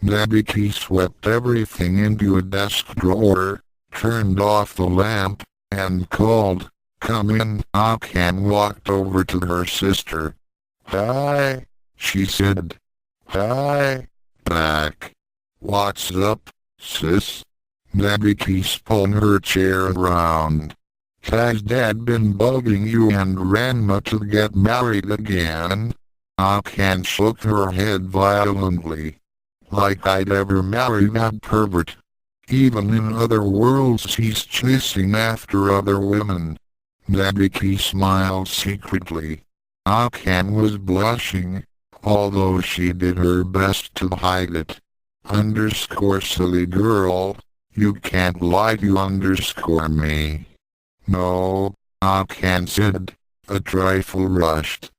Nabiki swept everything into a desk drawer, turned off the lamp, and called, "Come in." Akane walked over to her sister. "Hi," she said. "Hi, back. What's up, sis?" Nabiki spun her chair around. "Has Dad been bugging you and Ranma to get married again?" Akane shook her head violently. "Like I'd ever marry that pervert. Even in other worlds he's chasing after other women." Nabiki smiled secretly. Akane was blushing, although she did her best to hide it. Silly girl, You can't lie to underscore me. No, Akane said, a trifle rushed.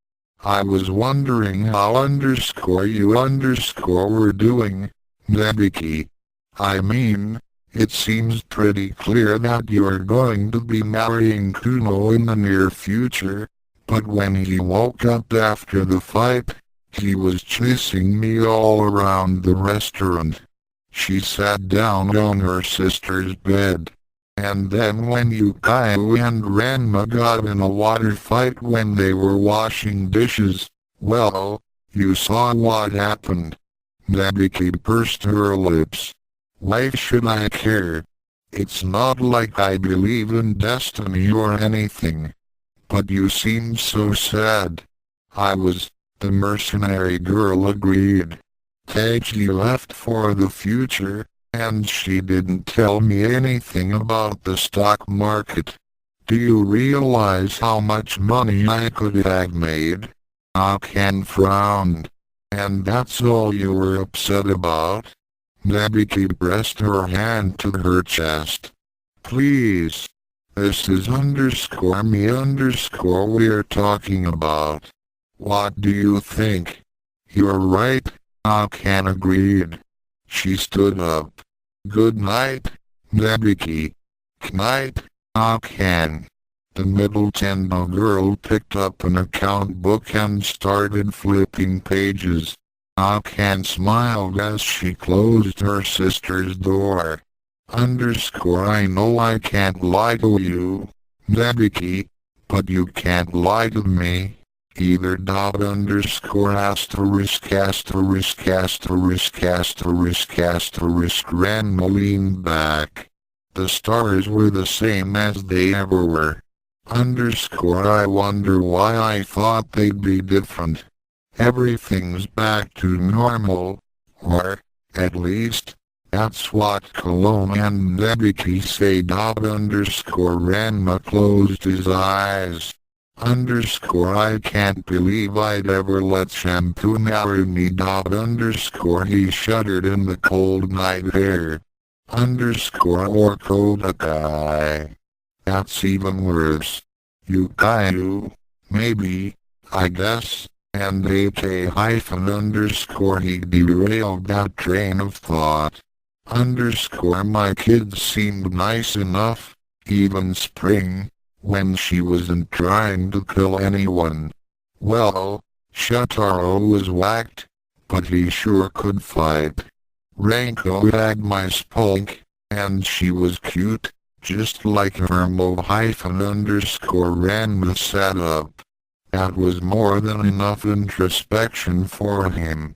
I was wondering how underscore you underscore were doing, Nabiki. I mean, it seems pretty clear that you're going to be marrying Kuno in the near future, but when he woke up after the fight, he was chasing me all around the restaurant. She sat down on her sister's bed. And then when Ukyou and Ranma got in a water fight when they were washing dishes, well, you saw what happened. Nabiki pursed her lips. Why should I care? It's not like I believe in destiny or anything. But you seemed so sad. I was, the mercenary girl agreed. Taiji left for the future, and she didn't tell me anything about the stock market. Do you realize how much money I could have made? Akane frowned. And that's all you were upset about? Nabiki pressed her hand to her chest. Please. This is underscore me underscore we're talking about. What do you think? You're right, Akane agreed. She stood up. Good night, Nabiki. Knight, Akane. The middle Tendo girl picked up an account book and started flipping pages. Akane smiled as she closed her sister's door. Underscore I know I can't lie to you, Nabiki, but you can't lie to me. Either dot underscore asterisk asterisk asterisk asterisk asterisk Ranma leaned back. The stars were the same as they ever were. Underscore I wonder why I thought they'd be different. Everything's back to normal, or, at least, that's what Cologne and Nabiki say. Dot underscore Ranma closed his eyes. Underscore I can't believe I'd ever let Shampoo marry me. Dot underscore he shuddered in the cold night air. Underscore or Kodakai. That's even worse. Ukyou, maybe, I guess, and AK hyphen underscore he derailed that train of thought. Underscore my kids seemed nice enough, even Spring, when she wasn't trying to kill anyone. Well, Shotaro was whacked, but he sure could fight. Ranko had my spunk, and she was cute, just like her mo hyphen underscore Ranma sat up. That was more than enough introspection for him.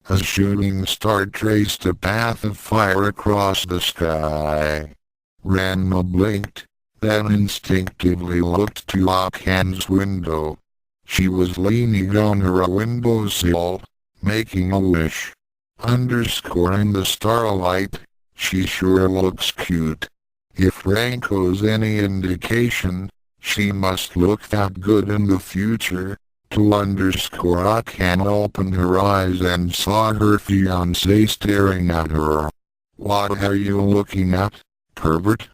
A shooting star traced a path of fire across the sky. Ranma blinked, then instinctively looked to Akane's window. She was leaning on her windowsill, making a wish. Underscore in the starlight, she sure looks cute. If Ranko's any indication, she must look that good in the future. To underscore Akane opened her eyes and saw her fiancé staring at her. What are you looking at, pervert?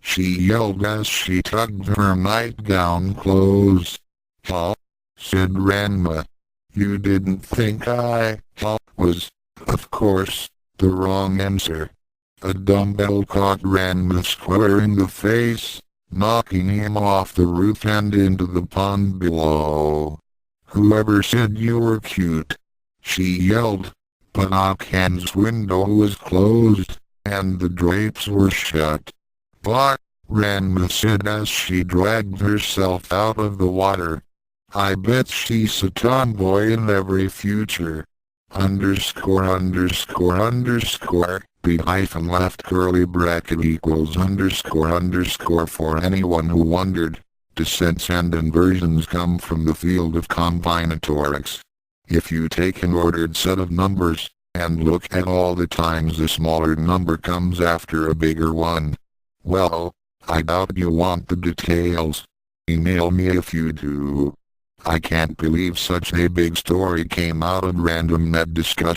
She yelled as she tugged her nightgown close. Huh? Said Ranma. You didn't think I was, of course, the wrong answer. A dumbbell caught Ranma square in the face, knocking him off the roof and into the pond below. Whoever said you were cute? She yelled, but Akane's window was closed, and the drapes were shut. But, Ranma said as she dragged herself out of the water, I bet she's a tomboy in every future. Underscore underscore underscore, B hyphen left curly bracket equals underscore underscore. For anyone who wondered, descents and inversions come from the field of combinatorics. If you take an ordered set of numbers, and look at all the times the smaller number comes after a bigger one, well, I doubt you want the details. Email me if you do. I can't believe such a big story came out of random net discussion.